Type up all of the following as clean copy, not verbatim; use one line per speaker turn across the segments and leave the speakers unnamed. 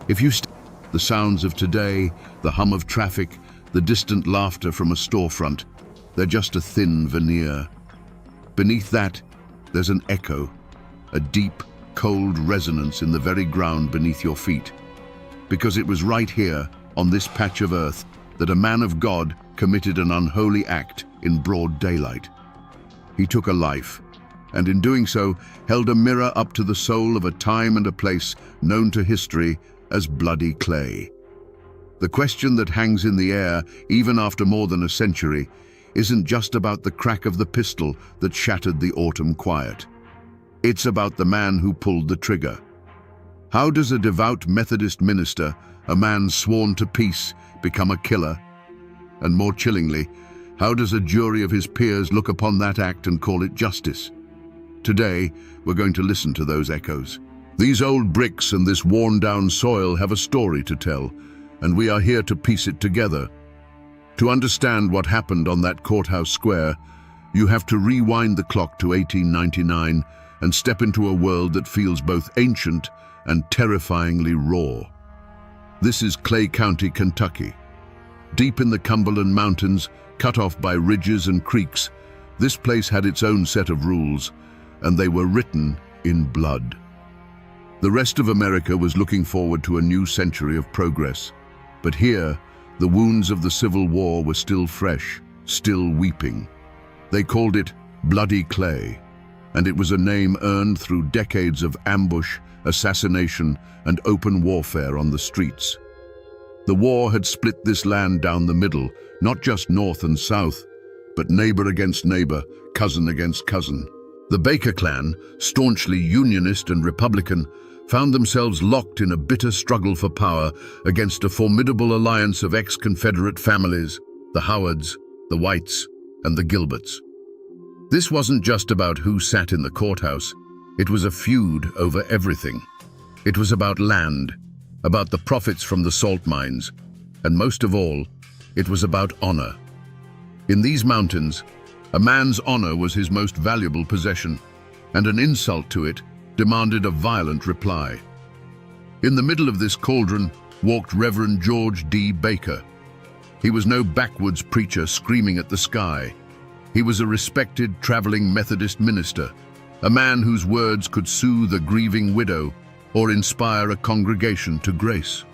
If you the sounds of today, the hum of traffic, the distant laughter from a storefront, they're just a thin veneer. Beneath that, there's an echo, a deep, cold resonance in the very ground beneath your feet. Because it was right here, on this patch of earth, that a man of God committed an unholy act in broad daylight. He took a life, and in doing so, held a mirror up to the soul of a time and a place known to history as Bloody Clay. The question that hangs in the air, even after more than a century, isn't just about the crack of the pistol that shattered the autumn quiet. It's about the man who pulled the trigger. How does a devout Methodist minister, a man sworn to peace, become a killer? And more chillingly, how does a jury of his peers look upon that act and call it justice? Today, we're going to listen to those echoes. These old bricks and this worn-down soil have a story to tell, and we are here to piece it together. To understand what happened on that courthouse square, you have to rewind the clock to 1899 and step into a world that feels both ancient and terrifyingly raw. This is Clay County, Kentucky. Deep in the Cumberland Mountains, cut off by ridges and creeks, this place had its own set of rules, and they were written in blood. The rest of America was looking forward to a new century of progress. But here, the wounds of the Civil War were still fresh, still weeping. They called it Bloody Clay, and it was a name earned through decades of ambush, assassination, and open warfare on the streets. The war had split this land down the middle, not just north and south, but neighbor against neighbor, cousin against cousin. The Baker clan, staunchly Unionist and Republican, found themselves locked in a bitter struggle for power against a formidable alliance of ex-Confederate families, the Howards, the Whites, and the Gilberts. This wasn't just about who sat in the courthouse. It was a feud over everything. It was about land, about the profits from the salt mines, and most of all, it was about honor. In these mountains, a man's honor was his most valuable possession, and an insult to it demanded a violent reply. In the middle of this cauldron walked Reverend George D. Baker. He was no backwoods preacher screaming at the sky. He was a respected traveling Methodist minister, a man whose words could soothe a grieving widow or inspire a congregation to grace.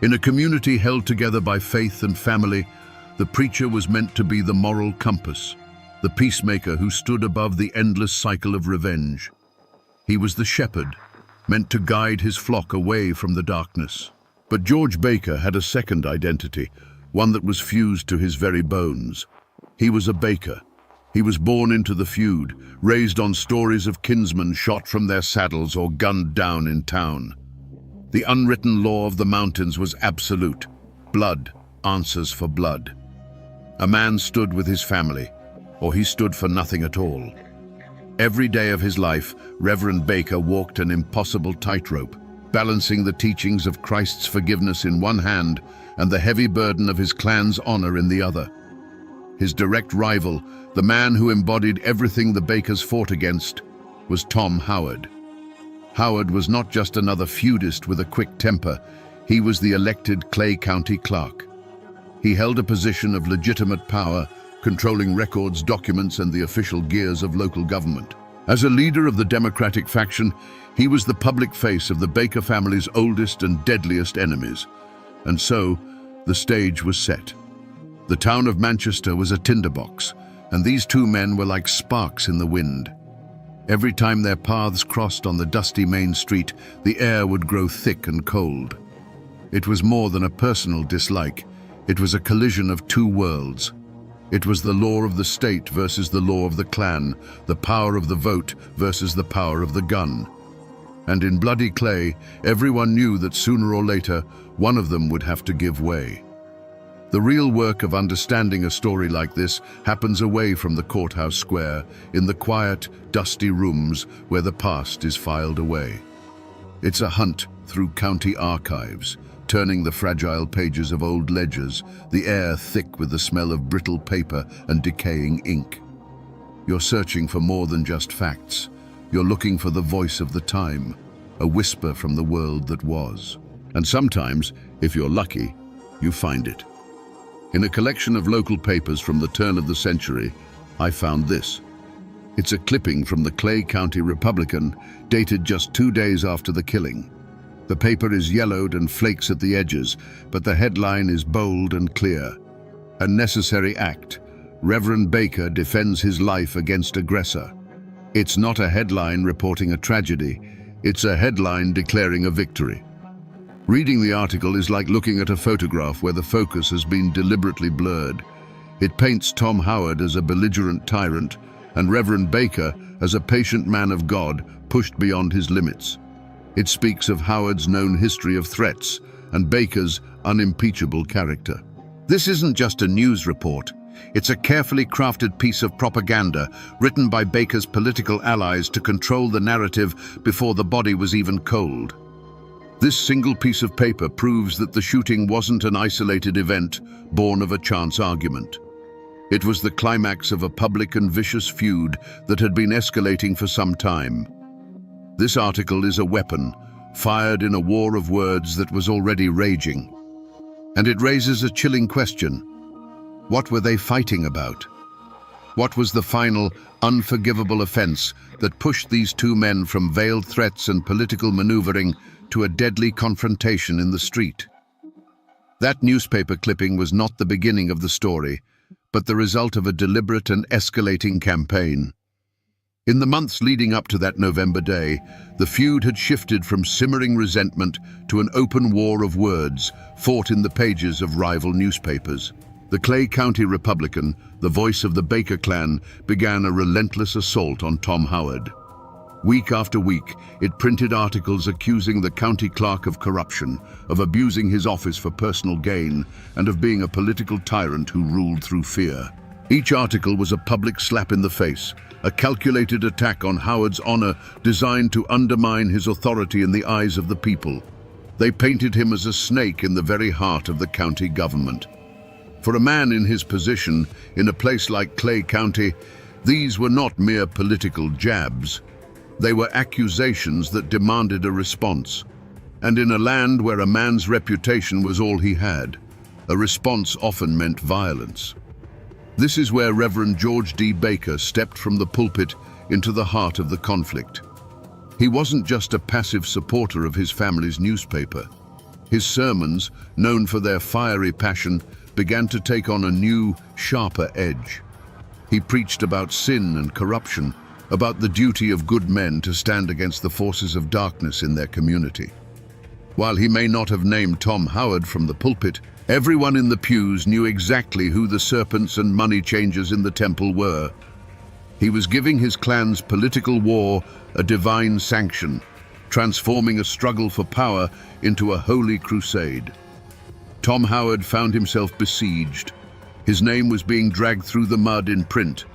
In a community held together by faith and family, the preacher was meant to be the moral compass, the peacemaker who stood above the endless cycle of revenge. He was the shepherd, meant to guide his flock away from the darkness. But George Baker had a second identity, one that was fused to his very bones. He was a Baker. He was born into the feud, raised on stories of kinsmen shot from their saddles or gunned down in town. The unwritten law of the mountains was absolute. Blood answers for blood. A man stood with his family, or he stood for nothing at all. Every day of his life, Reverend Baker walked an impossible tightrope, balancing the teachings of Christ's forgiveness in one hand and the heavy burden of his clan's honor in the other. His direct rival, the man who embodied everything the Bakers fought against, was Tom Howard. Howard was not just another feudist with a quick temper, he was the elected Clay County clerk. He held a position of legitimate power, controlling records, documents, and the official gears of local government. As a leader of the Democratic faction, he was the public face of the Baker family's oldest and deadliest enemies. And so, the stage was set. The town of Manchester was a tinderbox, and these two men were like sparks in the wind. Every time their paths crossed on the dusty main street, the air would grow thick and cold. It was more than a personal dislike. It was a collision of two worlds. It was the law of the state versus the law of the clan, the power of the vote versus the power of the gun. And in Bloody Clay, everyone knew that sooner or later, one of them would have to give way. The real work of understanding a story like this happens away from the courthouse square, in the quiet, dusty rooms where the past is filed away. It's a hunt through county archives, turning the fragile pages of old ledgers, the air thick with the smell of brittle paper and decaying ink. You're searching for more than just facts. You're looking for the voice of the time, a whisper from the world that was. And sometimes, if you're lucky, you find it. In a collection of local papers from the turn of the century, I found this. It's a clipping from the Clay County Republican, dated just 2 days after the killing. The paper is yellowed and flakes at the edges, but the headline is bold and clear. A necessary act. Reverend Baker defends his life against aggressor. It's not a headline reporting a tragedy. It's a headline declaring a victory. Reading the article is like looking at a photograph where the focus has been deliberately blurred. It paints Tom Howard as a belligerent tyrant and Reverend Baker as a patient man of God pushed beyond his limits. It speaks of Howard's known history of threats and Baker's unimpeachable character. This isn't just a news report. It's a carefully crafted piece of propaganda written by Baker's political allies to control the narrative before the body was even cold. This single piece of paper proves that the shooting wasn't an isolated event born of a chance argument. It was the climax of a public and vicious feud that had been escalating for some time. This article is a weapon, fired in a war of words that was already raging. And it raises a chilling question. What were they fighting about? What was the final, unforgivable offense that pushed these two men from veiled threats and political maneuvering to a deadly confrontation in the street? That newspaper clipping was not the beginning of the story, but the result of a deliberate and escalating campaign. In the months leading up to that November day, the feud had shifted from simmering resentment to an open war of words fought in the pages of rival newspapers. The Clay County Republican, the voice of the Baker clan, began a relentless assault on Tom Howard. Week after week, it printed articles accusing the county clerk of corruption, of abusing his office for personal gain, and of being a political tyrant who ruled through fear. Each article was a public slap in the face, a calculated attack on Howard's honor designed to undermine his authority in the eyes of the people. They painted him as a snake in the very heart of the county government. For a man in his position, in a place like Clay County, these were not mere political jabs. They were accusations that demanded a response. And in a land where a man's reputation was all he had, a response often meant violence. This is where Reverend George D. Baker stepped from the pulpit into the heart of the conflict. He wasn't just a passive supporter of his family's newspaper. His sermons, known for their fiery passion, began to take on a new, sharper edge. He preached about sin and corruption, about the duty of good men to stand against the forces of darkness in their community. While he may not have named Tom Howard from the pulpit, everyone in the pews knew exactly who the serpents and money changers in the temple were. He was giving his clan's political war a divine sanction, transforming a struggle for power into a holy crusade. Tom Howard found himself besieged. His name was being dragged through the mud in print,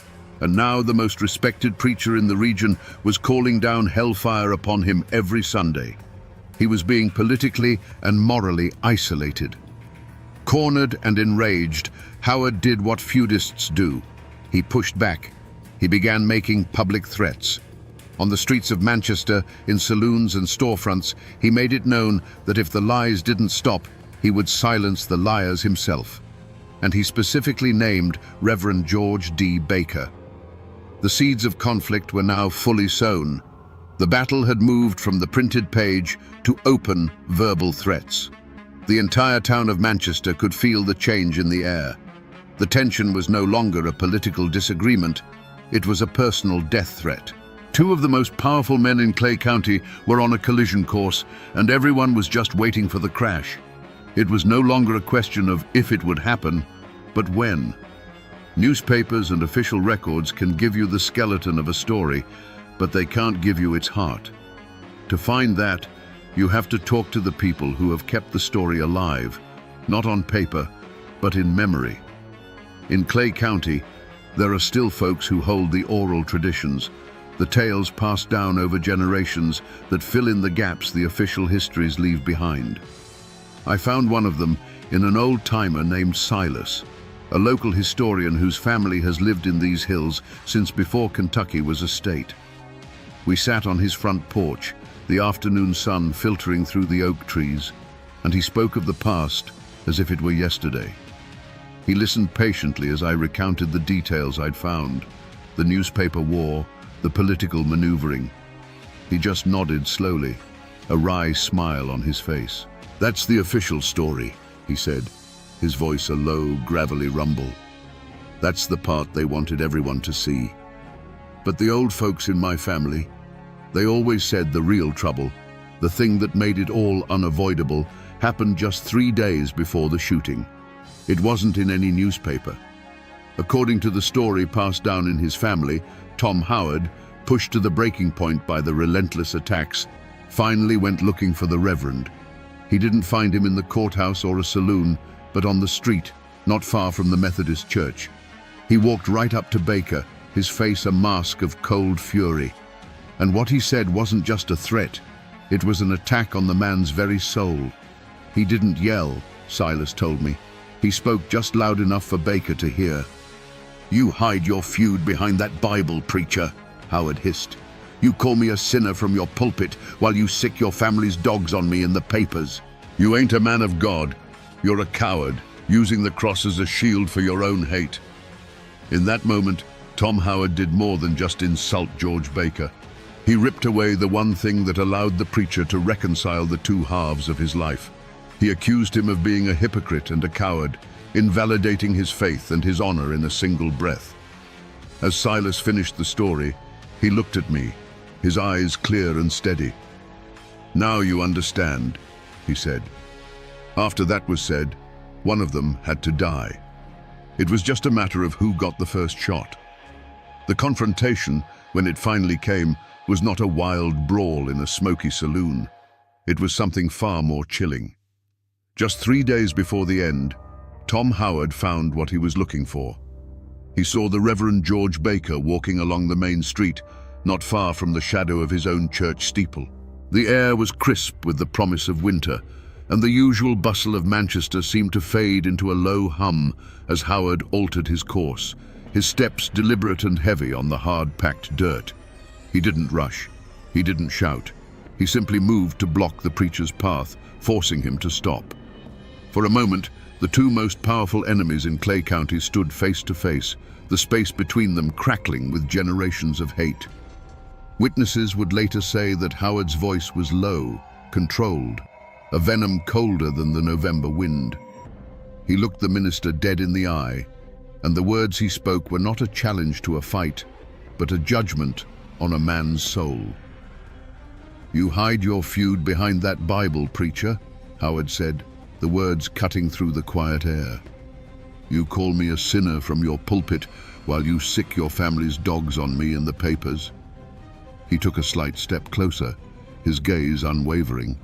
and now the most respected preacher in the region was calling down hellfire upon him every Sunday. He was being politically and morally isolated. Cornered and enraged, Howard did what feudists do. He pushed back. He began making public threats. On the streets of Manchester, in saloons and storefronts, he made it known that if the lies didn't stop, he would silence the liars himself. And he specifically named Reverend George D. Baker. The seeds of conflict were now fully sown. The battle had moved from the printed page to open verbal threats. The entire town of Manchester could feel the change in the air. The tension was no longer a political disagreement, it was a personal death threat. Two of the most powerful men in Clay County were on a collision course, and everyone was just waiting for the crash. It was no longer a question of if it would happen, but when. Newspapers and official records can give you the skeleton of a story, but they can't give you its heart. To find that, you have to talk to the people who have kept the story alive, not on paper, but in memory. In Clay County, there are still folks who hold the oral traditions, the tales passed down over generations that fill in the gaps the official histories leave behind. I found one of them in an old-timer named Silas, a local historian whose family has lived in these hills since before Kentucky was a state. We sat on his front porch, the afternoon sun filtering through the oak trees. and he spoke of the past as if it were yesterday. He listened patiently as I recounted the details I'd found, the newspaper war, the political maneuvering. He just nodded slowly, a wry smile on his face. "That's the official story," he said, his voice a low, gravelly rumble. "That's the part they wanted everyone to see. But the old folks in my family, they always said the real trouble, the thing that made it all unavoidable, happened just 3 days before the shooting. It wasn't in any newspaper. According to the story passed down in his family, Tom Howard, pushed to the breaking point by the relentless attacks, finally went looking for the Reverend. He didn't find him in the courthouse or a saloon, but on the street, not far from the Methodist church. He walked right up to Baker, his face a mask of cold fury. And what he said wasn't just a threat, it was an attack on the man's very soul. He didn't yell, Silas told me. He spoke just loud enough for Baker to hear. "You hide your feud behind that Bible, preacher," Howard hissed. "You call me a sinner from your pulpit while you sick your family's dogs on me in the papers. You ain't a man of God. You're a coward, using the cross as a shield for your own hate." In that moment, Tom Howard did more than just insult George Baker. He ripped away the one thing that allowed the preacher to reconcile the two halves of his life. He accused him of being a hypocrite and a coward, invalidating his faith and his honor in a single breath. As Silas finished the story, he looked at me, his eyes clear and steady. "Now you understand," he said. After that was said, one of them had to die. It was just a matter of who got the first shot. The confrontation, when it finally came, was not a wild brawl in a smoky saloon. It was something far more chilling. Just 3 days before the end, Tom Howard found what he was looking for. He saw the Reverend George Baker walking along the main street, not far from the shadow of his own church steeple. The air was crisp with the promise of winter, and the usual bustle of Manchester seemed to fade into a low hum as Howard altered his course, his steps deliberate and heavy on the hard-packed dirt. He didn't rush. He didn't shout. He simply moved to block the preacher's path, forcing him to stop. For a moment, the two most powerful enemies in Clay County stood face to face, the space between them crackling with generations of hate. Witnesses would later say that Howard's voice was low, controlled, a venom colder than the November wind. He looked the minister dead in the eye, and the words he spoke were not a challenge to a fight, but a judgment on a man's soul. "You hide your feud behind that Bible, preacher," Howard said, the words cutting through the quiet air. "You call me a sinner from your pulpit while you sick your family's dogs on me in the papers." He took a slight step closer, his gaze unwavering.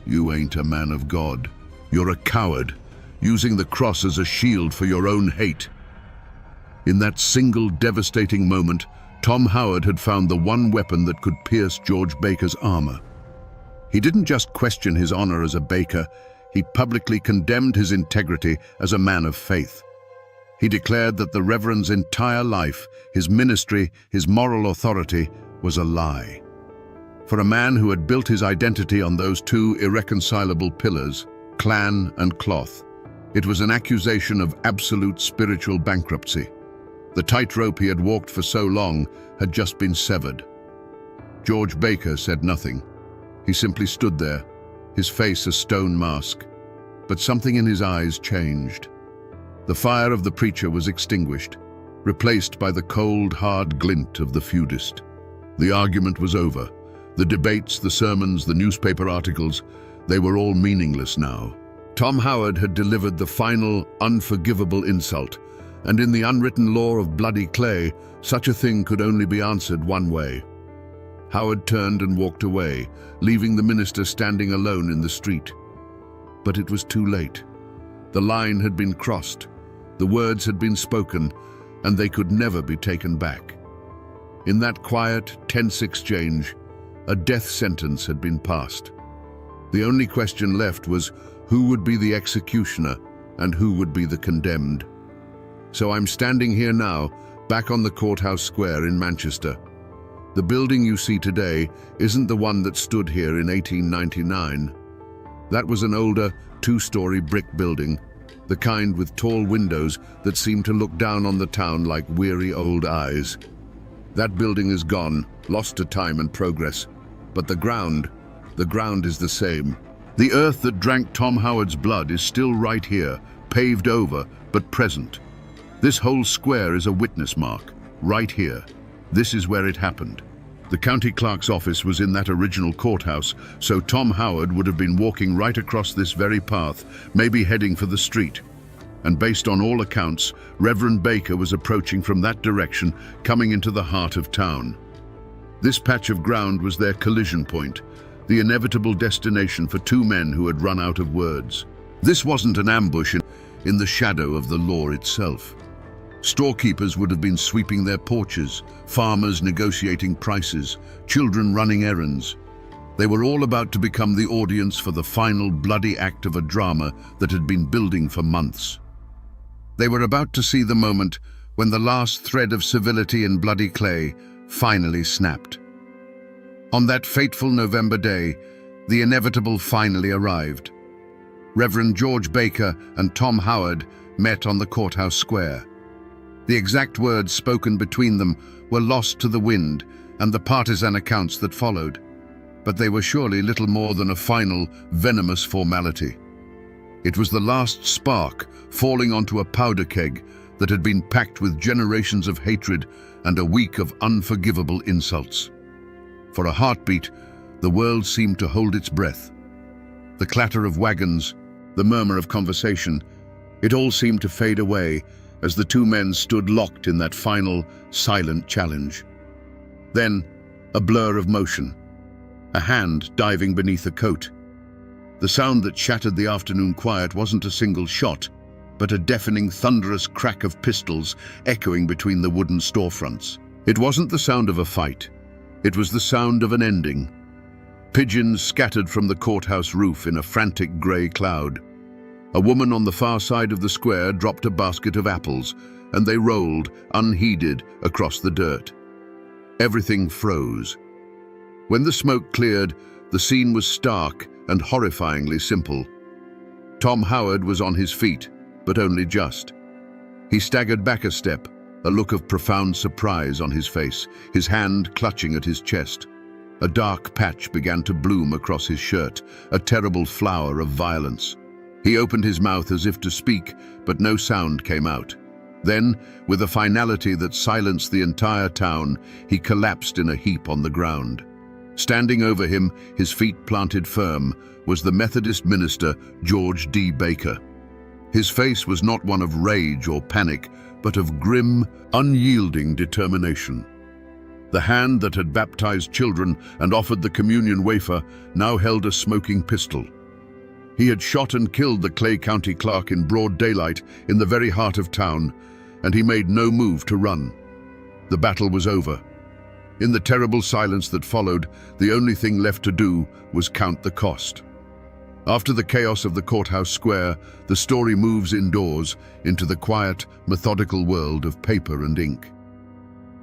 "You ain't a man of God. You're a coward, using the cross as a shield for your own hate." In that single devastating moment, Tom Howard had found the one weapon that could pierce George Baker's armor. He didn't just question his honor as a Baker, he publicly condemned his integrity as a man of faith. He declared that the Reverend's entire life, his ministry, his moral authority, was a lie. For a man who had built his identity on those two irreconcilable pillars, clan and cloth, it was an accusation of absolute spiritual bankruptcy. The tightrope he had walked for so long had just been severed. George Baker said nothing. He simply stood there, his face a stone mask. But something in his eyes changed. The fire of the preacher was extinguished, replaced by the cold, hard glint of the feudist. The argument was over. The debates, the sermons, the newspaper articles, they were all meaningless now. Tom Howard had delivered the final, unforgivable insult, and in the unwritten law of bloody clay, such a thing could only be answered one way. Howard turned and walked away, leaving the minister standing alone in the street. But it was too late. The line had been crossed, the words had been spoken, and they could never be taken back. In that quiet, tense exchange, a death sentence had been passed. The only question left was who would be the executioner and who would be the condemned. So I'm standing here now, back on the courthouse square in Manchester. The building you see today isn't the one that stood here in 1899. That was an older, two-story brick building, the kind with tall windows that seemed to look down on the town like weary old eyes. That building is gone, lost to time and progress. But the ground is the same. The earth that drank Tom Howard's blood is still right here, paved over, but present. This whole square is a witness mark, right here. This is where it happened. The county clerk's office was in that original courthouse, so Tom Howard would have been walking right across this very path, maybe heading for the street. And based on all accounts, Reverend Baker was approaching from that direction, coming into the heart of town. This patch of ground was their collision point, the inevitable destination for two men who had run out of words. This wasn't an ambush in the shadow of the law itself. Storekeepers would have been sweeping their porches, farmers negotiating prices, children running errands. They were all about to become the audience for the final bloody act of a drama that had been building for months. They were about to see the moment when the last thread of civility in bloody clay finally snapped. On that fateful November day, the inevitable finally arrived. Reverend George Baker and Tom Howard met on the courthouse square. The exact words spoken between them were lost to the wind and the partisan accounts that followed, but they were surely little more than a final, venomous formality. It was the last spark falling onto a powder keg that had been packed with generations of hatred and a week of unforgivable insults. For a heartbeat, the world seemed to hold its breath. The clatter of wagons, the murmur of conversation, it all seemed to fade away as the two men stood locked in that final, silent challenge. Then, a blur of motion, a hand diving beneath a coat. The sound that shattered the afternoon quiet wasn't a single shot, but a deafening, thunderous crack of pistols echoing between the wooden storefronts. It wasn't the sound of a fight. It was the sound of an ending. Pigeons scattered from the courthouse roof in a frantic grey cloud. A woman on the far side of the square dropped a basket of apples, and they rolled, unheeded, across the dirt. Everything froze. When the smoke cleared, the scene was stark and horrifyingly simple. Tom Howard was on his feet, but only just. He staggered back a step, a look of profound surprise on his face, his hand clutching at his chest. A dark patch began to bloom across his shirt, a terrible flower of violence. He opened his mouth as if to speak, but no sound came out. Then, with a finality that silenced the entire town, he collapsed in a heap on the ground. Standing over him, his feet planted firm, was the Methodist minister, George D. Baker. His face was not one of rage or panic, but of grim, unyielding determination. The hand that had baptized children and offered the communion wafer now held a smoking pistol. He had shot and killed the Clay County clerk in broad daylight in the very heart of town, and he made no move to run. The battle was over. In the terrible silence that followed, the only thing left to do was count the cost. After the chaos of the courthouse square, the story moves indoors into the quiet, methodical world of paper and ink.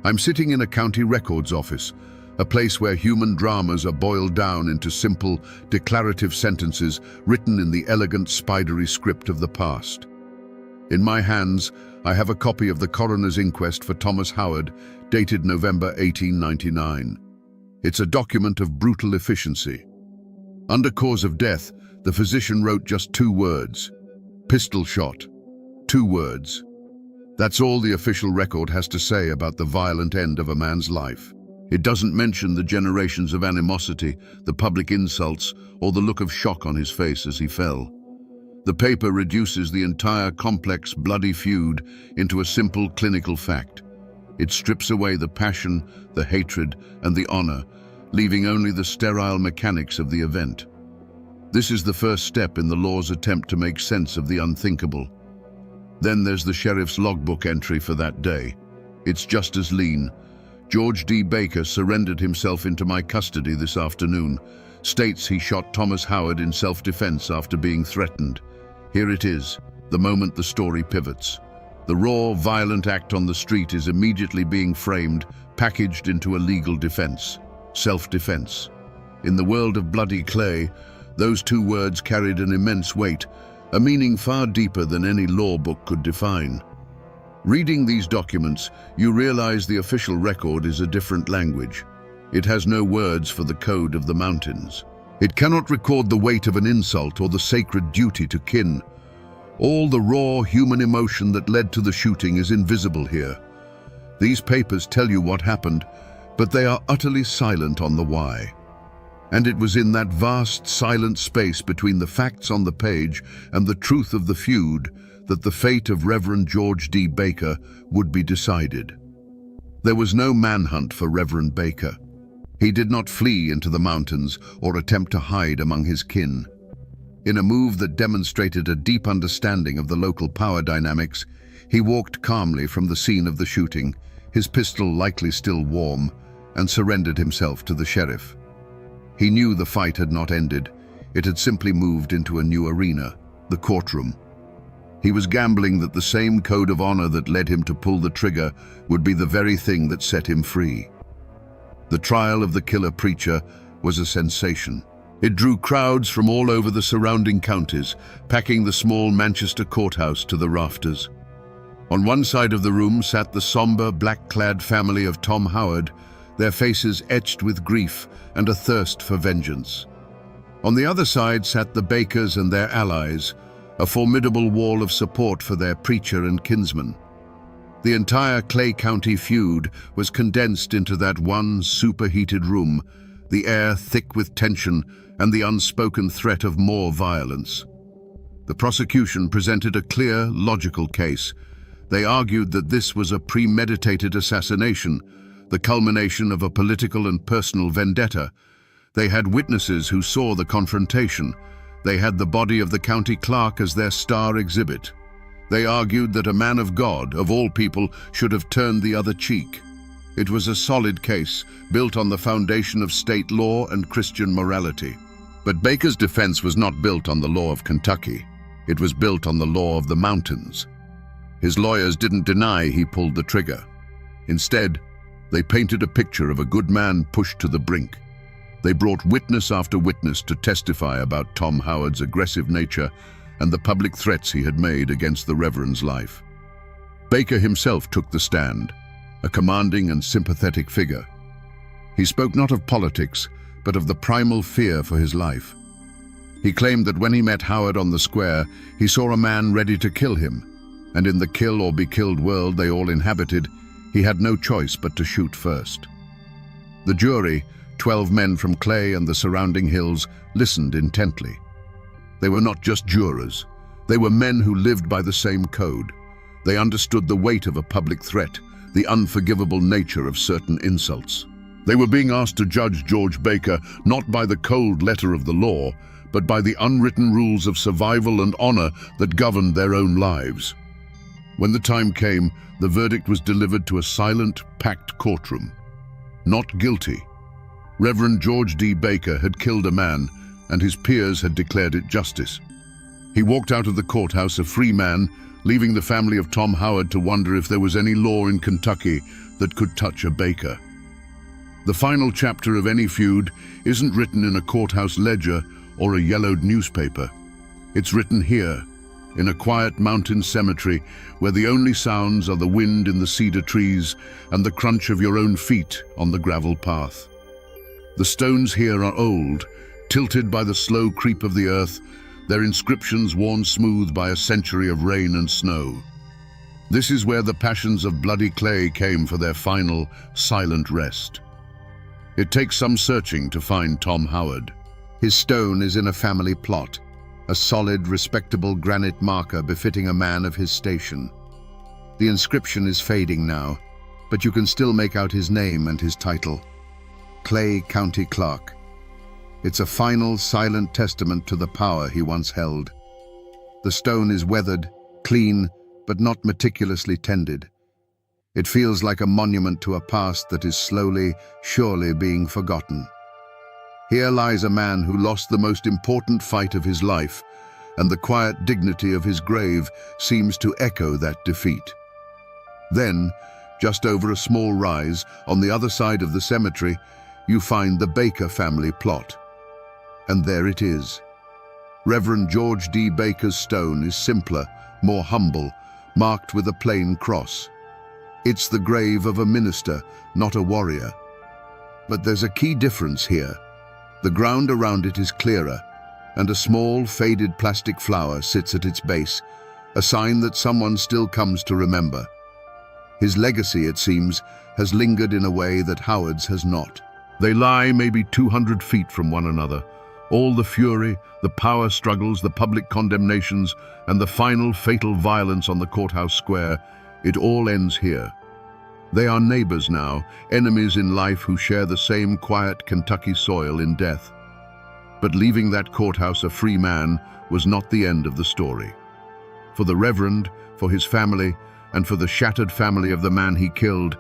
I'm sitting in a county records office, a place where human dramas are boiled down into simple, declarative sentences written in the elegant, spidery script of the past. In my hands, I have a copy of the coroner's inquest for Thomas Howard, dated November 1899. It's a document of brutal efficiency. Under cause of death, the physician wrote just 2 words. Pistol shot. 2 words. That's all the official record has to say about the violent end of a man's life. It doesn't mention the generations of animosity, the public insults, or the look of shock on his face as he fell. The paper reduces the entire complex, bloody feud into a simple clinical fact. It strips away the passion, the hatred, and the honor, leaving only the sterile mechanics of the event. This is the first step in the law's attempt to make sense of the unthinkable. Then there's the sheriff's logbook entry for that day. It's just as lean. George D. Baker surrendered himself into my custody this afternoon. States he shot Thomas Howard in self-defense after being threatened. Here it is, the moment the story pivots. The raw, violent act on the street is immediately being framed, packaged into a legal defense. Self-defense. In the world of bloody clay, Those two words carried an immense weight, a meaning far deeper than any law book could define. Reading these documents, you realize the official record is a different language. It has no words for the code of the mountains. It cannot record the weight of an insult or the sacred duty to kin. All the raw human emotion that led to the shooting is invisible here. These papers tell you what happened, but they are utterly silent on the why. And it was in that vast, silent space between the facts on the page and the truth of the feud that the fate of Reverend George D. Baker would be decided. There was no manhunt for Reverend Baker. He did not flee into the mountains or attempt to hide among his kin. In a move that demonstrated a deep understanding of the local power dynamics, he walked calmly from the scene of the shooting, his pistol likely still warm, and surrendered himself to the sheriff. He knew the fight had not ended. It had simply moved into a new arena, the courtroom. He was gambling that the same code of honor that led him to pull the trigger would be the very thing that set him free. The trial of the killer preacher was a sensation. It drew crowds from all over the surrounding counties, packing the small Manchester courthouse to the rafters. On one side of the room sat the somber, black-clad family of Tom Howard, their faces etched with grief and a thirst for vengeance. On the other side sat the Bakers and their allies, a formidable wall of support for their preacher and kinsman. The entire Clay County feud was condensed into that one superheated room, the air thick with tension and the unspoken threat of more violence. The prosecution presented a clear, logical case. They argued that this was a premeditated assassination, the culmination of a political and personal vendetta. They had witnesses who saw the confrontation. They had the body of the county clerk as their star exhibit. They argued that a man of God, of all people, should have turned the other cheek. It was a solid case, built on the foundation of state law and Christian morality. But Baker's defense was not built on the law of Kentucky. It was built on the law of the mountains. His lawyers didn't deny he pulled the trigger. Instead, they painted a picture of a good man pushed to the brink. They brought witness after witness to testify about Tom Howard's aggressive nature and the public threats he had made against the Reverend's life. Baker himself took the stand, a commanding and sympathetic figure. He spoke not of politics, but of the primal fear for his life. He claimed that when he met Howard on the square, he saw a man ready to kill him, and in the kill or be killed world they all inhabited, he had no choice but to shoot first. The jury, 12 men from Clay and the surrounding hills, listened intently. They were not just jurors. They were men who lived by the same code. They understood the weight of a public threat, the unforgivable nature of certain insults. They were being asked to judge George Baker not by the cold letter of the law, but by the unwritten rules of survival and honor that governed their own lives. When the time came, the verdict was delivered to a silent, packed courtroom. Not guilty. Reverend George D. Baker had killed a man, and his peers had declared it justice. He walked out of the courthouse a free man, leaving the family of Tom Howard to wonder if there was any law in Kentucky that could touch a Baker. The final chapter of any feud isn't written in a courthouse ledger or a yellowed newspaper. It's written here, in a quiet mountain cemetery where the only sounds are the wind in the cedar trees and the crunch of your own feet on the gravel path. The stones here are old, tilted by the slow creep of the earth, their inscriptions worn smooth by a century of rain and snow. This is where the passions of bloody Clay came for their final, silent rest. It takes some searching to find Tom Howard. His stone is in a family plot, a solid, respectable granite marker befitting a man of his station. The inscription is fading now, but you can still make out his name and his title, Clay County Clerk. It's a final, silent testament to the power he once held. The stone is weathered, clean, but not meticulously tended. It feels like a monument to a past that is slowly, surely being forgotten. Here lies a man who lost the most important fight of his life, and the quiet dignity of his grave seems to echo that defeat. Then, just over a small rise, on the other side of the cemetery, you find the Baker family plot. And there it is. Reverend George D. Baker's stone is simpler, more humble, marked with a plain cross. It's the grave of a minister, not a warrior. But there's a key difference here. The ground around it is clearer, and a small, faded plastic flower sits at its base, a sign that someone still comes to remember. His legacy, it seems, has lingered in a way that Howard's has not. They lie maybe 200 feet from one another. All the fury, the power struggles, the public condemnations, and the final fatal violence on the courthouse square, it all ends here. They are neighbors now, enemies in life who share the same quiet Kentucky soil in death. But leaving that courthouse a free man was not the end of the story. For the Reverend, for his family, and for the shattered family of the man he killed,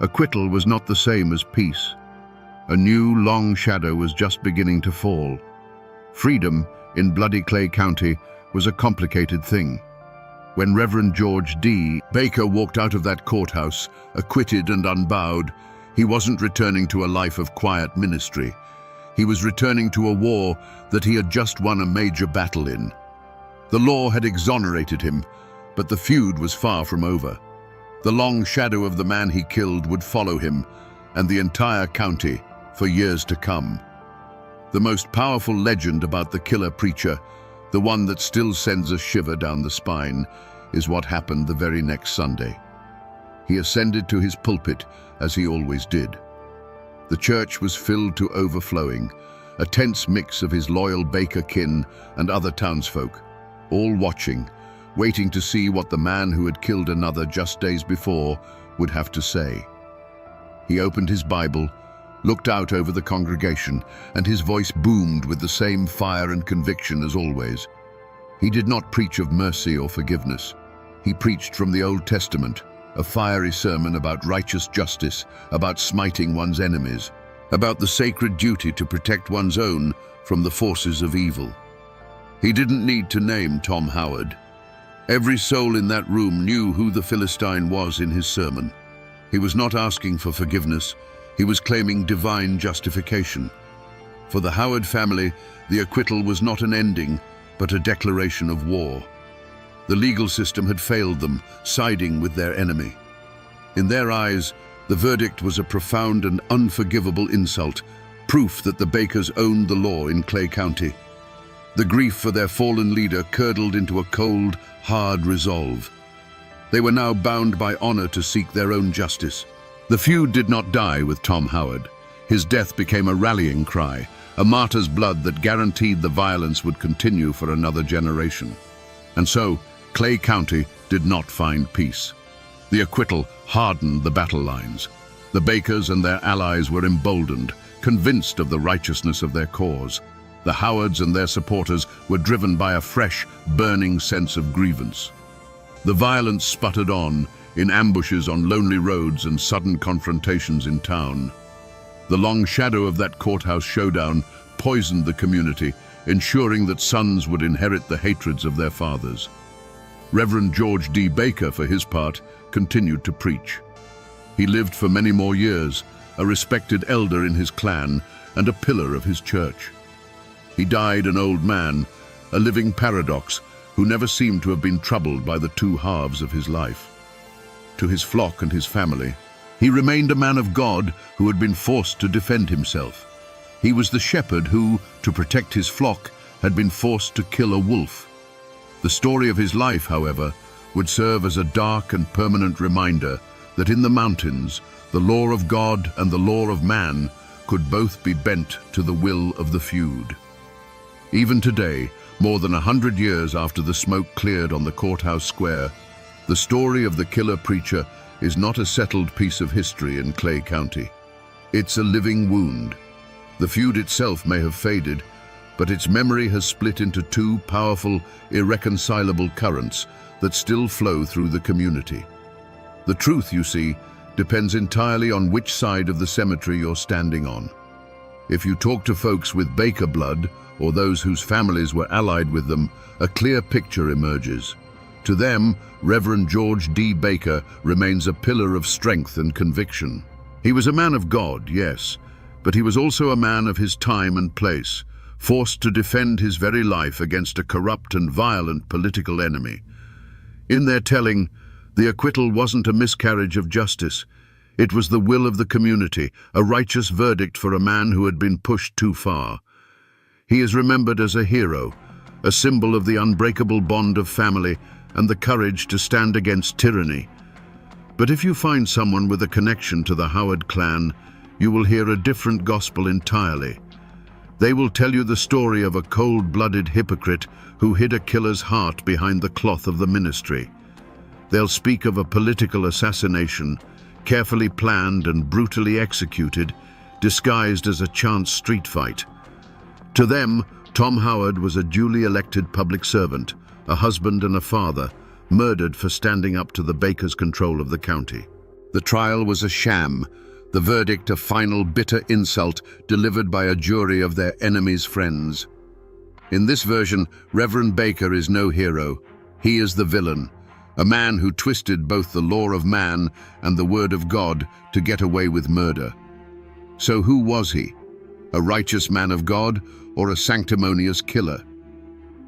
acquittal was not the same as peace. A new, long shadow was just beginning to fall. Freedom, in bloody Clay County, was a complicated thing. When Reverend George D. Baker walked out of that courthouse, acquitted and unbowed, he wasn't returning to a life of quiet ministry. He was returning to a war that he had just won a major battle in. The law had exonerated him, but the feud was far from over. The long shadow of the man he killed would follow him and the entire county for years to come. The most powerful legend about the killer preacher, the one that still sends a shiver down the spine, is what happened the very next Sunday. He ascended to his pulpit, as he always did. The church was filled to overflowing, a tense mix of his loyal Baker kin and other townsfolk, all watching, waiting to see what the man who had killed another just days before would have to say. He opened his Bible, looked out over the congregation, and his voice boomed with the same fire and conviction as always. He did not preach of mercy or forgiveness. He preached from the Old Testament, a fiery sermon about righteous justice, about smiting one's enemies, about the sacred duty to protect one's own from the forces of evil. He didn't need to name Tom Howard. Every soul in that room knew who the Philistine was in his sermon. He was not asking for forgiveness. He was claiming divine justification. For the Howard family, the acquittal was not an ending, but a declaration of war. The legal system had failed them, siding with their enemy. In their eyes, the verdict was a profound and unforgivable insult, proof that the Bakers owned the law in Clay County. The grief for their fallen leader curdled into a cold, hard resolve. They were now bound by honor to seek their own justice. The feud did not die with Tom Howard. His death became a rallying cry, a martyr's blood that guaranteed the violence would continue for another generation. And so, Clay County did not find peace. The acquittal hardened the battle lines. The Bakers and their allies were emboldened, convinced of the righteousness of their cause. The Howards and their supporters were driven by a fresh, burning sense of grievance. The violence sputtered on, in ambushes on lonely roads and sudden confrontations in town. The long shadow of that courthouse showdown poisoned the community, ensuring that sons would inherit the hatreds of their fathers. Reverend George D. Baker, for his part, continued to preach. He lived for many more years, a respected elder in his clan and a pillar of his church. He died an old man, a living paradox, who never seemed to have been troubled by the two halves of his life. To his flock and his family, he remained a man of God who had been forced to defend himself. He was the shepherd who, to protect his flock, had been forced to kill a wolf. The story of his life, however, would serve as a dark and permanent reminder that in the mountains, the law of God and the law of man could both be bent to the will of the feud. Even today, more than 100 years after the smoke cleared on the courthouse square, the story of the killer preacher is not a settled piece of history in Clay County. It's a living wound. The feud itself may have faded, but its memory has split into two powerful, irreconcilable currents that still flow through the community. The truth, you see, depends entirely on which side of the cemetery you're standing on. If you talk to folks with Baker blood, or those whose families were allied with them, a clear picture emerges. To them, Reverend George D. Baker remains a pillar of strength and conviction. He was a man of God, yes, but he was also a man of his time and place, forced to defend his very life against a corrupt and violent political enemy. In their telling, the acquittal wasn't a miscarriage of justice. It was the will of the community, a righteous verdict for a man who had been pushed too far. He is remembered as a hero, a symbol of the unbreakable bond of family and the courage to stand against tyranny. But if you find someone with a connection to the Howard clan, you will hear a different gospel entirely. They will tell you the story of a cold-blooded hypocrite who hid a killer's heart behind the cloth of the ministry. They'll speak of a political assassination, carefully planned and brutally executed, disguised as a chance street fight. To them, Tom Howard was a duly elected public servant, a husband and a father, murdered for standing up to the Bakers' control of the county. The trial was a sham, the verdict a final bitter insult delivered by a jury of their enemies' friends. In this version, Reverend Baker is no hero. He is the villain, a man who twisted both the law of man and the word of God to get away with murder. So who was he? A righteous man of God or a sanctimonious killer?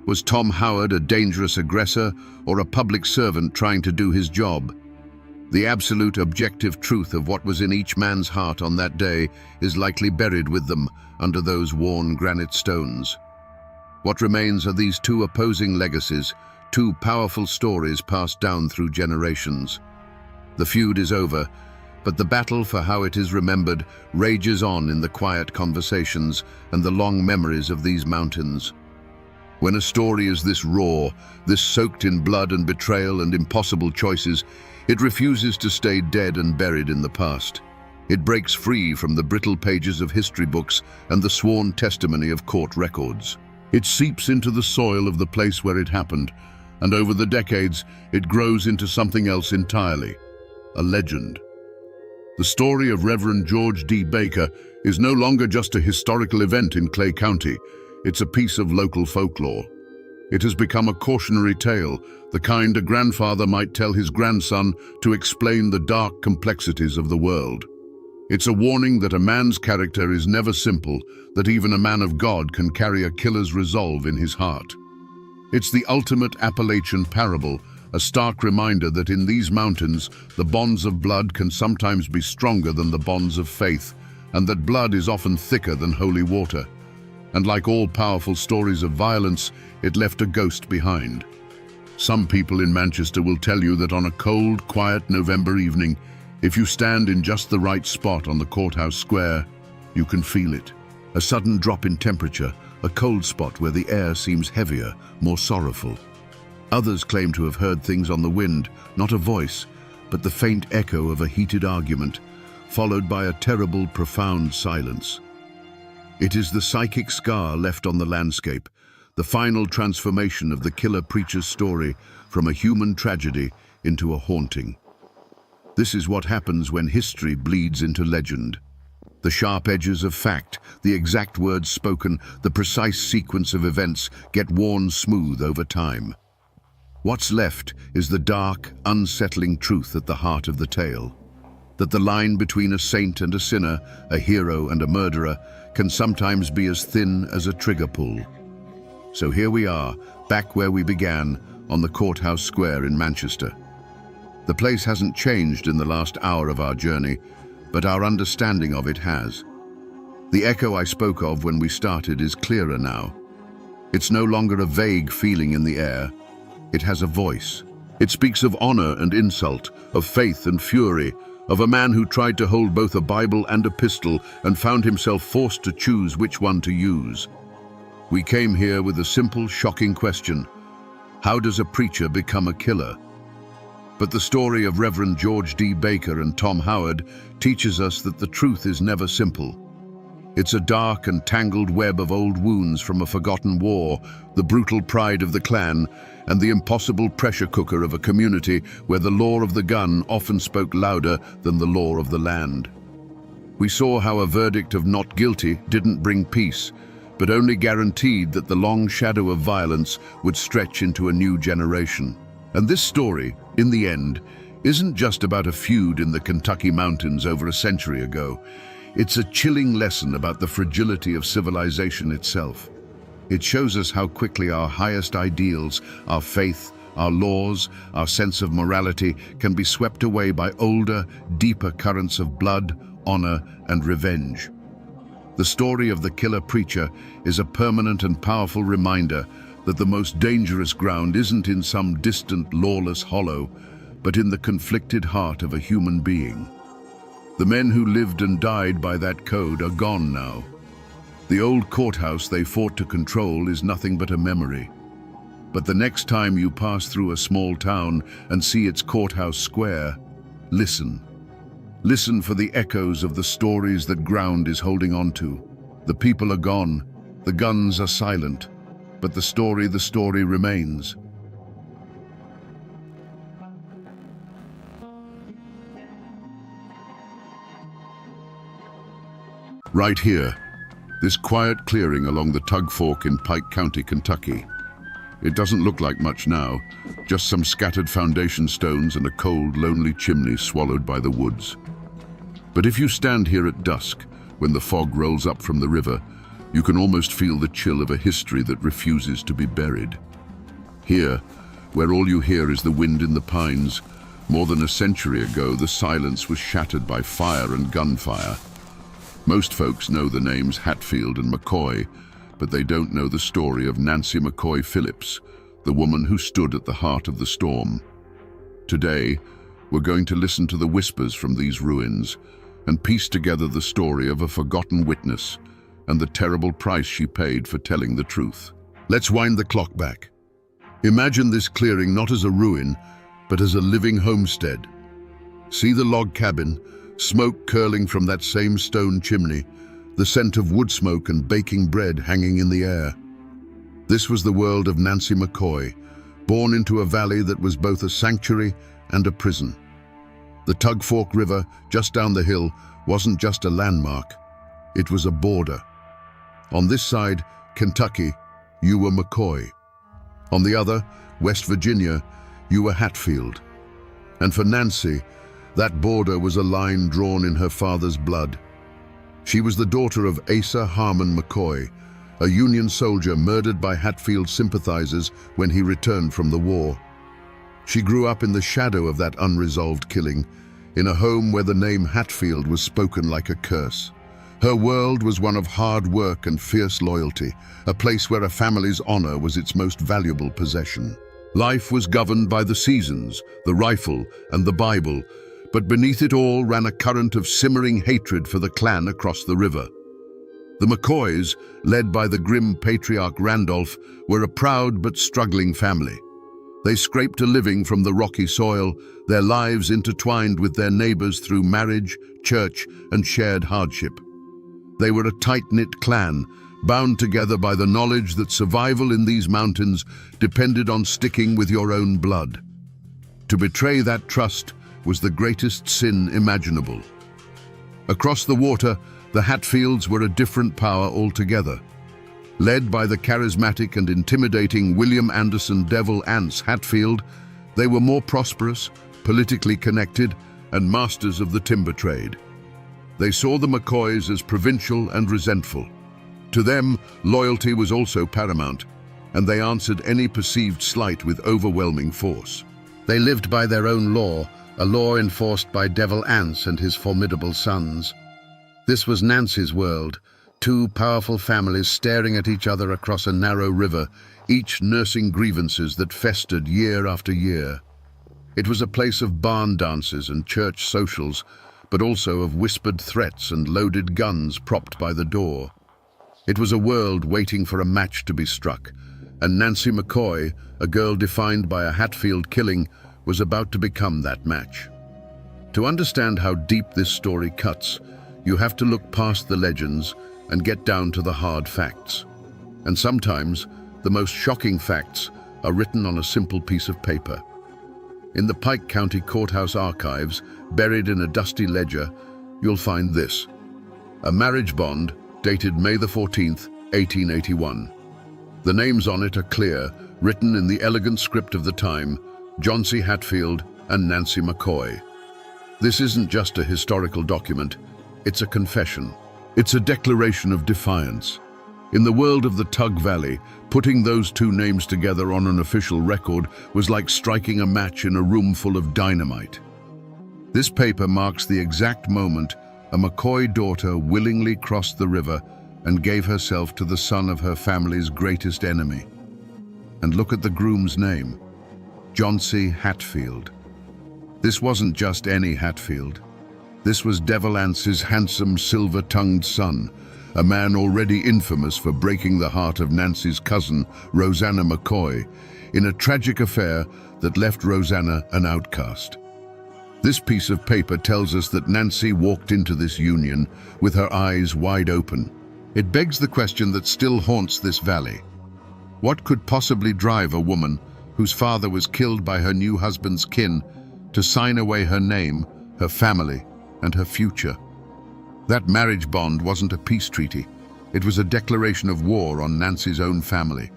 Was Tom Howard a dangerous aggressor or a public servant trying to do his job? The absolute objective truth of what was in each man's heart on that day is likely buried with them under those worn granite stones. What remains are these two opposing legacies, two powerful stories passed down through generations. The feud is over, but the battle for how it is remembered rages on in the quiet conversations and the long memories of these mountains. When a story is this raw, this soaked in blood and betrayal and impossible choices, it refuses to stay dead and buried in the past. It breaks free from the brittle pages of history books and the sworn testimony of court records. It seeps into the soil of the place where it happened, and over the decades, it grows into something else entirely, a legend. The story of Reverend George D. Baker is no longer just a historical event in Clay County. It's a piece of local folklore. It has become a cautionary tale, the kind a grandfather might tell his grandson to explain the dark complexities of the world. It's a warning that a man's character is never simple, that even a man of God can carry a killer's resolve in his heart. It's the ultimate Appalachian parable, a stark reminder that in these mountains, the bonds of blood can sometimes be stronger than the bonds of faith, and that blood is often thicker than holy water. And like all powerful stories of violence, it left a ghost behind. Some people in Manchester will tell you that on a cold, quiet November evening, if you stand in just the right spot on the courthouse square, you can feel it. A sudden drop in temperature, a cold spot where the air seems heavier, more sorrowful. Others claim to have heard things on the wind, not a voice, but the faint echo of a heated argument, followed by a terrible, profound silence. It is the psychic scar left on the landscape, the final transformation of the killer preacher's story from a human tragedy into a haunting. This is what happens when history bleeds into legend. The sharp edges of fact, the exact words spoken, the precise sequence of events get worn smooth over time. What's left is the dark, unsettling truth at the heart of the tale. That the line between a saint and a sinner, a hero and a murderer, can sometimes be as thin as a trigger pull. So here we are, back where we began, on the courthouse square in Manchester. The place hasn't changed in the last hour of our journey, but our understanding of it has. The echo I spoke of when we started is clearer now. It's no longer a vague feeling in the air. It has a voice. It speaks of honor and insult, of faith and fury, of a man who tried to hold both a Bible and a pistol and found himself forced to choose which one to use. We came here with a simple, shocking question. How does a preacher become a killer? But the story of Reverend George D. Baker and Tom Howard teaches us that the truth is never simple. It's a dark and tangled web of old wounds from a forgotten war, the brutal pride of the clan, and the impossible pressure cooker of a community where the law of the gun often spoke louder than the law of the land. We saw how a verdict of not guilty didn't bring peace, but only guaranteed that the long shadow of violence would stretch into a new generation. And this story, in the end, isn't just about a feud in the Kentucky mountains over a century ago. It's a chilling lesson about the fragility of civilization itself. It shows us how quickly our highest ideals, our faith, our laws, our sense of morality can be swept away by older, deeper currents of blood, honor, and revenge. The story of the killer preacher is a permanent and powerful reminder that the most dangerous ground isn't in some distant, lawless hollow, but in the conflicted heart of a human being. The men who lived and died by that code are gone now. The old courthouse they fought to control is nothing but a memory. But the next time you pass through a small town and see its courthouse square, listen. Listen for the echoes of the stories that ground is holding on to. The people are gone, the guns are silent, but the story remains. Right here, this quiet clearing along the Tug Fork in Pike County, Kentucky. It doesn't look like much now, just some scattered foundation stones and a cold, lonely chimney swallowed by the woods. But if you stand here at dusk, when the fog rolls up from the river, you can almost feel the chill of a history that refuses to be buried. Here, where all you hear is the wind in the pines, more than a century ago, the silence was shattered by fire and gunfire. Most folks know the names Hatfield and McCoy, but they don't know the story of Nancy McCoy Phillips, the woman who stood at the heart of the storm. Today, we're going to listen to the whispers from these ruins and piece together the story of a forgotten witness and the terrible price she paid for telling the truth. Let's wind the clock back. Imagine this clearing not as a ruin, but as a living homestead. See the log cabin, smoke curling from that same stone chimney, the scent of wood smoke and baking bread hanging in the air. This was the world of Nancy McCoy, born into a valley that was both a sanctuary and a prison. The Tug Fork River, just down the hill, wasn't just a landmark. It was a border. On this side, Kentucky, you were McCoy. On the other, West Virginia, you were Hatfield. And for Nancy, that border was a line drawn in her father's blood. She was the daughter of Asa Harmon McCoy, a Union soldier murdered by Hatfield sympathizers when he returned from the war. She grew up in the shadow of that unresolved killing, in a home where the name Hatfield was spoken like a curse. Her world was one of hard work and fierce loyalty, a place where a family's honor was its most valuable possession. Life was governed by the seasons, the rifle, and the Bible, but beneath it all ran a current of simmering hatred for the clan across the river. The McCoys, led by the grim patriarch Randolph, were a proud but struggling family. They scraped a living from the rocky soil, their lives intertwined with their neighbors through marriage, church, and shared hardship. They were a tight-knit clan, bound together by the knowledge that survival in these mountains depended on sticking with your own blood. To betray that trust was the greatest sin imaginable. Across the water, the Hatfields were a different power altogether. Led by the charismatic and intimidating William Anderson Devil Anse Hatfield, they were more prosperous, politically connected, and masters of the timber trade. They saw the McCoys as provincial and resentful. To them, loyalty was also paramount, and they answered any perceived slight with overwhelming force. They lived by their own law, a law enforced by Devil Anse and his formidable sons. This was Nancy's world, two powerful families staring at each other across a narrow river, each nursing grievances that festered year after year. It was a place of barn dances and church socials, but also of whispered threats and loaded guns propped by the door. It was a world waiting for a match to be struck, and Nancy McCoy, a girl defined by a Hatfield killing, was about to become that match. To understand how deep this story cuts, you have to look past the legends and get down to the hard facts. And sometimes, the most shocking facts are written on a simple piece of paper. In the Pike County Courthouse archives, buried in a dusty ledger, you'll find this: a marriage bond dated May the 14th, 1881. The names on it are clear, written in the elegant script of the time: John C. Hatfield and Nancy McCoy. This isn't just a historical document, it's a confession. It's a declaration of defiance. In the world of the Tug Valley, putting those two names together on an official record was like striking a match in a room full of dynamite. This paper marks the exact moment a McCoy daughter willingly crossed the river and gave herself to the son of her family's greatest enemy. And look at the groom's name, Johnsy Hatfield. This wasn't just any Hatfield. This was Devil Anse's handsome, silver-tongued son, a man already infamous for breaking the heart of Nancy's cousin, Rosanna McCoy, in a tragic affair that left Rosanna an outcast. This piece of paper tells us that Nancy walked into this union with her eyes wide open. It begs the question that still haunts this valley. What could possibly drive a woman whose father was killed by her new husband's kin to sign away her name, her family, and her future? That marriage bond wasn't a peace treaty. It was a declaration of war on Nancy's own family.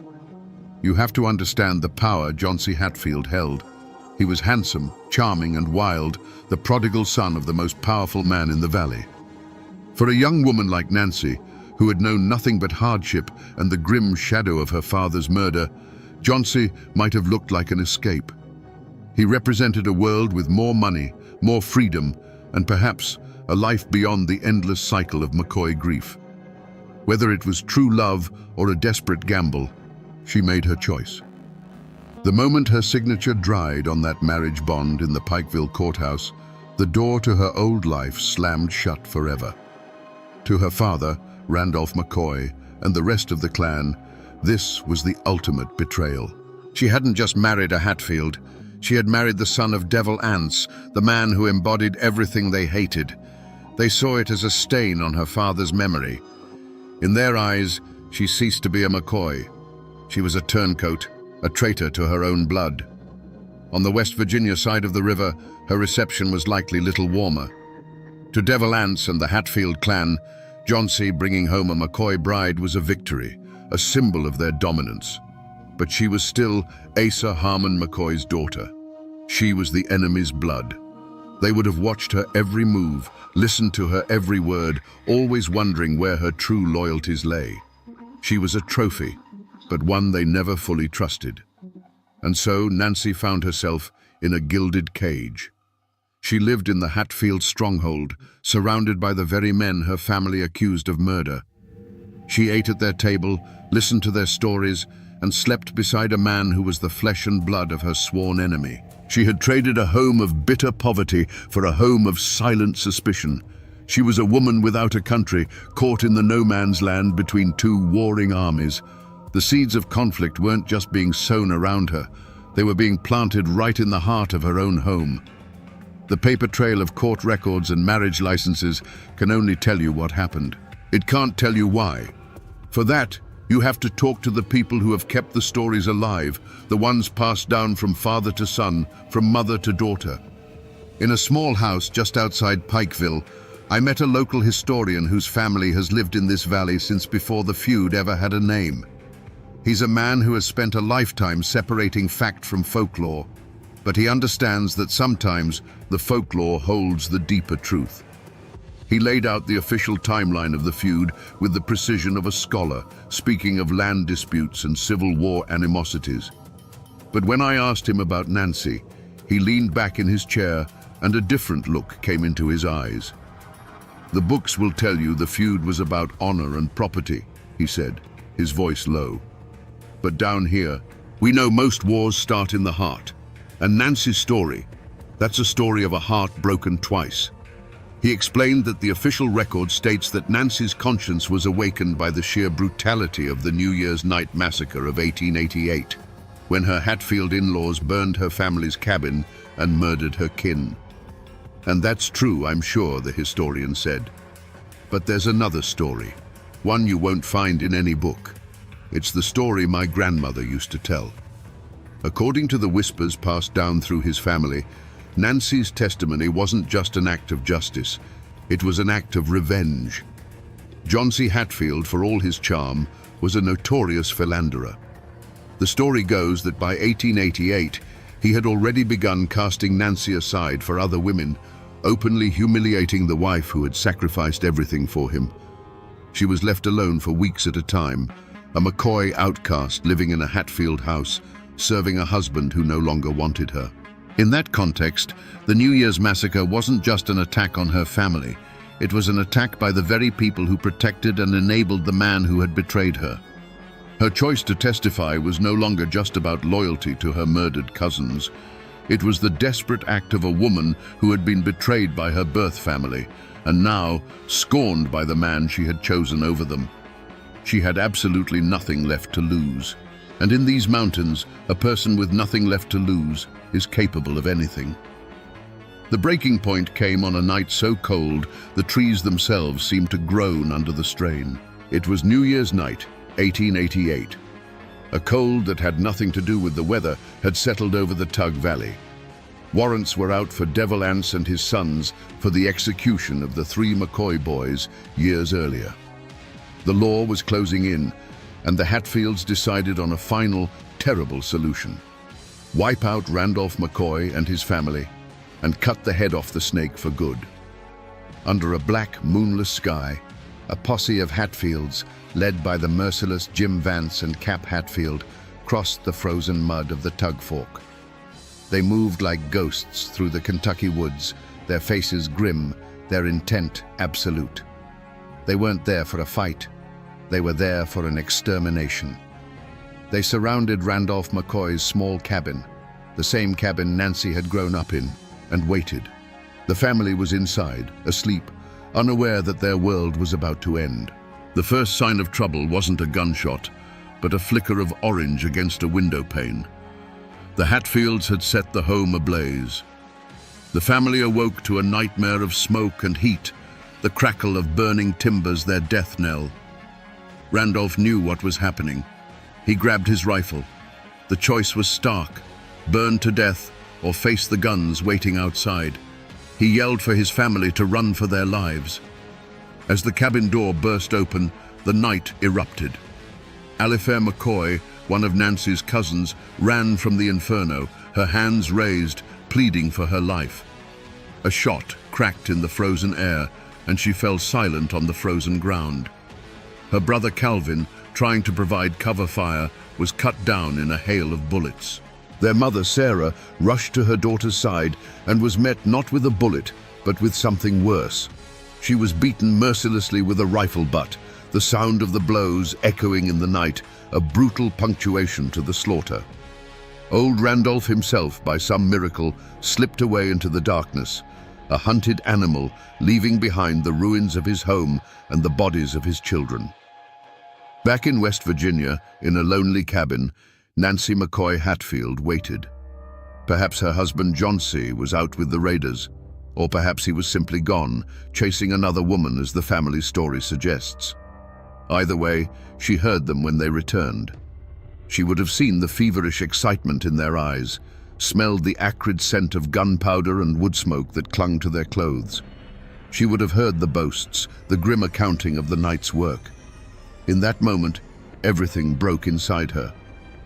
You have to understand the power Johnsy Hatfield held. He was handsome, charming, and wild, the prodigal son of the most powerful man in the valley. For a young woman like Nancy, who had known nothing but hardship and the grim shadow of her father's murder, Johnsy might have looked like an escape. He represented a world with more money, more freedom, and perhaps a life beyond the endless cycle of McCoy grief. Whether it was true love or a desperate gamble, she made her choice. The moment her signature dried on that marriage bond in the Pikeville courthouse, the door to her old life slammed shut forever. To her father, Randolph McCoy, and the rest of the clan, this was the ultimate betrayal. She hadn't just married a Hatfield. She had married the son of Devil Anse, the man who embodied everything they hated. They saw it as a stain on her father's memory. In their eyes, she ceased to be a McCoy. She was a turncoat, a traitor to her own blood. On the West Virginia side of the river, her reception was likely little warmer. To Devil Anse and the Hatfield clan, Johnsy bringing home a McCoy bride was a victory, a symbol of their dominance. But she was still Asa Harmon McCoy's daughter. She was the enemy's blood. They would have watched her every move, listened to her every word, always wondering where her true loyalties lay. She was a trophy, but one they never fully trusted. And so Nancy found herself in a gilded cage. She lived in the Hatfield stronghold, surrounded by the very men her family accused of murder. She ate at their table, listened to their stories, and slept beside a man who was the flesh and blood of her sworn enemy. She had traded a home of bitter poverty for a home of silent suspicion. She was a woman without a country, caught in the no-man's land between two warring armies. The seeds of conflict weren't just being sown around her, they were being planted right in the heart of her own home. The paper trail of court records and marriage licenses can only tell you what happened. It can't tell you why. For that, you have to talk to the people who have kept the stories alive, the ones passed down from father to son, from mother to daughter. In a small house just outside Pikeville, I met a local historian whose family has lived in this valley since before the feud ever had a name. He's a man who has spent a lifetime separating fact from folklore, but he understands that sometimes the folklore holds the deeper truth. He laid out the official timeline of the feud with the precision of a scholar, speaking of land disputes and Civil War animosities. But when I asked him about Nancy, he leaned back in his chair and a different look came into his eyes. "The books will tell you the feud was about honor and property," he said, his voice low. "But down here, we know most wars start in the heart. And Nancy's story, that's a story of a heart broken twice." He explained that the official record states that Nancy's conscience was awakened by the sheer brutality of the New Year's night massacre of 1888, when her Hatfield in-laws burned her family's cabin and murdered her kin. And that's true, I'm sure, the historian said. But there's another story, one you won't find in any book. It's the story my grandmother used to tell. According to the whispers passed down through his family, Nancy's testimony wasn't just an act of justice, it was an act of revenge. Johnsy Hatfield, for all his charm, was a notorious philanderer. The story goes that by 1888, he had already begun casting Nancy aside for other women, openly humiliating the wife who had sacrificed everything for him. She was left alone for weeks at a time, a McCoy outcast living in a Hatfield house, serving a husband who no longer wanted her. In that context, the New Year's massacre wasn't just an attack on her family. It was an attack by the very people who protected and enabled the man who had betrayed her. Her choice to testify was no longer just about loyalty to her murdered cousins. It was the desperate act of a woman who had been betrayed by her birth family, and now scorned by the man she had chosen over them. She had absolutely nothing left to lose. And in these mountains, a person with nothing left to lose is capable of anything. The breaking point came on a night so cold, the trees themselves seemed to groan under the strain. It was New Year's night, 1888. A cold that had nothing to do with the weather had settled over the Tug Valley. Warrants were out for Devil Anse and his sons for the execution of the 3 McCoy boys years earlier. The law was closing in, and the Hatfields decided on a final, terrible solution. Wipe out Randolph McCoy and his family, and cut the head off the snake for good. Under a black, moonless sky, a posse of Hatfields, led by the merciless Jim Vance and Cap Hatfield, crossed the frozen mud of the Tug Fork. They moved like ghosts through the Kentucky woods, their faces grim, their intent absolute. They weren't there for a fight. They were there for an extermination. They surrounded Randolph McCoy's small cabin, the same cabin Nancy had grown up in, and waited. The family was inside, asleep, unaware that their world was about to end. The first sign of trouble wasn't a gunshot, but a flicker of orange against a window pane. The Hatfields had set the home ablaze. The family awoke to a nightmare of smoke and heat, the crackle of burning timbers their death knell. Randolph knew what was happening. He grabbed his rifle. The choice was stark: burn to death or face the guns waiting outside. He yelled for his family to run for their lives. As the cabin door burst open, the night erupted. Alifair McCoy, one of Nancy's cousins, ran from the inferno, her hands raised, pleading for her life. A shot cracked in the frozen air, and she fell silent on the frozen ground. Her brother Calvin, trying to provide cover fire, was cut down in a hail of bullets. Their mother, Sarah, rushed to her daughter's side and was met not with a bullet, but with something worse. She was beaten mercilessly with a rifle butt, the sound of the blows echoing in the night, a brutal punctuation to the slaughter. Old Randolph himself, by some miracle, slipped away into the darkness, a hunted animal, leaving behind the ruins of his home and the bodies of his children. Back in West Virginia, in a lonely cabin, Nancy McCoy Hatfield waited. Perhaps her husband John C. was out with the raiders, or perhaps he was simply gone, chasing another woman, as the family story suggests. Either way, she heard them when they returned. She would have seen the feverish excitement in their eyes, smelled the acrid scent of gunpowder and wood smoke that clung to their clothes. She would have heard the boasts, the grim accounting of the night's work. In that moment, everything broke inside her.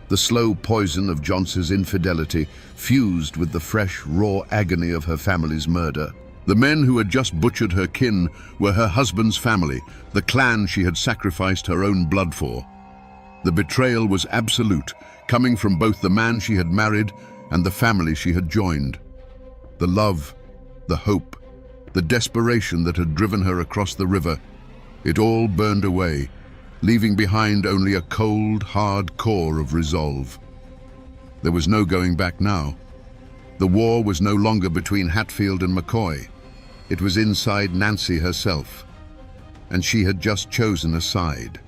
The slow poison of Johnson's infidelity fused with the fresh, raw agony of her family's murder. The men who had just butchered her kin were her husband's family, the clan she had sacrificed her own blood for. The betrayal was absolute, coming from both the man she had married and the family she had joined. The love, the hope, the desperation that had driven her across the river, it all burned away, leaving behind only a cold, hard core of resolve. There was no going back now. The war was no longer between Hatfield and McCoy. It was inside Nancy herself, and she had just chosen a side.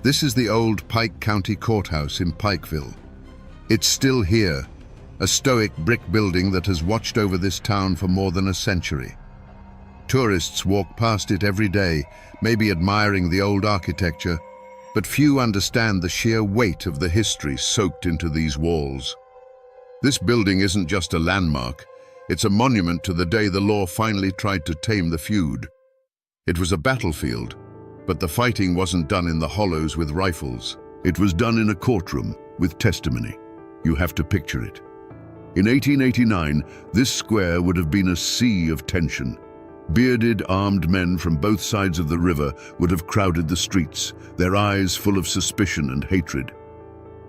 This is the old Pike County Courthouse in Pikeville. It's still here, a stoic brick building that has watched over this town for more than a century. Tourists walk past it every day, maybe admiring the old architecture, but few understand the sheer weight of the history soaked into these walls. This building isn't just a landmark, it's a monument to the day the law finally tried to tame the feud. It was a battlefield, but the fighting wasn't done in the hollows with rifles. It was done in a courtroom with testimony. You have to picture it. In 1889, this square would have been a sea of tension. Bearded, armed men from both sides of the river would have crowded the streets, their eyes full of suspicion and hatred.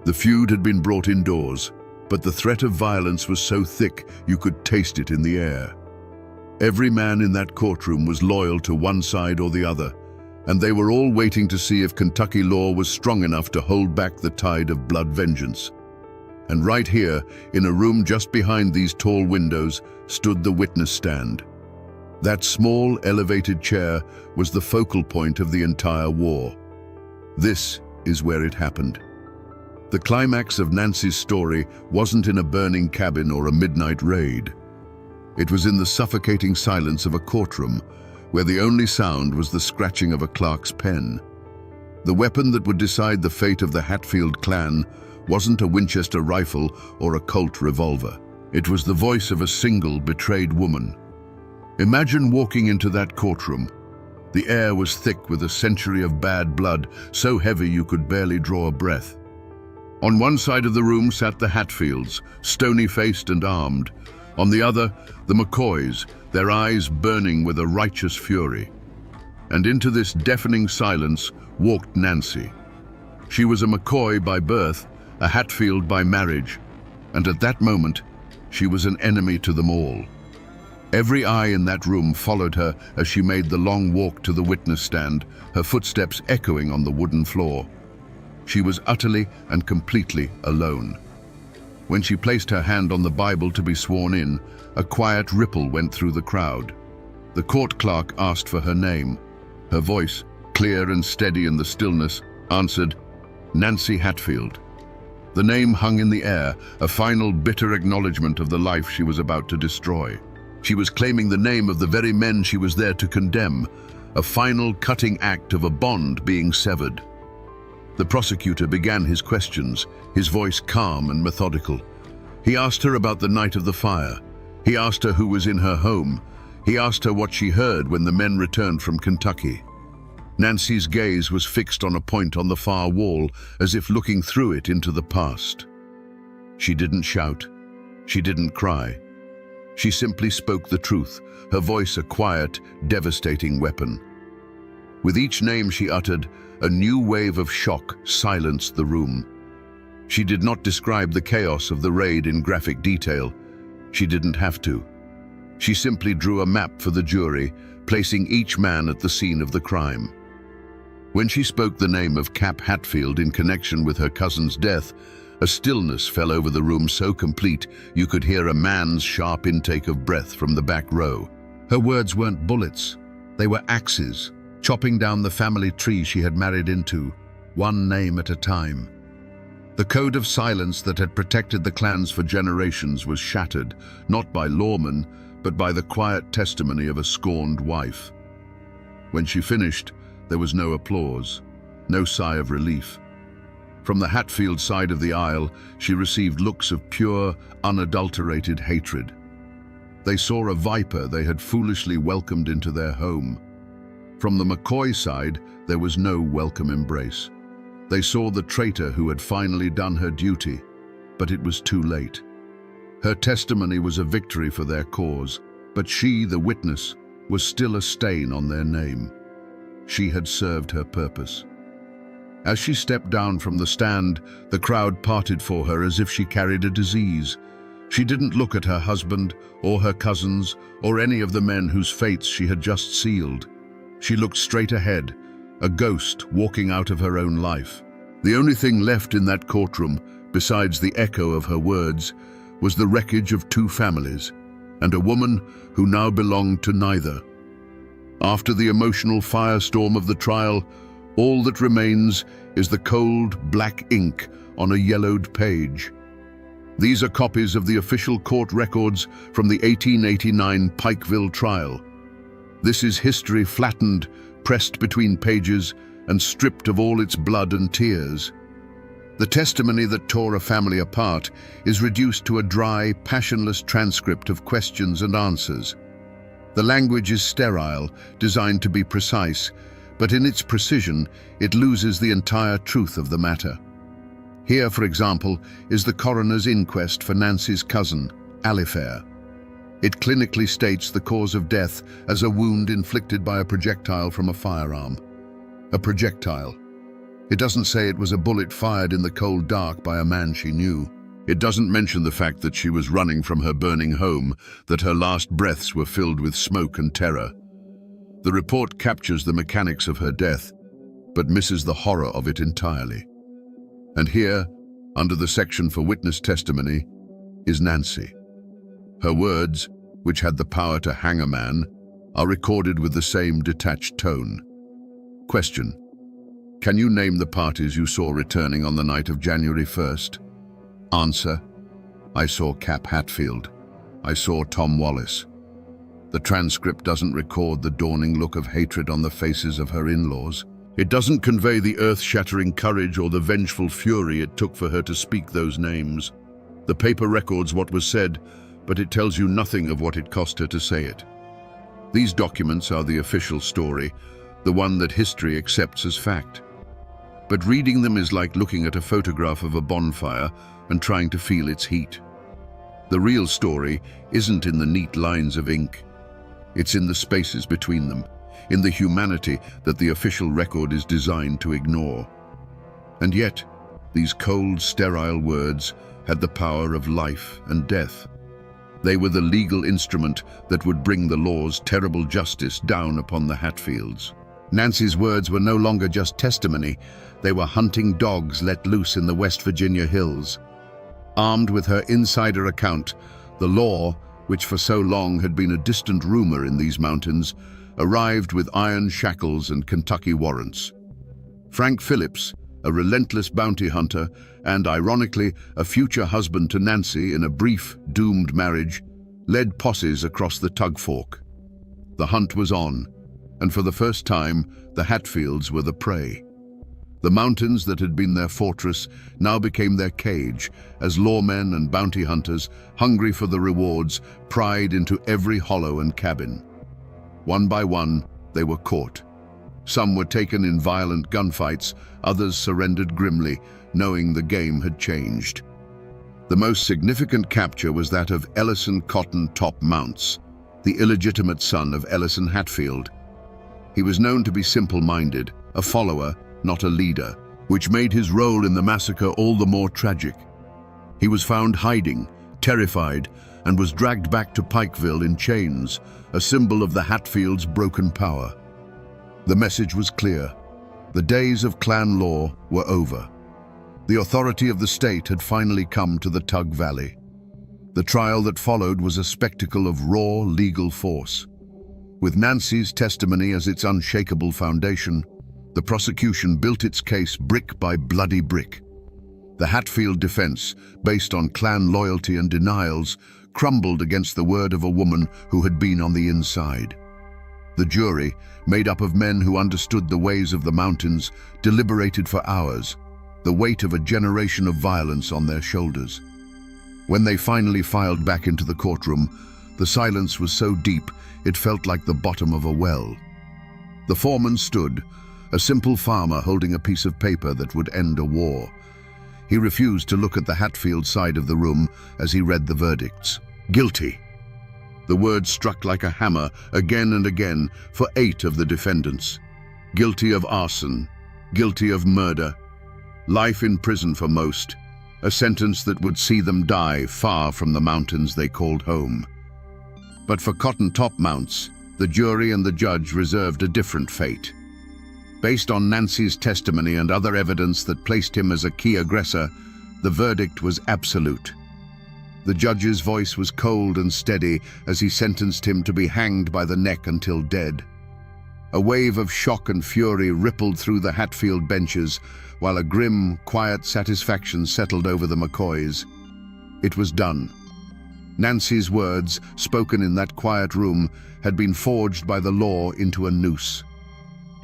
The feud had been brought indoors, but the threat of violence was so thick you could taste it in the air. Every man in that courtroom was loyal to one side or the other, and they were all waiting to see if Kentucky law was strong enough to hold back the tide of blood vengeance. And right here, in a room just behind these tall windows, stood the witness stand. That small, elevated chair was the focal point of the entire war. This is where it happened. The climax of Nancy's story wasn't in a burning cabin or a midnight raid. It was in the suffocating silence of a courtroom, where the only sound was the scratching of a clerk's pen. The weapon that would decide the fate of the Hatfield clan wasn't a Winchester rifle or a Colt revolver. It was the voice of a single betrayed woman. Imagine walking into that courtroom. The air was thick with a century of bad blood, so heavy you could barely draw a breath. On one side of the room sat the Hatfields, stony-faced and armed. On the other, the McCoys, their eyes burning with a righteous fury. And into this deafening silence walked Nancy. She was a McCoy by birth, a Hatfield by marriage, and at that moment, she was an enemy to them all. Every eye in that room followed her as she made the long walk to the witness stand, her footsteps echoing on the wooden floor. She was utterly and completely alone. When she placed her hand on the Bible to be sworn in, a quiet ripple went through the crowd. The court clerk asked for her name. Her voice, clear and steady in the stillness, answered, "Nancy Hatfield." The name hung in the air, a final bitter acknowledgement of the life she was about to destroy. She was claiming the name of the very men she was there to condemn, a final cutting act of a bond being severed. The prosecutor began his questions, his voice calm and methodical. He asked her about the night of the fire. He asked her who was in her home. He asked her what she heard when the men returned from Kentucky. Nancy's gaze was fixed on a point on the far wall, as if looking through it into the past. She didn't shout. She didn't cry. She simply spoke the truth, her voice a quiet, devastating weapon. With each name she uttered, a new wave of shock silenced the room. She did not describe the chaos of the raid in graphic detail. She didn't have to. She simply drew a map for the jury, placing each man at the scene of the crime. When she spoke the name of Cap Hatfield in connection with her cousin's death, a stillness fell over the room so complete you could hear a man's sharp intake of breath from the back row. Her words weren't bullets, they were axes, chopping down the family tree she had married into, one name at a time. The code of silence that had protected the clans for generations was shattered, not by lawmen, but by the quiet testimony of a scorned wife. When she finished, there was no applause, no sigh of relief. From the Hatfield side of the aisle, she received looks of pure, unadulterated hatred. They saw a viper they had foolishly welcomed into their home. From the McCoy side, there was no welcome embrace. They saw the traitor who had finally done her duty, but it was too late. Her testimony was a victory for their cause, but she, the witness, was still a stain on their name. She had served her purpose. As she stepped down from the stand, the crowd parted for her as if she carried a disease. She didn't look at her husband, or her cousins, or any of the men whose fates she had just sealed. She looked straight ahead, a ghost walking out of her own life. The only thing left in that courtroom, besides the echo of her words, was the wreckage of two families, and a woman who now belonged to neither. After the emotional firestorm of the trial, all that remains is the cold, black ink on a yellowed page. These are copies of the official court records from the 1889 Pikeville trial. This is history flattened, pressed between pages, and stripped of all its blood and tears. The testimony that tore a family apart is reduced to a dry, passionless transcript of questions and answers. The language is sterile, designed to be precise, but in its precision, it loses the entire truth of the matter. Here, for example, is the coroner's inquest for Nancy's cousin, Alifair. It clinically states the cause of death as a wound inflicted by a projectile from a firearm. A projectile. It doesn't say it was a bullet fired in the cold dark by a man she knew. It doesn't mention the fact that she was running from her burning home, that her last breaths were filled with smoke and terror. The report captures the mechanics of her death, but misses the horror of it entirely. And here, under the section for witness testimony, is Nancy. Her words, which had the power to hang a man, are recorded with the same detached tone. Question: can you name the parties you saw returning on the night of January 1st? Answer: I saw Cap Hatfield. I saw Tom Wallace. The transcript doesn't record the dawning look of hatred on the faces of her in-laws. It doesn't convey the earth-shattering courage or the vengeful fury it took for her to speak those names. The paper records what was said, but it tells you nothing of what it cost her to say it. These documents are the official story, the one that history accepts as fact. But reading them is like looking at a photograph of a bonfire and trying to feel its heat. The real story isn't in the neat lines of ink. It's in the spaces between them, in the humanity that the official record is designed to ignore. And yet, these cold, sterile words had the power of life and death. They were the legal instrument that would bring the law's terrible justice down upon the Hatfields. Nancy's words were no longer just testimony. They were hunting dogs let loose in the West Virginia hills. Armed with her insider account, the law, which for so long had been a distant rumor in these mountains, arrived with iron shackles and Kentucky warrants. Frank Phillips, a relentless bounty hunter and, ironically, a future husband to Nancy in a brief, doomed marriage, led posses across the Tug Fork. The hunt was on, and for the first time, the Hatfields were the prey. The mountains that had been their fortress now became their cage, as lawmen and bounty hunters, hungry for the rewards, pried into every hollow and cabin. One by one, they were caught. Some were taken in violent gunfights, others surrendered grimly, knowing the game had changed. The most significant capture was that of Ellison Cotton Top Mounts, the illegitimate son of Ellison Hatfield. He was known to be simple-minded, a follower, not a leader, which made his role in the massacre all the more tragic. He was found hiding, terrified, and was dragged back to Pikeville in chains, a symbol of the Hatfields' broken power. The message was clear. The days of clan law were over. The authority of the state had finally come to the Tug Valley. The trial that followed was a spectacle of raw legal force. With Nancy's testimony as its unshakable foundation, the prosecution built its case brick by bloody brick. The Hatfield defense, based on clan loyalty and denials, crumbled against the word of a woman who had been on the inside. The jury, made up of men who understood the ways of the mountains, deliberated for hours, the weight of a generation of violence on their shoulders. When they finally filed back into the courtroom, the silence was so deep it felt like the bottom of a well. The foreman stood, a simple farmer holding a piece of paper that would end a war. He refused to look at the Hatfield side of the room as he read the verdicts. Guilty. The word struck like a hammer again and again for 8 of the defendants. Guilty of arson, guilty of murder, life in prison for most, a sentence that would see them die far from the mountains they called home. But for Cotton Top Mounts, the jury and the judge reserved a different fate. Based on Nancy's testimony and other evidence that placed him as a key aggressor, the verdict was absolute. The judge's voice was cold and steady as he sentenced him to be hanged by the neck until dead. A wave of shock and fury rippled through the Hatfield benches, while a grim, quiet satisfaction settled over the McCoys. It was done. Nancy's words, spoken in that quiet room, had been forged by the law into a noose.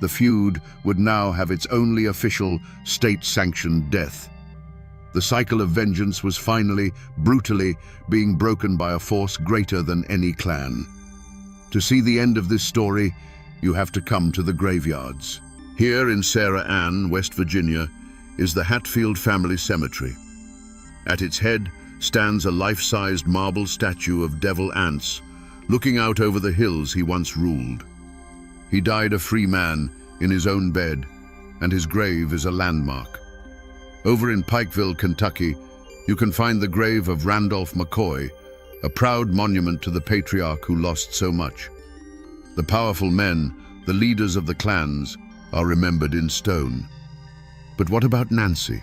The feud would now have its only official, state-sanctioned death. The cycle of vengeance was finally, brutally, being broken by a force greater than any clan. To see the end of this story, you have to come to the graveyards. Here in Sarah Ann, West Virginia, is the Hatfield family cemetery. At its head stands a life-sized marble statue of Devil Anse, looking out over the hills he once ruled. He died a free man in his own bed, and his grave is a landmark. Over in Pikeville, Kentucky, you can find the grave of Randolph McCoy, a proud monument to the patriarch who lost so much. The powerful men, the leaders of the clans, are remembered in stone. But what about Nancy?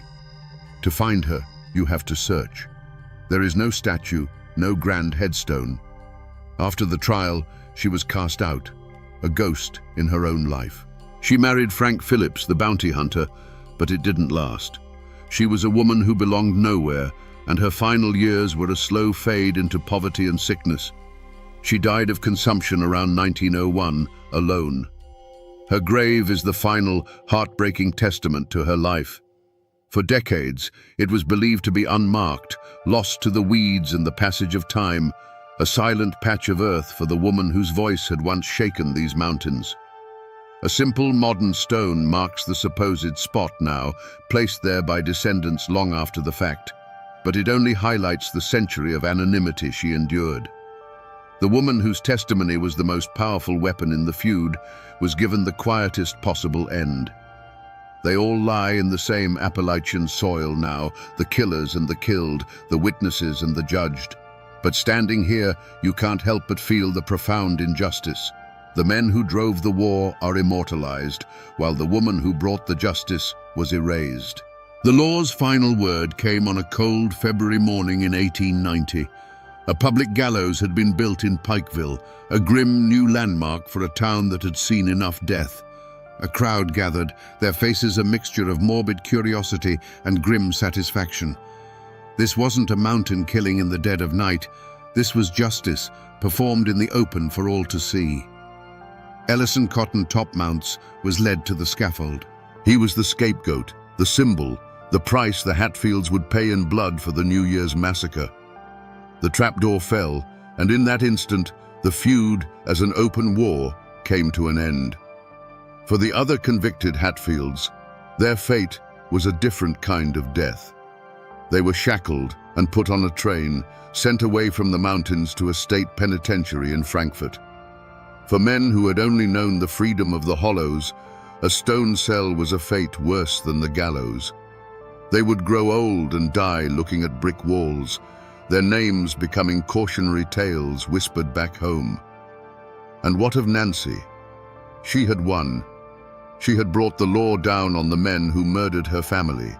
To find her, you have to search. There is no statue, no grand headstone. After the trial, she was cast out, a ghost in her own life. She married Frank Phillips, the bounty hunter, but it didn't last. She was a woman who belonged nowhere, and her final years were a slow fade into poverty and sickness. She died of consumption around 1901, alone. Her grave is the final, heartbreaking testament to her life. For decades, it was believed to be unmarked, lost to the weeds and the passage of time, a silent patch of earth for the woman whose voice had once shaken these mountains. A simple modern stone marks the supposed spot now, placed there by descendants long after the fact, but it only highlights the century of anonymity she endured. The woman whose testimony was the most powerful weapon in the feud was given the quietest possible end. They all lie in the same Appalachian soil now, the killers and the killed, the witnesses and the judged. But standing here, you can't help but feel the profound injustice. The men who drove the war are immortalized, while the woman who brought the justice was erased. The law's final word came on a cold February morning in 1890. A public gallows had been built in Pikeville, a grim new landmark for a town that had seen enough death. A crowd gathered, their faces a mixture of morbid curiosity and grim satisfaction. This wasn't a mountain killing in the dead of night. This was justice, performed in the open for all to see. Ellison Cotton Topmounts was led to the scaffold. He was the scapegoat, the symbol, the price the Hatfields would pay in blood for the New Year's massacre. The trapdoor fell, and in that instant, the feud, as an open war, came to an end. For the other convicted Hatfields, their fate was a different kind of death. They were shackled and put on a train, sent away from the mountains to a state penitentiary in Frankfort. For men who had only known the freedom of the hollows, a stone cell was a fate worse than the gallows. They would grow old and die looking at brick walls, their names becoming cautionary tales whispered back home. And what of Nancy? She had won. She had brought the law down on the men who murdered her family.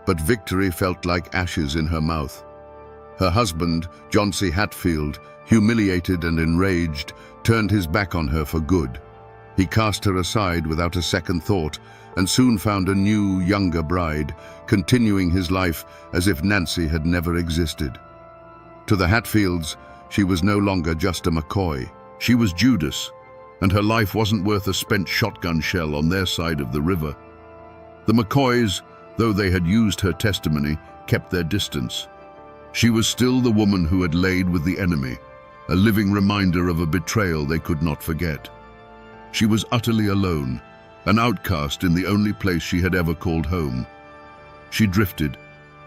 But victory felt like ashes in her mouth. Her husband, John C. Hatfield, humiliated and enraged, turned his back on her for good. He cast her aside without a second thought and soon found a new, younger bride, continuing his life as if Nancy had never existed. To the Hatfields, she was no longer just a McCoy. She was Judas, and her life wasn't worth a spent shotgun shell on their side of the river. The McCoys, though they had used her testimony, kept their distance. She was still the woman who had laid with the enemy, a living reminder of a betrayal they could not forget. She was utterly alone, an outcast in the only place she had ever called home. She drifted,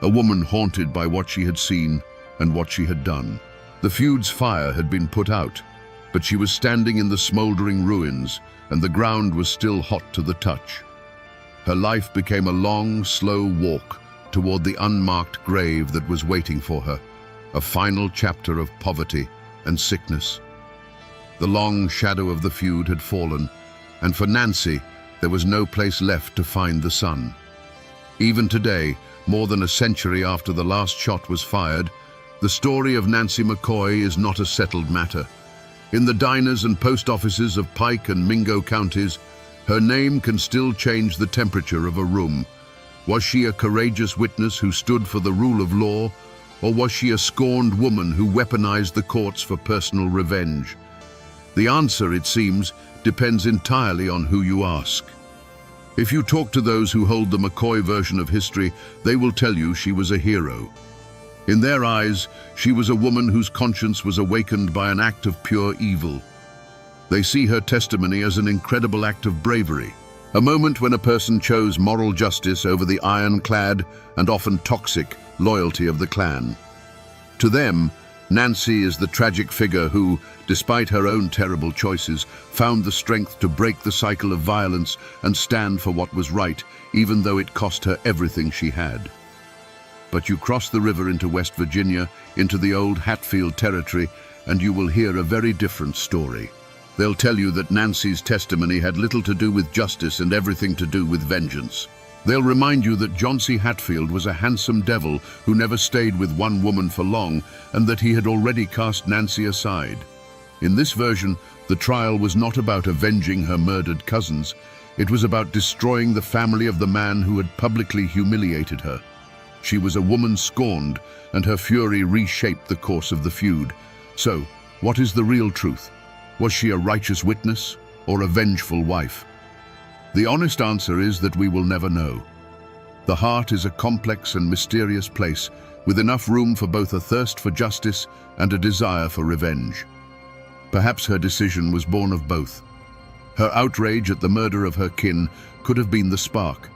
a woman haunted by what she had seen and what she had done. The feud's fire had been put out, but she was standing in the smoldering ruins, and the ground was still hot to the touch. Her life became a long, slow walk toward the unmarked grave that was waiting for her, a final chapter of poverty and sickness. The long shadow of the feud had fallen, and for Nancy, there was no place left to find the sun. Even today, more than a century after the last shot was fired, the story of Nancy McCoy is not a settled matter. In the diners and post offices of Pike and Mingo counties, her name can still change the temperature of a room. Was she a courageous witness who stood for the rule of law, or was she a scorned woman who weaponized the courts for personal revenge? The answer, it seems, depends entirely on who you ask. If you talk to those who hold the McCoy version of history, they will tell you she was a hero. In their eyes, she was a woman whose conscience was awakened by an act of pure evil. They see her testimony as an incredible act of bravery, a moment when a person chose moral justice over the ironclad and often toxic loyalty of the clan. To them, Nancy is the tragic figure who, despite her own terrible choices, found the strength to break the cycle of violence and stand for what was right, even though it cost her everything she had. But you cross the river into West Virginia, into the old Hatfield territory, and you will hear a very different story. They'll tell you that Nancy's testimony had little to do with justice and everything to do with vengeance. They'll remind you that John C. Hatfield was a handsome devil who never stayed with one woman for long, and that he had already cast Nancy aside. In this version, the trial was not about avenging her murdered cousins. It was about destroying the family of the man who had publicly humiliated her. She was a woman scorned, and her fury reshaped the course of the feud. So, what is the real truth? Was she a righteous witness or a vengeful wife? The honest answer is that we will never know. The heart is a complex and mysterious place, with enough room for both a thirst for justice and a desire for revenge. Perhaps her decision was born of both. Her outrage at the murder of her kin could have been the spark,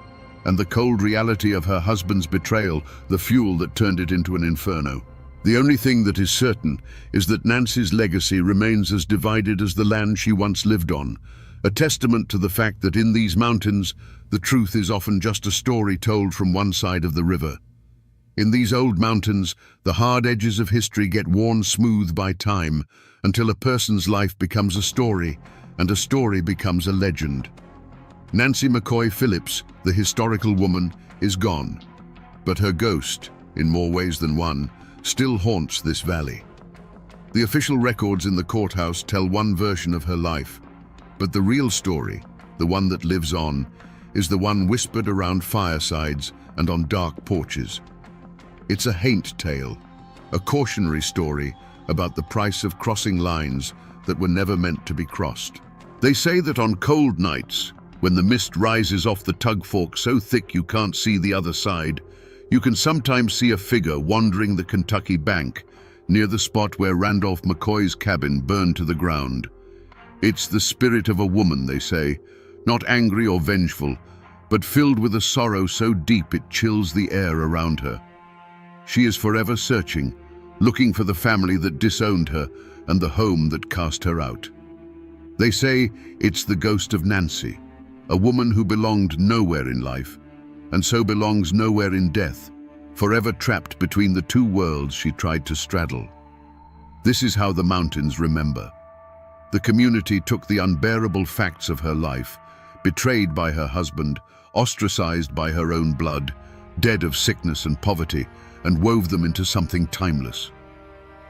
and the cold reality of her husband's betrayal the fuel that turned it into an inferno. The only thing that is certain is that Nancy's legacy remains as divided as the land she once lived on, a testament to the fact that in these mountains, the truth is often just a story told from one side of the river. In these old mountains, the hard edges of history get worn smooth by time until a person's life becomes a story, and a story becomes a legend. Nancy McCoy Phillips, the historical woman, is gone, but her ghost, in more ways than one, still haunts this valley. The official records in the courthouse tell one version of her life, but the real story, the one that lives on, is the one whispered around firesides and on dark porches. It's a haint tale, a cautionary story about the price of crossing lines that were never meant to be crossed. They say that on cold nights, when the mist rises off the tug fork so thick you can't see the other side, you can sometimes see a figure wandering the Kentucky bank near the spot where Randolph McCoy's cabin burned to the ground. It's the spirit of a woman, they say, not angry or vengeful, but filled with a sorrow so deep it chills the air around her. She is forever searching, looking for the family that disowned her and the home that cast her out. They say it's the ghost of Nancy, a woman who belonged nowhere in life, and so belongs nowhere in death, forever trapped between the two worlds she tried to straddle. This is how the mountains remember. The community took the unbearable facts of her life, betrayed by her husband, ostracized by her own blood, dead of sickness and poverty, and wove them into something timeless.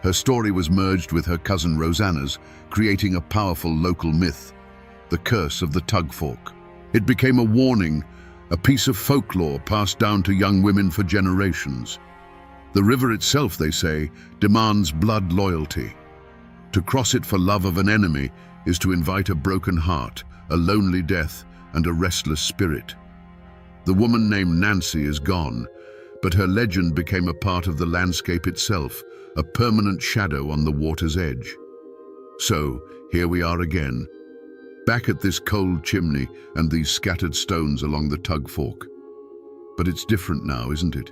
Her story was merged with her cousin Rosanna's, creating a powerful local myth, the curse of the tug fork. It became a warning, a piece of folklore passed down to young women for generations. The river itself, they say, demands blood loyalty. To cross it for love of an enemy is to invite a broken heart, a lonely death, and a restless spirit. The woman named Nancy is gone, but her legend became a part of the landscape itself, a permanent shadow on the water's edge. So, here we are again, back at this cold chimney and these scattered stones along the tug fork. But it's different now, isn't it?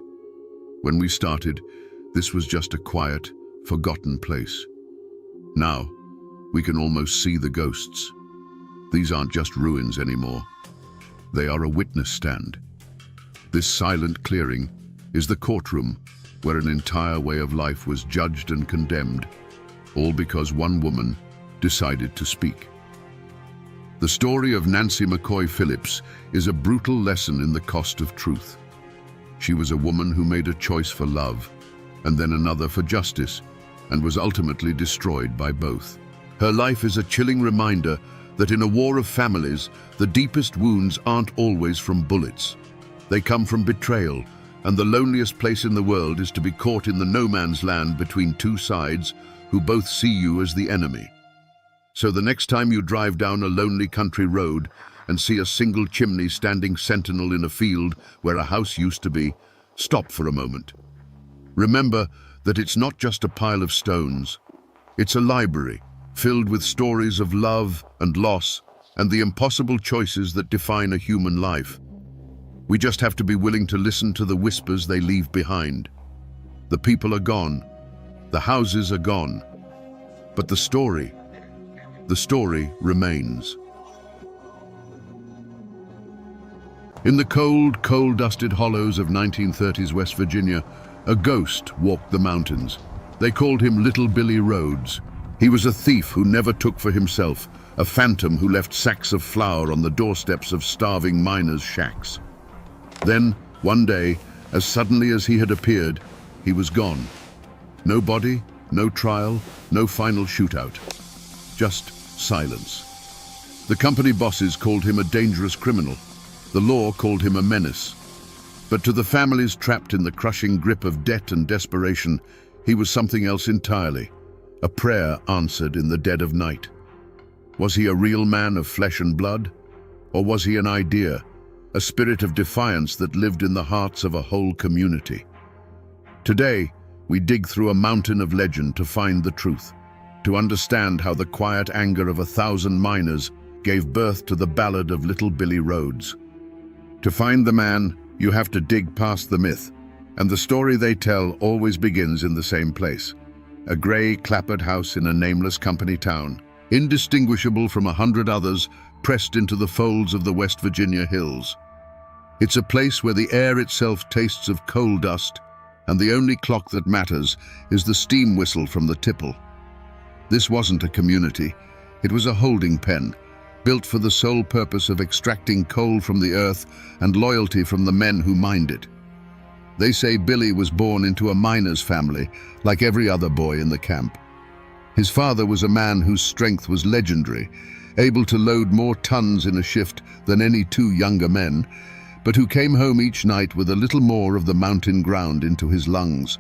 When we started, this was just a quiet, forgotten place. Now, we can almost see the ghosts. These aren't just ruins anymore. They are a witness stand. This silent clearing is the courtroom where an entire way of life was judged and condemned, all because one woman decided to speak. The story of Nancy McCoy Phillips is a brutal lesson in the cost of truth. She was a woman who made a choice for love, and then another for justice, and was ultimately destroyed by both. Her life is a chilling reminder that in a war of families, the deepest wounds aren't always from bullets. They come from betrayal, and the loneliest place in the world is to be caught in the no man's land between two sides who both see you as the enemy. So the next time you drive down a lonely country road and see a single chimney standing sentinel in a field where a house used to be, stop for a moment. Remember that it's not just a pile of stones. It's a library filled with stories of love and loss and the impossible choices that define a human life. We just have to be willing to listen to the whispers they leave behind. The people are gone, The houses are gone. But the story remains. In the cold, coal-dusted hollows of 1930s West Virginia, a ghost walked the mountains. They called him Little Billy Rhodes. He was a thief who never took for himself, a phantom who left sacks of flour on the doorsteps of starving miners' shacks. Then, one day, as suddenly as he had appeared, he was gone. No body, no trial, no final shootout. Just silence. The company bosses called him a dangerous criminal. The law called him a menace. But to the families trapped in the crushing grip of debt and desperation, he was something else entirely. A prayer answered in the dead of night. Was he a real man of flesh and blood? Or was he an idea, a spirit of defiance that lived in the hearts of a whole community? Today, we dig through a mountain of legend to find the truth, to understand how the quiet anger of 1,000 miners gave birth to the ballad of Little Billy Rhodes. To find the man, you have to dig past the myth, and the story they tell always begins in the same place. A grey, clapboard house in a nameless company town, indistinguishable from 100 others pressed into the folds of the West Virginia hills. It's a place where the air itself tastes of coal dust, and the only clock that matters is the steam whistle from the tipple. This wasn't a community, it was a holding pen, built for the sole purpose of extracting coal from the earth and loyalty from the men who mined it. They say Billy was born into a miner's family, like every other boy in the camp. His father was a man whose strength was legendary, able to load more tons in a shift than any two younger men, but who came home each night with a little more of the mountain ground into his lungs.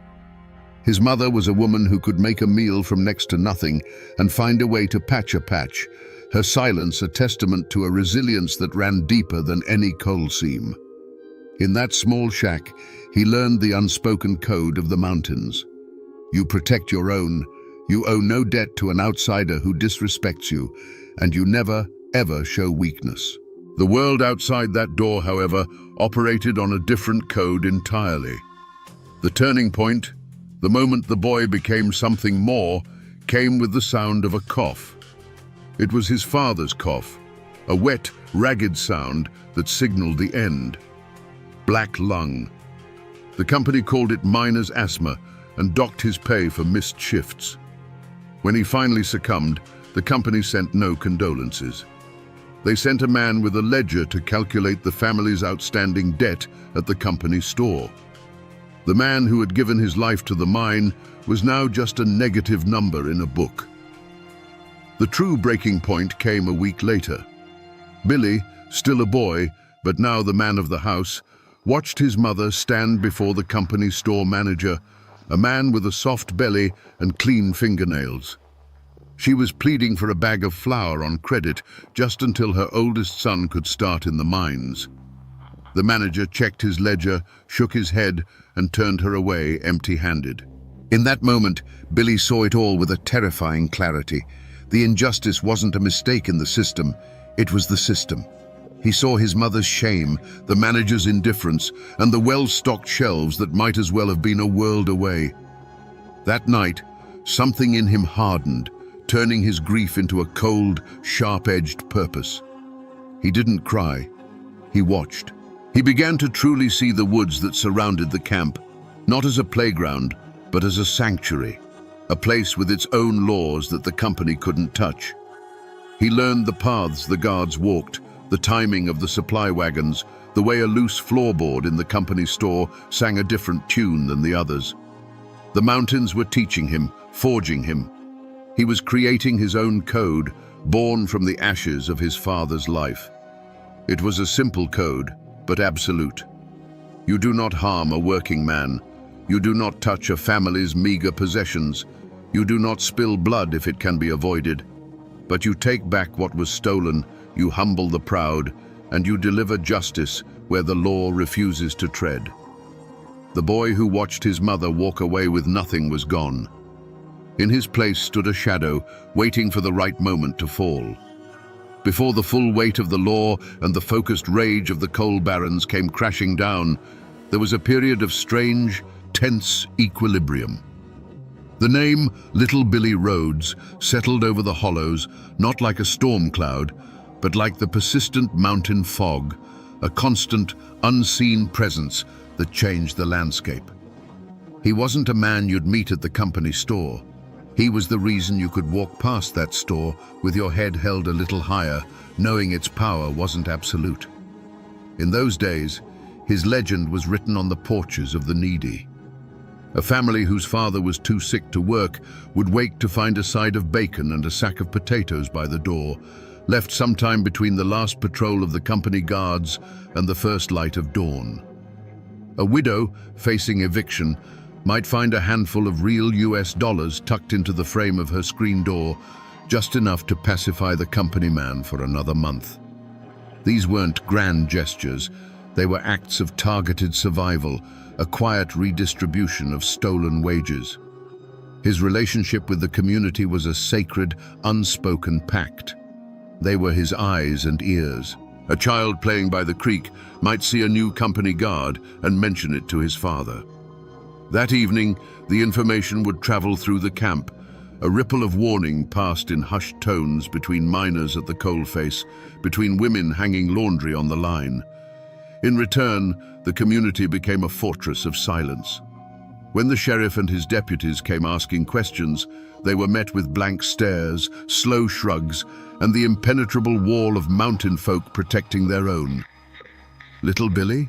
His mother was a woman who could make a meal from next to nothing and find a way to patch a patch, her silence a testament to a resilience that ran deeper than any coal seam. In that small shack, he learned the unspoken code of the mountains. You protect your own, you owe no debt to an outsider who disrespects you, and you never, ever show weakness. The world outside that door, however, operated on a different code entirely. The turning point, the moment the boy became something more, came with the sound of a cough. It was his father's cough, a wet, ragged sound that signaled the end. Black lung. The company called it miner's asthma and docked his pay for missed shifts. When he finally succumbed, the company sent no condolences. They sent a man with a ledger to calculate the family's outstanding debt at the company store. The man who had given his life to the mine was now just a negative number in a book. The true breaking point came a week later. Billy, still a boy, but now the man of the house, watched his mother stand before the company store manager, a man with a soft belly and clean fingernails. She was pleading for a bag of flour on credit just until her oldest son could start in the mines. The manager checked his ledger, shook his head, and turned her away empty-handed. In that moment, Billy saw it all with a terrifying clarity. The injustice wasn't a mistake in the system, it was the system. He saw his mother's shame, the manager's indifference, and the well-stocked shelves that might as well have been a world away. That night, something in him hardened, turning his grief into a cold, sharp-edged purpose. He didn't cry. He watched. He began to truly see the woods that surrounded the camp, not as a playground, but as a sanctuary, a place with its own laws that the company couldn't touch. He learned the paths the guards walked, the timing of the supply wagons, the way a loose floorboard in the company store sang a different tune than the others. The mountains were teaching him, forging him. He was creating his own code, born from the ashes of his father's life. It was a simple code, but absolute. You do not harm a working man. You do not touch a family's meager possessions. You do not spill blood if it can be avoided. But you take back what was stolen, you humble the proud, and you deliver justice where the law refuses to tread. The boy who watched his mother walk away with nothing was gone. In his place stood a shadow, waiting for the right moment to fall. Before the full weight of the law and the focused rage of the coal barons came crashing down, there was a period of strange, tense equilibrium. The name Little Billy Rhodes settled over the hollows, not like a storm cloud, but like the persistent mountain fog, a constant, unseen presence that changed the landscape. He wasn't a man you'd meet at the company store. He was the reason you could walk past that store with your head held a little higher, knowing its power wasn't absolute. In those days, his legend was written on the porches of the needy. A family whose father was too sick to work would wake to find a side of bacon and a sack of potatoes by the door, left sometime between the last patrol of the company guards and the first light of dawn. A widow, facing eviction, might find a handful of real US dollars tucked into the frame of her screen door, just enough to pacify the company man for another month. These weren't grand gestures, they were acts of targeted survival, a quiet redistribution of stolen wages. His relationship with the community was a sacred, unspoken pact. They were his eyes and ears. A child playing by the creek might see a new company guard and mention it to his father. That evening, the information would travel through the camp. A ripple of warning passed in hushed tones between miners at the coalface, between women hanging laundry on the line. In return, the community became a fortress of silence. When the sheriff and his deputies came asking questions, they were met with blank stares, slow shrugs, and the impenetrable wall of mountain folk protecting their own. Little Billy?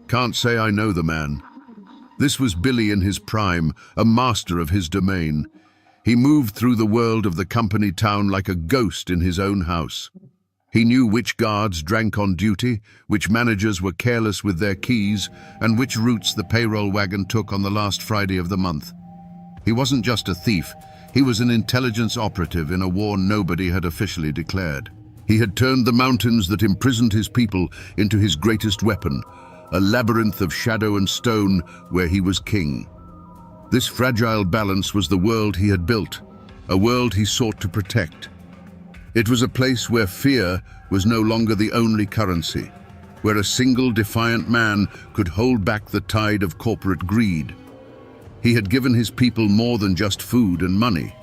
Can't say I know the man. This was Billy in his prime, a master of his domain. He moved through the world of the company town like a ghost in his own house. He knew which guards drank on duty, which managers were careless with their keys, and which routes the payroll wagon took on the last Friday of the month. He wasn't just a thief, he was an intelligence operative in a war nobody had officially declared. He had turned the mountains that imprisoned his people into his greatest weapon, a labyrinth of shadow and stone where he was king. This fragile balance was the world he had built, a world he sought to protect. It was a place where fear was no longer the only currency, where a single defiant man could hold back the tide of corporate greed. He had given his people more than just food and money.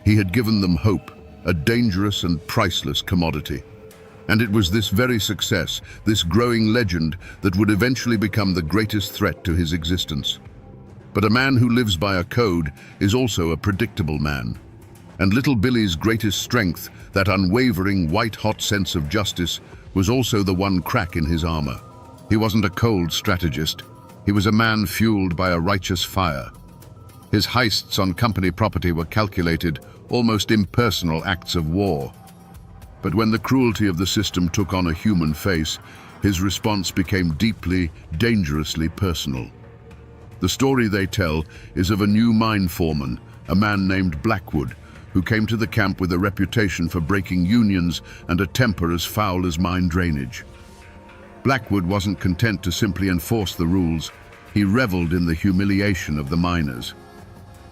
He had given them hope, a dangerous and priceless commodity. And it was this very success, this growing legend, that would eventually become the greatest threat to his existence. But a man who lives by a code is also a predictable man. And Little Billy's greatest strength, that unwavering, white-hot sense of justice, was also the one crack in his armor. He wasn't a cold strategist. He was a man fueled by a righteous fire. His heists on company property were calculated, almost impersonal acts of war. But when the cruelty of the system took on a human face, his response became deeply, dangerously personal. The story they tell is of a new mine foreman, a man named Blackwood, who came to the camp with a reputation for breaking unions and a temper as foul as mine drainage. Blackwood wasn't content to simply enforce the rules. He reveled in the humiliation of the miners.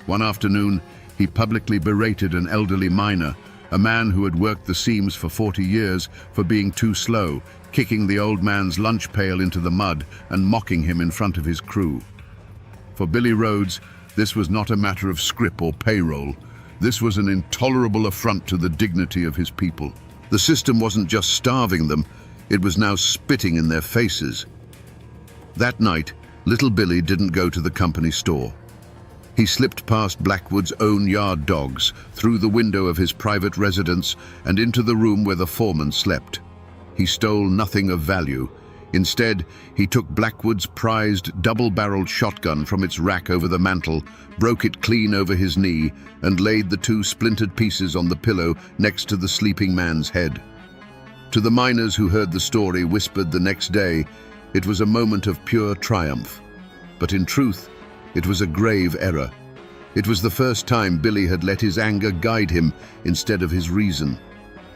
One afternoon, he publicly berated an elderly miner, a man who had worked the seams for 40 years, for being too slow, kicking the old man's lunch pail into the mud and mocking him in front of his crew. For Billy Rhodes, this was not a matter of scrip or payroll. This was an intolerable affront to the dignity of his people. The system wasn't just starving them, it was now spitting in their faces. That night, Little Billy didn't go to the company store. He slipped past Blackwood's own yard dogs, through the window of his private residence, and into the room where the foreman slept. He stole nothing of value. Instead, he took Blackwood's prized double-barreled shotgun from its rack over the mantel, broke it clean over his knee, and laid the two splintered pieces on the pillow next to the sleeping man's head. To the miners who heard the story whispered the next day, it was a moment of pure triumph. But in truth, it was a grave error. It was the first time Billy had let his anger guide him instead of his reason.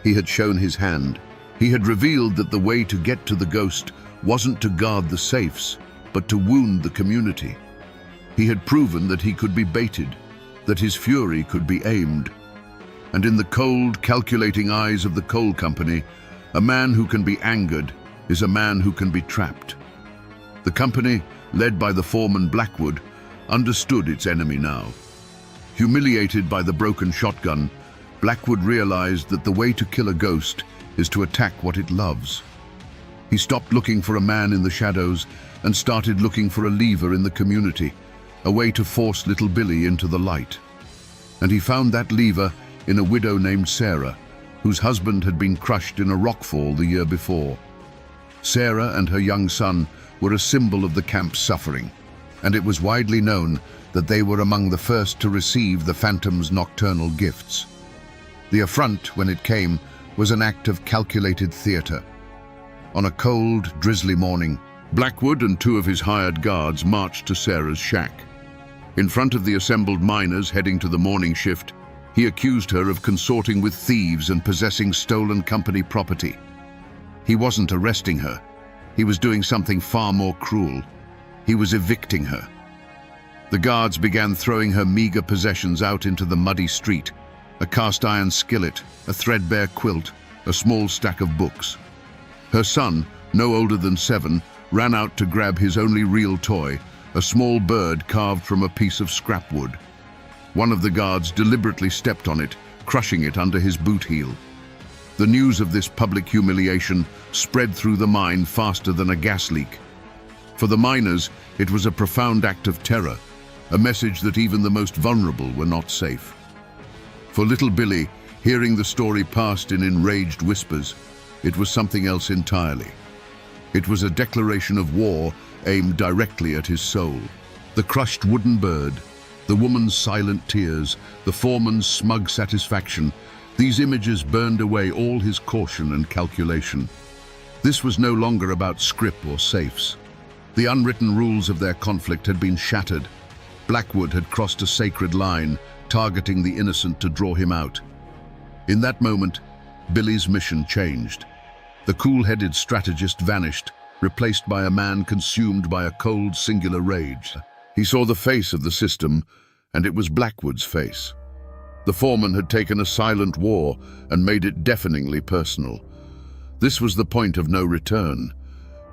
He had shown his hand. He had revealed that the way to get to the ghost wasn't to guard the safes, but to wound the community. He had proven that he could be baited, that his fury could be aimed. And in the cold, calculating eyes of the coal company, a man who can be angered is a man who can be trapped. The company, led by the foreman Blackwood, understood its enemy now. Humiliated by the broken shotgun, Blackwood realized that the way to kill a ghost is to attack what it loves. He stopped looking for a man in the shadows and started looking for a lever in the community, a way to force little Billy into the light. And he found that lever in a widow named Sarah, whose husband had been crushed in a rockfall the year before. Sarah and her young son were a symbol of the camp's suffering, and it was widely known that they were among the first to receive the Phantom's nocturnal gifts. The affront, when it came, was an act of calculated theater. On a cold, drizzly morning, Blackwood and two of his hired guards marched to Sarah's shack. In front of the assembled miners heading to the morning shift, he accused her of consorting with thieves and possessing stolen company property. He wasn't arresting her. He was doing something far more cruel. He was evicting her. The guards began throwing her meager possessions out into the muddy street: a cast-iron skillet, a threadbare quilt, a small stack of books. Her son, no older than 7, ran out to grab his only real toy, a small bird carved from a piece of scrap wood. One of the guards deliberately stepped on it, crushing it under his boot heel. The news of this public humiliation spread through the mine faster than a gas leak. For the miners, it was a profound act of terror, a message that even the most vulnerable were not safe. For little Billy, hearing the story passed in enraged whispers, it was something else entirely. It was a declaration of war aimed directly at his soul. The crushed wooden bird, the woman's silent tears, the foreman's smug satisfaction, these images burned away all his caution and calculation. This was no longer about scrip or safes. The unwritten rules of their conflict had been shattered. Blackwood had crossed a sacred line, targeting the innocent to draw him out. In that moment, Billy's mission changed. The cool-headed strategist vanished, replaced by a man consumed by a cold, singular rage. He saw the face of the system, and it was Blackwood's face. The foreman had taken a silent war and made it deafeningly personal. This was the point of no return.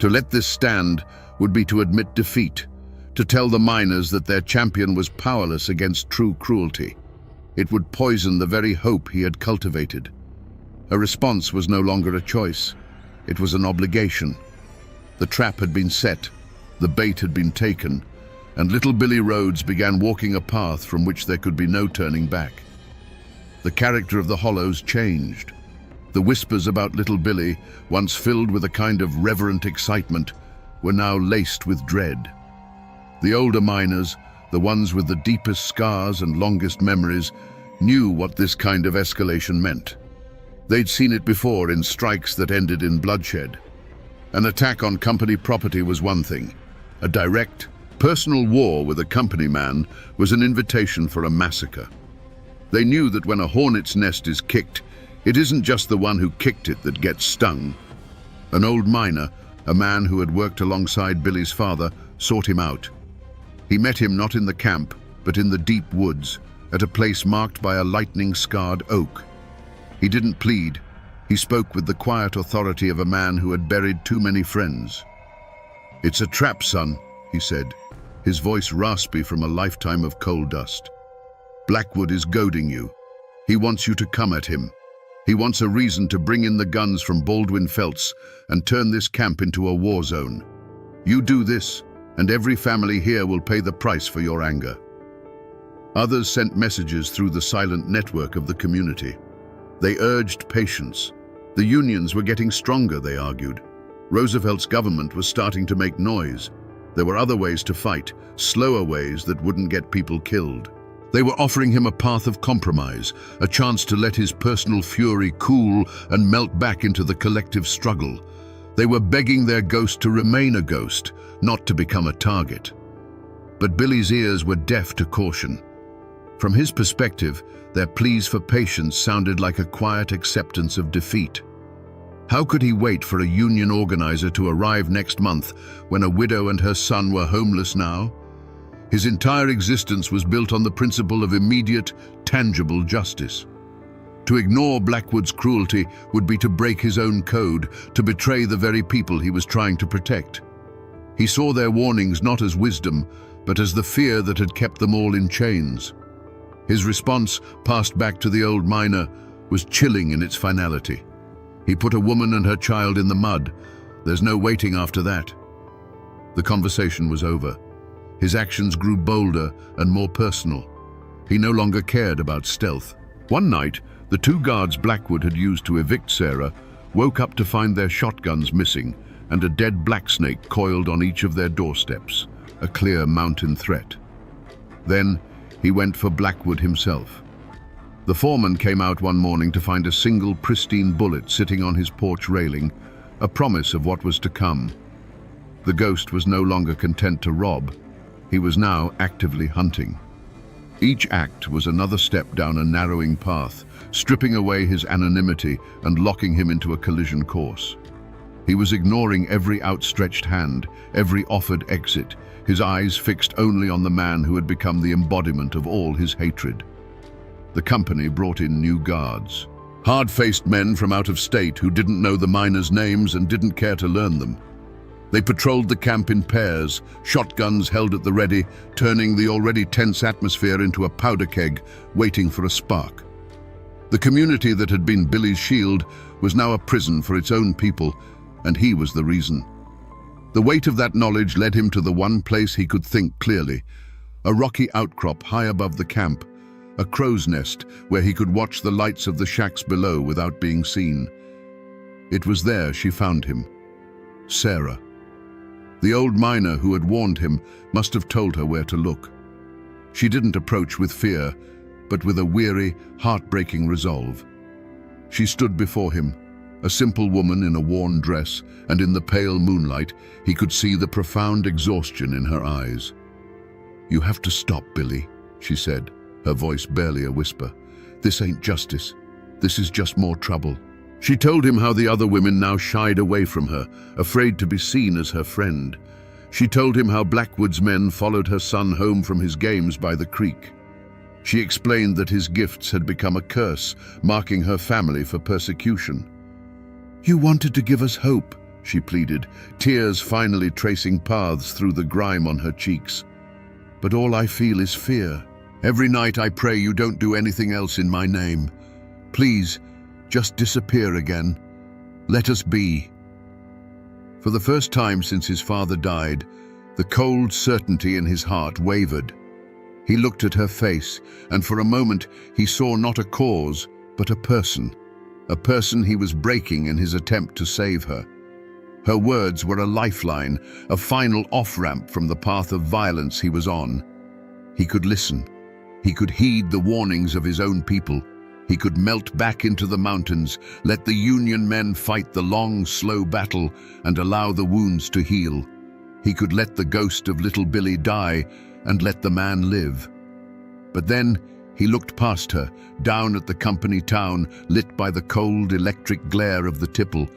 To let this stand would be to admit defeat, to tell the miners that their champion was powerless against true cruelty. It would poison the very hope he had cultivated. A response was no longer a choice. It was an obligation. The trap had been set, the bait had been taken, and little Billy Rhodes began walking a path from which there could be no turning back. The character of the Hollows changed. The whispers about little Billy, once filled with a kind of reverent excitement, were now laced with dread. The older miners, the ones with the deepest scars and longest memories, knew what this kind of escalation meant. They'd seen it before in strikes that ended in bloodshed. An attack on company property was one thing. A direct, personal war with a company man was an invitation for a massacre. They knew that when a hornet's nest is kicked, it isn't just the one who kicked it that gets stung. An old miner, a man who had worked alongside Billy's father, sought him out. He met him not in the camp, but in the deep woods, at a place marked by a lightning-scarred oak. He didn't plead. He spoke with the quiet authority of a man who had buried too many friends. "It's a trap, son," he said, his voice raspy from a lifetime of coal dust. "Blackwood is goading you. He wants you to come at him. He wants a reason to bring in the guns from Baldwin Felts and turn this camp into a war zone. You do this, and every family here will pay the price for your anger." Others sent messages through the silent network of the community. They urged patience. The unions were getting stronger, they argued. Roosevelt's government was starting to make noise. There were other ways to fight, slower ways that wouldn't get people killed. They were offering him a path of compromise, a chance to let his personal fury cool and melt back into the collective struggle. They were begging their ghost to remain a ghost, not to become a target. But Billy's ears were deaf to caution. From his perspective, their pleas for patience sounded like a quiet acceptance of defeat. How could he wait for a union organizer to arrive next month when a widow and her son were homeless now? His entire existence was built on the principle of immediate, tangible justice. To ignore Blackwood's cruelty would be to break his own code, to betray the very people he was trying to protect. He saw their warnings not as wisdom, but as the fear that had kept them all in chains. His response, passed back to the old miner, was chilling in its finality. He put a woman and her child in the mud. There's no waiting after that. The conversation was over. His actions grew bolder and more personal. He no longer cared about stealth. One night, the two guards Blackwood had used to evict Sarah woke up to find their shotguns missing and a dead blacksnake coiled on each of their doorsteps, a clear mountain threat. Then he went for Blackwood himself. The foreman came out one morning to find a single pristine bullet sitting on his porch railing, a promise of what was to come. The ghost was no longer content to rob. He was now actively hunting. Each act was another step down a narrowing path, stripping away his anonymity and locking him into a collision course. He was ignoring every outstretched hand, every offered exit, his eyes fixed only on the man who had become the embodiment of all his hatred. The company brought in new guards, hard-faced men from out of state who didn't know the miners' names and didn't care to learn them. They patrolled the camp in pairs, shotguns held at the ready, turning the already tense atmosphere into a powder keg, waiting for a spark. The community that had been Billy's shield was now a prison for its own people, and he was the reason. The weight of that knowledge led him to the one place he could think clearly, a rocky outcrop high above the camp, a crow's nest where he could watch the lights of the shacks below without being seen. It was there she found him, Sarah. The old miner who had warned him must have told her where to look. She didn't approach with fear, but with a weary, heartbreaking resolve. She stood before him, a simple woman in a worn dress, and in the pale moonlight, he could see the profound exhaustion in her eyes. "You have to stop, Billy," she said, her voice barely a whisper. "This ain't justice. This is just more trouble." She told him how the other women now shied away from her, afraid to be seen as her friend. She told him how Backwoods men followed her son home from his games by the creek. She explained that his gifts had become a curse, marking her family for persecution. "You wanted to give us hope," she pleaded, tears finally tracing paths through the grime on her cheeks. "But all I feel is fear. Every night I pray you don't do anything else in my name. Please, just disappear again. Let us be." For the first time since his father died, the cold certainty in his heart wavered. He looked at her face, and for a moment he saw not a cause, but a person he was breaking in his attempt to save her. Her words were a lifeline, a final off-ramp from the path of violence he was on. He could listen. He could heed the warnings of his own people. He could melt back into the mountains, let the Union men fight the long, slow battle, and allow the wounds to heal. He could let the ghost of little Billy die, and let the man live. But then he looked past her, down at the company town, lit by the cold electric glare of the tipple,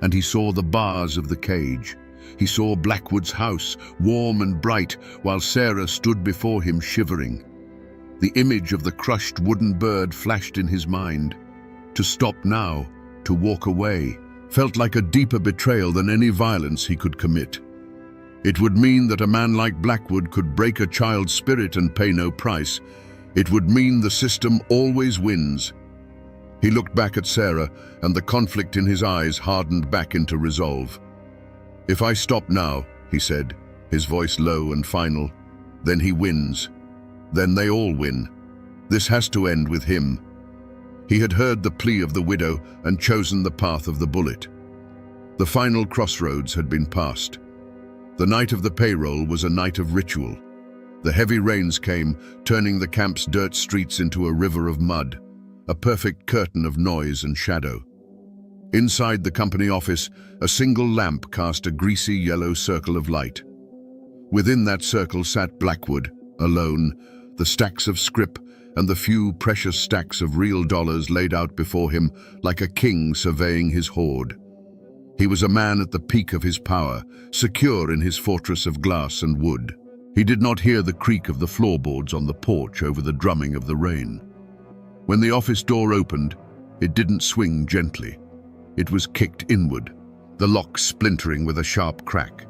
and he saw the bars of the cage. He saw Blackwood's house, warm and bright, while Sarah stood before him shivering. The image of the crushed wooden bird flashed in his mind. To stop now, to walk away, felt like a deeper betrayal than any violence he could commit. It would mean that a man like Blackwood could break a child's spirit and pay no price. It would mean the system always wins. He looked back at Sarah, and the conflict in his eyes hardened back into resolve. "If I stop now," he said, his voice low and final, "then he wins. Then they all win. This has to end with him." He had heard the plea of the widow and chosen the path of the bullet. The final crossroads had been passed. The night of the payroll was a night of ritual. The heavy rains came, turning the camp's dirt streets into a river of mud, a perfect curtain of noise and shadow. Inside the company office, a single lamp cast a greasy yellow circle of light. Within that circle sat Blackwood, alone, the stacks of scrip and the few precious stacks of real dollars laid out before him like a king surveying his hoard. He was a man at the peak of his power, secure in his fortress of glass and wood. He did not hear the creak of the floorboards on the porch over the drumming of the rain. When the office door opened, it didn't swing gently. It was kicked inward, the lock splintering with a sharp crack.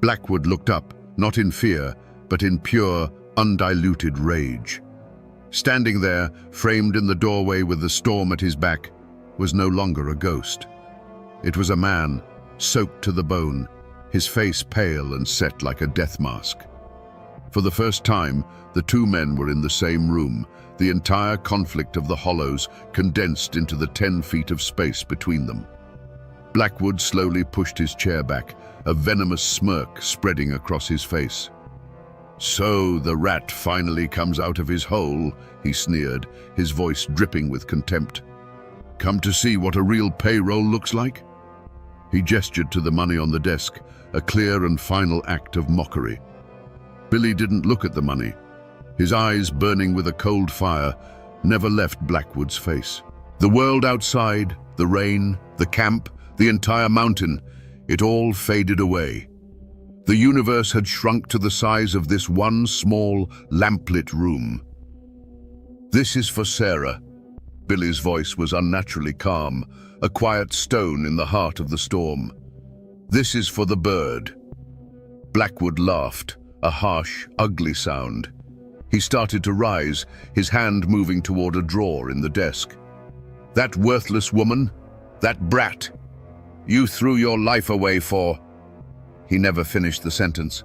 Blackwood looked up, not in fear, but in pure, undiluted rage. Standing there, framed in the doorway with the storm at his back, was no longer a ghost. It was a man, soaked to the bone, his face pale and set like a death mask. For the first time, the two men were in the same room, the entire conflict of the hollows condensed into the 10 feet of space between them. Blackwood slowly pushed his chair back, a venomous smirk spreading across his face. "So the rat finally comes out of his hole," he sneered, his voice dripping with contempt. "Come to see what a real payroll looks like?" He gestured to the money on the desk, a clear and final act of mockery. Billy didn't look at the money. His eyes, burning with a cold fire, never left Blackwood's face. The world outside, the rain, the camp, the entire mountain, it all faded away. The universe had shrunk to the size of this one small, lamplit room. "This is for Sarah." Billy's voice was unnaturally calm, a quiet stone in the heart of the storm. "This is for the bird." Blackwood laughed, a harsh, ugly sound. He started to rise, his hand moving toward a drawer in the desk. "That worthless woman, that brat, you threw your life away for—" He never finished the sentence.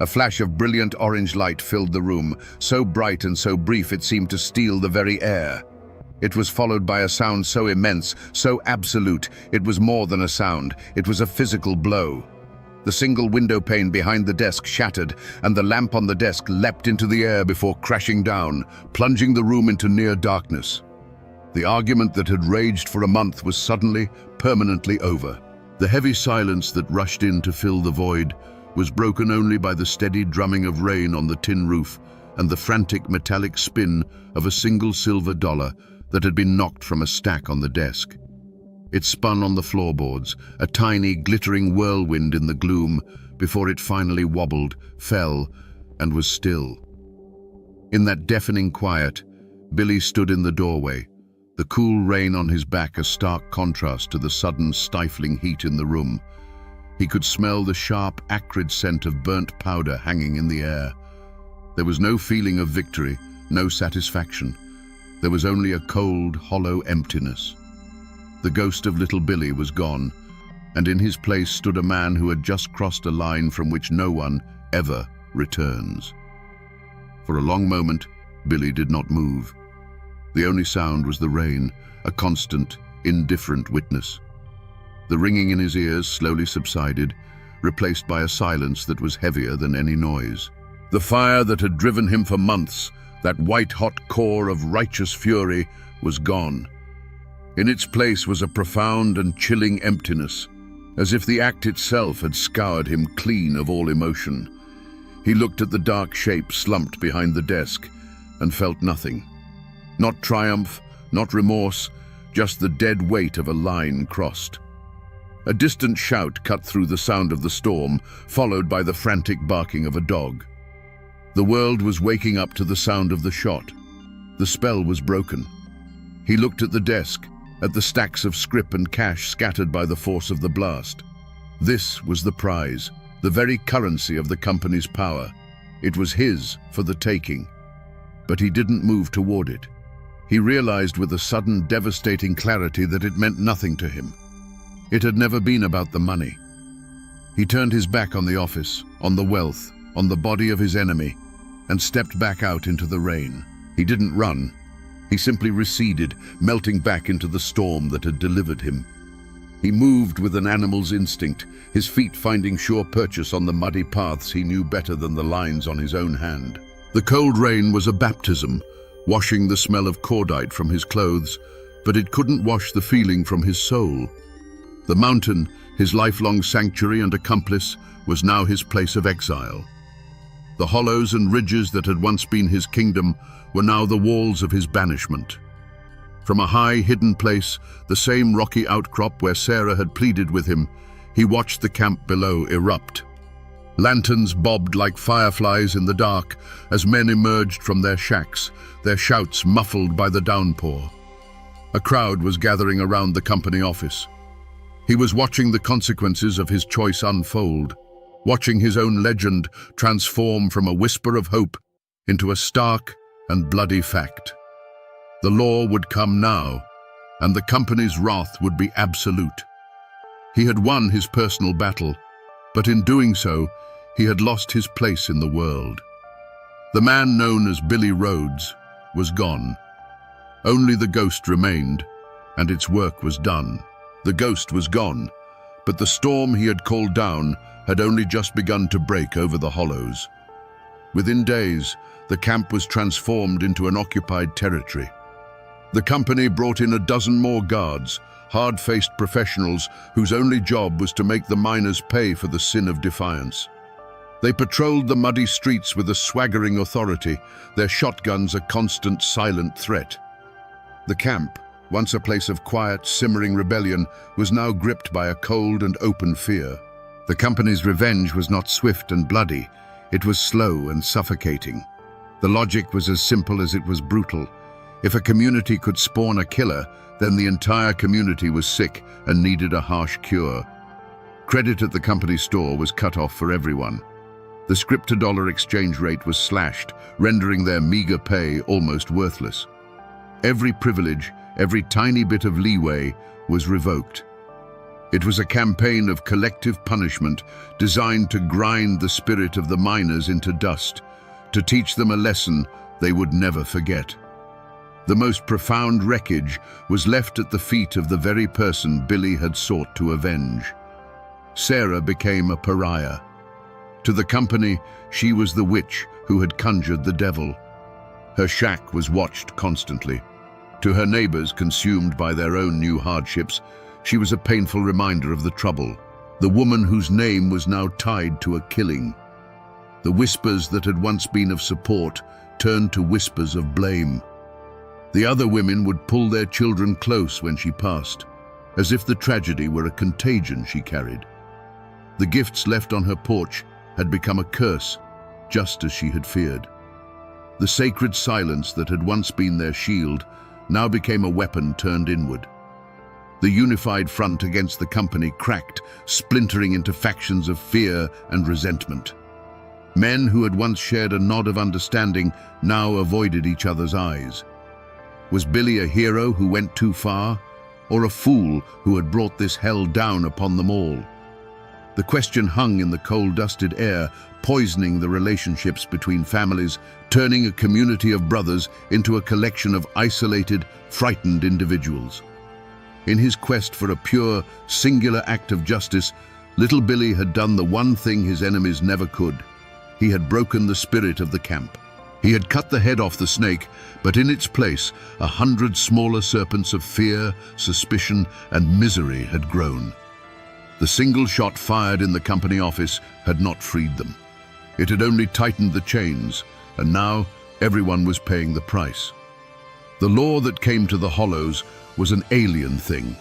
A flash of brilliant orange light filled the room, so bright and so brief it seemed to steal the very air. It was followed by a sound so immense, so absolute, it was more than a sound, it was a physical blow. The single window pane behind the desk shattered, and the lamp on the desk leapt into the air before crashing down, plunging the room into near darkness. The argument that had raged for a month was suddenly, permanently over. The heavy silence that rushed in to fill the void was broken only by the steady drumming of rain on the tin roof and the frantic metallic spin of a single silver dollar that had been knocked from a stack on the desk. It spun on the floorboards, a tiny, glittering whirlwind in the gloom, before it finally wobbled, fell, and was still. In that deafening quiet, Billy stood in the doorway, the cool rain on his back a stark contrast to the sudden, stifling heat in the room. He could smell the sharp, acrid scent of burnt powder hanging in the air. There was no feeling of victory, no satisfaction. There was only a cold, hollow emptiness. The ghost of little Billy was gone, and in his place stood a man who had just crossed a line from which no one ever returns. For a long moment, Billy did not move. The only sound was the rain, a constant, indifferent witness. The ringing in his ears slowly subsided, replaced by a silence that was heavier than any noise. The fire that had driven him for months, that white-hot core of righteous fury, was gone. In its place was a profound and chilling emptiness, as if the act itself had scoured him clean of all emotion. He looked at the dark shape slumped behind the desk and felt nothing. Not triumph, not remorse, just the dead weight of a line crossed. A distant shout cut through the sound of the storm, followed by the frantic barking of a dog. The world was waking up to the sound of the shot. The spell was broken. He looked at the desk, at the stacks of scrip and cash scattered by the force of the blast. This was the prize, the very currency of the company's power. It was his for the taking. But he didn't move toward it. He realized with a sudden, devastating clarity that it meant nothing to him. It had never been about the money. He turned his back on the office, on the wealth, on the body of his enemy, and stepped back out into the rain. He didn't run. He simply receded, melting back into the storm that had delivered him. He moved with an animal's instinct, his feet finding sure purchase on the muddy paths he knew better than the lines on his own hand. The cold rain was a baptism, washing the smell of cordite from his clothes, but it couldn't wash the feeling from his soul. The mountain, his lifelong sanctuary and accomplice, was now his place of exile. The hollows and ridges that had once been his kingdom were now the walls of his banishment. From a high, hidden place, the same rocky outcrop where Sarah had pleaded with him, he watched the camp below erupt. Lanterns bobbed like fireflies in the dark as men emerged from their shacks, their shouts muffled by the downpour. A crowd was gathering around the company office. He was watching the consequences of his choice unfold, watching his own legend transform from a whisper of hope into a stark, and bloody fact. The law would come now, and the company's wrath would be absolute. He had won his personal battle, but in doing so, he had lost his place in the world. The man known as Billy Rhodes was gone. Only the ghost remained, and its work was done. The ghost was gone, but the storm he had called down had only just begun to break over the hollows. Within days, the camp was transformed into an occupied territory. The company brought in a dozen more guards, hard-faced professionals whose only job was to make the miners pay for the sin of defiance. They patrolled the muddy streets with a swaggering authority, their shotguns a constant, silent threat. The camp, once a place of quiet, simmering rebellion, was now gripped by a cold and open fear. The company's revenge was not swift and bloody, it was slow and suffocating. The logic was as simple as it was brutal. If a community could spawn a killer, then the entire community was sick and needed a harsh cure. Credit at the company store was cut off for everyone. The scrip-to-dollar exchange rate was slashed, rendering their meager pay almost worthless. Every privilege, every tiny bit of leeway was revoked. It was a campaign of collective punishment designed to grind the spirit of the miners into dust, to teach them a lesson they would never forget. The most profound wreckage was left at the feet of the very person Billy had sought to avenge. Sarah became a pariah. To the company, she was the witch who had conjured the devil. Her shack was watched constantly. To her neighbors, consumed by their own new hardships, she was a painful reminder of the trouble, the woman whose name was now tied to a killing. The whispers that had once been of support turned to whispers of blame. The other women would pull their children close when she passed, as if the tragedy were a contagion she carried. The gifts left on her porch had become a curse, just as she had feared. The sacred silence that had once been their shield now became a weapon turned inward. The unified front against the company cracked, splintering into factions of fear and resentment. Men who had once shared a nod of understanding now avoided each other's eyes. Was Billy a hero who went too far, or a fool who had brought this hell down upon them all? The question hung in the coal-dusted air, poisoning the relationships between families, turning a community of brothers into a collection of isolated, frightened individuals. In his quest for a pure, singular act of justice, little Billy had done the one thing his enemies never could. He had broken the spirit of the camp. He had cut the head off the snake, but in its place, 100 smaller serpents of fear, suspicion, and misery had grown. The single shot fired in the company office had not freed them. It had only tightened the chains, and now everyone was paying the price. The law that came to the Hollows was an alien thing.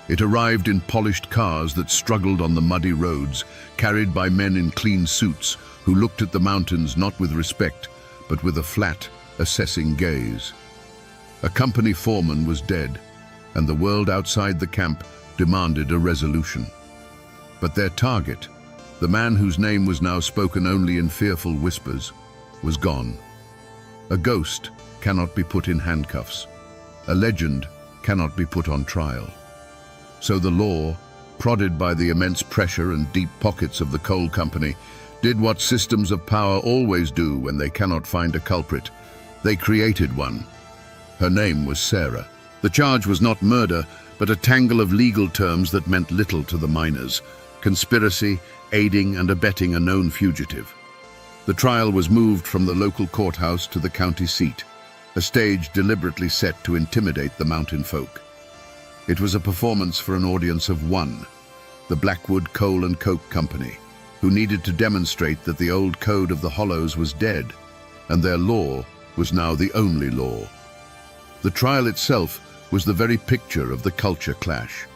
It arrived in polished cars that struggled on the muddy roads, carried by men in clean suits who looked at the mountains not with respect, but with a flat, assessing gaze. A company foreman was dead, and the world outside the camp demanded a resolution. But their target, the man whose name was now spoken only in fearful whispers, was gone. A ghost cannot be put in handcuffs. A legend cannot be put on trial. So the law, prodded by the immense pressure and deep pockets of the coal company, did what systems of power always do when they cannot find a culprit. They created one. Her name was Sarah. The charge was not murder, but a tangle of legal terms that meant little to the miners. Conspiracy, aiding and abetting a known fugitive. The trial was moved from the local courthouse to the county seat, a stage deliberately set to intimidate the mountain folk. It was a performance for an audience of one, the Blackwood Coal and Coke Company, who needed to demonstrate that the old code of the Hollows was dead, and their law was now the only law. The trial itself was the very picture of the culture clash.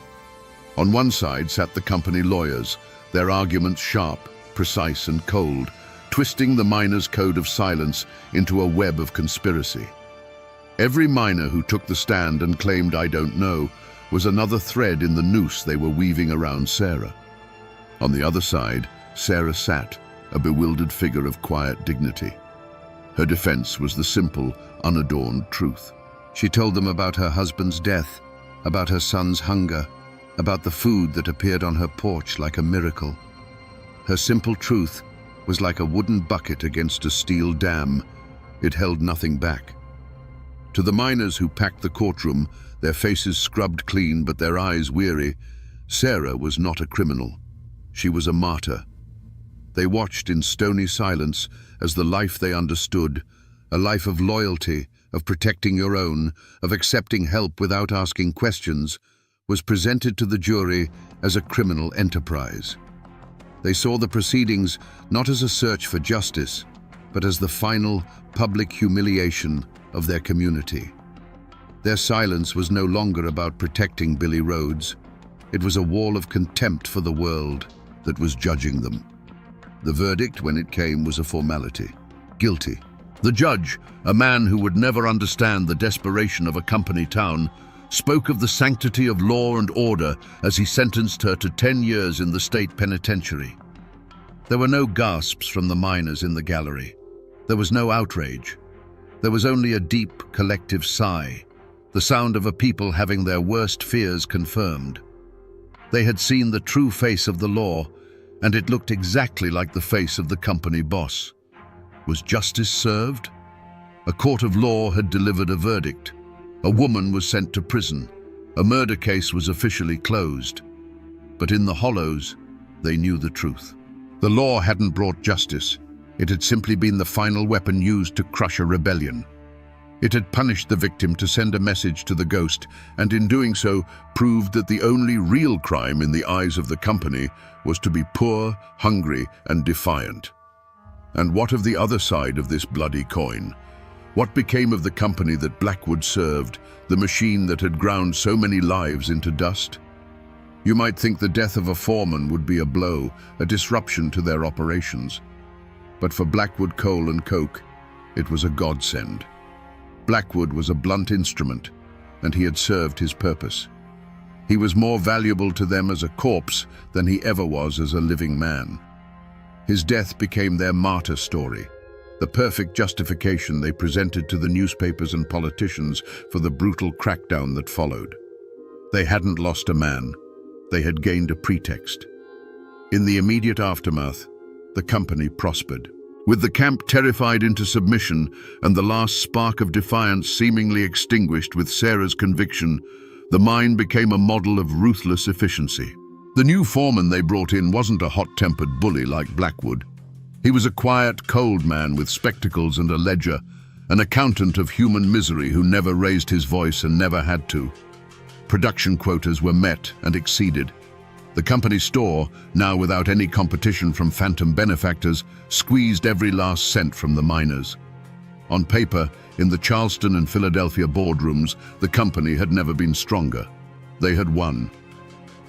On one side sat the company lawyers, their arguments sharp, precise and cold, twisting the miners' code of silence into a web of conspiracy. Every miner who took the stand and claimed "I don't know" was another thread in the noose they were weaving around Sarah. On the other side, Sarah sat, a bewildered figure of quiet dignity. Her defense was the simple, unadorned truth. She told them about her husband's death, about her son's hunger, about the food that appeared on her porch like a miracle. Her simple truth was like a wooden bucket against a steel dam. It held nothing back. To the miners who packed the courtroom, their faces scrubbed clean but their eyes weary, Sarah was not a criminal. She was a martyr. They watched in stony silence as the life they understood, a life of loyalty, of protecting your own, of accepting help without asking questions, was presented to the jury as a criminal enterprise. They saw the proceedings not as a search for justice, but as the final public humiliation of their community. Their silence was no longer about protecting Billy Rhodes. It was a wall of contempt for the world that was judging them. The verdict, when it came, was a formality. Guilty. The judge, a man who would never understand the desperation of a company town, spoke of the sanctity of law and order as he sentenced her to 10 years in the state penitentiary. There were no gasps from the miners in the gallery. There was no outrage. There was only a deep, collective sigh, the sound of a people having their worst fears confirmed. They had seen the true face of the law, and it looked exactly like the face of the company boss. Was justice served? A court of law had delivered a verdict. A woman was sent to prison. A murder case was officially closed. But in the hollows, they knew the truth. The law hadn't brought justice. It had simply been the final weapon used to crush a rebellion. It had punished the victim to send a message to the ghost, and in doing so, proved that the only real crime in the eyes of the company was to be poor, hungry, and defiant. And what of the other side of this bloody coin? What became of the company that Backwoods served, the machine that had ground so many lives into dust? You might think the death of a foreman would be a blow, a disruption to their operations. But for Blackwood Coal and Coke, it was a godsend. Blackwood was a blunt instrument, and he had served his purpose. He was more valuable to them as a corpse than he ever was as a living man. His death became their martyr story, the perfect justification they presented to the newspapers and politicians for the brutal crackdown that followed. They hadn't lost a man. They had gained a pretext. In the immediate aftermath, the company prospered. With the camp terrified into submission and the last spark of defiance seemingly extinguished with Sarah's conviction, the mine became a model of ruthless efficiency. The new foreman they brought in wasn't a hot-tempered bully like Blackwood. He was a quiet, cold man with spectacles and a ledger, an accountant of human misery who never raised his voice and never had to. Production quotas were met and exceeded. The company store, now without any competition from phantom benefactors, squeezed every last cent from the miners. On paper, in the Charleston and Philadelphia boardrooms, the company had never been stronger. They had won.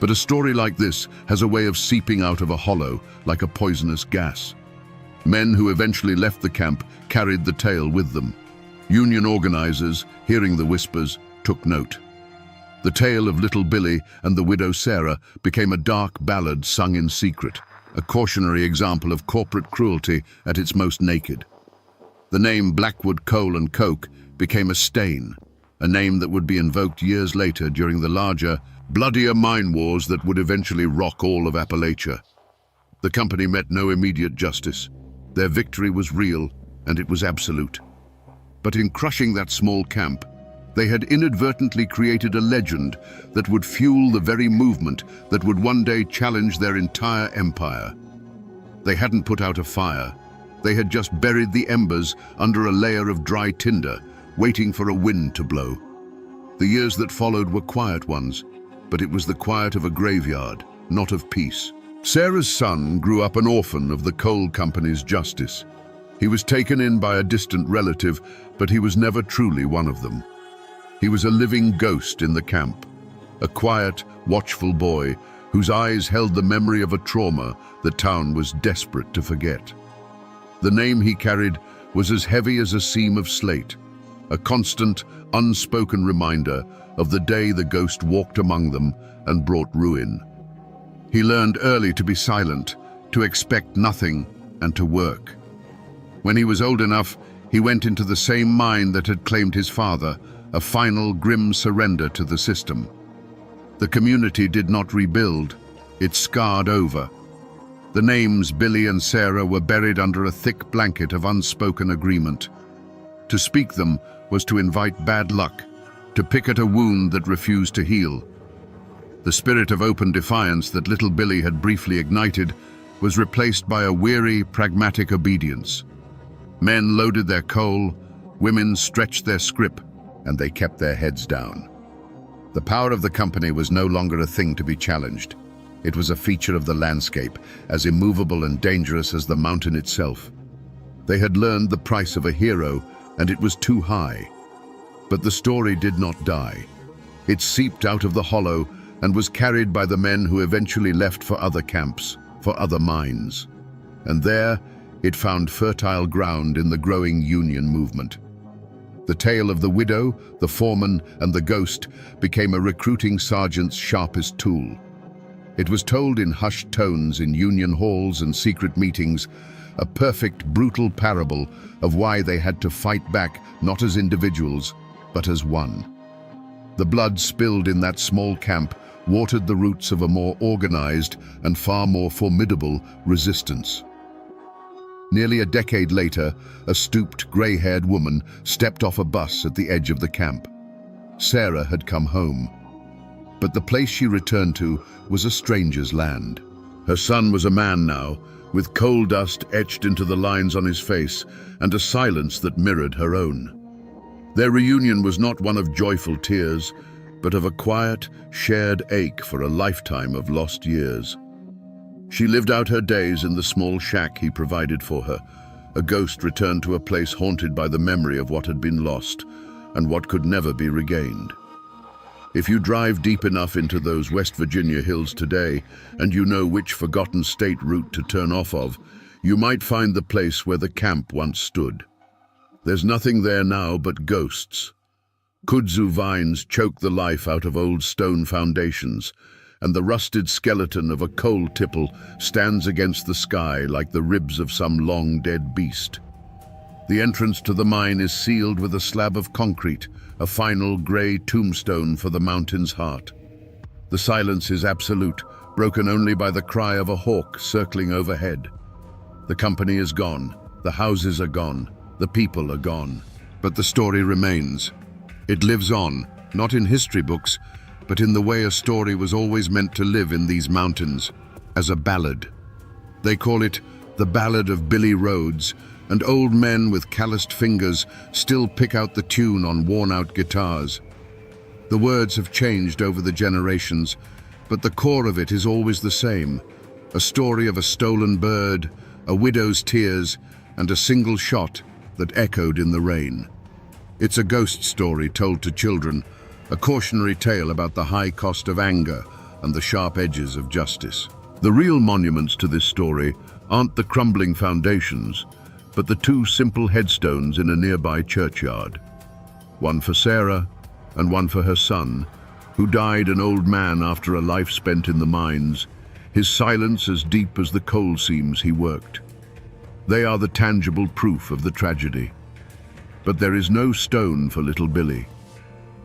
But a story like this has a way of seeping out of a hollow, like a poisonous gas. Men who eventually left the camp carried the tale with them. Union organizers, hearing the whispers, took note. The tale of little Billy and the widow Sarah became a dark ballad sung in secret, a cautionary example of corporate cruelty at its most naked. The name Blackwood Coal and Coke became a stain, a name that would be invoked years later during the larger, bloodier mine wars that would eventually rock all of Appalachia. The company met no immediate justice. Their victory was real, and it was absolute. But in crushing that small camp, they had inadvertently created a legend that would fuel the very movement that would one day challenge their entire empire. They hadn't put out a fire. They had just buried the embers under a layer of dry tinder, waiting for a wind to blow. The years that followed were quiet ones, but it was the quiet of a graveyard, not of peace. Sarah's son grew up an orphan of the coal company's justice. He was taken in by a distant relative, but he was never truly one of them. He was a living ghost in the camp, a quiet, watchful boy whose eyes held the memory of a trauma the town was desperate to forget. The name he carried was as heavy as a seam of slate, a constant, unspoken reminder of the day the ghost walked among them and brought ruin. He learned early to be silent, to expect nothing, and to work. When he was old enough, He went into the same mine that had claimed his father, a final grim surrender to the system. The community did not rebuild, it scarred over. The names Billy and Sarah were buried under a thick blanket of unspoken agreement. To speak them was to invite bad luck, to pick at a wound that refused to heal. The spirit of open defiance that little Billy had briefly ignited was replaced by a weary, pragmatic obedience. Men loaded their coal, women stretched their scrip, and they kept their heads down. The power of the company was no longer a thing to be challenged. It was a feature of the landscape, as immovable and dangerous as the mountain itself. They had learned the price of a hero, and it was too high. But the story did not die. It seeped out of the hollow and was carried by the men who eventually left for other camps, for other mines. And there, it found fertile ground in the growing union movement. The tale of the widow, the foreman, and the ghost became a recruiting sergeant's sharpest tool. It was told in hushed tones in union halls and secret meetings, a perfect, brutal parable of why they had to fight back, not as individuals, but as one. The blood spilled in that small camp watered the roots of a more organized and far more formidable resistance. Nearly a decade later, a stooped, gray-haired woman stepped off a bus at the edge of the camp. Sarah had come home, but the place she returned to was a stranger's land. Her son was a man now, with coal dust etched into the lines on his face and a silence that mirrored her own. Their reunion was not one of joyful tears, but of a quiet, shared ache for a lifetime of lost years. She lived out her days in the small shack he provided for her, a ghost returned to a place haunted by the memory of what had been lost and what could never be regained. If you drive deep enough into those West Virginia hills today, and you know which forgotten state route to turn off of, you might find the place where the camp once stood. There's nothing there now but ghosts. Kudzu vines choke the life out of old stone foundations, and the rusted skeleton of a coal tipple stands against the sky like the ribs of some long-dead beast. The entrance to the mine is sealed with a slab of concrete, a final grey tombstone for the mountain's heart. The silence is absolute, broken only by the cry of a hawk circling overhead. The company is gone, the houses are gone, the people are gone. But the story remains. It lives on, not in history books, but in the way a story was always meant to live in these mountains, as a ballad. They call it the Ballad of Billy Rhodes, and old men with calloused fingers still pick out the tune on worn-out guitars. The words have changed over the generations, but the core of it is always the same, a story of a stolen bird, a widow's tears, and a single shot that echoed in the rain. It's a ghost story told to children, a cautionary tale about the high cost of anger and the sharp edges of justice. The real monuments to this story aren't the crumbling foundations, but the two simple headstones in a nearby churchyard. One for Sarah and one for her son, who died an old man after a life spent in the mines, his silence as deep as the coal seams he worked. They are the tangible proof of the tragedy. But there is no stone for little Billy.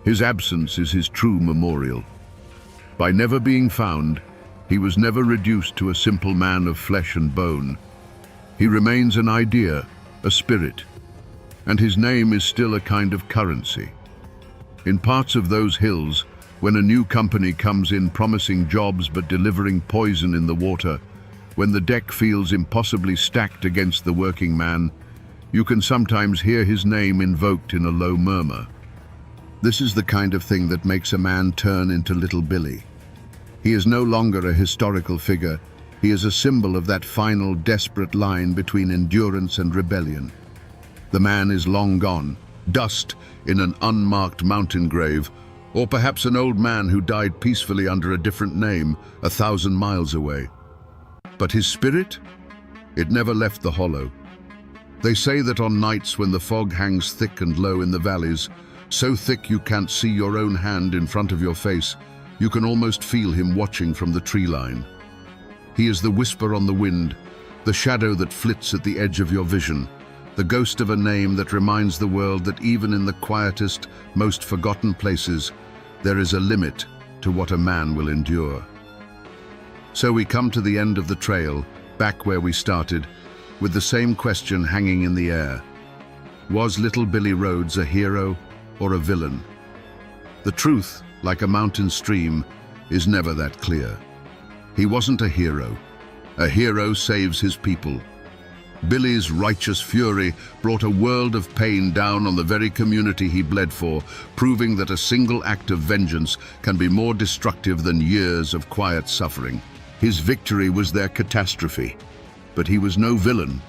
His absence is his true memorial. By never being found, he was never reduced to a simple man of flesh and bone. He remains an idea, a spirit, and his name is still a kind of currency. In parts of those hills, when a new company comes in promising jobs but delivering poison in the water, when the deck feels impossibly stacked against the working man, you can sometimes hear his name invoked in a low murmur. This is the kind of thing that makes a man turn into little Billy. He is no longer a historical figure. He is a symbol of that final, desperate line between endurance and rebellion. The man is long gone, dust in an unmarked mountain grave, or perhaps an old man who died peacefully under a different name 1,000 miles away. But his spirit? It never left the hollow. They say that on nights when the fog hangs thick and low in the valleys, so thick you can't see your own hand in front of your face, you can almost feel him watching from the tree line. He is the whisper on the wind, the shadow that flits at the edge of your vision, the ghost of a name that reminds the world that even in the quietest, most forgotten places, there is a limit to what a man will endure. So we come to the end of the trail, back where we started, with the same question hanging in the air. Was little Billy Rhodes a hero or a villain? The truth, like a mountain stream, is never that clear. He wasn't a hero. A hero saves his people. Billy's righteous fury brought a world of pain down on the very community he bled for, proving that a single act of vengeance can be more destructive than years of quiet suffering. His victory was their catastrophe. But he was no villain.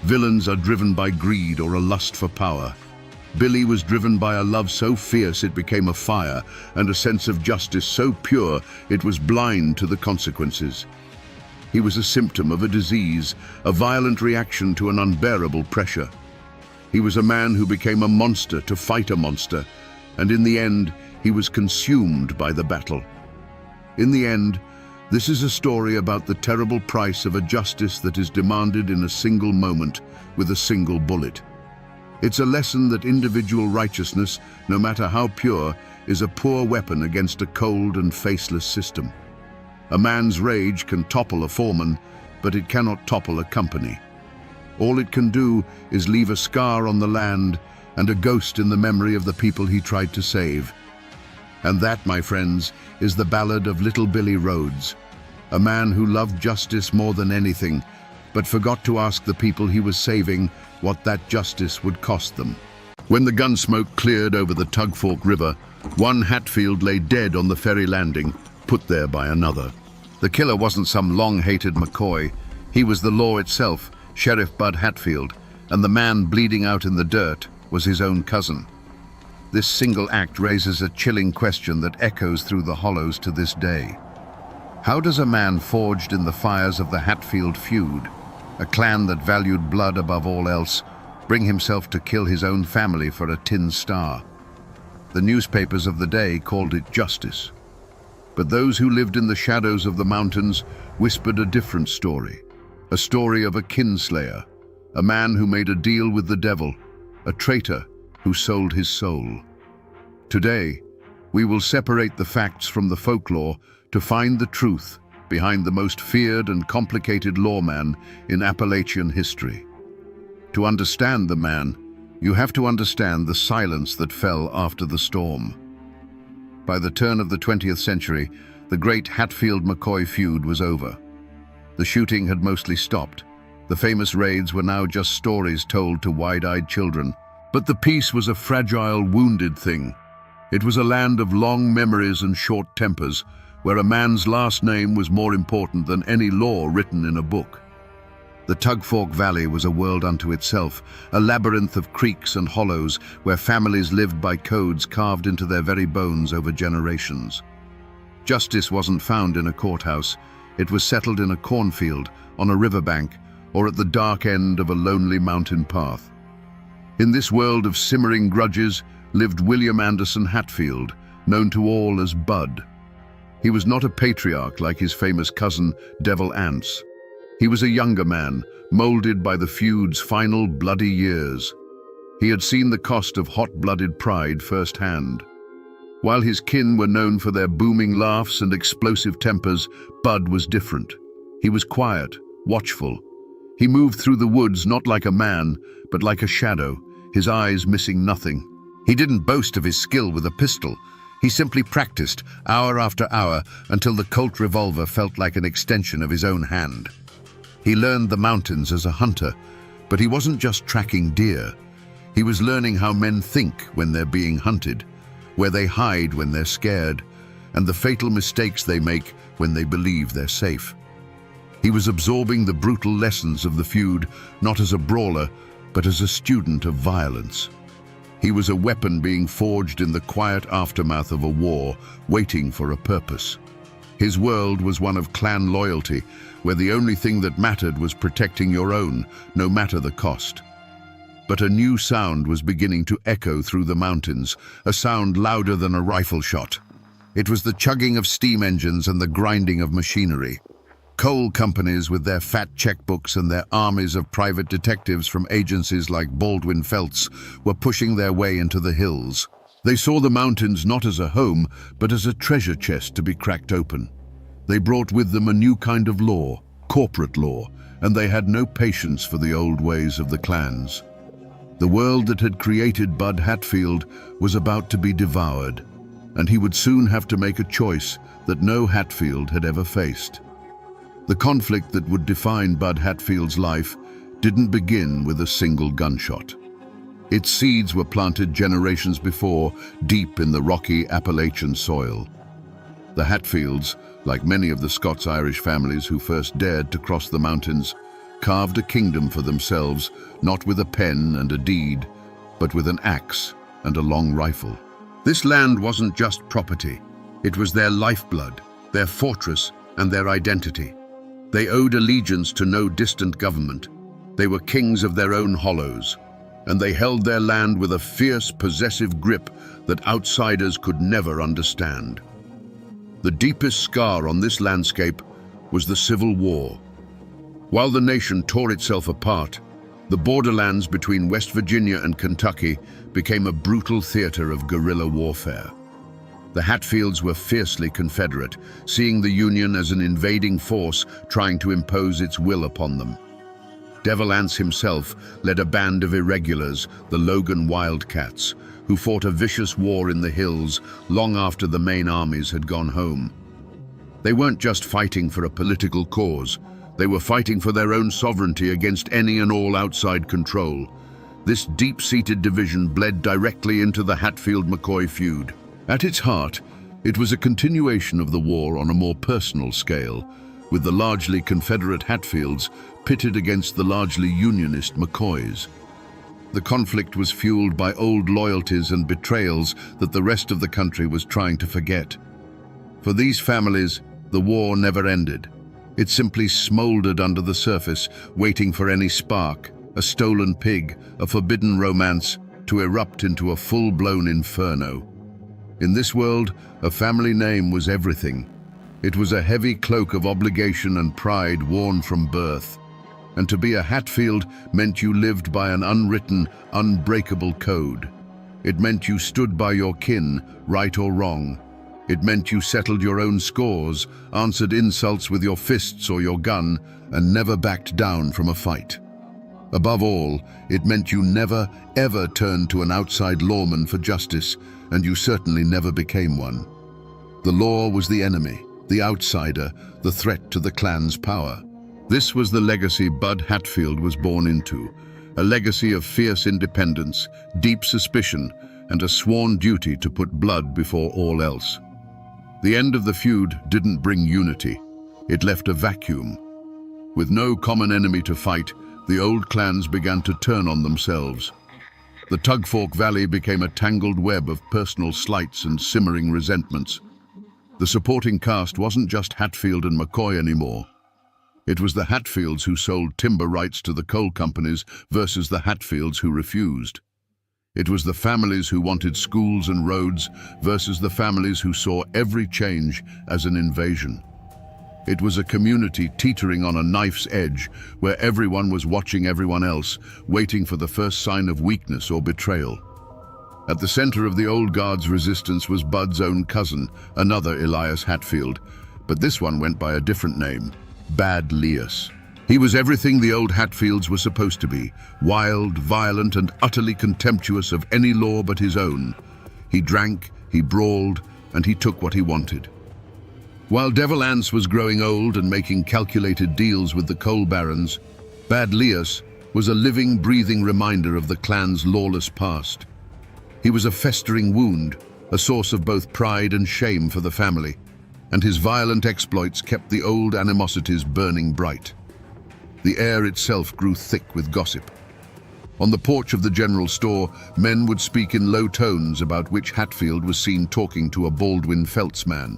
Villains are driven by greed or a lust for power. Billy was driven by a love so fierce it became a fire, and a sense of justice so pure it was blind to the consequences. He was a symptom of a disease, a violent reaction to an unbearable pressure. He was a man who became a monster to fight a monster, and in the end, he was consumed by the battle. In the end, this is a story about the terrible price of a justice that is demanded in a single moment with a single bullet. It's a lesson that individual righteousness, no matter how pure, is a poor weapon against a cold and faceless system. A man's rage can topple a foreman, but it cannot topple a company. All it can do is leave a scar on the land and a ghost in the memory of the people he tried to save. And that, my friends, is the ballad of little Billy Rhodes, a man who loved justice more than anything, but forgot to ask the people he was saving what that justice would cost them. When the gun smoke cleared over the Tug Fork River, one Hatfield lay dead on the ferry landing, put there by another. The killer wasn't some long-hated McCoy. He was the law itself, Sheriff Bud Hatfield, and the man bleeding out in the dirt was his own cousin. This single act raises a chilling question that echoes through the hollows to this day. How does a man forged in the fires of the Hatfield feud, a clan that valued blood above all else, bring himself to kill his own family for a tin star? The newspapers of the day called it justice. But those who lived in the shadows of the mountains whispered a different story, a story of a kinslayer, a man who made a deal with the devil, a traitor who sold his soul. Today, we will separate the facts from the folklore to find the truth behind the most feared and complicated lawman in Appalachian history. To understand the man, you have to understand the silence that fell after the storm. By the turn of the 20th century, the great Hatfield-McCoy feud was over. The shooting had mostly stopped. The famous raids were now just stories told to wide-eyed children. But the peace was a fragile, wounded thing. It was a land of long memories and short tempers, where a man's last name was more important than any law written in a book. The Tug Fork Valley was a world unto itself, a labyrinth of creeks and hollows where families lived by codes carved into their very bones over generations. Justice wasn't found in a courthouse. It was settled in a cornfield, on a riverbank, or at the dark end of a lonely mountain path. In this world of simmering grudges lived William Anderson Hatfield, known to all as Bud. He was not a patriarch like his famous cousin, Devil Anse. He was a younger man, molded by the feud's final bloody years. He had seen the cost of hot-blooded pride firsthand. While his kin were known for their booming laughs and explosive tempers, Bud was different. He was quiet, watchful. He moved through the woods not like a man, but like a shadow, his eyes missing nothing. He didn't boast of his skill with a pistol. He simply practiced, hour after hour, until the Colt revolver felt like an extension of his own hand. He learned the mountains as a hunter, but he wasn't just tracking deer. He was learning how men think when they're being hunted, where they hide when they're scared, and the fatal mistakes they make when they believe they're safe. He was absorbing the brutal lessons of the feud, not as a brawler, but as a student of violence. He was a weapon being forged in the quiet aftermath of a war, waiting for a purpose. His world was one of clan loyalty, where the only thing that mattered was protecting your own, no matter the cost. But a new sound was beginning to echo through the mountains, a sound louder than a rifle shot. It was the chugging of steam engines and the grinding of machinery. Coal companies with their fat checkbooks and their armies of private detectives from agencies like Baldwin Felts were pushing their way into the hills. They saw the mountains not as a home, but as a treasure chest to be cracked open. They brought with them a new kind of law, corporate law, and they had no patience for the old ways of the clans. The world that had created Bud Hatfield was about to be devoured, and he would soon have to make a choice that no Hatfield had ever faced. The conflict that would define Bud Hatfield's life didn't begin with a single gunshot. Its seeds were planted generations before, deep in the rocky Appalachian soil. The Hatfields, like many of the Scots-Irish families who first dared to cross the mountains, carved a kingdom for themselves, not with a pen and a deed, but with an axe and a long rifle. This land wasn't just property. It was their lifeblood, their fortress, and their identity. They owed allegiance to no distant government. They were kings of their own hollows, and they held their land with a fierce, possessive grip that outsiders could never understand. The deepest scar on this landscape was the Civil War. While the nation tore itself apart, the borderlands between West Virginia and Kentucky became a brutal theater of guerrilla warfare. The Hatfields were fiercely Confederate, seeing the Union as an invading force trying to impose its will upon them. Devil Anse himself led a band of irregulars, the Logan Wildcats, who fought a vicious war in the hills long after the main armies had gone home. They weren't just fighting for a political cause, they were fighting for their own sovereignty against any and all outside control. This deep-seated division bled directly into the Hatfield-McCoy feud. At its heart, it was a continuation of the war on a more personal scale, with the largely Confederate Hatfields pitted against the largely Unionist McCoys. The conflict was fueled by old loyalties and betrayals that the rest of the country was trying to forget. For these families, the war never ended. It simply smoldered under the surface, waiting for any spark, a stolen pig, a forbidden romance, to erupt into a full-blown inferno. In this world, a family name was everything. It was a heavy cloak of obligation and pride worn from birth. And to be a Hatfield meant you lived by an unwritten, unbreakable code. It meant you stood by your kin, right or wrong. It meant you settled your own scores, answered insults with your fists or your gun, and never backed down from a fight. Above all, it meant you never, ever turned to an outside lawman for justice, and you certainly never became one. The law was the enemy, the outsider, the threat to the clan's power. This was the legacy Bud Hatfield was born into, a legacy of fierce independence, deep suspicion, and a sworn duty to put blood before all else. The end of the feud didn't bring unity. It left a vacuum. With no common enemy to fight, the old clans began to turn on themselves. The Tugfork Valley became a tangled web of personal slights and simmering resentments. The supporting cast wasn't just Hatfield and McCoy anymore. It was the Hatfields who sold timber rights to the coal companies versus the Hatfields who refused. It was the families who wanted schools and roads versus the families who saw every change as an invasion. It was a community teetering on a knife's edge, where everyone was watching everyone else, waiting for the first sign of weakness or betrayal. At the center of the old guard's resistance was Bud's own cousin, another Elias Hatfield, but this one went by a different name, Bad Lias. He was everything the old Hatfields were supposed to be, wild, violent, and utterly contemptuous of any law but his own. He drank, he brawled, and he took what he wanted. While Devil Anse was growing old and making calculated deals with the coal barons, Bad Lias was a living, breathing reminder of the clan's lawless past. He was a festering wound, a source of both pride and shame for the family, and his violent exploits kept the old animosities burning bright. The air itself grew thick with gossip. On the porch of the general store, men would speak in low tones about which Hatfield was seen talking to a Baldwin Felts man.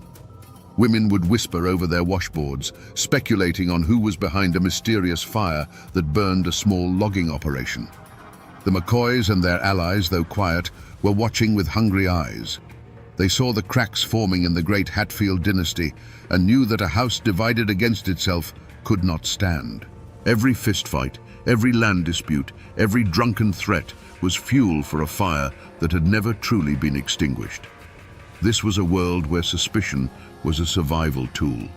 Women would whisper over their washboards, speculating on who was behind a mysterious fire that burned a small logging operation. The McCoys and their allies, though quiet, were watching with hungry eyes. They saw the cracks forming in the great Hatfield dynasty and knew that a house divided against itself could not stand. Every fistfight, every land dispute, every drunken threat was fuel for a fire that had never truly been extinguished. This was a world where suspicion was a survival tool.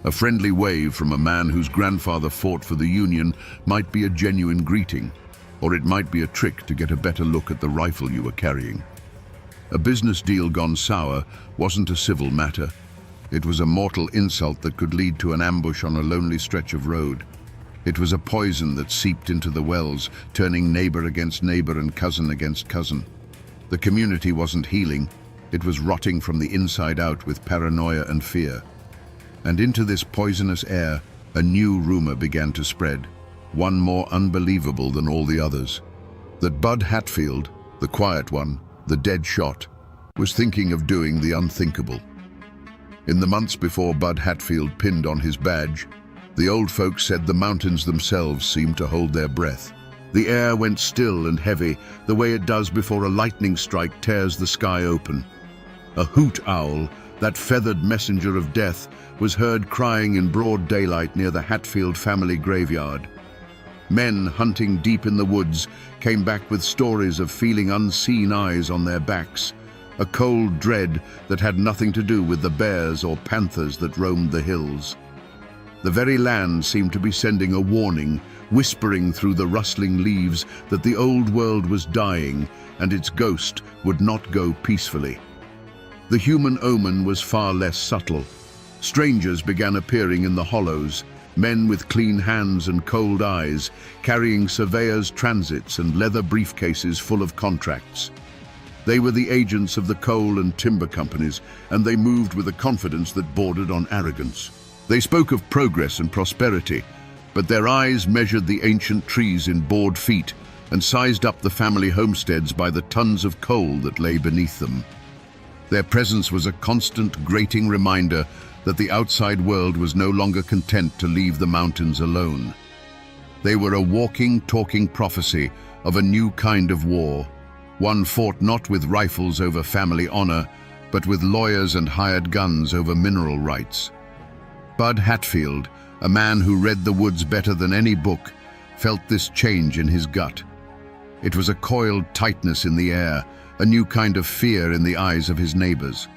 A friendly wave from a man whose grandfather fought for the Union might be a genuine greeting, or it might be a trick to get a better look at the rifle you were carrying. A business deal gone sour wasn't a civil matter. It was a mortal insult that could lead to an ambush on a lonely stretch of road. It was a poison that seeped into the wells, turning neighbor against neighbor and cousin against cousin. The community wasn't healing. It was rotting from the inside out with paranoia and fear. And into this poisonous air, a new rumor began to spread, one more unbelievable than all the others. That Bud Hatfield, the quiet one, the dead shot, was thinking of doing the unthinkable. In the months before Bud Hatfield pinned on his badge, the old folks said the mountains themselves seemed to hold their breath. The air went still and heavy, the way it does before a lightning strike tears the sky open. A hoot owl, that feathered messenger of death, was heard crying in broad daylight near the Hatfield family graveyard. Men hunting deep in the woods came back with stories of feeling unseen eyes on their backs, a cold dread that had nothing to do with the bears or panthers that roamed the hills. The very land seemed to be sending a warning, whispering through the rustling leaves that the old world was dying and its ghost would not go peacefully. The human omen was far less subtle. Strangers began appearing in the hollows, men with clean hands and cold eyes, carrying surveyors' transits and leather briefcases full of contracts. They were the agents of the coal and timber companies, and they moved with a confidence that bordered on arrogance. They spoke of progress and prosperity, but their eyes measured the ancient trees in board feet and sized up the family homesteads by the tons of coal that lay beneath them. Their presence was a constant, grating reminder that the outside world was no longer content to leave the mountains alone. They were a walking, talking prophecy of a new kind of war, one fought not with rifles over family honor, but with lawyers and hired guns over mineral rights. Bud Hatfield, a man who read the woods better than any book, felt this change in his gut. It was a coiled tightness in the air, a new kind of fear in the eyes of his neighbors.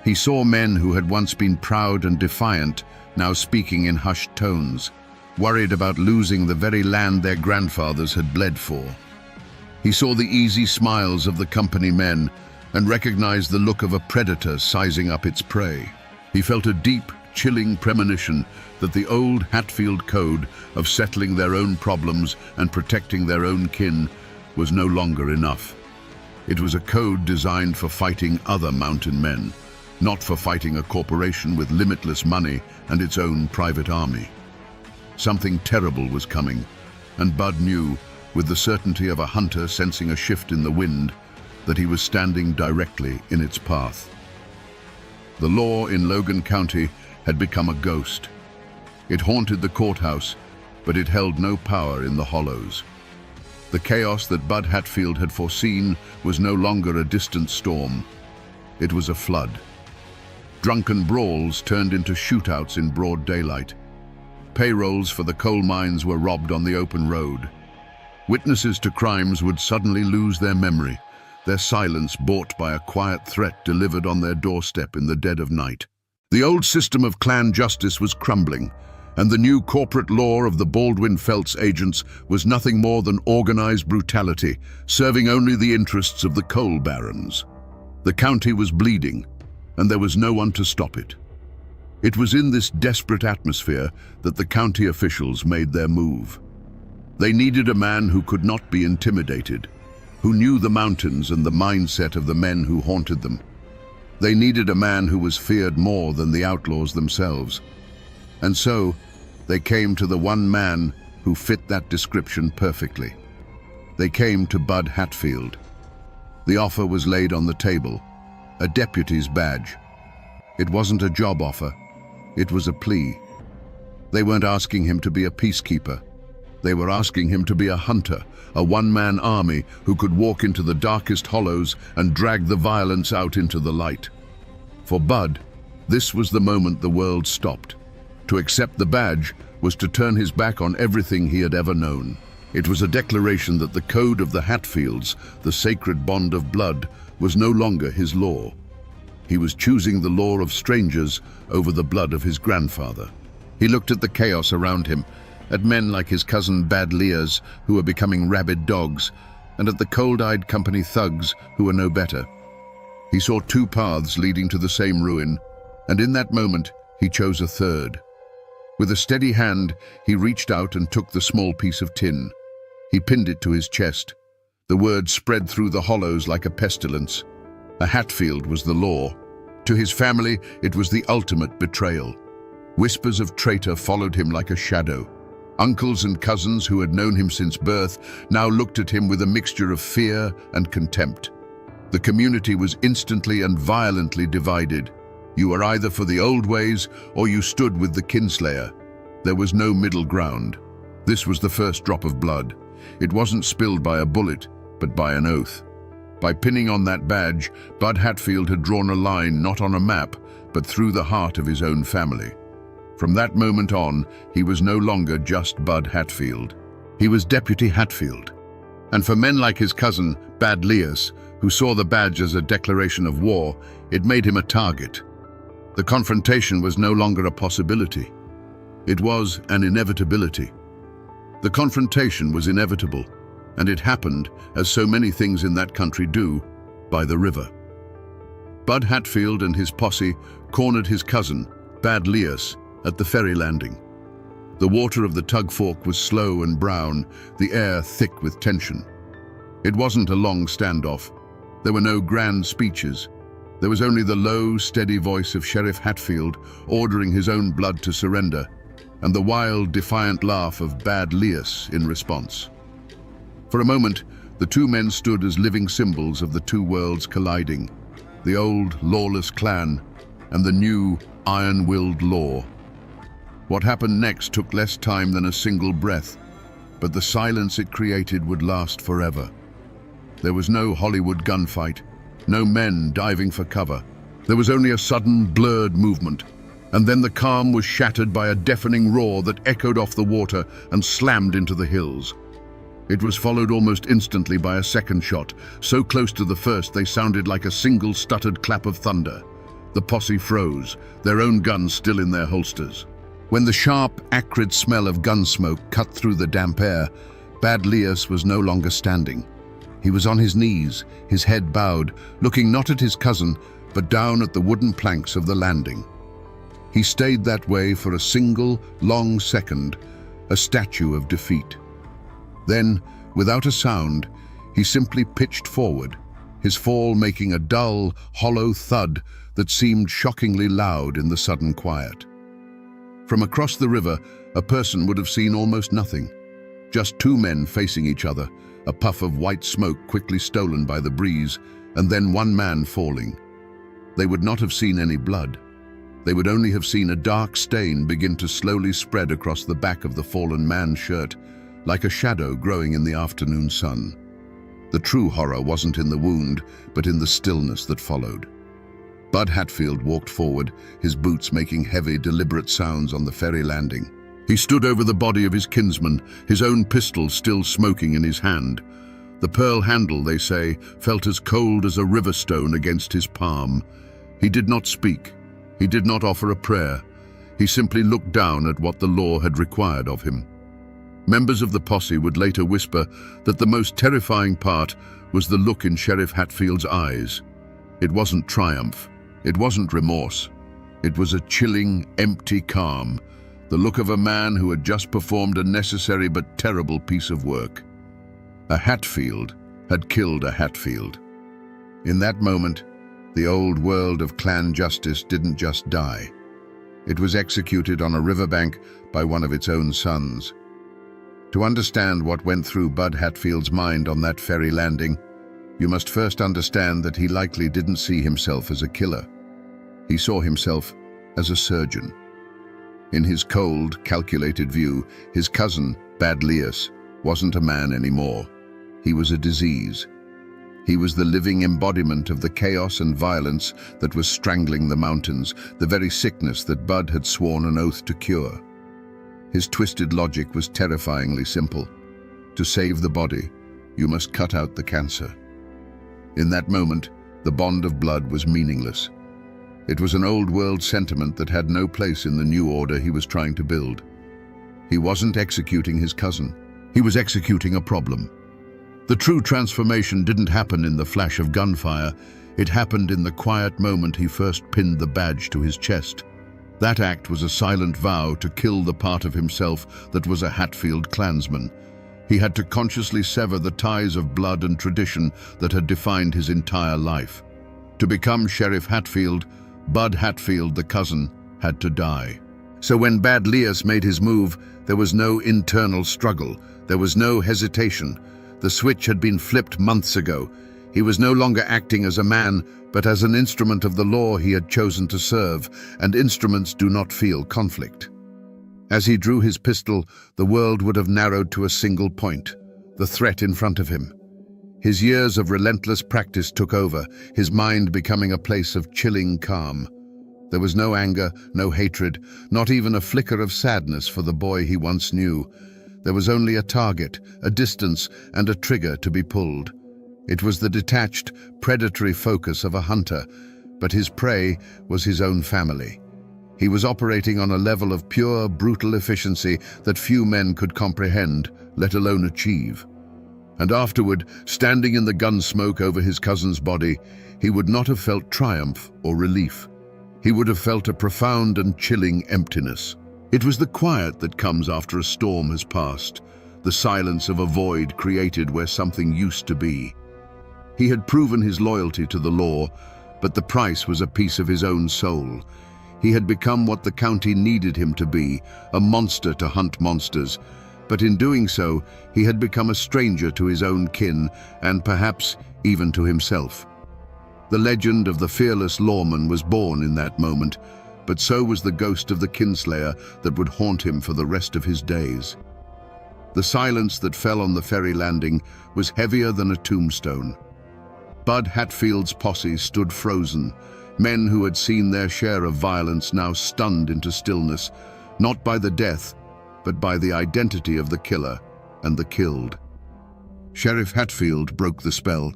He saw men who had once been proud and defiant, now speaking in hushed tones, worried about losing the very land their grandfathers had bled for. He saw the easy smiles of the company men and recognized the look of a predator sizing up its prey. He felt a deep, chilling premonition that the old Hatfield code of settling their own problems and protecting their own kin was no longer enough. It was a code designed for fighting other mountain men, not for fighting a corporation with limitless money and its own private army. Something terrible was coming, and Bud knew, with the certainty of a hunter sensing a shift in the wind, that he was standing directly in its path. The law in Logan County had become a ghost. It haunted the courthouse, but it held no power in the hollows. The chaos that Bud Hatfield had foreseen was no longer a distant storm. It was a flood. Drunken brawls turned into shootouts in broad daylight. Payrolls for the coal mines were robbed on the open road. Witnesses to crimes would suddenly lose their memory, their silence bought by a quiet threat delivered on their doorstep in the dead of night. The old system of clan justice was crumbling, and the new corporate law of the Baldwin Felts agents was nothing more than organized brutality, serving only the interests of the coal barons. The county was bleeding, and there was no one to stop it. It was in this desperate atmosphere that the county officials made their move. They needed a man who could not be intimidated, who knew the mountains and the mindset of the men who haunted them. They needed a man who was feared more than the outlaws themselves. And so, they came to the one man who fit that description perfectly. They came to Bud Hatfield. The offer was laid on the table, a deputy's badge. It wasn't a job offer, it was a plea. They weren't asking him to be a peacekeeper. They were asking him to be a hunter, a one-man army who could walk into the darkest hollows and drag the violence out into the light. For Bud, this was the moment the world stopped. To accept the badge was to turn his back on everything he had ever known. It was a declaration that the code of the Hatfields, the sacred bond of blood, was no longer his law. He was choosing the law of strangers over the blood of his grandfather. He looked at the chaos around him, at men like his cousin Bad Leas, who were becoming rabid dogs, and at the cold-eyed company thugs who were no better. He saw two paths leading to the same ruin, and in that moment he chose a third. With a steady hand, he reached out and took the small piece of tin. He pinned it to his chest. The word spread through the hollows like a pestilence. A Hatfield was the law. To his family, it was the ultimate betrayal. Whispers of traitor followed him like a shadow. Uncles and cousins who had known him since birth now looked at him with a mixture of fear and contempt. The community was instantly and violently divided. You were either for the old ways or you stood with the kinslayer. There was no middle ground. This was the first drop of blood. It wasn't spilled by a bullet, but by an oath. By pinning on that badge, Bud Hatfield had drawn a line not on a map, but through the heart of his own family. From that moment on, he was no longer just Bud Hatfield. He was Deputy Hatfield. And for men like his cousin, Bad Leas, who saw the badge as a declaration of war, it made him a target. The confrontation was no longer a possibility. It was an inevitability. The confrontation was inevitable, and it happened, as so many things in that country do, by the river. Bud Hatfield and his posse cornered his cousin, Bad Leas, at the ferry landing. The water of the tug fork was slow and brown, the air thick with tension. It wasn't a long standoff. There were no grand speeches. There was only the low, steady voice of Sheriff Hatfield ordering his own blood to surrender, and the wild, defiant laugh of Bad Leas in response. For a moment, the two men stood as living symbols of the two worlds colliding, the old, lawless clan and the new, iron-willed law. What happened next took less time than a single breath, but the silence it created would last forever. There was no Hollywood gunfight, no men diving for cover. There was only a sudden, blurred movement, and then the calm was shattered by a deafening roar that echoed off the water and slammed into the hills. It was followed almost instantly by a second shot, so close to the first they sounded like a single stuttered clap of thunder. The posse froze, their own guns still in their holsters. When the sharp, acrid smell of gun smoke cut through the damp air, Bad Leas was no longer standing. He was on his knees, his head bowed, looking not at his cousin, but down at the wooden planks of the landing. He stayed that way for a single, long second, a statue of defeat. Then, without a sound, he simply pitched forward, his fall making a dull, hollow thud that seemed shockingly loud in the sudden quiet. From across the river, a person would have seen almost nothing. Just two men facing each other, a puff of white smoke quickly stolen by the breeze, and then one man falling. They would not have seen any blood. They would only have seen a dark stain begin to slowly spread across the back of the fallen man's shirt, like a shadow growing in the afternoon sun. The true horror wasn't in the wound, but in the stillness that followed. Bud Hatfield walked forward, his boots making heavy, deliberate sounds on the ferry landing. He stood over the body of his kinsman, his own pistol still smoking in his hand. The pearl handle, they say, felt as cold as a river stone against his palm. He did not speak. He did not offer a prayer. He simply looked down at what the law had required of him. Members of the posse would later whisper that the most terrifying part was the look in Sheriff Hatfield's eyes. It wasn't triumph. It wasn't remorse. It was a chilling, empty calm, the look of a man who had just performed a necessary but terrible piece of work. A Hatfield had killed a Hatfield. In that moment, the old world of clan justice didn't just die. It was executed on a riverbank by one of its own sons. To understand what went through Bud Hatfield's mind on that ferry landing, you must first understand that he likely didn't see himself as a killer. He saw himself as a surgeon. In his cold, calculated view, his cousin, Bad Lias wasn't a man anymore. He was a disease. He was the living embodiment of the chaos and violence that was strangling the mountains, the very sickness that Bud had sworn an oath to cure. His twisted logic was terrifyingly simple. To save the body, you must cut out the cancer. In that moment, the bond of blood was meaningless. It was an old-world sentiment that had no place in the new order he was trying to build. He wasn't executing his cousin. He was executing a problem. The true transformation didn't happen in the flash of gunfire. It happened in the quiet moment he first pinned the badge to his chest. That act was a silent vow to kill the part of himself that was a Hatfield clansman. He had to consciously sever the ties of blood and tradition that had defined his entire life. To become Sheriff Hatfield, Bud Hatfield, the cousin, had to die. So when Bad Lias made his move, there was no internal struggle. There was no hesitation. The switch had been flipped months ago. He was no longer acting as a man, but as an instrument of the law he had chosen to serve, and instruments do not feel conflict. As he drew his pistol, the world would have narrowed to a single point, the threat in front of him. His years of relentless practice took over, his mind becoming a place of chilling calm. There was no anger, no hatred, not even a flicker of sadness for the boy he once knew. There was only a target, a distance, and a trigger to be pulled. It was the detached, predatory focus of a hunter, but his prey was his own family. He was operating on a level of pure, brutal efficiency that few men could comprehend, let alone achieve. And afterward, standing in the gun smoke over his cousin's body, he would not have felt triumph or relief. He would have felt a profound and chilling emptiness. It was the quiet that comes after a storm has passed, the silence of a void created where something used to be. He had proven his loyalty to the law, but the price was a piece of his own soul. He had become what the county needed him to be, a monster to hunt monsters, but in doing so, he had become a stranger to his own kin and perhaps even to himself. The legend of the fearless lawman was born in that moment, but so was the ghost of the kinslayer that would haunt him for the rest of his days. The silence that fell on the ferry landing was heavier than a tombstone. Bud Hatfield's posse stood frozen, men who had seen their share of violence now stunned into stillness, not by the death, but by the identity of the killer and the killed. Sheriff Hatfield broke the spell.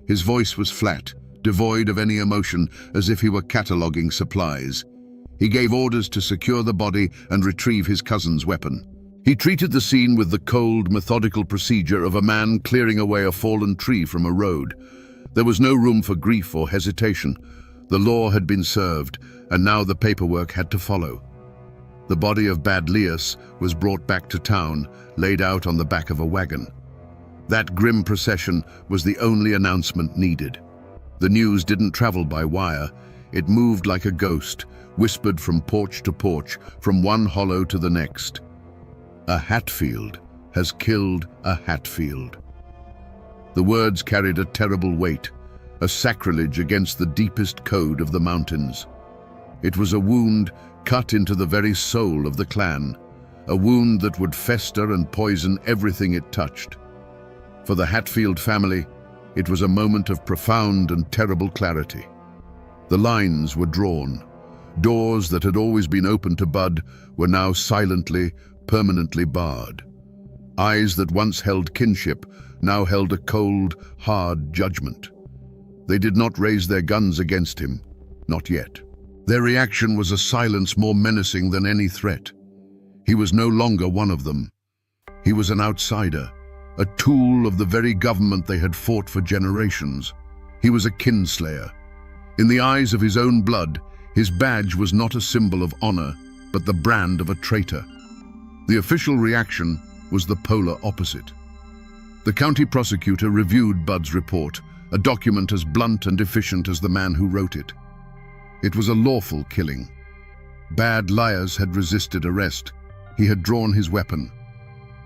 His voice was flat, devoid of any emotion, as if he were cataloging supplies. He gave orders to secure the body and retrieve his cousin's weapon. He treated the scene with the cold, methodical procedure of a man clearing away a fallen tree from a road. There was no room for grief or hesitation. The law had been served, and now the paperwork had to follow. The body of Bad Lias was brought back to town, laid out on the back of a wagon. That grim procession was the only announcement needed. The news didn't travel by wire. It moved like a ghost, whispered from porch to porch, from one hollow to the next. A Hatfield has killed a Hatfield. The words carried a terrible weight, a sacrilege against the deepest code of the mountains. It was a wound cut into the very soul of the clan, a wound that would fester and poison everything it touched. For the Hatfield family, it was a moment of profound and terrible clarity. The lines were drawn. Doors that had always been open to Bud were now silently, permanently barred. Eyes that once held kinship now held a cold, hard judgment. They did not raise their guns against him, not yet. Their reaction was a silence more menacing than any threat. He was no longer one of them. He was an outsider, a tool of the very government they had fought for generations. He was a kinslayer. In the eyes of his own blood, his badge was not a symbol of honor, but the brand of a traitor. The official reaction was the polar opposite. The county prosecutor reviewed Bud's report, a document as blunt and efficient as the man who wrote it. It was a lawful killing. Bad Lias had resisted arrest. He had drawn his weapon.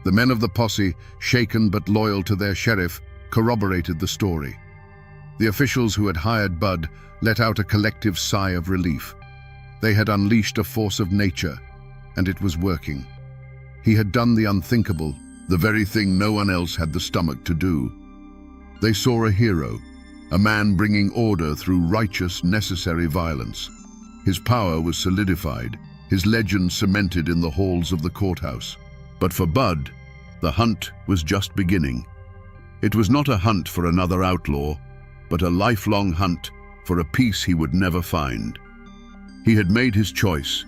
The men of the posse, shaken but loyal to their sheriff, corroborated the story. The officials who had hired Bud let out a collective sigh of relief. They had unleashed a force of nature, and it was working. He had done the unthinkable, the very thing no one else had the stomach to do. They saw a hero, a man bringing order through righteous, necessary violence. His power was solidified, his legend cemented in the halls of the courthouse. But for Bud, the hunt was just beginning. It was not a hunt for another outlaw, but a lifelong hunt for a peace he would never find. He had made his choice,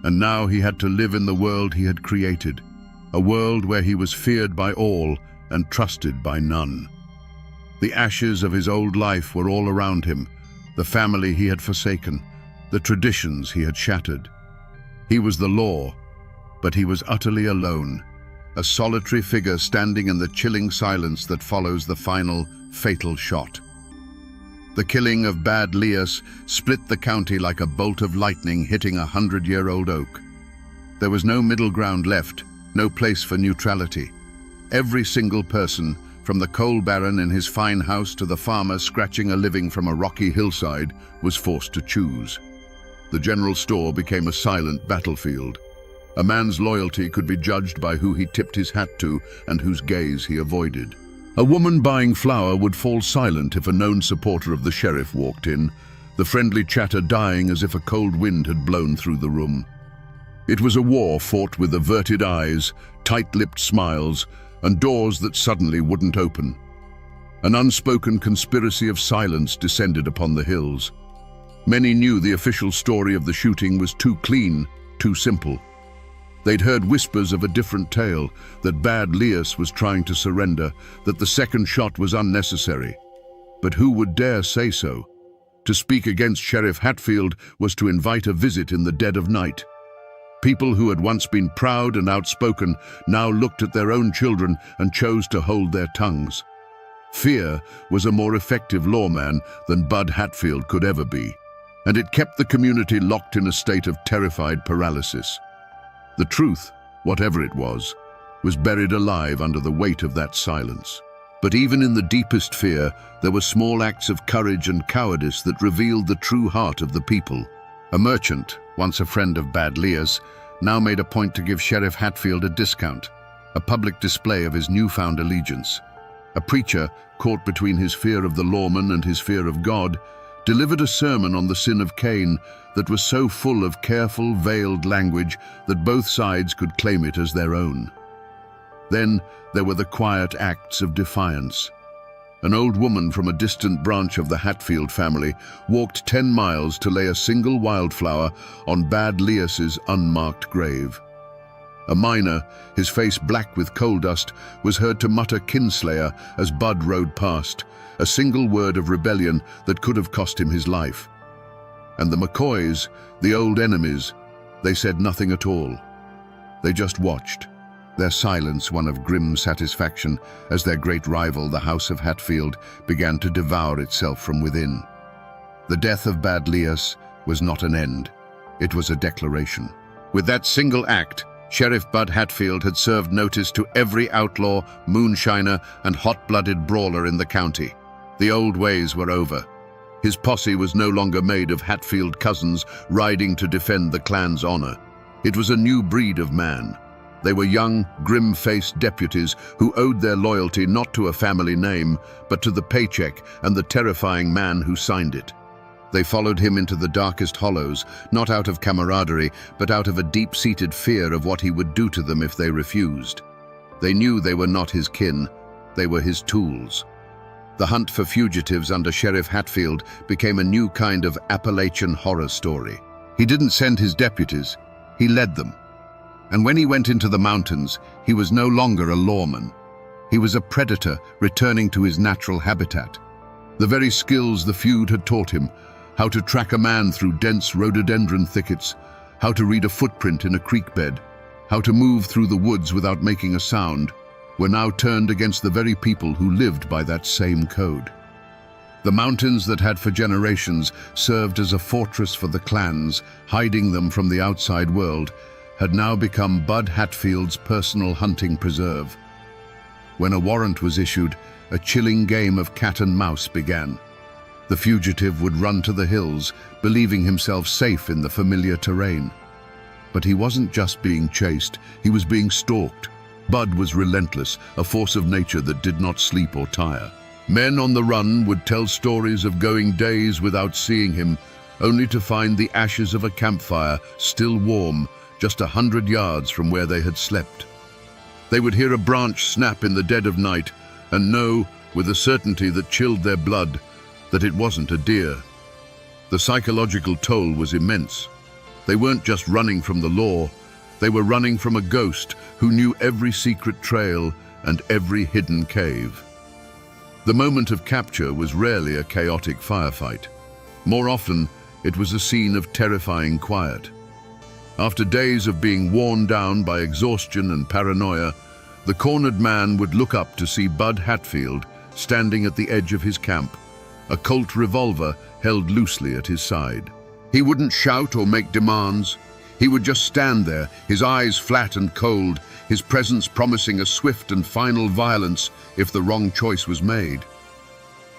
and now he had to live in the world he had created, a world where he was feared by all and trusted by none. The ashes of his old life were all around him, the family he had forsaken, the traditions he had shattered. He was the law, but he was utterly alone, a solitary figure standing in the chilling silence that follows the final, fatal shot. The killing of Bad Lias split the county like a bolt of lightning hitting a 100-year-old oak. There was no middle ground left, no place for neutrality. Every single person, from the coal baron in his fine house to the farmer scratching a living from a rocky hillside, was forced to choose. The general store became a silent battlefield. A man's loyalty could be judged by who he tipped his hat to and whose gaze he avoided. A woman buying flour would fall silent if a known supporter of the sheriff walked in, the friendly chatter dying as if a cold wind had blown through the room. It was a war fought with averted eyes, tight-lipped smiles, and doors that suddenly wouldn't open. An unspoken conspiracy of silence descended upon the hills. Many knew the official story of the shooting was too clean, too simple. They'd heard whispers of a different tale, that Bad Lias was trying to surrender, that the second shot was unnecessary. But who would dare say so? To speak against Sheriff Hatfield was to invite a visit in the dead of night. People who had once been proud and outspoken now looked at their own children and chose to hold their tongues. Fear was a more effective lawman than Bud Hatfield could ever be, and it kept the community locked in a state of terrified paralysis. The truth, whatever it was buried alive under the weight of that silence. But even in the deepest fear, there were small acts of courage and cowardice that revealed the true heart of the people. A merchant, once a friend of Bad Lias, now made a point to give Sheriff Hatfield a discount, a public display of his newfound allegiance. A preacher, caught between his fear of the lawman and his fear of God, delivered a sermon on the sin of Cain that was so full of careful, veiled language that both sides could claim it as their own. Then there were the quiet acts of defiance. An old woman from a distant branch of the Hatfield family walked 10 miles to lay a single wildflower on Bad Lias's unmarked grave. A miner, his face black with coal dust, was heard to mutter "Kinslayer" as Bud rode past, a single word of rebellion that could have cost him his life. And the McCoys, the old enemies, they said nothing at all. They just watched, their silence one of grim satisfaction as their great rival, the House of Hatfield, began to devour itself from within. The death of Bad Lias was not an end, it was a declaration. With that single act, Sheriff Bud Hatfield had served notice to every outlaw, moonshiner, and hot-blooded brawler in the county. The old ways were over. His posse was no longer made of Hatfield cousins riding to defend the clan's honor. It was a new breed of man. They were young, grim-faced deputies who owed their loyalty not to a family name, but to the paycheck and the terrifying man who signed it. They followed him into the darkest hollows, not out of camaraderie, but out of a deep-seated fear of what he would do to them if they refused. They knew they were not his kin, they were his tools. The hunt for fugitives under Sheriff Hatfield became a new kind of Appalachian horror story. He didn't send his deputies, he led them. And when he went into the mountains, he was no longer a lawman. He was a predator returning to his natural habitat. The very skills the feud had taught him, how to track a man through dense rhododendron thickets, how to read a footprint in a creek bed, how to move through the woods without making a sound, were now turned against the very people who lived by that same code. The mountains that had for generations served as a fortress for the clans, hiding them from the outside world, had now become Bud Hatfield's personal hunting preserve. When a warrant was issued, a chilling game of cat and mouse began. The fugitive would run to the hills, believing himself safe in the familiar terrain. But he wasn't just being chased, he was being stalked. Bud was relentless, a force of nature that did not sleep or tire. Men on the run would tell stories of going days without seeing him, only to find the ashes of a campfire still warm, just 100 yards from where they had slept. They would hear a branch snap in the dead of night and know, with a certainty that chilled their blood, that it wasn't a deer. The psychological toll was immense. They weren't just running from the law, they were running from a ghost who knew every secret trail and every hidden cave. The moment of capture was rarely a chaotic firefight. More often, it was a scene of terrifying quiet. After days of being worn down by exhaustion and paranoia, the cornered man would look up to see Bud Hatfield standing at the edge of his camp, a Colt revolver held loosely at his side. He wouldn't shout or make demands. He would just stand there, his eyes flat and cold, his presence promising a swift and final violence if the wrong choice was made.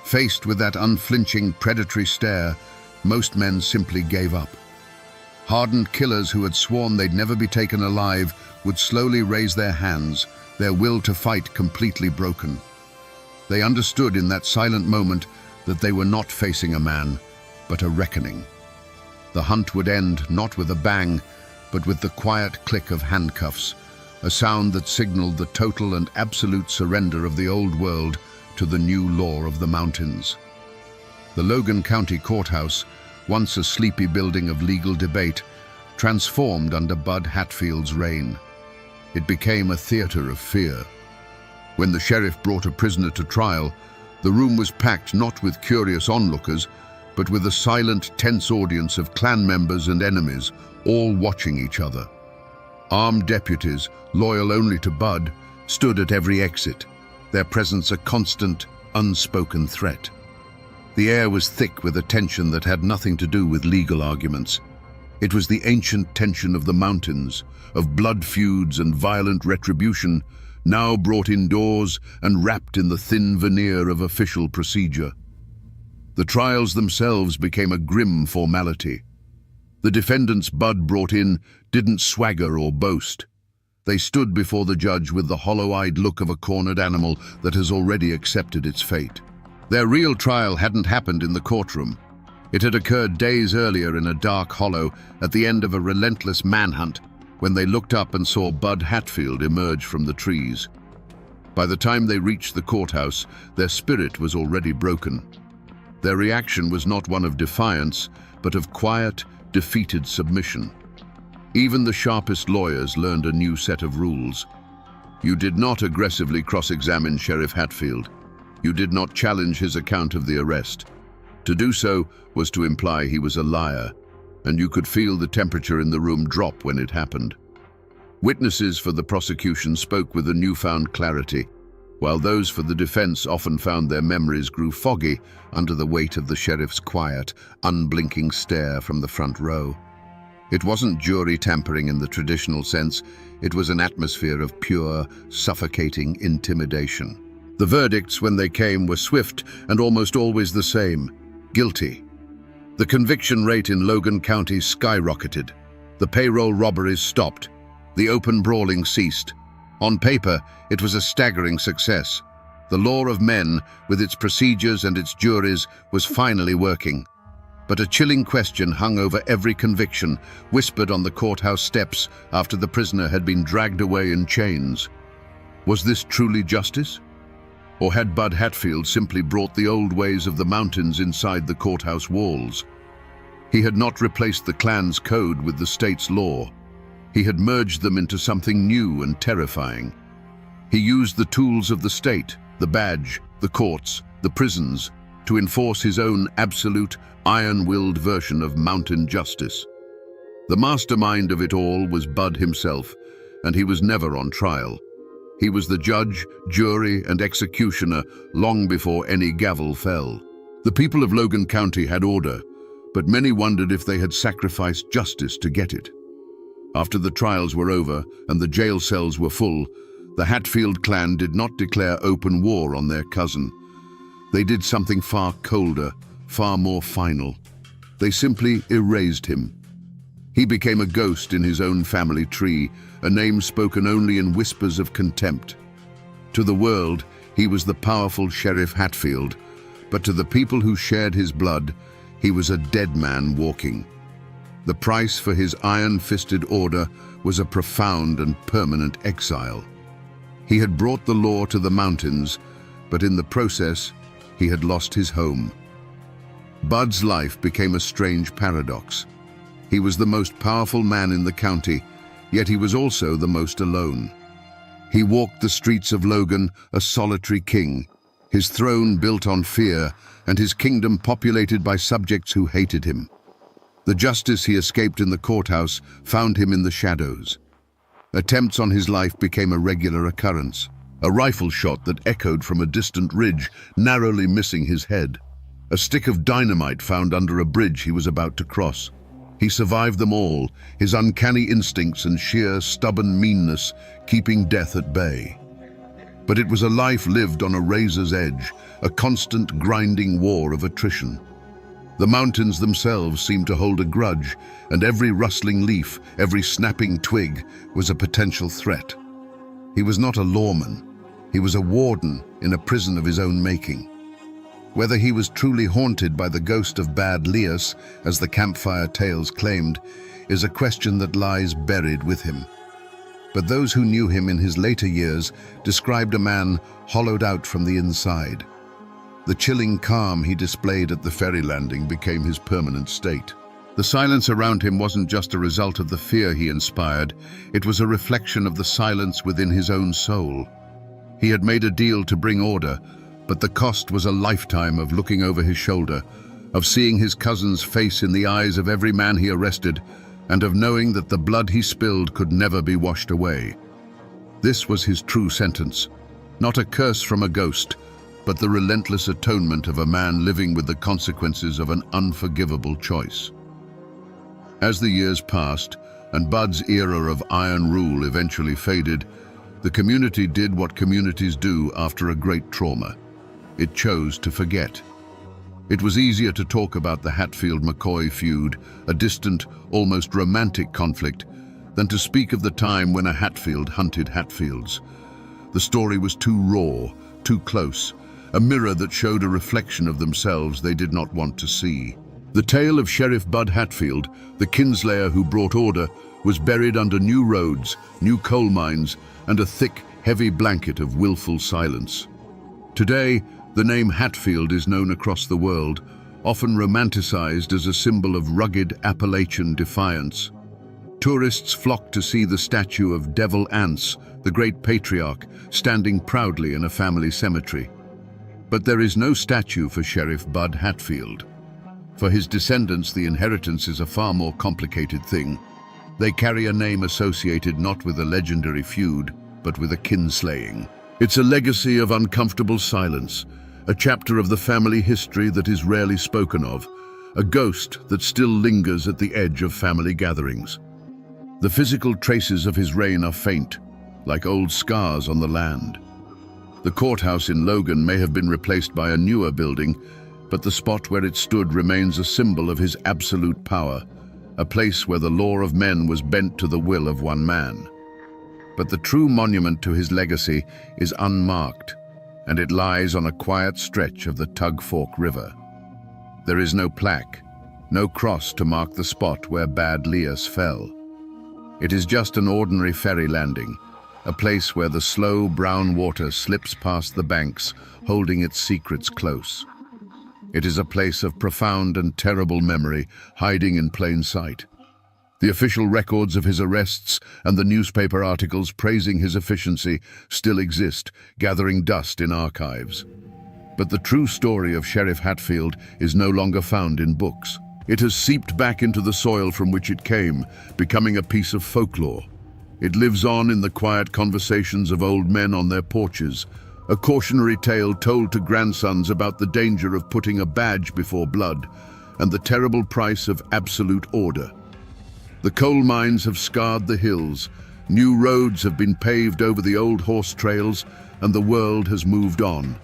Faced with that unflinching, predatory stare, most men simply gave up. Hardened killers who had sworn they'd never be taken alive would slowly raise their hands, their will to fight completely broken. They understood in that silent moment that they were not facing a man, but a reckoning. The hunt would end not with a bang, but with the quiet click of handcuffs, a sound that signaled the total and absolute surrender of the old world to the new law of the mountains. The Logan County Courthouse, once a sleepy building of legal debate, transformed under Bud Hatfield's reign. It became a theater of fear. When the sheriff brought a prisoner to trial, the room was packed not with curious onlookers, but with a silent, tense audience of clan members and enemies, all watching each other. Armed deputies, loyal only to Bud, stood at every exit, their presence a constant, unspoken threat. The air was thick with a tension that had nothing to do with legal arguments. It was the ancient tension of the mountains, of blood feuds and violent retribution, now brought indoors and wrapped in the thin veneer of official procedure. The trials themselves became a grim formality. The defendants Bud brought in didn't swagger or boast. They stood before the judge with the hollow-eyed look of a cornered animal that has already accepted its fate. Their real trial hadn't happened in the courtroom. It had occurred days earlier in a dark hollow at the end of a relentless manhunt when they looked up and saw Bud Hatfield emerge from the trees. By the time they reached the courthouse, their spirit was already broken. Their reaction was not one of defiance, but of quiet, defeated submission. Even the sharpest lawyers learned a new set of rules. You did not aggressively cross-examine Sheriff Hatfield. You did not challenge his account of the arrest. To do so was to imply he was a liar, and you could feel the temperature in the room drop when it happened. Witnesses for the prosecution spoke with a newfound clarity, while those for the defense often found their memories grew foggy under the weight of the sheriff's quiet, unblinking stare from the front row. It wasn't jury tampering in the traditional sense, it was an atmosphere of pure, suffocating intimidation. The verdicts, when they came, were swift and almost always the same: guilty. The conviction rate in Logan County skyrocketed. The payroll robberies stopped. The open brawling ceased. On paper, it was a staggering success. The law of men, with its procedures and its juries, was finally working. But a chilling question hung over every conviction, whispered on the courthouse steps after the prisoner had been dragged away in chains. Was this truly justice? Or had Bud Hatfield simply brought the old ways of the mountains inside the courthouse walls? He had not replaced the clan's code with the state's law. He had merged them into something new and terrifying. He used the tools of the state, the badge, the courts, the prisons, to enforce his own absolute, iron-willed version of mountain justice. The mastermind of it all was Bud himself, and he was never on trial. He was the judge, jury, and executioner long before any gavel fell. The people of Logan County had order, but many wondered if they had sacrificed justice to get it. After the trials were over and the jail cells were full, the Hatfield clan did not declare open war on their cousin. They did something far colder, far more final. They simply erased him. He became a ghost in his own family tree, a name spoken only in whispers of contempt. To the world, he was the powerful Sheriff Hatfield, but to the people who shared his blood, he was a dead man walking. The price for his iron-fisted order was a profound and permanent exile. He had brought the law to the mountains, but in the process, he had lost his home. Bud's life became a strange paradox. He was the most powerful man in the county, yet he was also the most alone. He walked the streets of Logan, a solitary king, his throne built on fear, and his kingdom populated by subjects who hated him. The justice he escaped in the courthouse found him in the shadows. Attempts on his life became a regular occurrence. A rifle shot that echoed from a distant ridge, narrowly missing his head. A stick of dynamite found under a bridge he was about to cross. He survived them all, his uncanny instincts and sheer, stubborn meanness keeping death at bay. But it was a life lived on a razor's edge, a constant grinding war of attrition. The mountains themselves seemed to hold a grudge, and every rustling leaf, every snapping twig was a potential threat. He was not a lawman. He was a warden in a prison of his own making. Whether he was truly haunted by the ghost of Bad Lias, as the campfire tales claimed, is a question that lies buried with him. But those who knew him in his later years described a man hollowed out from the inside. The chilling calm he displayed at the ferry landing became his permanent state. The silence around him wasn't just a result of the fear he inspired, it was a reflection of the silence within his own soul. He had made a deal to bring order, but the cost was a lifetime of looking over his shoulder, of seeing his cousin's face in the eyes of every man he arrested, and of knowing that the blood he spilled could never be washed away. This was his true sentence, not a curse from a ghost, but the relentless atonement of a man living with the consequences of an unforgivable choice. As the years passed, and Bud's era of iron rule eventually faded, the community did what communities do after a great trauma. It chose to forget. It was easier to talk about the Hatfield-McCoy feud, a distant, almost romantic conflict, than to speak of the time when a Hatfield hunted Hatfields. The story was too raw, too close, a mirror that showed a reflection of themselves they did not want to see. The tale of Sheriff Bud Hatfield, the kinslayer who brought order, was buried under new roads, new coal mines, and a thick, heavy blanket of willful silence. Today, the name Hatfield is known across the world, often romanticized as a symbol of rugged Appalachian defiance. Tourists flock to see the statue of Devil Anse, the great patriarch, standing proudly in a family cemetery. But there is no statue for Sheriff Bud Hatfield. For his descendants, the inheritance is a far more complicated thing. They carry a name associated not with a legendary feud, but with a kinslaying. It's a legacy of uncomfortable silence, a chapter of the family history that is rarely spoken of, a ghost that still lingers at the edge of family gatherings. The physical traces of his reign are faint, like old scars on the land. The courthouse in Logan may have been replaced by a newer building, but the spot where it stood remains a symbol of his absolute power, a place where the law of men was bent to the will of one man. But the true monument to his legacy is unmarked, and it lies on a quiet stretch of the Tug Fork River. There is no plaque, no cross to mark the spot where Bad Lias fell. It is just an ordinary ferry landing, a place where the slow brown water slips past the banks, holding its secrets close. It is a place of profound and terrible memory, hiding in plain sight. The official records of his arrests and the newspaper articles praising his efficiency still exist, gathering dust in archives. But the true story of Sheriff Hatfield is no longer found in books. It has seeped back into the soil from which it came, becoming a piece of folklore. It lives on in the quiet conversations of old men on their porches, a cautionary tale told to grandsons about the danger of putting a badge before blood and the terrible price of absolute order. The coal mines have scarred the hills, new roads have been paved over the old horse trails, and the world has moved on.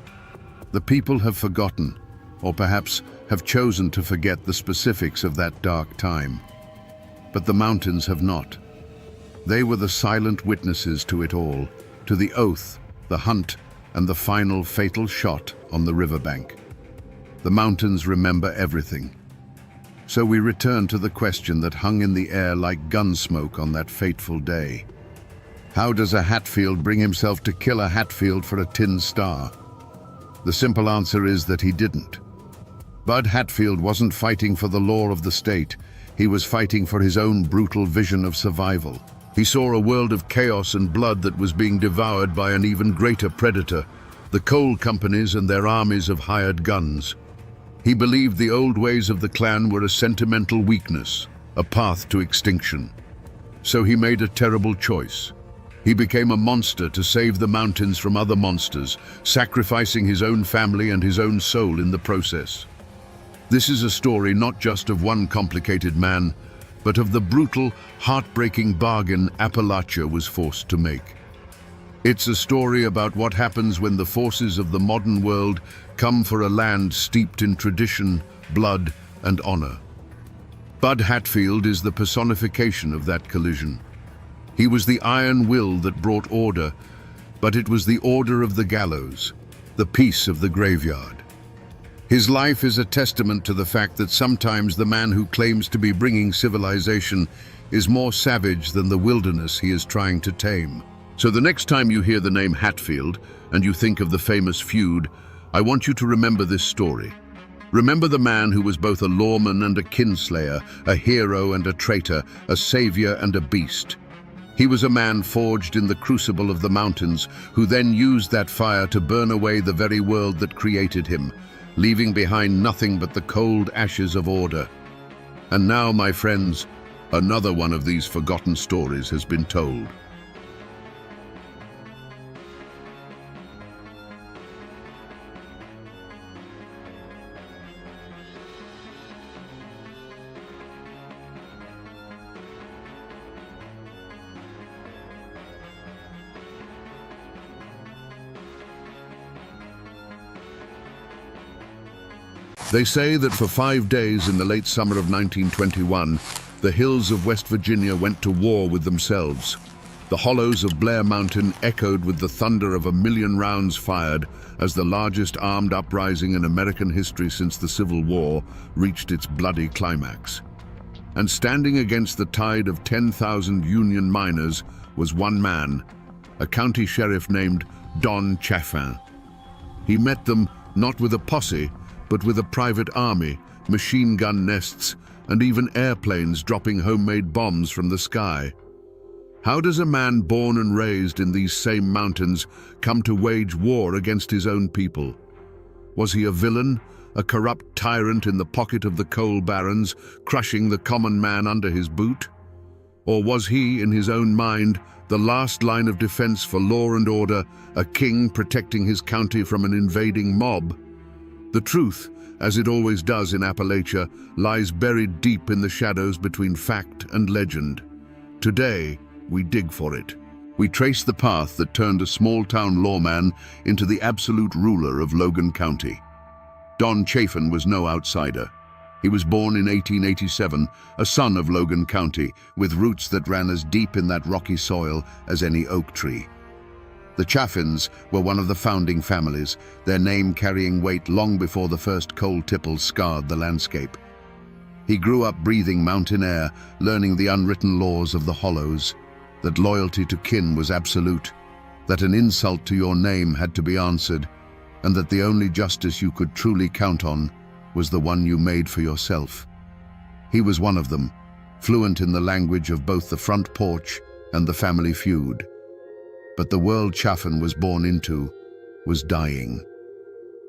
The people have forgotten, or perhaps have chosen to forget the specifics of that dark time. but the mountains have not. They were the silent witnesses to it all, to the oath, the hunt, and the final fatal shot on the riverbank. The mountains remember everything. So we return to the question that hung in the air like gun smoke on that fateful day. How does a Hatfield bring himself to kill a Hatfield for a tin star? The simple answer is that he didn't. Bud Hatfield wasn't fighting for the law of the state. He was fighting for his own brutal vision of survival. He saw a world of chaos and blood that was being devoured by an even greater predator, the coal companies and their armies of hired guns. He believed the old ways of the clan were a sentimental weakness, a path to extinction. So he made a terrible choice. He became a monster to save the mountains from other monsters, sacrificing his own family and his own soul in the process. This is a story not just of one complicated man, but of the brutal, heartbreaking bargain Appalachia was forced to make. It's a story about what happens when the forces of the modern world come for a land steeped in tradition, blood, and honor. Bud Hatfield is the personification of that collision. He was the iron will that brought order, but it was the order of the gallows, the peace of the graveyard. His life is a testament to the fact that sometimes the man who claims to be bringing civilization is more savage than the wilderness he is trying to tame. So the next time you hear the name Hatfield and you think of the famous feud, I want you to remember this story. Remember the man who was both a lawman and a kinslayer, a hero and a traitor, a savior and a beast. He was a man forged in the crucible of the mountains, who then used that fire to burn away the very world that created him, leaving behind nothing but the cold ashes of order. And now, my friends, another one of these forgotten stories has been told. They say that for 5 days in the late summer of 1921, the hills of West Virginia went to war with themselves. The hollows of Blair Mountain echoed with the thunder of 1,000,000 rounds fired as the largest armed uprising in American history since the Civil War reached its bloody climax. And standing against the tide of 10,000 Union miners was one man, a county sheriff named Don Chaffin. He met them not with a posse, but with a private army, machine gun nests, and even airplanes dropping homemade bombs from the sky. How does a man born and raised in these same mountains come to wage war against his own people? Was he a villain, a corrupt tyrant in the pocket of the coal barons, crushing the common man under his boot? Or was he, in his own mind, the last line of defense for law and order, a king protecting his county from an invading mob? The truth, as it always does in Appalachia, lies buried deep in the shadows between fact and legend. Today, we dig for it. We trace the path that turned a small-town lawman into the absolute ruler of Logan County. Don Chaffin was no outsider. He was born in 1887, a son of Logan County, with roots that ran as deep in that rocky soil as any oak tree. The Chaffins were one of the founding families, their name carrying weight long before the first coal tipples scarred the landscape. He grew up breathing mountain air, learning the unwritten laws of the hollows, that loyalty to kin was absolute, that an insult to your name had to be answered, and that the only justice you could truly count on was the one you made for yourself. He was one of them, fluent in the language of both the front porch and the family feud. But the world Chaffin was born into was dying.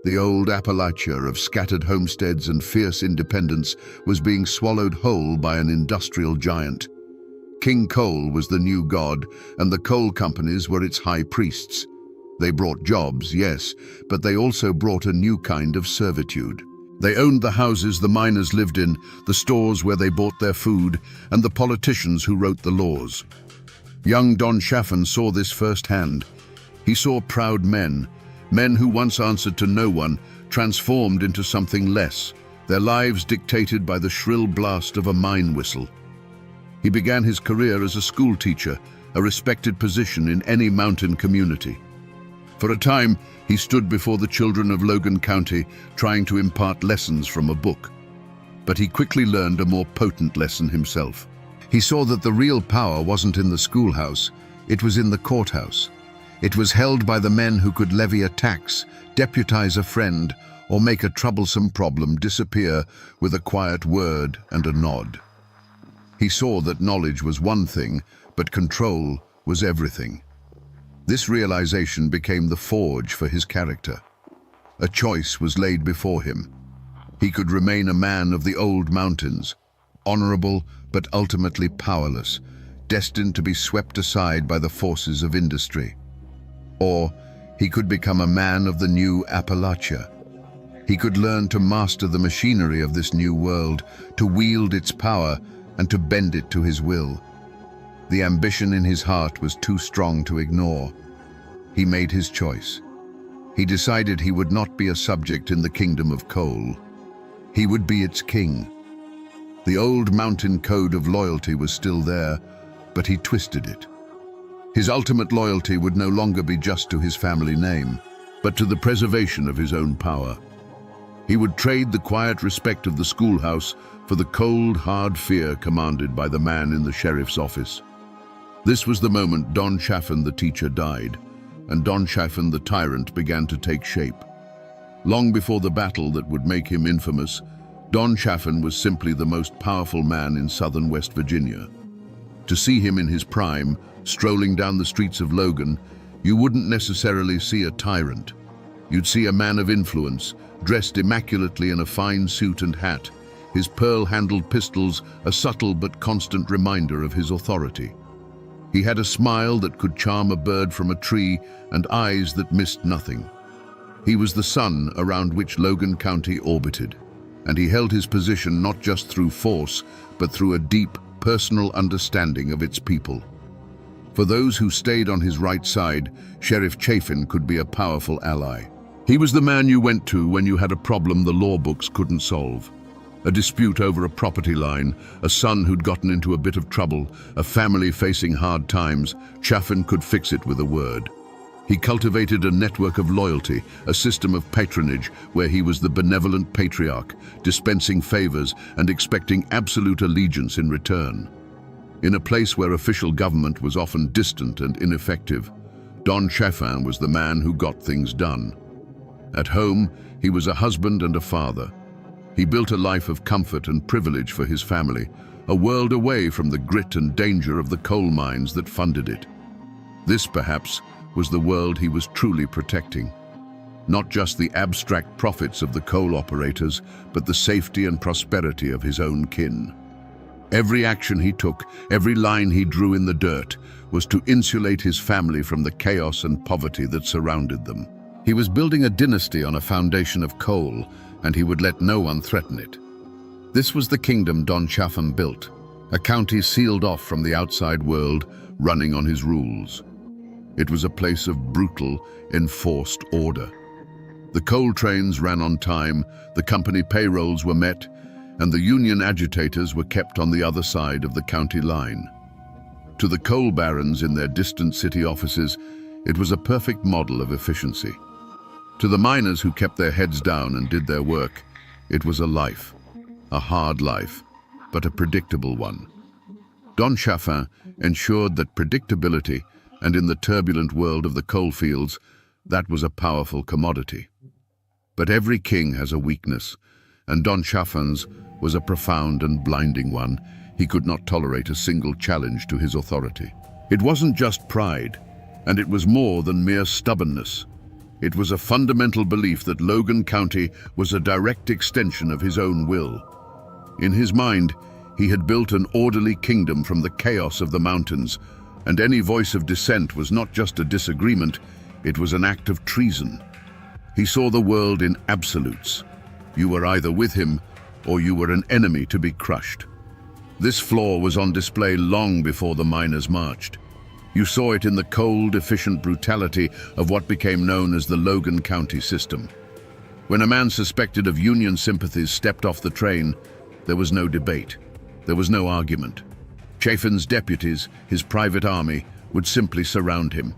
The old Appalachia of scattered homesteads and fierce independence was being swallowed whole by an industrial giant. King Coal was the new god, and the coal companies were its high priests. They brought jobs, yes, but they also brought a new kind of servitude. They owned the houses the miners lived in, the stores where they bought their food, and the politicians who wrote the laws. Young Don Chaffin saw this firsthand. He saw proud men who once answered to no one, transformed into something less, their lives dictated by the shrill blast of a mine whistle. He began his career as a school teacher, a respected position in any mountain community. For a time, he stood before the children of Logan County, trying to impart lessons from a book. But he quickly learned a more potent lesson himself. He saw that the real power wasn't in the schoolhouse, it was in the courthouse. It was held by the men who could levy a tax, deputize a friend, or make a troublesome problem disappear with a quiet word and a nod. He saw that knowledge was one thing, but control was everything. This realization became the forge for his character. A choice was laid before him. He could remain a man of the old mountains, honorable but ultimately powerless, destined to be swept aside by the forces of industry. Or he could become a man of the new Appalachia. He could learn to master the machinery of this new world, to wield its power and to bend it to his will. The ambition in his heart was too strong to ignore. He made his choice. He decided he would not be a subject in the kingdom of coal. He would be its king. The old mountain code of loyalty was still there, but he twisted it. His ultimate loyalty would no longer be just to his family name, but to the preservation of his own power. He would trade the quiet respect of the schoolhouse for the cold, hard fear commanded by the man in the sheriff's office. This was the moment Don Chaffin the teacher died, and Don Chaffin the tyrant began to take shape. Long before the battle that would make him infamous, Don Chaffin was simply the most powerful man in southern West Virginia. To see him in his prime, strolling down the streets of Logan, you wouldn't necessarily see a tyrant. You'd see a man of influence, dressed immaculately in a fine suit and hat, his pearl-handled pistols a subtle but constant reminder of his authority. He had a smile that could charm a bird from a tree and eyes that missed nothing. He was the sun around which Logan County orbited, and he held his position not just through force, but through a deep, personal understanding of its people. For those who stayed on his right side, Sheriff Chaffin could be a powerful ally. He was the man you went to when you had a problem the law books couldn't solve. A dispute over a property line, a son who'd gotten into a bit of trouble, a family facing hard times, Chaffin could fix it with a word. He cultivated a network of loyalty, a system of patronage where he was the benevolent patriarch, dispensing favors and expecting absolute allegiance in return. In a place where official government was often distant and ineffective, Don Chaffin was the man who got things done. At home, he was a husband and a father. He built a life of comfort and privilege for his family, a world away from the grit and danger of the coal mines that funded it. This, perhaps, was the world he was truly protecting. Not just the abstract profits of the coal operators, but the safety and prosperity of his own kin. Every action he took, every line he drew in the dirt, was to insulate his family from the chaos and poverty that surrounded them. He was building a dynasty on a foundation of coal, and he would let no one threaten it. This was the kingdom Don Chaffin built, a county sealed off from the outside world, running on his rules. It was a place of brutal, enforced order. The coal trains ran on time, the company payrolls were met, and the union agitators were kept on the other side of the county line. To the coal barons in their distant city offices, it was a perfect model of efficiency. To the miners who kept their heads down and did their work, it was a life, a hard life, but a predictable one. Don Chaffin ensured that predictability, and in the turbulent world of the coal fields, that was a powerful commodity. But every king has a weakness, and Don Chaffin's was a profound and blinding one. He could not tolerate a single challenge to his authority. It wasn't just pride, and it was more than mere stubbornness. It was a fundamental belief that Logan County was a direct extension of his own will. In his mind, he had built an orderly kingdom from the chaos of the mountains, and any voice of dissent was not just a disagreement, it was an act of treason. He saw the world in absolutes. You were either with him, or you were an enemy to be crushed. This flaw was on display long before the miners marched. You saw it in the cold, efficient brutality of what became known as the Logan County system. When a man suspected of Union sympathies stepped off the train, there was no debate. There was no argument. Chaffin's deputies, his private army, would simply surround him.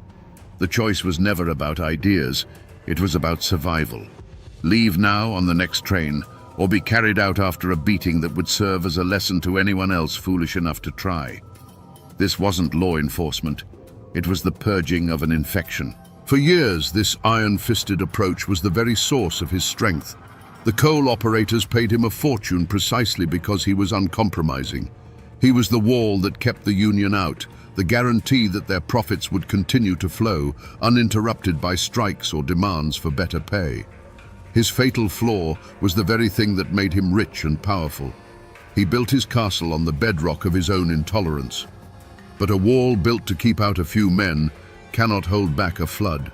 The choice was never about ideas, it was about survival. Leave now on the next train, or be carried out after a beating that would serve as a lesson to anyone else foolish enough to try. This wasn't law enforcement, it was the purging of an infection. For years, this iron-fisted approach was the very source of his strength. The coal operators paid him a fortune precisely because he was uncompromising. He was the wall that kept the union out, the guarantee that their profits would continue to flow, uninterrupted by strikes or demands for better pay. His fatal flaw was the very thing that made him rich and powerful. He built his castle on the bedrock of his own intolerance. But a wall built to keep out a few men cannot hold back a flood.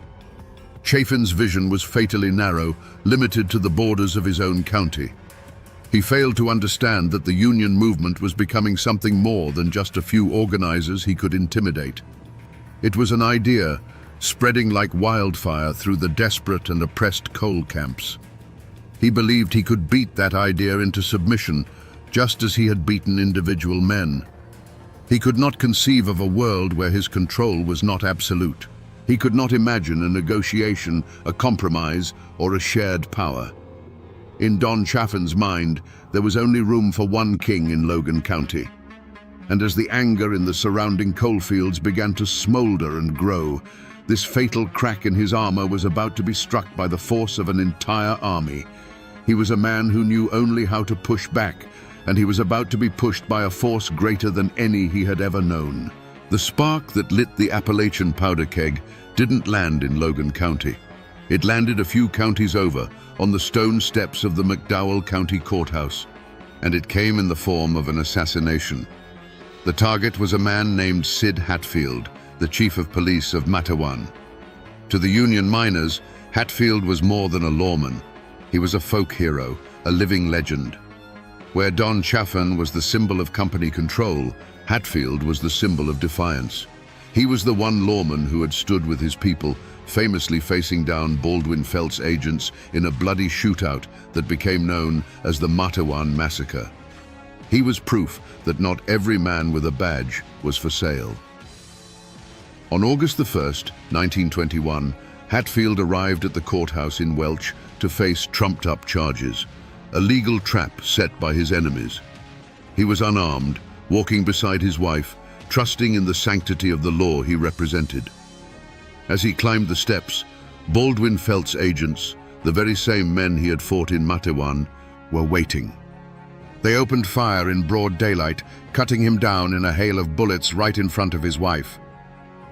Chaffin's vision was fatally narrow, limited to the borders of his own county. He failed to understand that the union movement was becoming something more than just a few organizers he could intimidate. It was an idea, spreading like wildfire through the desperate and oppressed coal camps. He believed he could beat that idea into submission, just as he had beaten individual men. He could not conceive of a world where his control was not absolute. He could not imagine a negotiation, a compromise, or a shared power. In Don Chaffin's mind, there was only room for one king in Logan County. And as the anger in the surrounding coalfields began to smolder and grow, this fatal crack in his armor was about to be struck by the force of an entire army. He was a man who knew only how to push back, and he was about to be pushed by a force greater than any he had ever known. The spark that lit the Appalachian powder keg didn't land in Logan County. It landed a few counties over, on the stone steps of the McDowell County Courthouse, and it came in the form of an assassination. The target was a man named Sid Hatfield, the chief of police of Matawan. To the Union miners, Hatfield was more than a lawman. He was a folk hero, a living legend. Where Don Chaffin was the symbol of company control, Hatfield was the symbol of defiance. He was the one lawman who had stood with his people, famously facing down Baldwin Felt's agents in a bloody shootout that became known as the Matawan Massacre. He was proof that not every man with a badge was for sale. On August the 1st, 1921, Hatfield arrived at the courthouse in Welch to face trumped-up charges, a legal trap set by his enemies. He was unarmed, walking beside his wife, trusting in the sanctity of the law he represented. As he climbed the steps, Baldwin Felt's agents, the very same men he had fought in Matawan, were waiting. They opened fire in broad daylight, cutting him down in a hail of bullets right in front of his wife.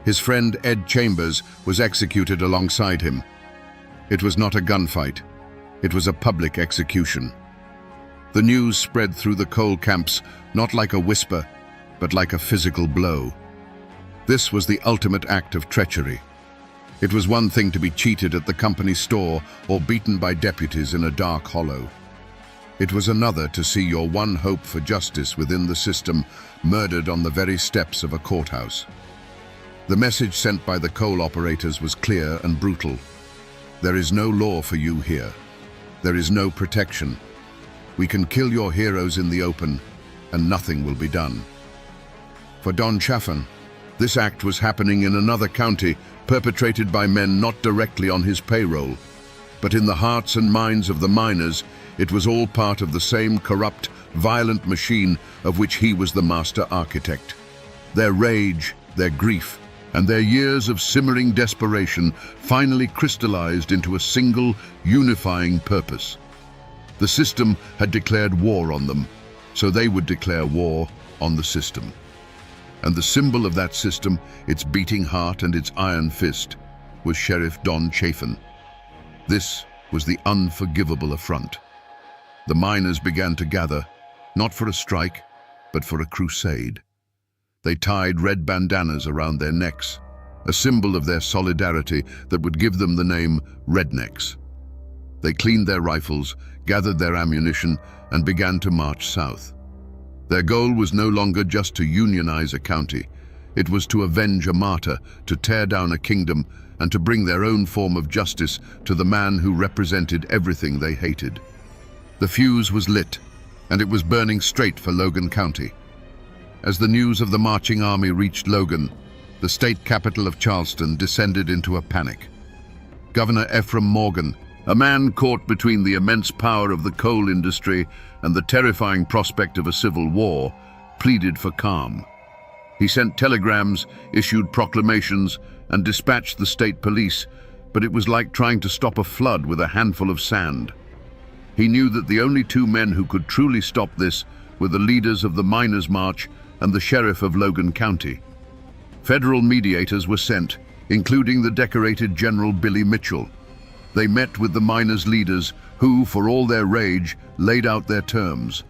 His friend Ed Chambers was executed alongside him. It was not a gunfight. It was a public execution. The news spread through the coal camps, not like a whisper, but like a physical blow. This was the ultimate act of treachery. It was one thing to be cheated at the company store or beaten by deputies in a dark hollow. It was another to see your one hope for justice within the system murdered on the very steps of a courthouse. The message sent by the coal operators was clear and brutal. There is no law for you here. There is no protection. We can kill your heroes in the open, and nothing will be done. For Don Chaffin, this act was happening in another county, perpetrated by men not directly on his payroll. But in the hearts and minds of the miners, it was all part of the same corrupt, violent machine of which he was the master architect. Their rage, their grief, and their years of simmering desperation finally crystallized into a single, unifying purpose. The system had declared war on them, so they would declare war on the system. And the symbol of that system, its beating heart and its iron fist, was Sheriff Don Chaffin. This was the unforgivable affront. The miners began to gather, not for a strike, but for a crusade. They tied red bandanas around their necks, a symbol of their solidarity that would give them the name Rednecks. They cleaned their rifles, gathered their ammunition, and began to march south. Their goal was no longer just to unionize a county. It was to avenge a martyr, to tear down a kingdom, and to bring their own form of justice to the man who represented everything they hated. The fuse was lit, and it was burning straight for Logan County. As the news of the marching army reached Logan, the state capital of Charleston descended into a panic. Governor Ephraim Morgan, a man caught between the immense power of the coal industry and the terrifying prospect of a civil war, pleaded for calm. He sent telegrams, issued proclamations, and dispatched the state police, but it was like trying to stop a flood with a handful of sand. He knew that the only two men who could truly stop this were the leaders of the Miners' March and the sheriff of Logan County. Federal mediators were sent, including the decorated General Billy Mitchell. They met with the miners' leaders who, for all their rage, laid out their terms.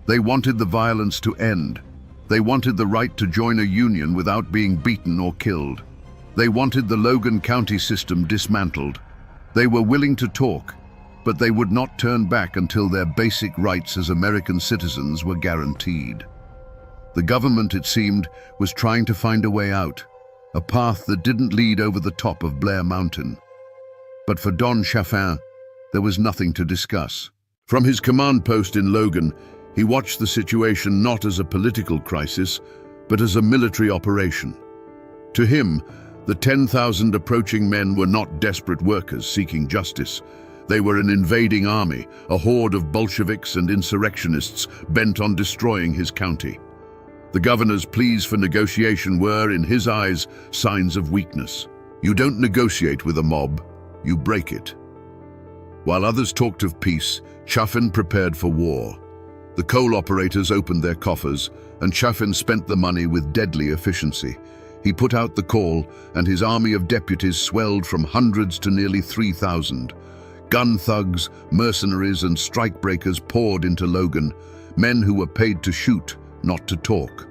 They wanted the violence to end. They wanted the right to join a union without being beaten or killed. They wanted the Logan County system dismantled. They were willing to talk, but they would not turn back until their basic rights as American citizens were guaranteed. The government, it seemed, was trying to find a way out, a path that didn't lead over the top of Blair Mountain. But for Don Chaffin, there was nothing to discuss. From his command post in Logan, he watched the situation not as a political crisis, but as a military operation. To him, the 10,000 approaching men were not desperate workers seeking justice. They were an invading army, a horde of Bolsheviks and insurrectionists bent on destroying his county. The governor's pleas for negotiation were, in his eyes, signs of weakness. You don't negotiate with a mob, you break it. While others talked of peace, Chaffin prepared for war. The coal operators opened their coffers, and Chaffin spent the money with deadly efficiency. He put out the call, and his army of deputies swelled from hundreds to nearly 3,000. Gun thugs, mercenaries, and strikebreakers poured into Logan, men who were paid to shoot, not to talk.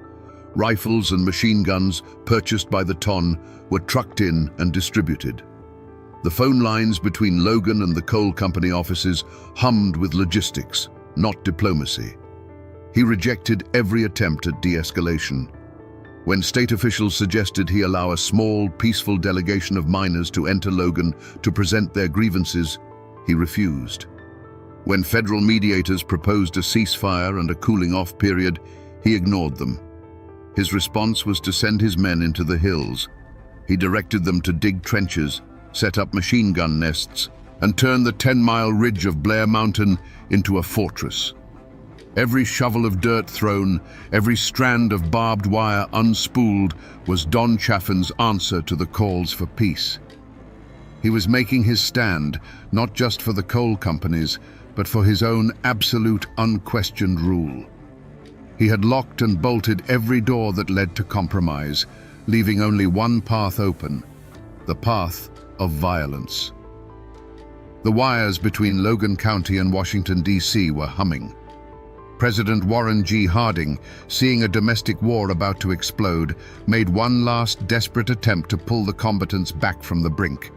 Rifles and machine guns, purchased by the ton, were trucked in and distributed. The phone lines between Logan and the coal company offices hummed with logistics, not diplomacy. He rejected every attempt at de-escalation. When state officials suggested he allow a small, peaceful delegation of miners to enter Logan to present their grievances, he refused. When federal mediators proposed a ceasefire and a cooling-off period, he ignored them. His response was to send his men into the hills. He directed them to dig trenches, set up machine gun nests, and turn the 10-mile ridge of Blair Mountain into a fortress. Every shovel of dirt thrown, every strand of barbed wire unspooled was Don Chaffin's answer to the calls for peace. He was making his stand, not just for the coal companies, but for his own absolute, unquestioned rule. He had locked and bolted every door that led to compromise, leaving only one path open, the path of violence. The wires between Logan County and Washington, D.C. were humming. President Warren G. Harding, seeing a domestic war about to explode, made one last desperate attempt to pull the combatants back from the brink.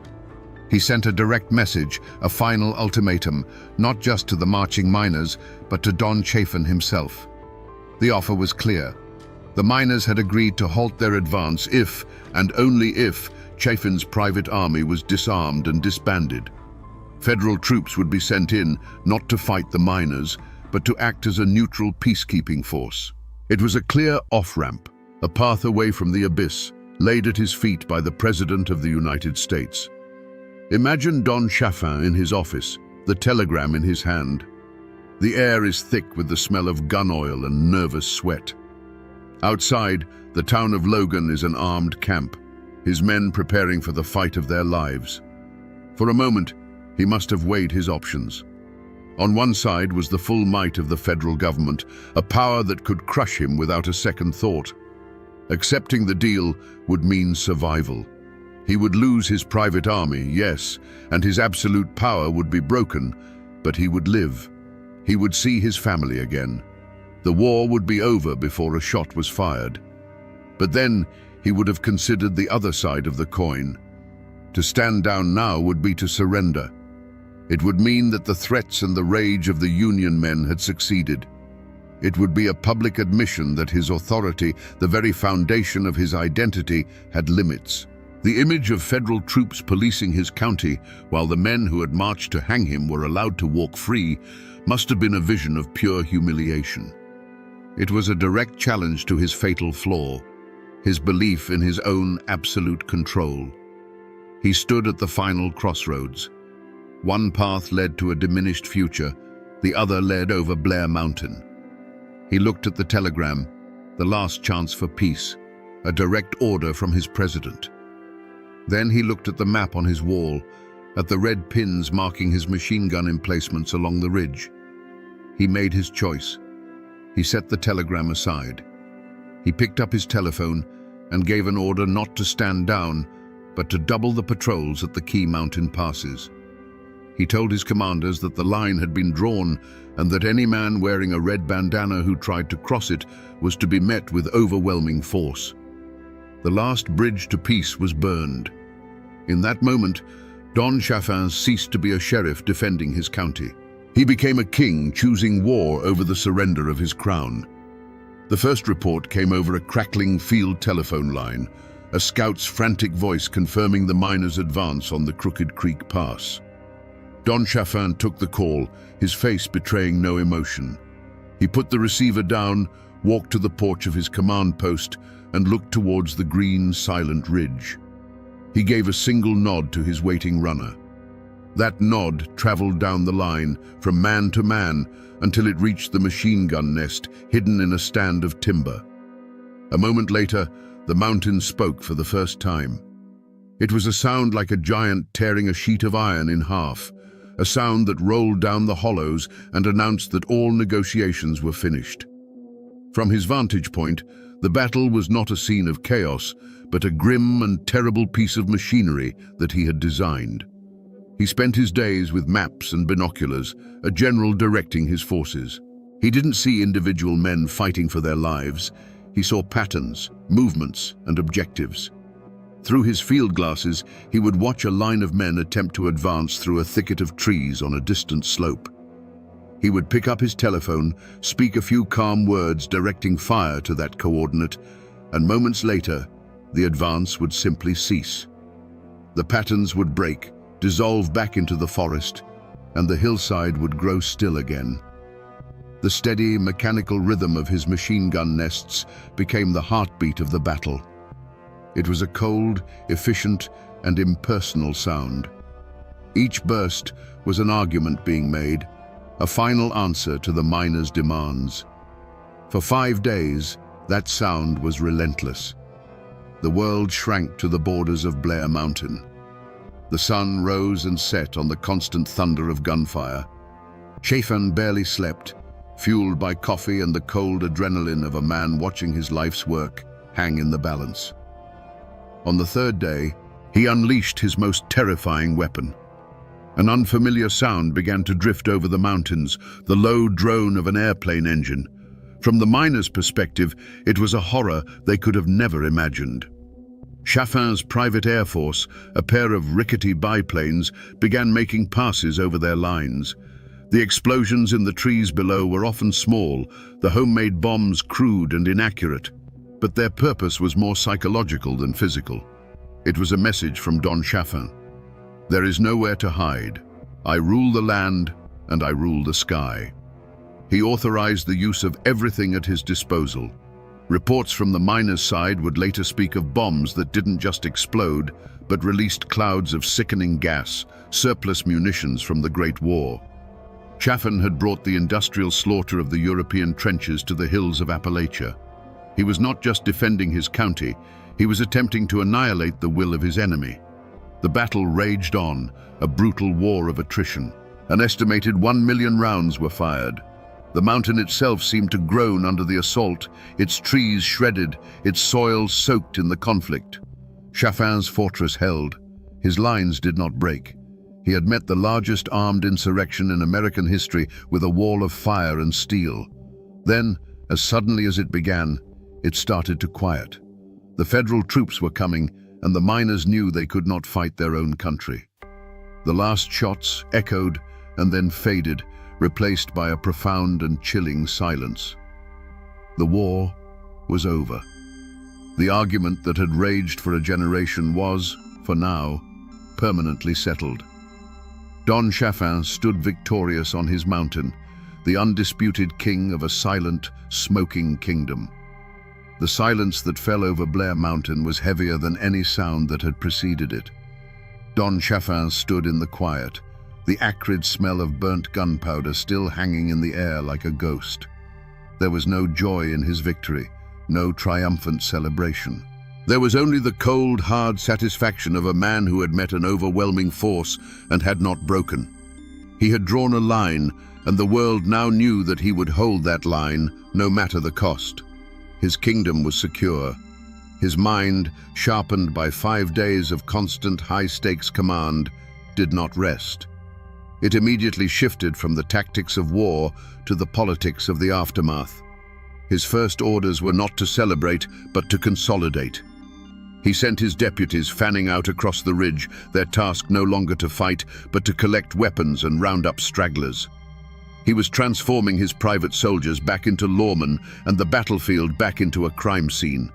He sent a direct message, a final ultimatum, not just to the marching miners, but to Don Chaffin himself. The offer was clear. The miners had agreed to halt their advance if, and only if, Chaffin's private army was disarmed and disbanded. Federal troops would be sent in, not to fight the miners, but to act as a neutral peacekeeping force. It was a clear off-ramp, a path away from the abyss, laid at his feet by the President of the United States. Imagine Don Chaffin in his office, the telegram in his hand. The air is thick with the smell of gun oil and nervous sweat. Outside, the town of Logan is an armed camp, his men preparing for the fight of their lives. For a moment, he must have weighed his options. On one side was the full might of the federal government, a power that could crush him without a second thought. Accepting the deal would mean survival. He would lose his private army, yes, and his absolute power would be broken, but he would live. He would see his family again. The war would be over before a shot was fired. But then he would have considered the other side of the coin. To stand down now would be to surrender. It would mean that the threats and the rage of the Union men had succeeded. It would be a public admission that his authority, the very foundation of his identity, had limits. The image of federal troops policing his county while the men who had marched to hang him were allowed to walk free must have been a vision of pure humiliation. It was a direct challenge to his fatal flaw, his belief in his own absolute control. He stood at the final crossroads. One path led to a diminished future, the other led over Blair Mountain. He looked at the telegram, the last chance for peace, a direct order from his president. Then he looked at the map on his wall, at the red pins marking his machine gun emplacements along the ridge. He made his choice. He set the telegram aside. He picked up his telephone and gave an order not to stand down, but to double the patrols at the key mountain passes. He told his commanders that the line had been drawn and that any man wearing a red bandana who tried to cross it was to be met with overwhelming force. The last bridge to peace was burned. In that moment, Don Chaffin ceased to be a sheriff defending his county. He became a king, choosing war over the surrender of his crown. The first report came over a crackling field telephone line, a scout's frantic voice confirming the miners' advance on the Crooked Creek Pass. Don Chaffin took the call, his face betraying no emotion. He put the receiver down, walked to the porch of his command post, and looked towards the green, silent ridge. He gave a single nod to his waiting runner. That nod traveled down the line, from man to man, until it reached the machine gun nest hidden in a stand of timber. A moment later, the mountain spoke for the first time. It was a sound like a giant tearing a sheet of iron in half, a sound that rolled down the hollows and announced that all negotiations were finished. From his vantage point, the battle was not a scene of chaos, but a grim and terrible piece of machinery that he had designed. He spent his days with maps and binoculars, a general directing his forces. He didn't see individual men fighting for their lives. He saw patterns, movements, and objectives. Through his field glasses, he would watch a line of men attempt to advance through a thicket of trees on a distant slope. He would pick up his telephone, speak a few calm words directing fire to that coordinate, and moments later, the advance would simply cease. The patterns would break, dissolve back into the forest, and the hillside would grow still again. The steady, mechanical rhythm of his machine gun nests became the heartbeat of the battle. It was a cold, efficient, and impersonal sound. Each burst was an argument being made, a final answer to the miners' demands. For 5 days, that sound was relentless. The world shrank to the borders of Blair Mountain. The sun rose and set on the constant thunder of gunfire. Chaffin barely slept, fueled by coffee and the cold adrenaline of a man watching his life's work hang in the balance. On the third day, he unleashed his most terrifying weapon. An unfamiliar sound began to drift over the mountains, the low drone of an airplane engine. From the miners' perspective, it was a horror they could have never imagined. Chaffin's private air force, a pair of rickety biplanes, began making passes over their lines. The explosions in the trees below were often small, the homemade bombs crude and inaccurate, but their purpose was more psychological than physical. It was a message from Don Chaffin. There is nowhere to hide. I rule the land, and I rule the sky. He authorized the use of everything at his disposal. Reports from the miners' side would later speak of bombs that didn't just explode, but released clouds of sickening gas, surplus munitions from the Great War. Chaffin had brought the industrial slaughter of the European trenches to the hills of Appalachia. He was not just defending his county, he was attempting to annihilate the will of his enemy. The battle raged on, a brutal war of attrition. An estimated 1 million rounds were fired. The mountain itself seemed to groan under the assault, its trees shredded, its soil soaked in the conflict. Chaffin's fortress held. His lines did not break. He had met the largest armed insurrection in American history with a wall of fire and steel. Then, as suddenly as it began, it started to quiet. The federal troops were coming, and the miners knew they could not fight their own country. The last shots echoed and then faded, replaced by a profound and chilling silence. The war was over. The argument that had raged for a generation was, for now, permanently settled. Don Chaffin stood victorious on his mountain, the undisputed king of a silent, smoking kingdom. The silence that fell over Blair Mountain was heavier than any sound that had preceded it. Don Chaffin stood in the quiet, the acrid smell of burnt gunpowder still hanging in the air like a ghost. There was no joy in his victory, no triumphant celebration. There was only the cold, hard satisfaction of a man who had met an overwhelming force and had not broken. He had drawn a line, and the world now knew that he would hold that line, no matter the cost. His kingdom was secure. His mind, sharpened by 5 days of constant high-stakes command, did not rest. It immediately shifted from the tactics of war to the politics of the aftermath. His first orders were not to celebrate, but to consolidate. He sent his deputies fanning out across the ridge, their task no longer to fight, but to collect weapons and round up stragglers. He was transforming his private soldiers back into lawmen and the battlefield back into a crime scene.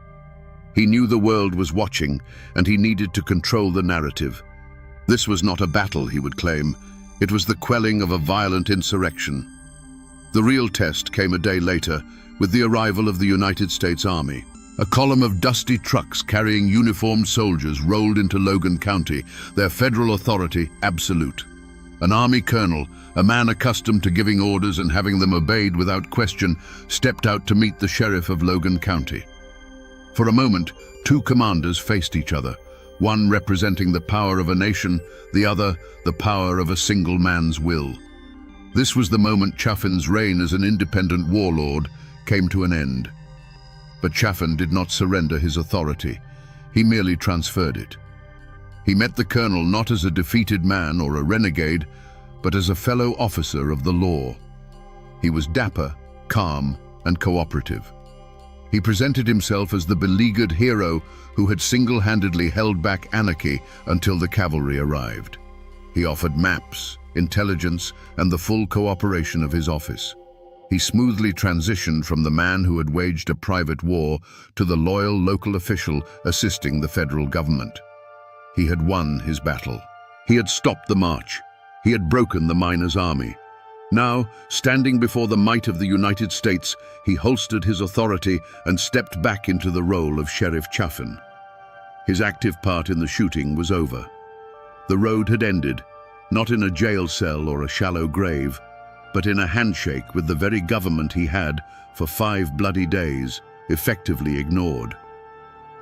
He knew the world was watching, and he needed to control the narrative. This was not a battle, he would claim. It was the quelling of a violent insurrection. The real test came a day later, with the arrival of the United States Army. A column of dusty trucks carrying uniformed soldiers rolled into Logan County, their federal authority absolute. An army colonel, a man accustomed to giving orders and having them obeyed without question, stepped out to meet the sheriff of Logan County. For a moment, two commanders faced each other, one representing the power of a nation, the other the power of a single man's will. This was the moment Chaffin's reign as an independent warlord came to an end. But Chaffin did not surrender his authority. He merely transferred it. He met the colonel not as a defeated man or a renegade, but as a fellow officer of the law. He was dapper, calm, and cooperative. He presented himself as the beleaguered hero who had single-handedly held back anarchy until the cavalry arrived. He offered maps, intelligence, and the full cooperation of his office. He smoothly transitioned from the man who had waged a private war to the loyal local official assisting the federal government. He had won his battle. He had stopped the march. He had broken the miners' army. Now, standing before the might of the United States, he holstered his authority and stepped back into the role of Sheriff Chaffin. His active part in the shooting was over. The road had ended, not in a jail cell or a shallow grave, but in a handshake with the very government he had, for 5 bloody days, effectively ignored.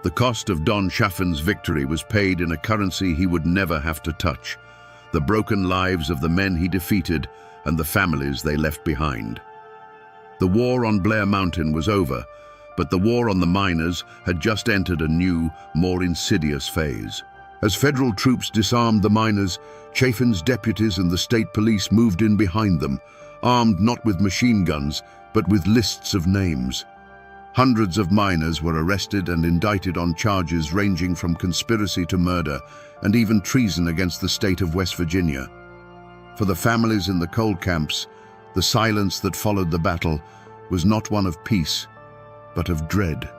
The cost of Don Chaffin's victory was paid in a currency he would never have to touch: the broken lives of the men he defeated and the families they left behind. The war on Blair Mountain was over, but the war on the miners had just entered a new, more insidious phase. As federal troops disarmed the miners, Chaffin's deputies and the state police moved in behind them, armed not with machine guns, but with lists of names. Hundreds of miners were arrested and indicted on charges ranging from conspiracy to murder and even treason against the state of West Virginia. For the families in the coal camps, the silence that followed the battle was not one of peace, but of dread.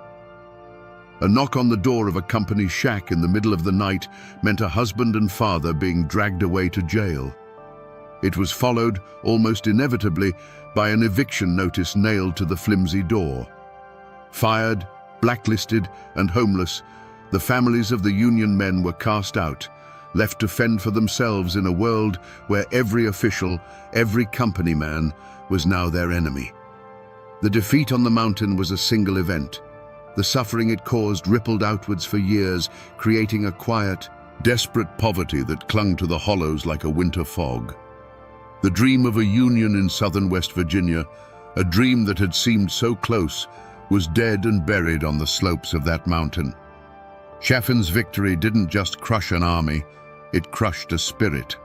A knock on the door of a company shack in the middle of the night meant a husband and father being dragged away to jail. It was followed, almost inevitably, by an eviction notice nailed to the flimsy door. Fired, blacklisted, and homeless, the families of the Union men were cast out, left to fend for themselves in a world where every official, every company man, was now their enemy. The defeat on the mountain was a single event. The suffering it caused rippled outwards for years, creating a quiet, desperate poverty that clung to the hollows like a winter fog. The dream of a union in southern West Virginia, a dream that had seemed so close, was dead and buried on the slopes of that mountain. Chaffin's victory didn't just crush an army, it crushed a spirit.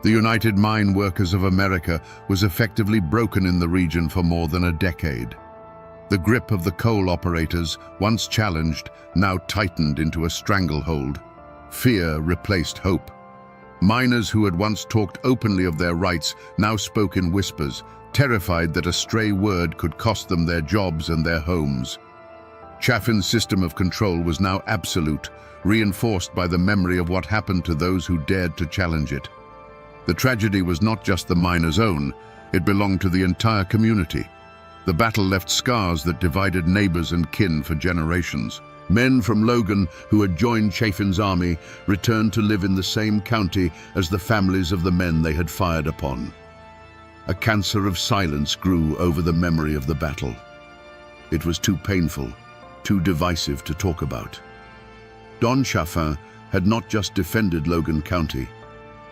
The United Mine Workers of America was effectively broken in the region for more than a decade. The grip of the coal operators, once challenged, now tightened into a stranglehold. Fear replaced hope. Miners who had once talked openly of their rights now spoke in whispers, terrified that a stray word could cost them their jobs and their homes. Chaffin's system of control was now absolute, reinforced by the memory of what happened to those who dared to challenge it. The tragedy was not just the miners' own, It belonged to the entire community. The battle left scars that divided neighbors and kin for generations. Men from Logan who had joined Chaffin's army returned to live in the same county as the families of the men they had fired upon. A cancer of silence grew over the memory of the battle. It was too painful, too divisive to talk about. Don Chaffin had not just defended Logan County,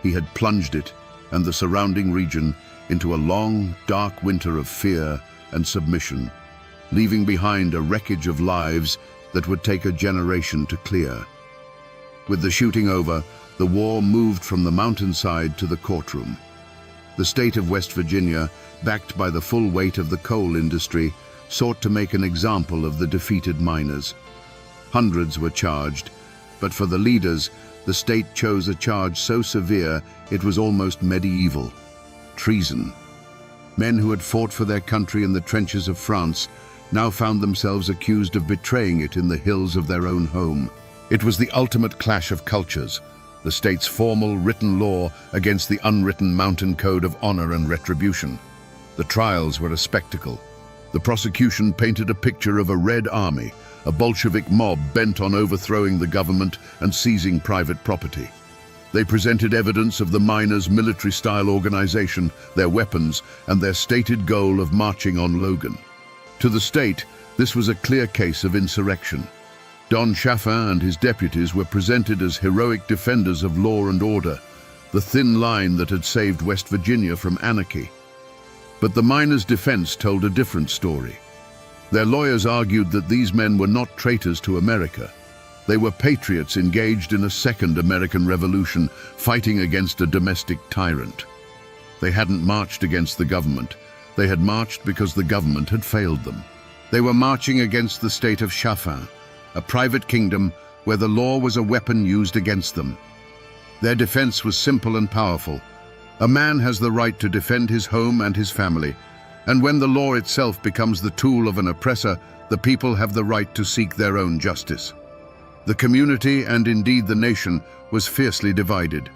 he had plunged it and the surrounding region into a long, dark winter of fear and submission, leaving behind a wreckage of lives that would take a generation to clear. With the shooting over, the war moved from the mountainside to the courtroom. The state of West Virginia, backed by the full weight of the coal industry, sought to make an example of the defeated miners. Hundreds were charged, but for the leaders, the state chose a charge so severe it was almost medieval: treason. Men who had fought for their country in the trenches of France now found themselves accused of betraying it in the hills of their own home. It was the ultimate clash of cultures, the state's formal written law against the unwritten mountain code of honor and retribution. The trials were a spectacle. The prosecution painted a picture of a Red Army, a Bolshevik mob bent on overthrowing the government and seizing private property. They presented evidence of the miners' military-style organization, their weapons, and their stated goal of marching on Logan. To the state, this was a clear case of insurrection. Don Chaffin and his deputies were presented as heroic defenders of law and order, the thin line that had saved West Virginia from anarchy. But the miners' defense told a different story. Their lawyers argued that these men were not traitors to America. They were patriots engaged in a second American Revolution, fighting against a domestic tyrant. They hadn't marched against the government. They had marched because the government had failed them. They were marching against the state of Chaffin, a private kingdom where the law was a weapon used against them. Their defense was simple and powerful. A man has the right to defend his home and his family, and when the law itself becomes the tool of an oppressor, the people have the right to seek their own justice. The community, and indeed the nation, was fiercely divided.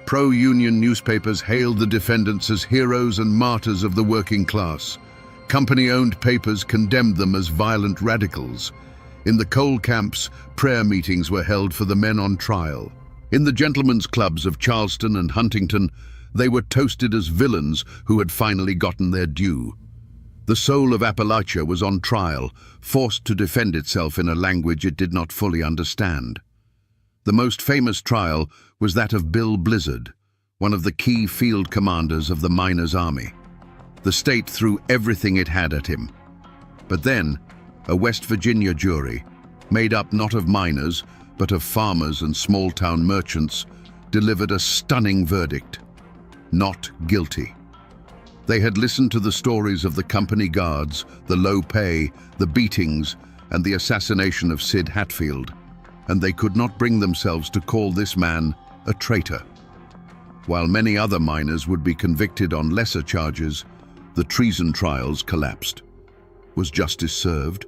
Pro-union newspapers hailed the defendants as heroes and martyrs of the working class. Company-owned papers condemned them as violent radicals. In the coal camps, prayer meetings were held for the men on trial. In the gentlemen's clubs of Charleston and Huntington, they were toasted as villains who had finally gotten their due. The soul of Appalachia was on trial, forced to defend itself in a language it did not fully understand. The most famous trial was that of Bill Blizzard, one of the key field commanders of the miners' army. The state threw everything it had at him. But then, a West Virginia jury, made up not of miners, but of farmers and small-town merchants, delivered a stunning verdict: not guilty. They had listened to the stories of the company guards, the low pay, the beatings, and the assassination of Sid Hatfield, and they could not bring themselves to call this man a traitor. While many other miners would be convicted on lesser charges, the treason trials collapsed. Was justice served?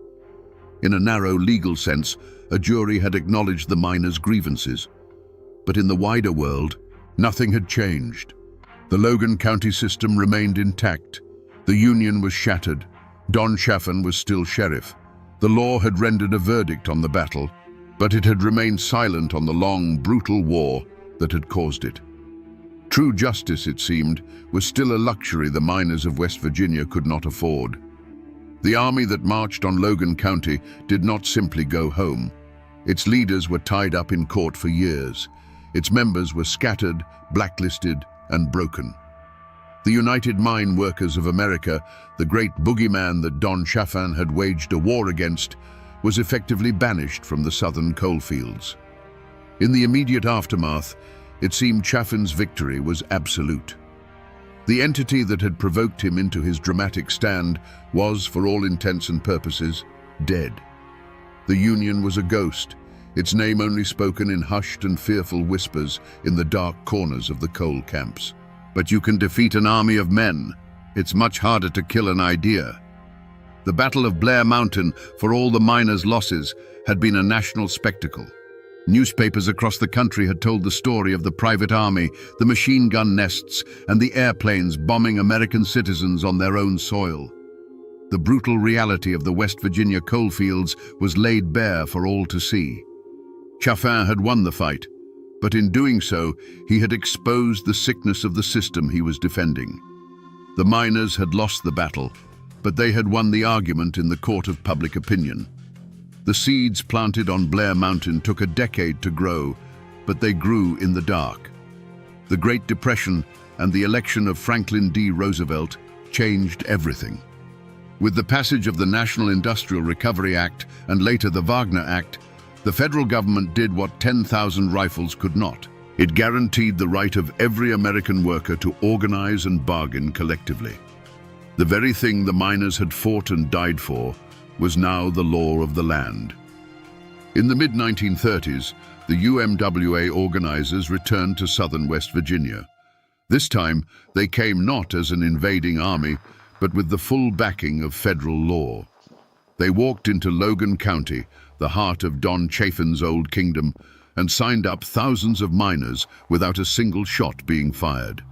In a narrow legal sense, a jury had acknowledged the miners' grievances. But in the wider world, nothing had changed. The Logan County system remained intact. The Union was shattered. Don Chaffin was still sheriff. The law had rendered a verdict on the battle, but it had remained silent on the long, brutal war that had caused it. True justice, it seemed, was still a luxury the miners of West Virginia could not afford. The army that marched on Logan County did not simply go home. Its leaders were tied up in court for years. Its members were scattered, blacklisted, and broken. The United Mine Workers of America, the great boogeyman that Don Chaffin had waged a war against, was effectively banished from the southern coalfields. In the immediate aftermath, it seemed Chaffin's victory was absolute. The entity that had provoked him into his dramatic stand was, for all intents and purposes, dead. The Union was a ghost, its name only spoken in hushed and fearful whispers in the dark corners of the coal camps. But you can defeat an army of men. It's much harder to kill an idea. The Battle of Blair Mountain, for all the miners' losses, had been a national spectacle. Newspapers across the country had told the story of the private army, the machine gun nests, and the airplanes bombing American citizens on their own soil. The brutal reality of the West Virginia coalfields was laid bare for all to see. Chaffin had won the fight, but in doing so, he had exposed the sickness of the system he was defending. The miners had lost the battle, but they had won the argument in the court of public opinion. The seeds planted on Blair Mountain took a decade to grow, but they grew in the dark. The Great Depression and the election of Franklin D. Roosevelt changed everything. With the passage of the National Industrial Recovery Act and later the Wagner Act, the federal government did what 10,000 rifles could not. It guaranteed the right of every American worker to organize and bargain collectively. The very thing the miners had fought and died for was now the law of the land. In the mid-1930s, the UMWA organizers returned to southern West Virginia. This time, they came not as an invading army, but with the full backing of federal law. They walked into Logan County, the heart of Don Chaffin's old kingdom, and signed up thousands of miners without a single shot being fired.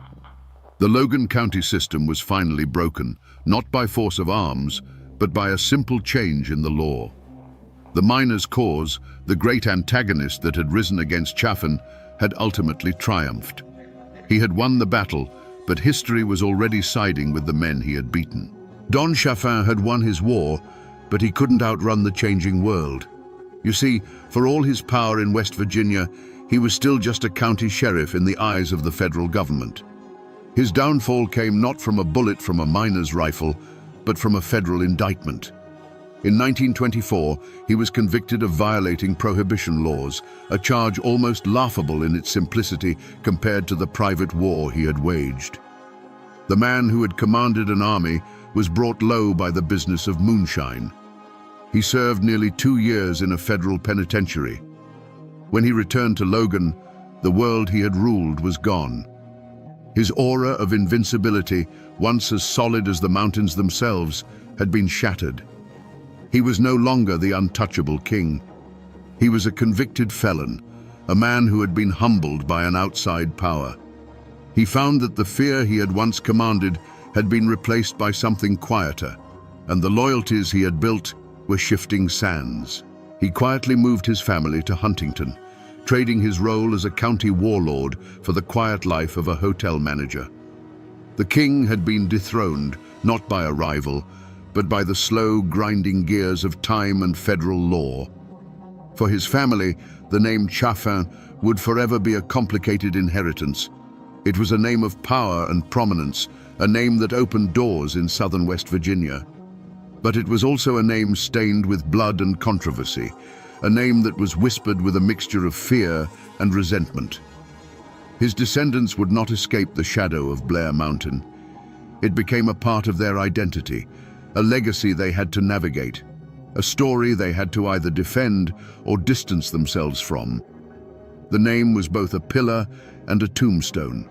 The Logan County system was finally broken, not by force of arms, but by a simple change in the law. The miners' cause, the great antagonist that had risen against Chaffin, had ultimately triumphed. He had won the battle, but history was already siding with the men he had beaten. Don Chaffin had won his war, but he couldn't outrun the changing world. You see, for all his power in West Virginia, he was still just a county sheriff in the eyes of the federal government. His downfall came not from a bullet from a miner's rifle, but from a federal indictment. In 1924, he was convicted of violating prohibition laws, a charge almost laughable in its simplicity compared to the private war he had waged. The man who had commanded an army was brought low by the business of moonshine. He served nearly 2 years in a federal penitentiary. When he returned to Logan, the world he had ruled was gone. His aura of invincibility, once as solid as the mountains themselves, had been shattered. He was no longer the untouchable king. He was a convicted felon, a man who had been humbled by an outside power. He found that the fear he had once commanded had been replaced by something quieter, and the loyalties he had built were shifting sands. He quietly moved his family to Huntington, trading his role as a county warlord for the quiet life of a hotel manager. The king had been dethroned, not by a rival, but by the slow, grinding gears of time and federal law. For his family, the name Chaffin would forever be a complicated inheritance. It was a name of power and prominence, a name that opened doors in southern West Virginia. But it was also a name stained with blood and controversy, a name that was whispered with a mixture of fear and resentment. His descendants would not escape the shadow of Blair Mountain. It became a part of their identity, a legacy they had to navigate, a story they had to either defend or distance themselves from. The name was both a pillar and a tombstone.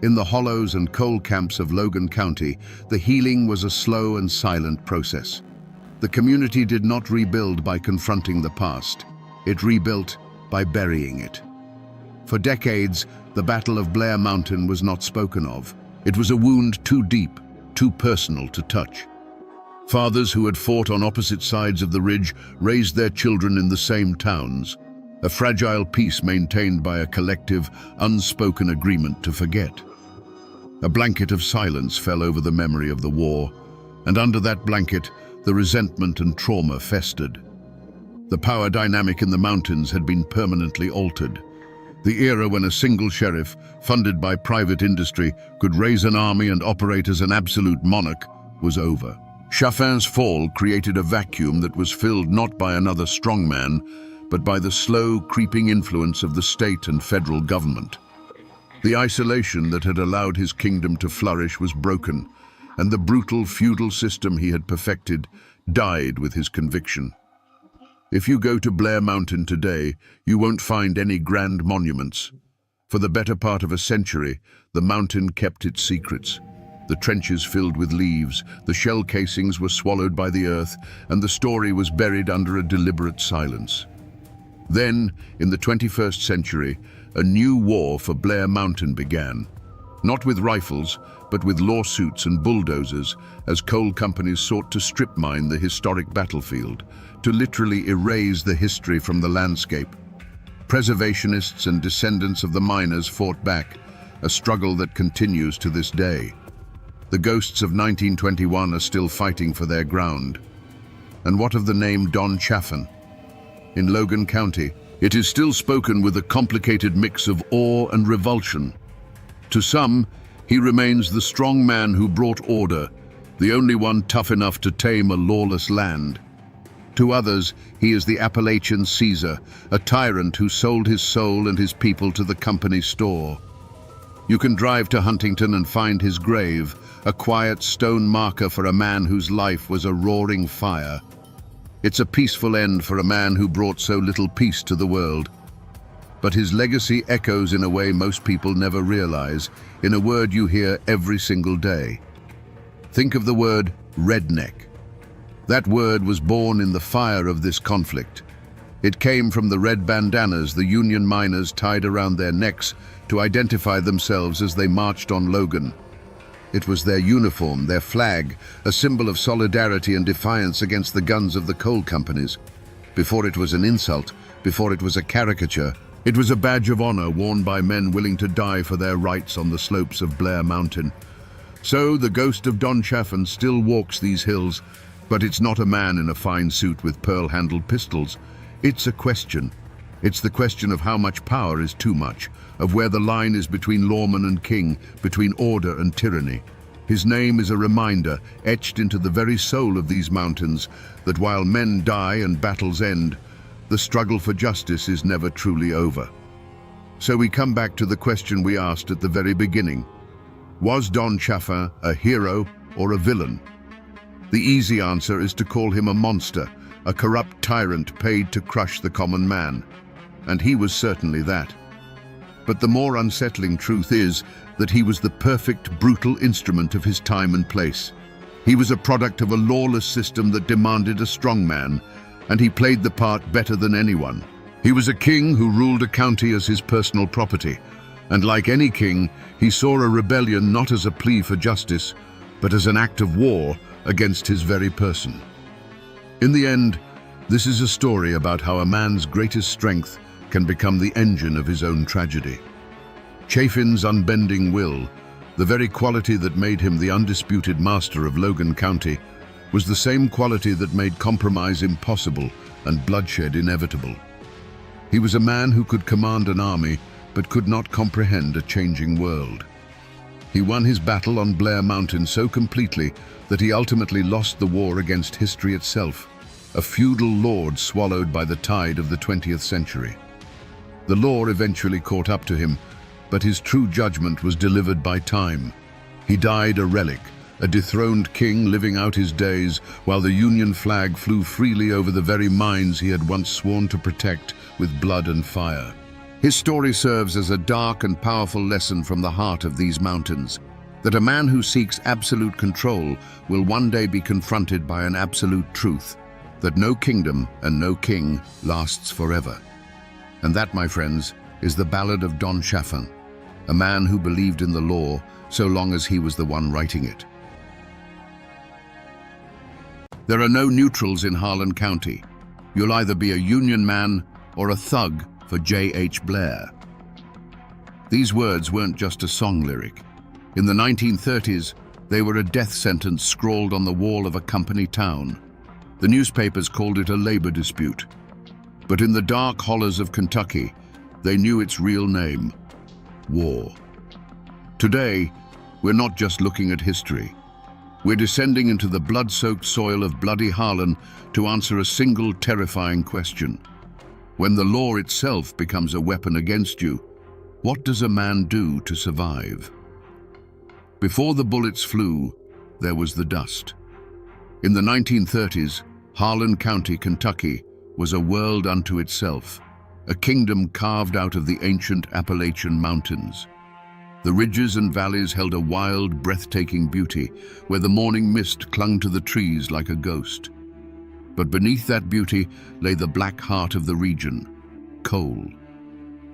In the hollows and coal camps of Logan County, the healing was a slow and silent process. The community did not rebuild by confronting the past. It rebuilt by burying it. For decades, the Battle of Blair Mountain was not spoken of. It was a wound too deep, too personal to touch. Fathers who had fought on opposite sides of the ridge raised their children in the same towns, a fragile peace maintained by a collective, unspoken agreement to forget. A blanket of silence fell over the memory of the war, and under that blanket, the resentment and trauma festered. The power dynamic in the mountains had been permanently altered. The era when a single sheriff, funded by private industry, could raise an army and operate as an absolute monarch was over. Chaffin's fall created a vacuum that was filled not by another strongman, but by the slow, creeping influence of the state and federal government. The isolation that had allowed his kingdom to flourish was broken, and the brutal feudal system he had perfected died with his conviction. If you go to Blair Mountain today, you won't find any grand monuments. For the better part of a century, the mountain kept its secrets. The trenches filled with leaves, the shell casings were swallowed by the earth, and the story was buried under a deliberate silence. Then, in the 21st century, a new war for Blair Mountain began. Not with rifles, but with lawsuits and bulldozers, as coal companies sought to strip mine the historic battlefield, to literally erase the history from the landscape. Preservationists and descendants of the miners fought back, a struggle that continues to this day. The ghosts of 1921 are still fighting for their ground. And what of the name Don Chaffin? In Logan County, it is still spoken with a complicated mix of awe and revulsion. To some, he remains the strong man who brought order, the only one tough enough to tame a lawless land. To others, he is the Appalachian Caesar, a tyrant who sold his soul and his people to the company store. You can drive to Huntington and find his grave, a quiet stone marker for a man whose life was a roaring fire. It's a peaceful end for a man who brought so little peace to the world. But his legacy echoes in a way most people never realize, in a word you hear every single day. Think of the word redneck. That word was born in the fire of this conflict. It came from the red bandanas the Union miners tied around their necks to identify themselves as they marched on Logan. It was their uniform, their flag, a symbol of solidarity and defiance against the guns of the coal companies. Before it was an insult, before it was a caricature, it was a badge of honor worn by men willing to die for their rights on the slopes of Blair Mountain. So the ghost of Don Chaffin still walks these hills, but it's not a man in a fine suit with pearl-handled pistols. It's a question. It's the question of how much power is too much, of where the line is between lawman and king, between order and tyranny. His name is a reminder, etched into the very soul of these mountains, that while men die and battles end, the struggle for justice is never truly over. So we come back to the question we asked at the very beginning. Was Don Chaffin a hero or a villain? The easy answer is to call him a monster, a corrupt tyrant paid to crush the common man. And he was certainly that. But the more unsettling truth is that he was the perfect, brutal instrument of his time and place. He was a product of a lawless system that demanded a strong man, and he played the part better than anyone. He was a king who ruled a county as his personal property, and like any king, he saw a rebellion not as a plea for justice, but as an act of war against his very person. In the end, this is a story about how a man's greatest strength can become the engine of his own tragedy. Chaffin's unbending will, the very quality that made him the undisputed master of Logan County, was the same quality that made compromise impossible and bloodshed inevitable. He was a man who could command an army, but could not comprehend a changing world. He won his battle on Blair Mountain so completely that he ultimately lost the war against history itself, a feudal lord swallowed by the tide of the 20th century. The law eventually caught up to him, but his true judgment was delivered by time. He died a relic, a dethroned king living out his days while the Union flag flew freely over the very mines he had once sworn to protect with blood and fire. His story serves as a dark and powerful lesson from the heart of these mountains, that a man who seeks absolute control will one day be confronted by an absolute truth, that no kingdom and no king lasts forever. And that, my friends, is the ballad of Don Chaffin, a man who believed in the law so long as he was the one writing it. There are no neutrals in Harlan County. You'll either be a Union man or a thug for J.H. Blair. These words weren't just a song lyric. In the 1930s, they were a death sentence scrawled on the wall of a company town. The newspapers called it a labor dispute. But in the dark hollows of Kentucky, they knew its real name: war. Today, we're not just looking at history. We're descending into the blood-soaked soil of bloody Harlan to answer a single terrifying question. When the law itself becomes a weapon against you, what does a man do to survive? Before the bullets flew, there was the dust. In the 1930s, Harlan County, Kentucky, was a world unto itself, a kingdom carved out of the ancient Appalachian mountains. The ridges and valleys held a wild, breathtaking beauty, where the morning mist clung to the trees like a ghost. But beneath that beauty lay the black heart of the region, coal.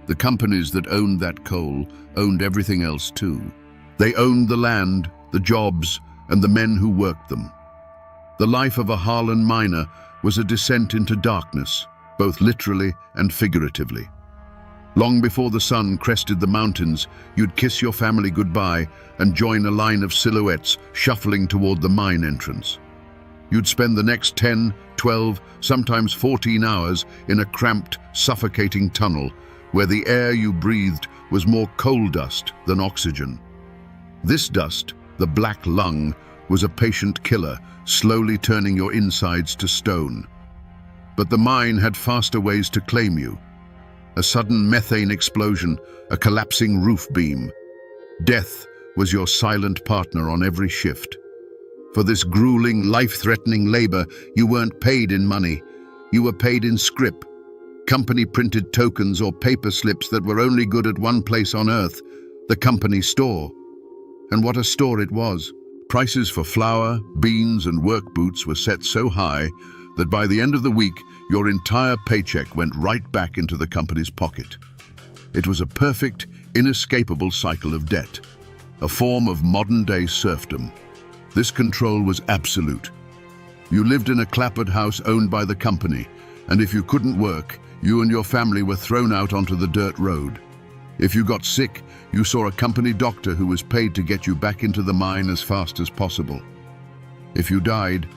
The companies that owned that coal owned everything else too. They owned the land, the jobs, and the men who worked them. The life of a Harlan miner was a descent into darkness, both literally and figuratively. Long before the sun crested the mountains, you'd kiss your family goodbye and join a line of silhouettes shuffling toward the mine entrance. You'd spend the next 10, 12, sometimes 14 hours in a cramped, suffocating tunnel where the air you breathed was more coal dust than oxygen. This dust, the black lung, was a patient killer, slowly turning your insides to stone. But the mine had faster ways to claim you. A sudden methane explosion, a collapsing roof beam. Death was your silent partner on every shift. For this grueling, life-threatening labor, you weren't paid in money. You were paid in scrip, company-printed tokens or paper slips that were only good at one place on Earth, the company store. And what a store it was. Prices for flour, beans, and work boots were set so high that by the end of the week, your entire paycheck went right back into the company's pocket. It was a perfect, inescapable cycle of debt, a form of modern-day serfdom. This control was absolute. You lived in a clapboard house owned by the company, and if you couldn't work, you and your family were thrown out onto the dirt road. If you got sick, you saw a company doctor who was paid to get you back into the mine as fast as possible. If you died,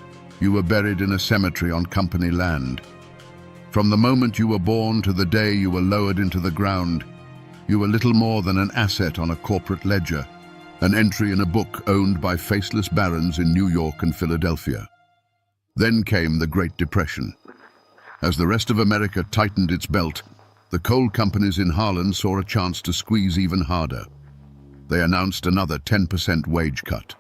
you were buried in a cemetery on company land. From the moment you were born to the day you were lowered into the ground, you were little more than an asset on a corporate ledger, an entry in a book owned by faceless barons in New York and Philadelphia. Then came the Great Depression. As the rest of America tightened its belt, the coal companies in Harlan saw a chance to squeeze even harder. They announced another 10% wage cut.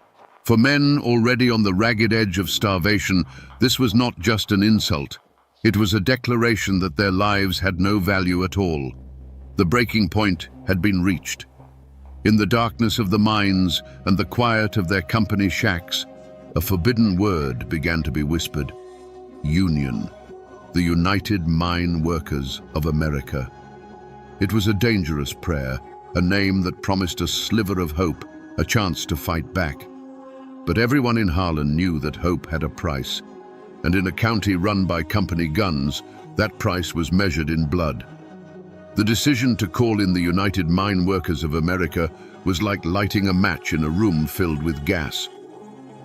For men already on the ragged edge of starvation, this was not just an insult. It was a declaration that their lives had no value at all. The breaking point had been reached. In the darkness of the mines and the quiet of their company shacks, a forbidden word began to be whispered. Union. The United Mine Workers of America. It was a dangerous prayer, a name that promised a sliver of hope, a chance to fight back. But everyone in Harlan knew that hope had a price, and in a county run by company guns, that price was measured in blood. The decision to call in the United Mine Workers of America was like lighting a match in a room filled with gas.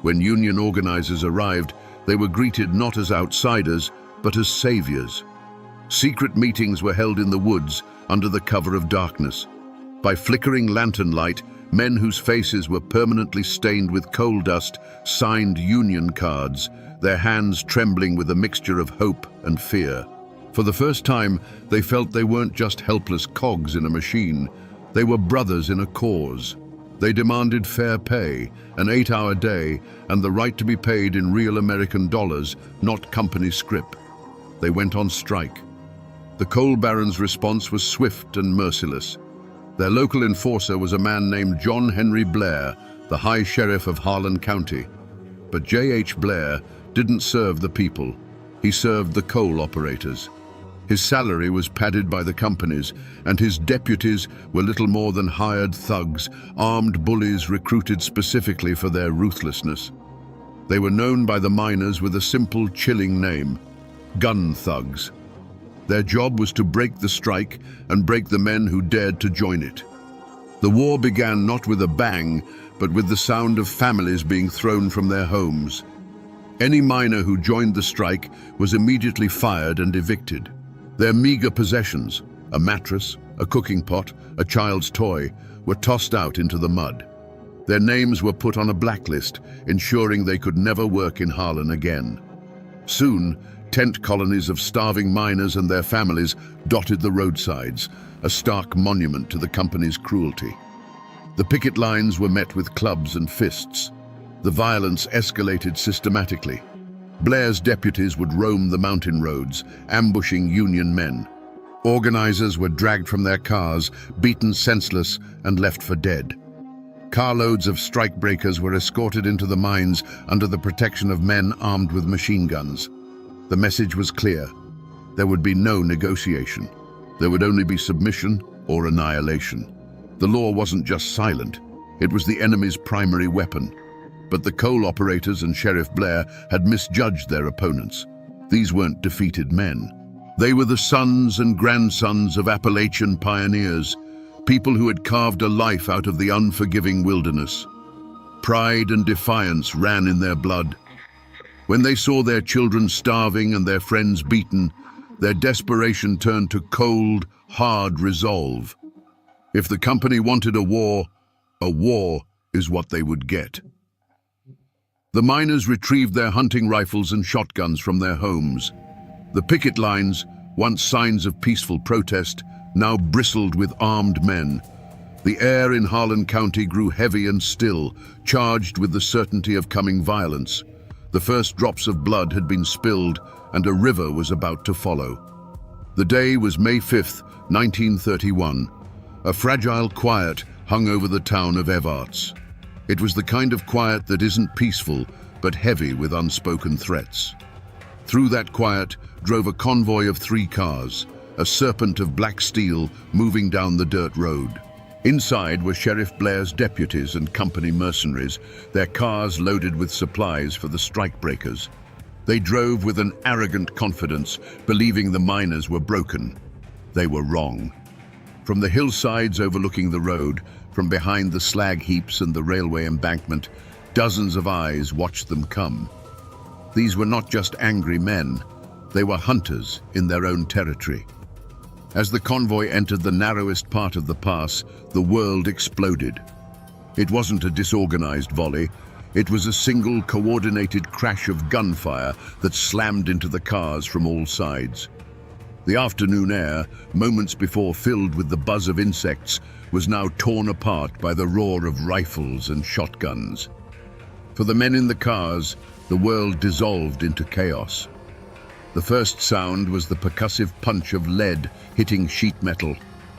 When union organizers arrived, they were greeted not as outsiders, but as saviors. Secret meetings were held in the woods under the cover of darkness. By flickering lantern light, men whose faces were permanently stained with coal dust signed union cards, their hands trembling with a mixture of hope and fear. For the first time, they felt they weren't just helpless cogs in a machine. They were brothers in a cause. They demanded fair pay, an 8-hour day, and the right to be paid in real American dollars, not company scrip. They went on strike. The coal barons' response was swift and merciless. Their local enforcer was a man named John Henry Blair, the High Sheriff of Harlan County. But J.H. Blair didn't serve the people. He served the coal operators. His salary was padded by the companies, and his deputies were little more than hired thugs, armed bullies recruited specifically for their ruthlessness. They were known by the miners with a simple, chilling name: gun thugs. Their job was to break the strike and break the men who dared to join it. The war began not with a bang, but with the sound of families being thrown from their homes. Any miner who joined the strike was immediately fired and evicted. Their meager possessions, a mattress, a cooking pot, a child's toy, were tossed out into the mud. Their names were put on a blacklist, ensuring they could never work in Harlan again. Soon, tent colonies of starving miners and their families dotted the roadsides, a stark monument to the company's cruelty. The picket lines were met with clubs and fists. The violence escalated systematically. Blair's deputies would roam the mountain roads, ambushing Union men. Organizers were dragged from their cars, beaten senseless, and left for dead. Carloads of strikebreakers were escorted into the mines under the protection of men armed with machine guns. The message was clear. There would be no negotiation. There would only be submission or annihilation. The law wasn't just silent, it was the enemy's primary weapon. But the coal operators and Sheriff Blair had misjudged their opponents. These weren't defeated men. They were the sons and grandsons of Appalachian pioneers, people who had carved a life out of the unforgiving wilderness. Pride and defiance ran in their blood. When they saw their children starving and their friends beaten, their desperation turned to cold, hard resolve. If the company wanted a war is what they would get. The miners retrieved their hunting rifles and shotguns from their homes. The picket lines, once signs of peaceful protest, now bristled with armed men. The air in Harlan County grew heavy and still, charged with the certainty of coming violence. The first drops of blood had been spilled, and a river was about to follow. The day was May 5th, 1931. A fragile quiet hung over the town of Evarts. It was the kind of quiet that isn't peaceful, but heavy with unspoken threats. Through that quiet drove a convoy of 3 cars, a serpent of black steel moving down the dirt road. Inside were Sheriff Blair's deputies and company mercenaries, their cars loaded with supplies for the strikebreakers. They drove with an arrogant confidence, believing the miners were broken. They were wrong. From the hillsides overlooking the road, from behind the slag heaps and the railway embankment, dozens of eyes watched them come. These were not just angry men, they were hunters in their own territory. As the convoy entered the narrowest part of the pass, the world exploded. It wasn't a disorganized volley, it was a single coordinated crash of gunfire that slammed into the cars from all sides. The afternoon air, moments before filled with the buzz of insects, was now torn apart by the roar of rifles and shotguns. For the men in the cars, the world dissolved into chaos. The first sound was the percussive punch of lead hitting sheet metal,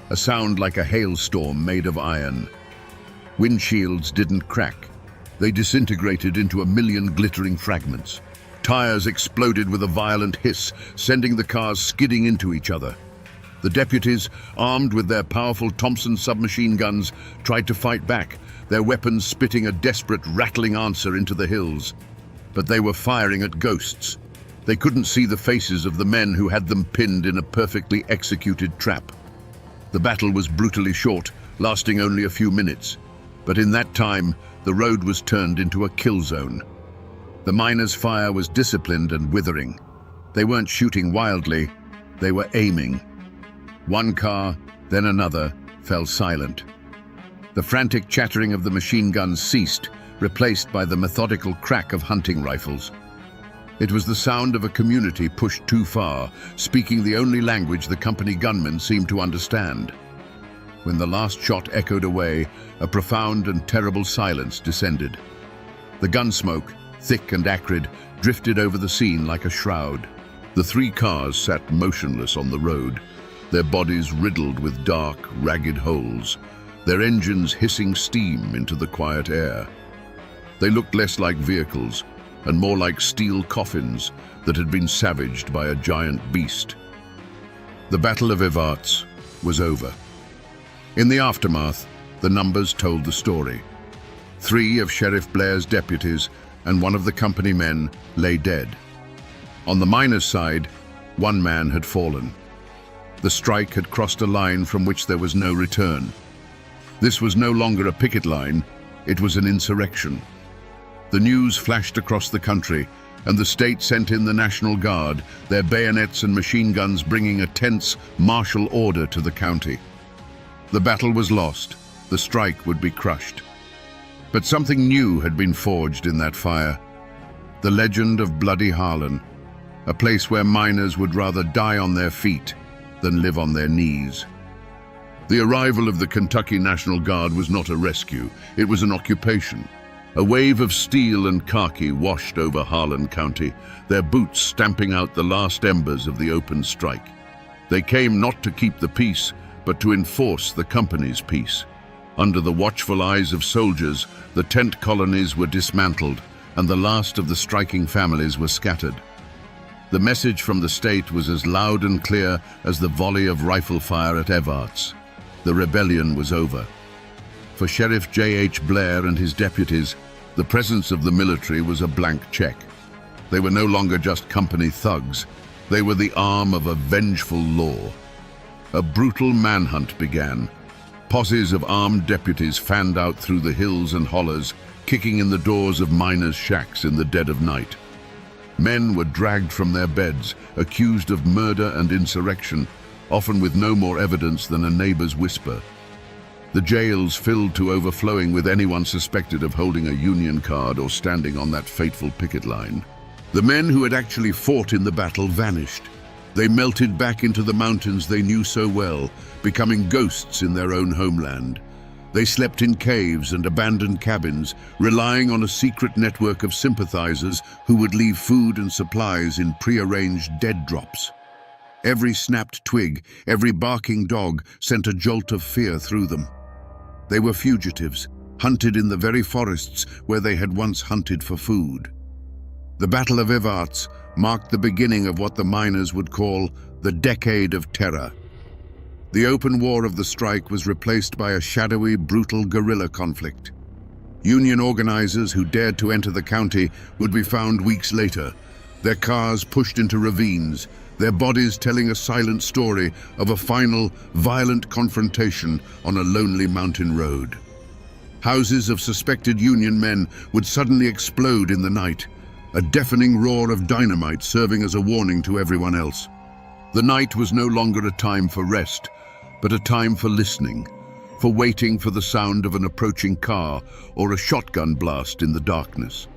a sound like a hailstorm made of iron. Windshields didn't crack. They disintegrated into a million glittering fragments. Tires exploded with a violent hiss, sending the cars skidding into each other. The deputies, armed with their powerful Thompson submachine guns, tried to fight back, their weapons spitting a desperate, rattling answer into the hills. But they were firing at ghosts. They couldn't see the faces of the men who had them pinned in a perfectly executed trap. The battle was brutally short, lasting only a few minutes. But in that time, the road was turned into a kill zone. The miners' fire was disciplined and withering. They weren't shooting wildly, they were aiming. One car, then another, fell silent. The frantic chattering of the machine guns ceased, replaced by the methodical crack of hunting rifles. It was the sound of a community pushed too far, speaking the only language the company gunmen seemed to understand. When the last shot echoed away, a profound and terrible silence descended. The gun smoke, thick and acrid, drifted over the scene like a shroud. The 3 cars sat motionless on the road, their bodies riddled with dark, ragged holes, their engines hissing steam into the quiet air. They looked less like vehicles and more like steel coffins that had been savaged by a giant beast. The Battle of Evarts was over. In the aftermath, the numbers told the story. 3 of Sheriff Blair's deputies and 1 of the company men lay dead. On the miners' side, 1 man had fallen. The strike had crossed a line from which there was no return. This was no longer a picket line, it was an insurrection. The news flashed across the country, and the state sent in the National Guard, their bayonets and machine guns bringing a tense martial order to the county. The battle was lost, the strike would be crushed. But something new had been forged in that fire. The legend of Bloody Harlan, a place where miners would rather die on their feet than live on their knees. The arrival of the Kentucky National Guard was not a rescue, it was an occupation. A wave of steel and khaki washed over Harlan County, their boots stamping out the last embers of the open strike. They came not to keep the peace, but to enforce the company's peace. Under the watchful eyes of soldiers, the tent colonies were dismantled, and the last of the striking families were scattered. The message from the state was as loud and clear as the volley of rifle fire at Evarts. The rebellion was over. For Sheriff J.H. Blair and his deputies, the presence of the military was a blank check. They were no longer just company thugs. They were the arm of a vengeful law. A brutal manhunt began. Posses of armed deputies fanned out through the hills and hollows, kicking in the doors of miners' shacks in the dead of night. Men were dragged from their beds, accused of murder and insurrection, often with no more evidence than a neighbor's whisper. The jails filled to overflowing with anyone suspected of holding a Union card or standing on that fateful picket line. The men who had actually fought in the battle vanished. They melted back into the mountains they knew so well, becoming ghosts in their own homeland. They slept in caves and abandoned cabins, relying on a secret network of sympathizers who would leave food and supplies in prearranged dead drops. Every snapped twig, every barking dog sent a jolt of fear through them. They were fugitives, hunted in the very forests where they had once hunted for food. The Battle of Evarts marked the beginning of what the miners would call the Decade of Terror. The open war of the strike was replaced by a shadowy, brutal guerrilla conflict. Union organizers who dared to enter the county would be found weeks later, their cars pushed into ravines, their bodies telling a silent story of a final, violent confrontation on a lonely mountain road. Houses of suspected Union men would suddenly explode in the night, a deafening roar of dynamite serving as a warning to everyone else. The night was no longer a time for rest, but a time for listening, for waiting for the sound of an approaching car or a shotgun blast in the darkness.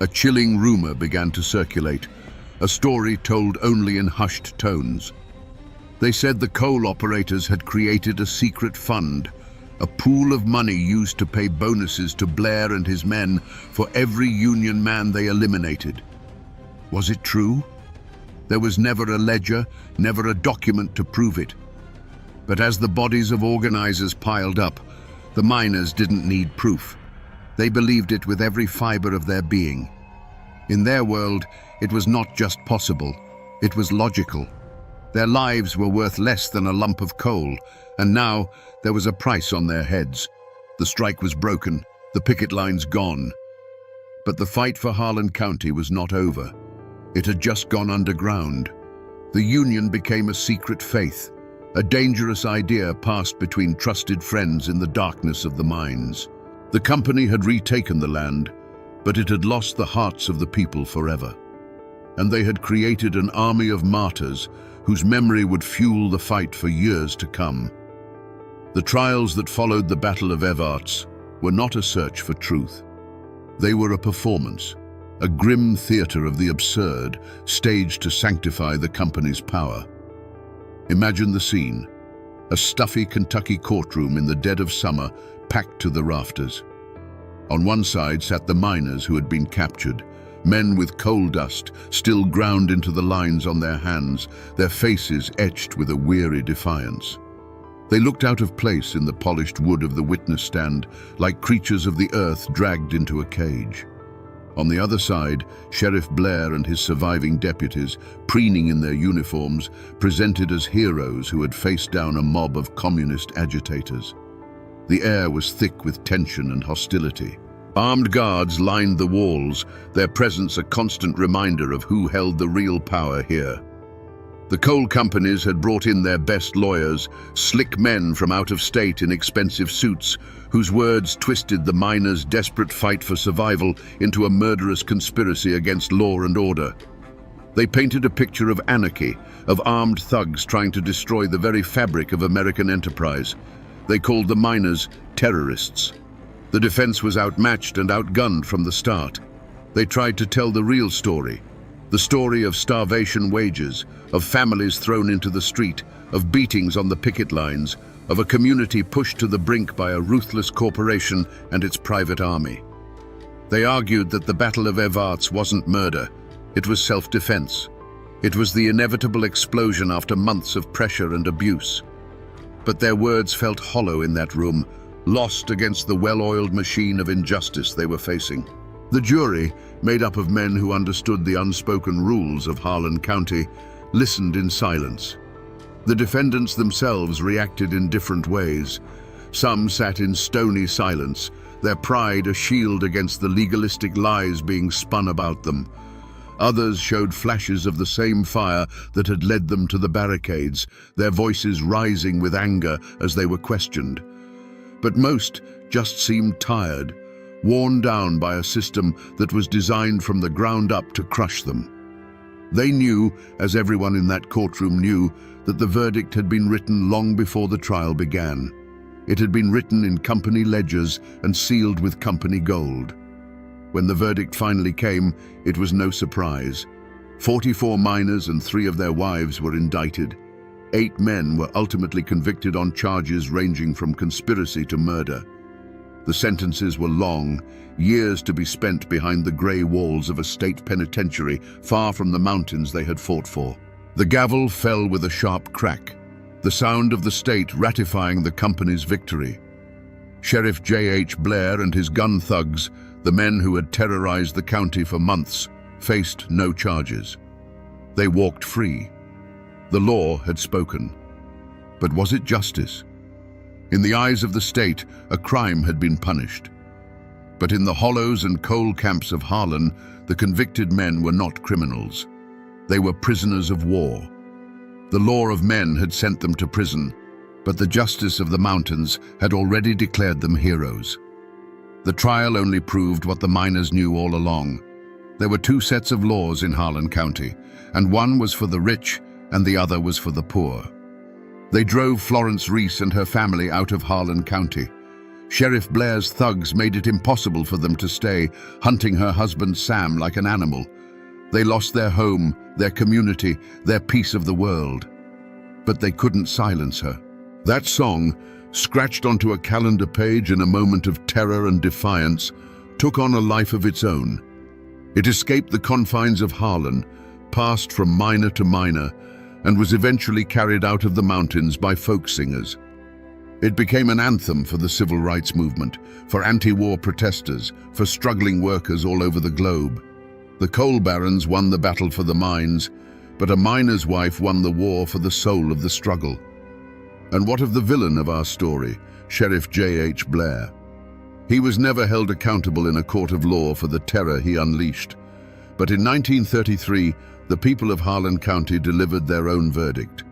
A chilling rumor began to circulate, a story told only in hushed tones. They said the coal operators had created a secret fund, a pool of money used to pay bonuses to Blair and his men for every Union man they eliminated. Was it true? There was never a ledger, never a document to prove it. But as the bodies of organizers piled up, the miners didn't need proof. They believed it with every fiber of their being. In their world, it was not just possible, it was logical. Their lives were worth less than a lump of coal, and now there was a price on their heads. The strike was broken, the picket lines gone. But the fight for Harlan County was not over. It had just gone underground. The Union became a secret faith, a dangerous idea passed between trusted friends in the darkness of the mines. The company had retaken the land, but it had lost the hearts of the people forever. And they had created an army of martyrs whose memory would fuel the fight for years to come. The trials that followed the Battle of Evarts were not a search for truth. They were a performance, a grim theater of the absurd, staged to sanctify the company's power. Imagine the scene, a stuffy Kentucky courtroom in the dead of summer, packed to the rafters. On one side sat the miners who had been captured, men with coal dust still ground into the lines on their hands, their faces etched with a weary defiance. They looked out of place in the polished wood of the witness stand, like creatures of the earth dragged into a cage. On the other side, Sheriff Blair and his surviving deputies, preening in their uniforms, presented as heroes who had faced down a mob of communist agitators. The air was thick with tension and hostility. Armed guards lined the walls, their presence a constant reminder of who held the real power here. The coal companies had brought in their best lawyers, slick men from out of state in expensive suits, whose words twisted the miners' desperate fight for survival into a murderous conspiracy against law and order. They painted a picture of anarchy, of armed thugs trying to destroy the very fabric of American enterprise. They called the miners terrorists. The defense was outmatched and outgunned from the start. They tried to tell the real story, the story of starvation wages, of families thrown into the street, of beatings on the picket lines, of a community pushed to the brink by a ruthless corporation and its private army. They argued that the Battle of Evarts wasn't murder, it was self-defense. It was the inevitable explosion after months of pressure and abuse. But their words felt hollow in that room, lost against the well-oiled machine of injustice they were facing. The jury, made up of men who understood the unspoken rules of Harlan County, listened in silence. The defendants themselves reacted in different ways. Some sat in stony silence, their pride a shield against the legalistic lies being spun about them. Others showed flashes of the same fire that had led them to the barricades, their voices rising with anger as they were questioned. But most just seemed tired, worn down by a system that was designed from the ground up to crush them. They knew, as everyone in that courtroom knew, that the verdict had been written long before the trial began. It had been written in company ledgers and sealed with company gold. When the verdict finally came, it was no surprise. 44 miners and 3 of their wives were indicted. 8 men were ultimately convicted on charges ranging from conspiracy to murder. The sentences were long, years to be spent behind the grey walls of a state penitentiary far from the mountains they had fought for. The gavel fell with a sharp crack, the sound of the state ratifying the company's victory. Sheriff J.H. Blair and his gun thugs, the men who had terrorized the county for months, faced no charges. They walked free. The law had spoken. But was it justice? In the eyes of the state, a crime had been punished. But in the hollows and coal camps of Harlan, the convicted men were not criminals. They were prisoners of war. The law of men had sent them to prison, but the justice of the mountains had already declared them heroes. The trial only proved what the miners knew all along. There were 2 sets of laws in Harlan County, and one was for the rich and the other was for the poor. They drove Florence Reese and her family out of Harlan County. Sheriff Blair's thugs made it impossible for them to stay, hunting her husband Sam like an animal. They lost their home, their community, their piece of the world. But they couldn't silence her. That song, scratched onto a calendar page in a moment of terror and defiance, took on a life of its own. It escaped the confines of Harlan, passed from miner to miner, and was eventually carried out of the mountains by folk singers. It became an anthem for the civil rights movement, for anti-war protesters, for struggling workers all over the globe. The coal barons won the battle for the mines, but a miner's wife won the war for the soul of the struggle. And what of the villain of our story, Sheriff J.H. Blair? He was never held accountable in a court of law for the terror he unleashed. But in 1933, the people of Harlan County delivered their own verdict.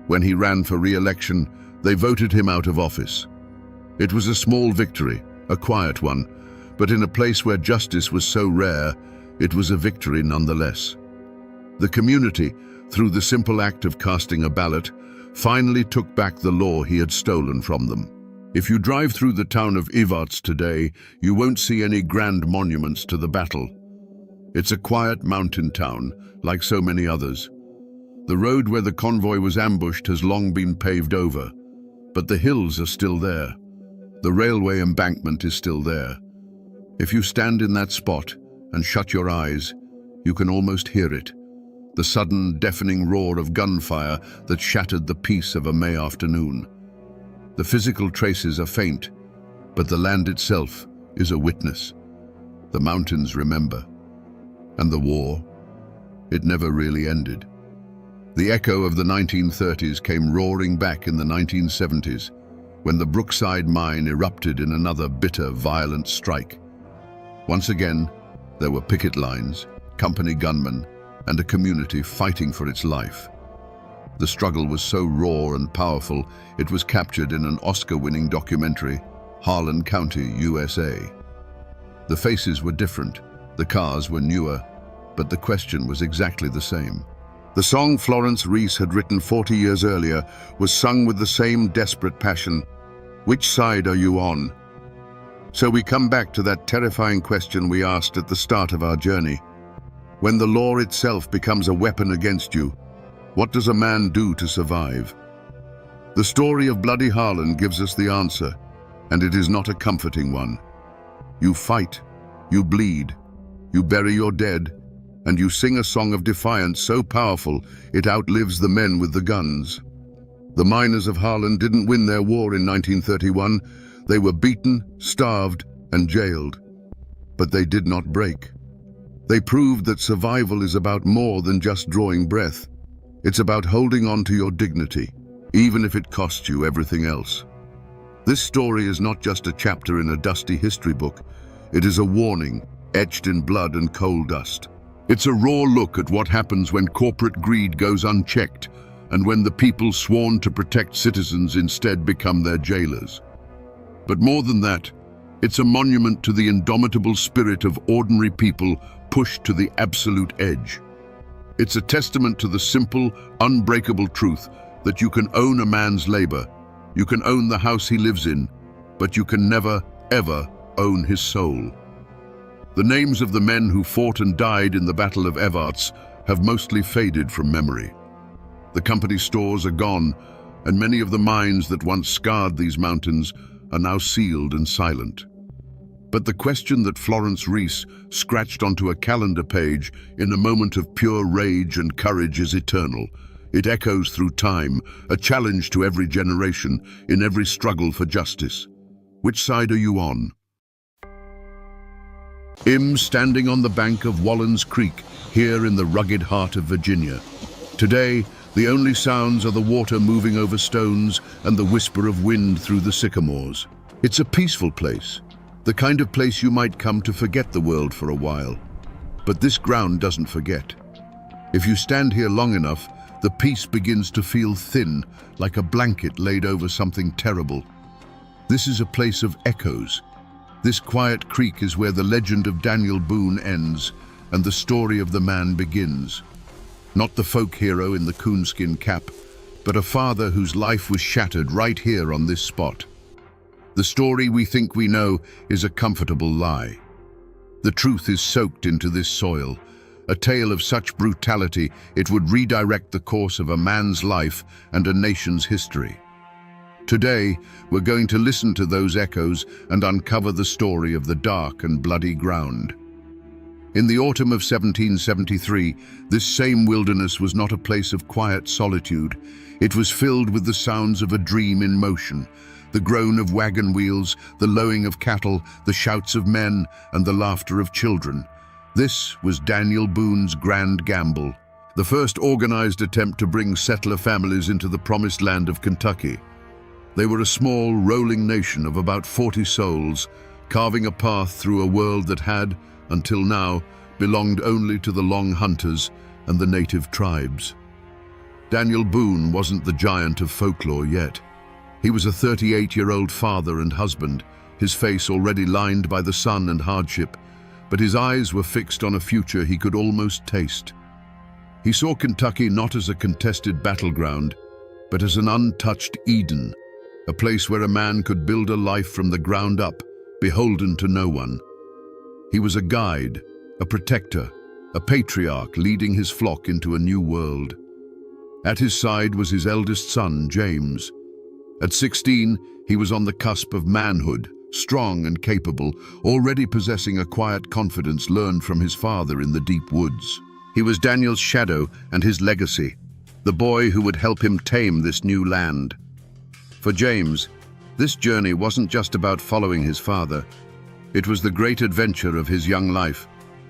When he ran for re-election, they voted him out of office. It was a small victory, a quiet one, but in a place where justice was so rare, it was a victory nonetheless. The community, through the simple act of casting a ballot, finally took back the law he had stolen from them. If you drive through the town of Evarts today, you won't see any grand monuments to the battle. It's a quiet mountain town, like so many others. The road where the convoy was ambushed has long been paved over, but the hills are still there. The railway embankment is still there. If you stand in that spot and shut your eyes, you can almost hear it. The sudden, deafening roar of gunfire that shattered the peace of a May afternoon. The physical traces are faint, but the land itself is a witness. The mountains remember. And the war, it never really ended. The echo of the 1930s came roaring back in the 1970s, when the Brookside mine erupted in another bitter, violent strike. Once again, there were picket lines, company gunmen, and a community fighting for its life. The struggle was so raw and powerful, it was captured in an Oscar-winning documentary, Harlan County, USA. The faces were different, the cars were newer, but the question was exactly the same. The song Florence Reese had written 40 years earlier was sung with the same desperate passion. Which side are you on? So we come back to that terrifying question we asked at the start of our journey. When the law itself becomes a weapon against you, what does a man do to survive? The story of Bloody Harlan gives us the answer, and it is not a comforting one. You fight, you bleed, you bury your dead, and you sing a song of defiance so powerful it outlives the men with the guns. The miners of Harlan didn't win their war in 1931. They were beaten, starved, and jailed. But they did not break. They proved that survival is about more than just drawing breath. It's about holding on to your dignity, even if it costs you everything else. This story is not just a chapter in a dusty history book. It is a warning, etched in blood and coal dust. It's a raw look at what happens when corporate greed goes unchecked and when the people sworn to protect citizens instead become their jailers. But more than that, it's a monument to the indomitable spirit of ordinary people pushed to the absolute edge. It's a testament to the simple, unbreakable truth that you can own a man's labor, you can own the house he lives in, but you can never, ever own his soul. The names of the men who fought and died in the Battle of Evarts have mostly faded from memory. The company stores are gone, and many of the mines that once scarred these mountains are now sealed and silent. But the question that Florence Reese scratched onto a calendar page in a moment of pure rage and courage is eternal. It echoes through time, a challenge to every generation, in every struggle for justice. Which side are you on? I'm standing on the bank of Wallens Creek, here in the rugged heart of Virginia. Today, the only sounds are the water moving over stones and the whisper of wind through the sycamores. It's a peaceful place, the kind of place you might come to forget the world for a while. But this ground doesn't forget. If you stand here long enough, the peace begins to feel thin, like a blanket laid over something terrible. This is a place of echoes. This quiet creek is where the legend of Daniel Boone ends and the story of the man begins. Not the folk hero in the coonskin cap, but a father whose life was shattered right here on this spot. The story we think we know is a comfortable lie. The truth is soaked into this soil, a tale of such brutality it would redirect the course of a man's life and a nation's history. Today, we're going to listen to those echoes and uncover the story of the dark and bloody ground. In the autumn of 1773, this same wilderness was not a place of quiet solitude. It was filled with the sounds of a dream in motion, the groan of wagon wheels, the lowing of cattle, the shouts of men, and the laughter of children. This was Daniel Boone's grand gamble, the first organized attempt to bring settler families into the promised land of Kentucky. They were a small, rolling nation of about 40 souls, carving a path through a world that had, until now, belonged only to the Long Hunters and the native tribes. Daniel Boone wasn't the giant of folklore yet. He was a 38-year-old father and husband, his face already lined by the sun and hardship, but his eyes were fixed on a future he could almost taste. He saw Kentucky not as a contested battleground, but as an untouched Eden, a place where a man could build a life from the ground up, beholden to no one. He was a guide, a protector, a patriarch leading his flock into a new world. At his side was his eldest son, James. At 16, he was on the cusp of manhood, strong and capable, already possessing a quiet confidence learned from his father in the deep woods. He was Daniel's shadow and his legacy, the boy who would help him tame this new land. For James, this journey wasn't just about following his father. It was the great adventure of his young life,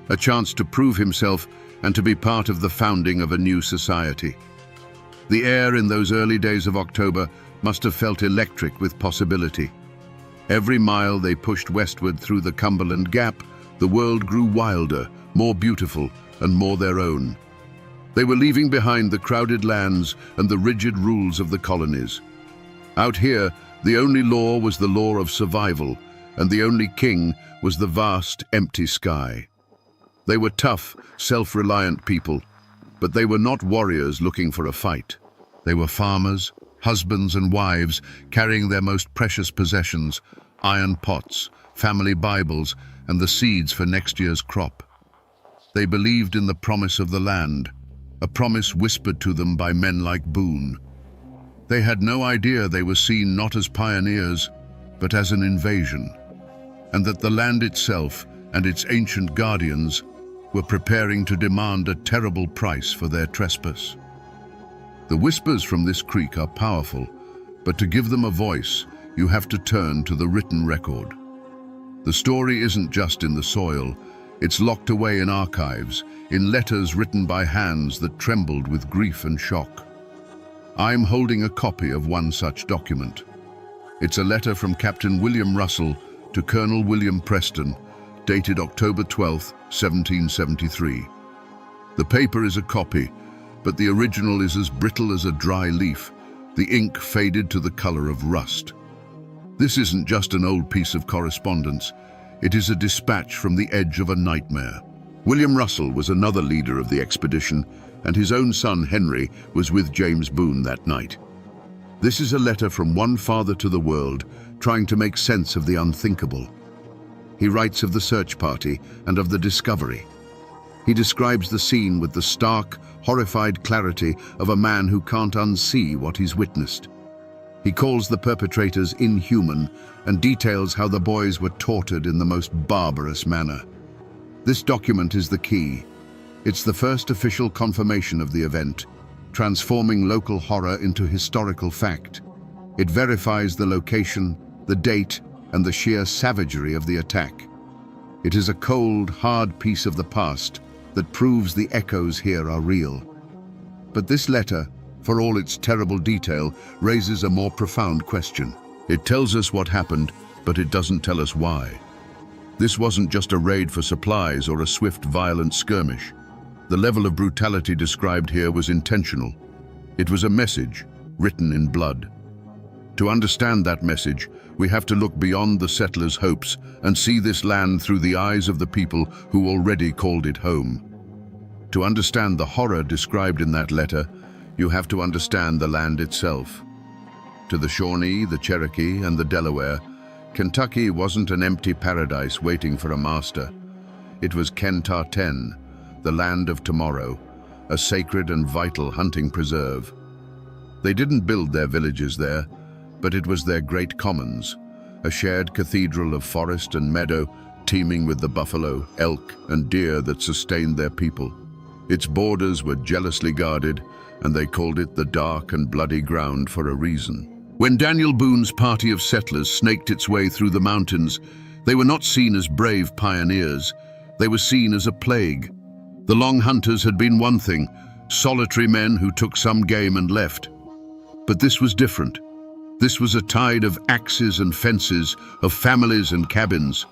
a chance to prove himself and to be part of the founding of a new society. The air in those early days of October must have felt electric with possibility. Every mile they pushed westward through the Cumberland Gap, the world grew wilder, more beautiful, and more their own. They were leaving behind the crowded lands and the rigid rules of the colonies. Out here, the only law was the law of survival, and the only king was the vast, empty sky. They were tough, self-reliant people, but they were not warriors looking for a fight. They were farmers, husbands and wives, carrying their most precious possessions, iron pots, family Bibles, and the seeds for next year's crop. They believed in the promise of the land, a promise whispered to them by men like Boone. They had no idea they were seen not as pioneers, but as an invasion, and that the land itself and its ancient guardians were preparing to demand a terrible price for their trespass. The whispers from this creek are powerful, but to give them a voice, you have to turn to the written record. The story isn't just in the soil, it's locked away in archives, in letters written by hands that trembled with grief and shock. I'm holding a copy of one such document. It's a letter from Captain William Russell to Colonel William Preston, dated October 12, 1773. The paper is a copy, but the original is as brittle as a dry leaf, the ink faded to the color of rust. This isn't just an old piece of correspondence, it is a dispatch from the edge of a nightmare. William Russell was another leader of the expedition, and his own son Henry was with James Boone that night. This is a letter from one father to the world, trying to make sense of the unthinkable. He writes of the search party and of the discovery. He describes the scene with the stark, horrified clarity of a man who can't unsee what he's witnessed. He calls the perpetrators inhuman and details how the boys were tortured in the most barbarous manner. This document is the key. It's the first official confirmation of the event, transforming local horror into historical fact. It verifies the location, the date, and the sheer savagery of the attack. It is a cold, hard piece of the past that proves the echoes here are real. But this letter, for all its terrible detail, raises a more profound question. It tells us what happened, but it doesn't tell us why. This wasn't just a raid for supplies or a swift, violent skirmish. The level of brutality described here was intentional. It was a message, written in blood. To understand that message, we have to look beyond the settlers' hopes and see this land through the eyes of the people who already called it home. To understand the horror described in that letter, you have to understand the land itself. To the Shawnee, the Cherokee, and the Delaware, Kentucky wasn't an empty paradise waiting for a master. It was Kentar-ten, the land of tomorrow, a sacred and vital hunting preserve. They didn't build their villages there, but it was their great commons, a shared cathedral of forest and meadow teeming with the buffalo, elk, and deer that sustained their people. Its borders were jealously guarded, and they called it the dark and bloody ground for a reason. When Daniel Boone's party of settlers snaked its way through the mountains, they were not seen as brave pioneers. They were seen as a plague. The Long Hunters had been one thing, solitary men who took some game and left. But this was different. This was a tide of axes and fences, of families and cabins.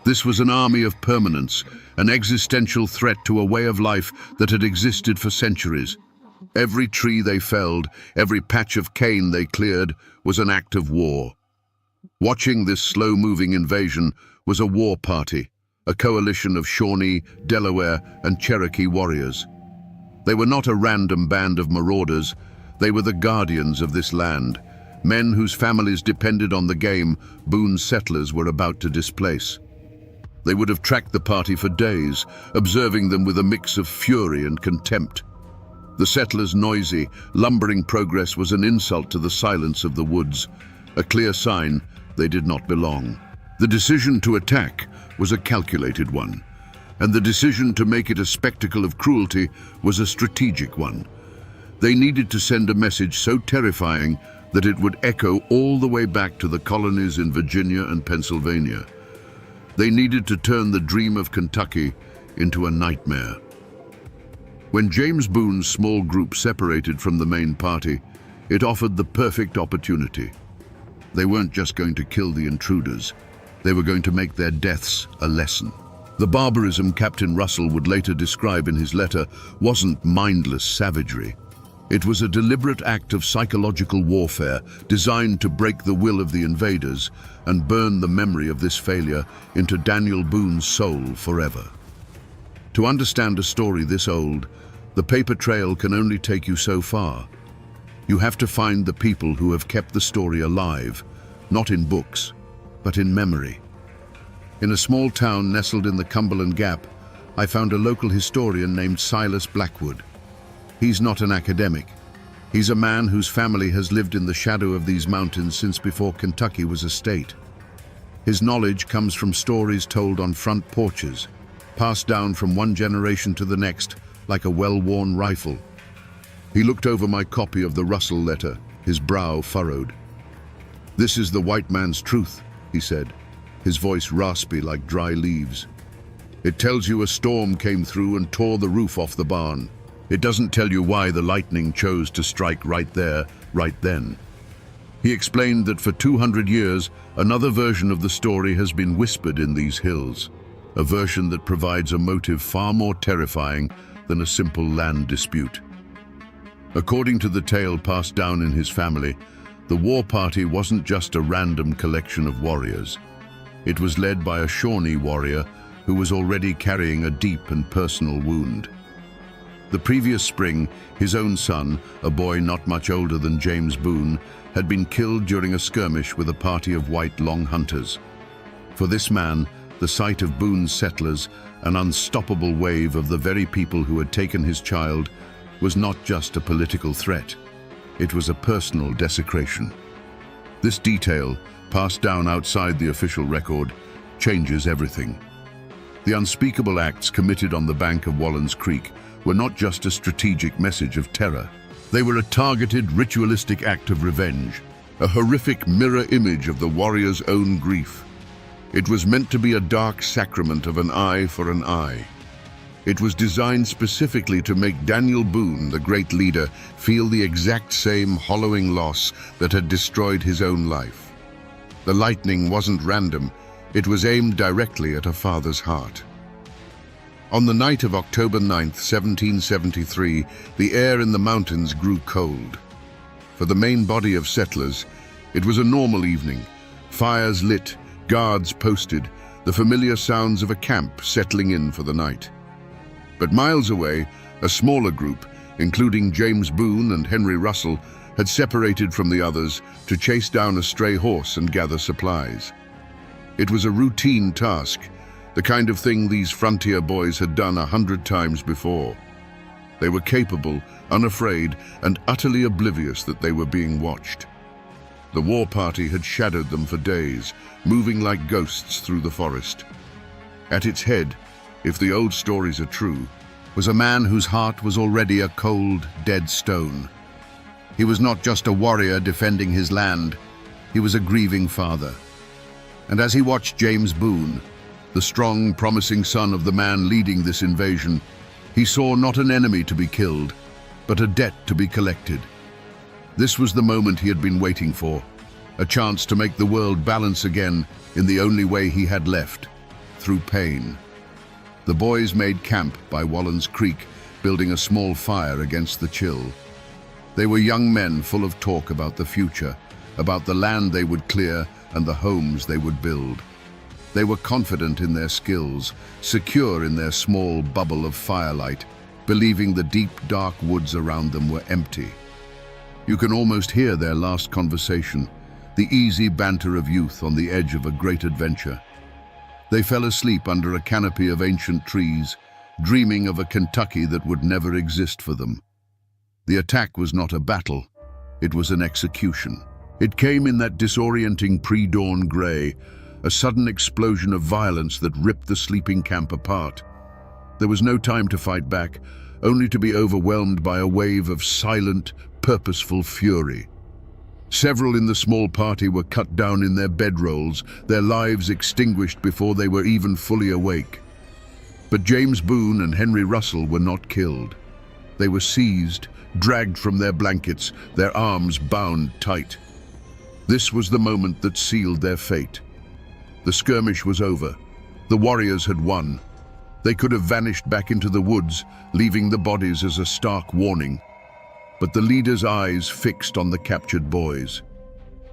This was an army of permanence, an existential threat to a way of life that had existed for centuries. Every tree they felled, every patch of cane they cleared, was an act of war. Watching this slow-moving invasion was a war party, a coalition of Shawnee, Delaware, and Cherokee warriors. They were not a random band of marauders, they were the guardians of this land, men whose families depended on the game Boone's settlers were about to displace. They would have tracked the party for days, observing them with a mix of fury and contempt. The settlers' noisy, lumbering progress was an insult to the silence of the woods, a clear sign they did not belong. The decision to attack was a calculated one, and the decision to make it a spectacle of cruelty was a strategic one. They needed to send a message so terrifying that it would echo all the way back to the colonies in Virginia and Pennsylvania. They needed to turn the dream of Kentucky into a nightmare. When James Boone's small group separated from the main party, it offered the perfect opportunity. They weren't just going to kill the intruders, they were going to make their deaths a lesson. The barbarism Captain Russell would later describe in his letter wasn't mindless savagery. It was a deliberate act of psychological warfare designed to break the will of the invaders and burn the memory of this failure into Daniel Boone's soul forever. To understand a story this old, the paper trail can only take you so far. You have to find the people who have kept the story alive, not in books, but in memory. In a small town nestled in the Cumberland Gap, I found a local historian named Silas Blackwood. He's not an academic. He's a man whose family has lived in the shadow of these mountains since before Kentucky was a state. His knowledge comes from stories told on front porches, passed down from one generation to the next like a well-worn rifle. He looked over my copy of the Russell letter, his brow furrowed. "This is the white man's truth," he said. his voice raspy like dry leaves. "It tells you a storm came through and tore the roof off the barn. It doesn't tell you why the lightning chose to strike right there, right then." He explained that for 200 years, another version of the story has been whispered in these hills, a version that provides a motive far more terrifying than a simple land dispute. According to the tale passed down in his family, the war party wasn't just a random collection of warriors. It was led by a Shawnee warrior who was already carrying a deep and personal wound. The previous spring, his own son, a boy not much older than James Boone, had been killed during a skirmish with a party of white Long hunters. For this man, the sight of Boone's settlers, an unstoppable wave of the very people who had taken his child, was not just a political threat. It was a personal desecration. This detail, passed down outside the official record, changes everything. The unspeakable acts committed on the bank of Wallens Creek were not just a strategic message of terror. They were a targeted, ritualistic act of revenge, a horrific mirror image of the warrior's own grief. It was meant to be a dark sacrament of an eye for an eye. It was designed specifically to make Daniel Boone, the great leader, feel the exact same hollowing loss that had destroyed his own life. The lightning wasn't random, it was aimed directly at a father's heart. On the night of October 9th, 1773, the air in the mountains grew cold. For the main body of settlers, it was a normal evening. Fires lit, guards posted, the familiar sounds of a camp settling in for the night. But miles away, a smaller group, including James Boone and Henry Russell, had separated from the others to chase down a stray horse and gather supplies. It was a routine task, the kind of thing these frontier boys had done 100 times before. They were capable, unafraid, and utterly oblivious that they were being watched. The war party had shadowed them for days, moving like ghosts through the forest. At its head, if the old stories are true, was a man whose heart was already a cold, dead stone. He was not just a warrior defending his land, he was a grieving father. And as he watched James Boone, the strong, promising son of the man leading this invasion, he saw not an enemy to be killed, but a debt to be collected. This was the moment he had been waiting for, a chance to make the world balance again in the only way he had left, through pain. The boys made camp by Wallens Creek, building a small fire against the chill. They were young men full of talk about the future, about the land they would clear and the homes they would build. They were confident in their skills, secure in their small bubble of firelight, believing the deep, dark woods around them were empty. You can almost hear their last conversation, the easy banter of youth on the edge of a great adventure. They fell asleep under a canopy of ancient trees, dreaming of a Kentucky that would never exist for them. The attack was not a battle, it was an execution. It came in that disorienting pre-dawn gray, a sudden explosion of violence that ripped the sleeping camp apart. There was no time to fight back, only to be overwhelmed by a wave of silent, purposeful fury. Several in the small party were cut down in their bedrolls, their lives extinguished before they were even fully awake. But James Boone and Henry Russell were not killed. They were seized, dragged from their blankets, their arms bound tight. This was the moment that sealed their fate. The skirmish was over. The warriors had won. They could have vanished back into the woods, leaving the bodies as a stark warning. But the leader's eyes fixed on the captured boys.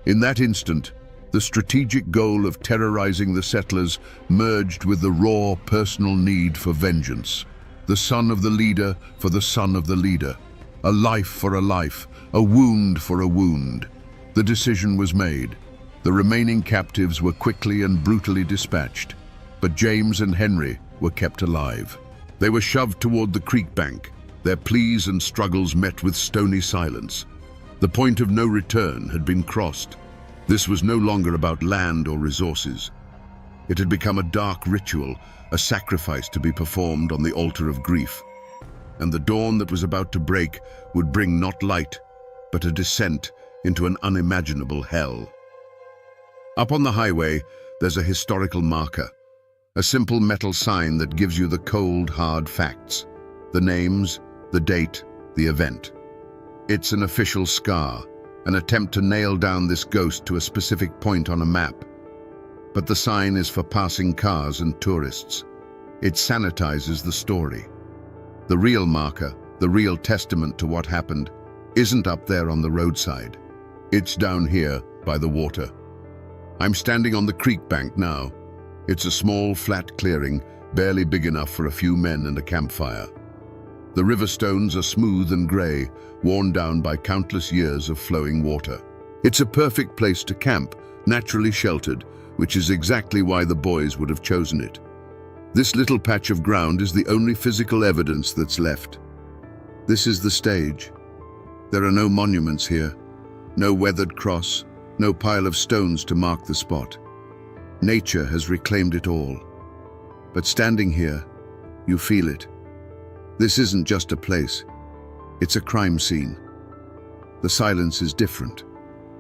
In that instant, the strategic goal of terrorizing the settlers merged with the raw personal need for vengeance. The son of the leader for the son of the leader. A life for a life, a wound for a wound. The decision was made. The remaining captives were quickly and brutally dispatched, but James and Henry were kept alive. They were shoved toward the creek bank, their pleas and struggles met with stony silence. The point of no return had been crossed. This was no longer about land or resources. It had become a dark ritual, a sacrifice to be performed on the altar of grief. And the dawn that was about to break would bring not light, but a descent into an unimaginable hell. Up on the highway, there's a historical marker, a simple metal sign that gives you the cold, hard facts, the names, the date, the event. It's an official scar, an attempt to nail down this ghost to a specific point on a map. But the sign is for passing cars and tourists. It sanitizes the story. The real marker, the real testament to what happened, isn't up there on the roadside. It's down here by the water. I'm standing on the creek bank now. It's a small, flat clearing, barely big enough for a few men and a campfire. The river stones are smooth and grey, worn down by countless years of flowing water. It's a perfect place to camp, naturally sheltered, which is exactly why the boys would have chosen it. This little patch of ground is the only physical evidence that's left. This is the stage. There are no monuments here, no weathered cross, no pile of stones to mark the spot. Nature has reclaimed it all. But standing here, you feel it. This isn't just a place, it's a crime scene. The silence is different.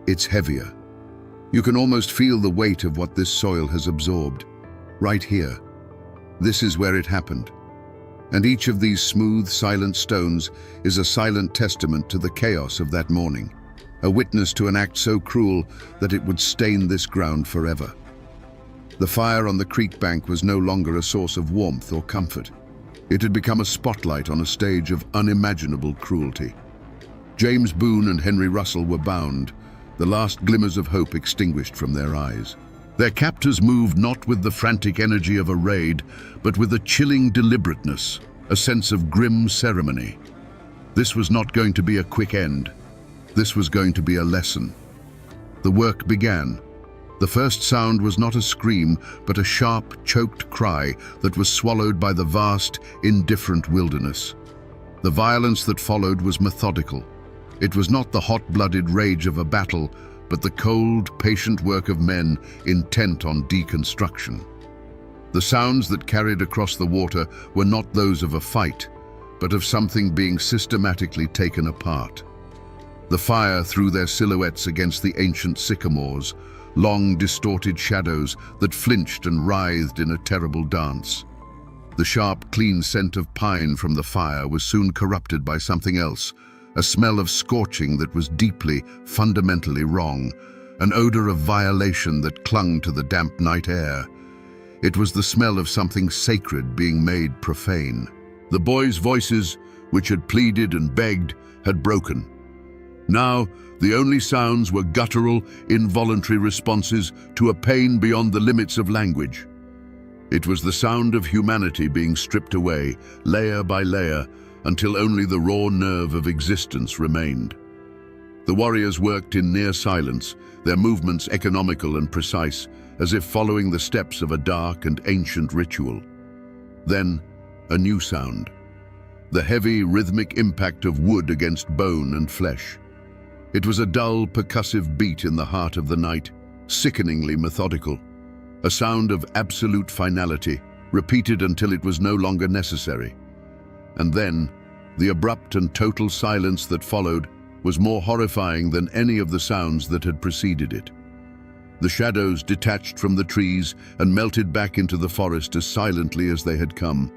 It's heavier. You can almost feel the weight of what this soil has absorbed. Right here. This is where it happened. And each of these smooth, silent stones is a silent testament to the chaos of that morning, a witness to an act so cruel that it would stain this ground forever. The fire on the creek bank was no longer a source of warmth or comfort. It had become a spotlight on a stage of unimaginable cruelty. James Boone and Henry Russell were bound, the last glimmers of hope extinguished from their eyes. Their captors moved not with the frantic energy of a raid, but with a chilling deliberateness, a sense of grim ceremony. This was not going to be a quick end. This was going to be a lesson. The work began. The first sound was not a scream, but a sharp, choked cry that was swallowed by the vast, indifferent wilderness. The violence that followed was methodical. It was not the hot-blooded rage of a battle, but the cold, patient work of men intent on deconstruction. The sounds that carried across the water were not those of a fight, but of something being systematically taken apart. The fire threw their silhouettes against the ancient sycamores, long, distorted shadows that flinched and writhed in a terrible dance. The sharp, clean scent of pine from the fire was soon corrupted by something else, a smell of scorching that was deeply, fundamentally wrong, an odor of violation that clung to the damp night air. It was the smell of something sacred being made profane. The boys' voices, which had pleaded and begged, had broken. Now, the only sounds were guttural, involuntary responses to a pain beyond the limits of language. It was the sound of humanity being stripped away, layer by layer, until only the raw nerve of existence remained. The warriors worked in near silence, their movements economical and precise, as if following the steps of a dark and ancient ritual. Then, a new sound. The heavy, rhythmic impact of wood against bone and flesh. It was a dull, percussive beat in the heart of the night, sickeningly methodical. A sound of absolute finality, repeated until it was no longer necessary. And then, the abrupt and total silence that followed was more horrifying than any of the sounds that had preceded it. The shadows detached from the trees and melted back into the forest as silently as they had come.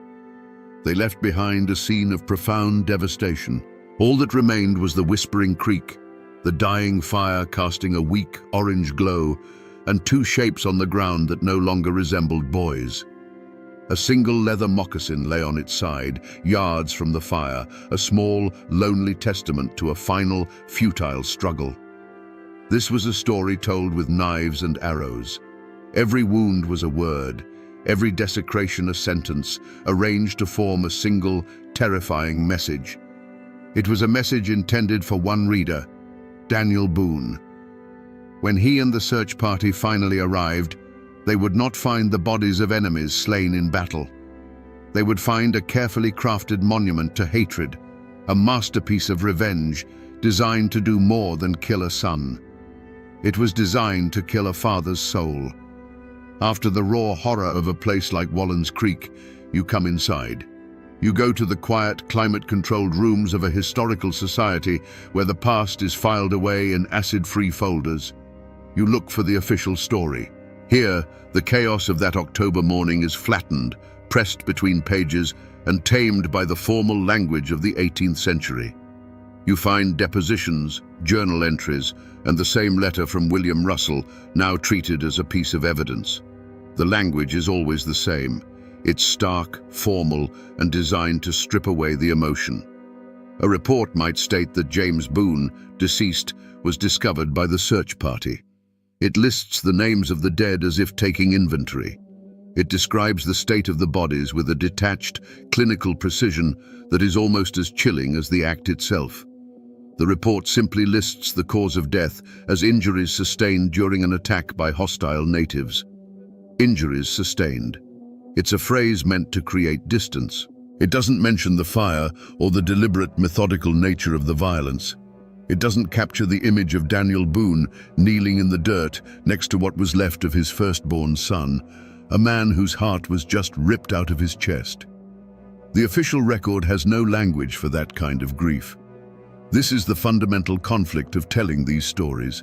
They left behind a scene of profound devastation. All that remained was the whispering creek, the dying fire casting a weak orange glow, and two shapes on the ground that no longer resembled boys. A single leather moccasin lay on its side, yards from the fire, a small, lonely testament to a final, futile struggle. This was a story told with knives and arrows. Every wound was a word, every desecration a sentence, arranged to form a single, terrifying message. It was a message intended for one reader, Daniel Boone. When he and the search party finally arrived, they would not find the bodies of enemies slain in battle. They would find a carefully crafted monument to hatred, a masterpiece of revenge designed to do more than kill a son. It was designed to kill a father's soul. After the raw horror of a place like Wallen's Creek, you come inside. You go to the quiet, climate-controlled rooms of a historical society where the past is filed away in acid-free folders. You look for the official story, Here, the chaos of that October morning is flattened, pressed between pages, and tamed by the formal language of the 18th century. You find depositions, journal entries, and the same letter from William Russell, now treated as a piece of evidence. The language is always the same. It's stark, formal, and designed to strip away the emotion. A report might state that James Boone, deceased, was discovered by the search party. It lists the names of the dead as if taking inventory. It describes the state of the bodies with a detached, clinical precision that is almost as chilling as the act itself. The report simply lists the cause of death as injuries sustained during an attack by hostile natives. Injuries sustained. It's a phrase meant to create distance. It doesn't mention the fire or the deliberate, methodical nature of the violence. It doesn't capture the image of Daniel Boone kneeling in the dirt next to what was left of his firstborn son, a man whose heart was just ripped out of his chest. The official record has no language for that kind of grief. This is the fundamental conflict of telling these stories.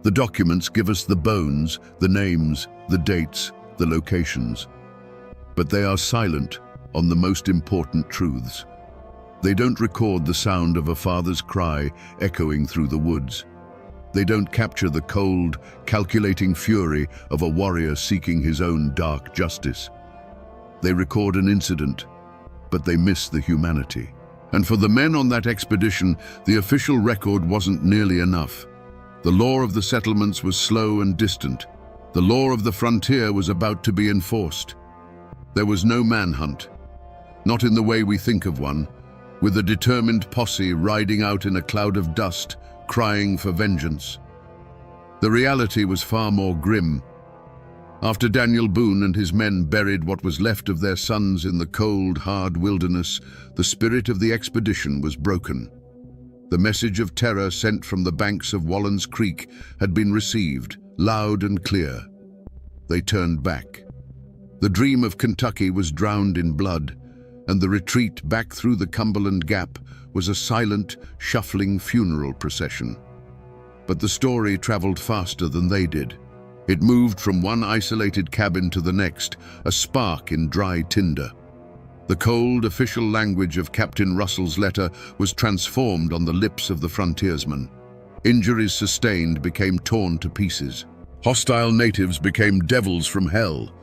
The documents give us the bones, the names, the dates, the locations. But they are silent on the most important truths. They don't record the sound of a father's cry echoing through the woods. They don't capture the cold, calculating fury of a warrior seeking his own dark justice. They record an incident, but they miss the humanity. And for the men on that expedition, the official record wasn't nearly enough. The law of the settlements was slow and distant. The law of the frontier was about to be enforced. There was no manhunt, not in the way we think of one, with a determined posse riding out in a cloud of dust, crying for vengeance. The reality was far more grim. After Daniel Boone and his men buried what was left of their sons in the cold, hard wilderness, the spirit of the expedition was broken. The message of terror sent from the banks of Wallen's Creek had been received, loud and clear. They turned back. The dream of Kentucky was drowned in blood, and the retreat back through the Cumberland Gap was a silent, shuffling funeral procession. But the story traveled faster than they did. It moved from one isolated cabin to the next, a spark in dry tinder. The cold, official language of Captain Russell's letter was transformed on the lips of the frontiersmen. Injuries sustained became torn to pieces. Hostile natives became devils from hell.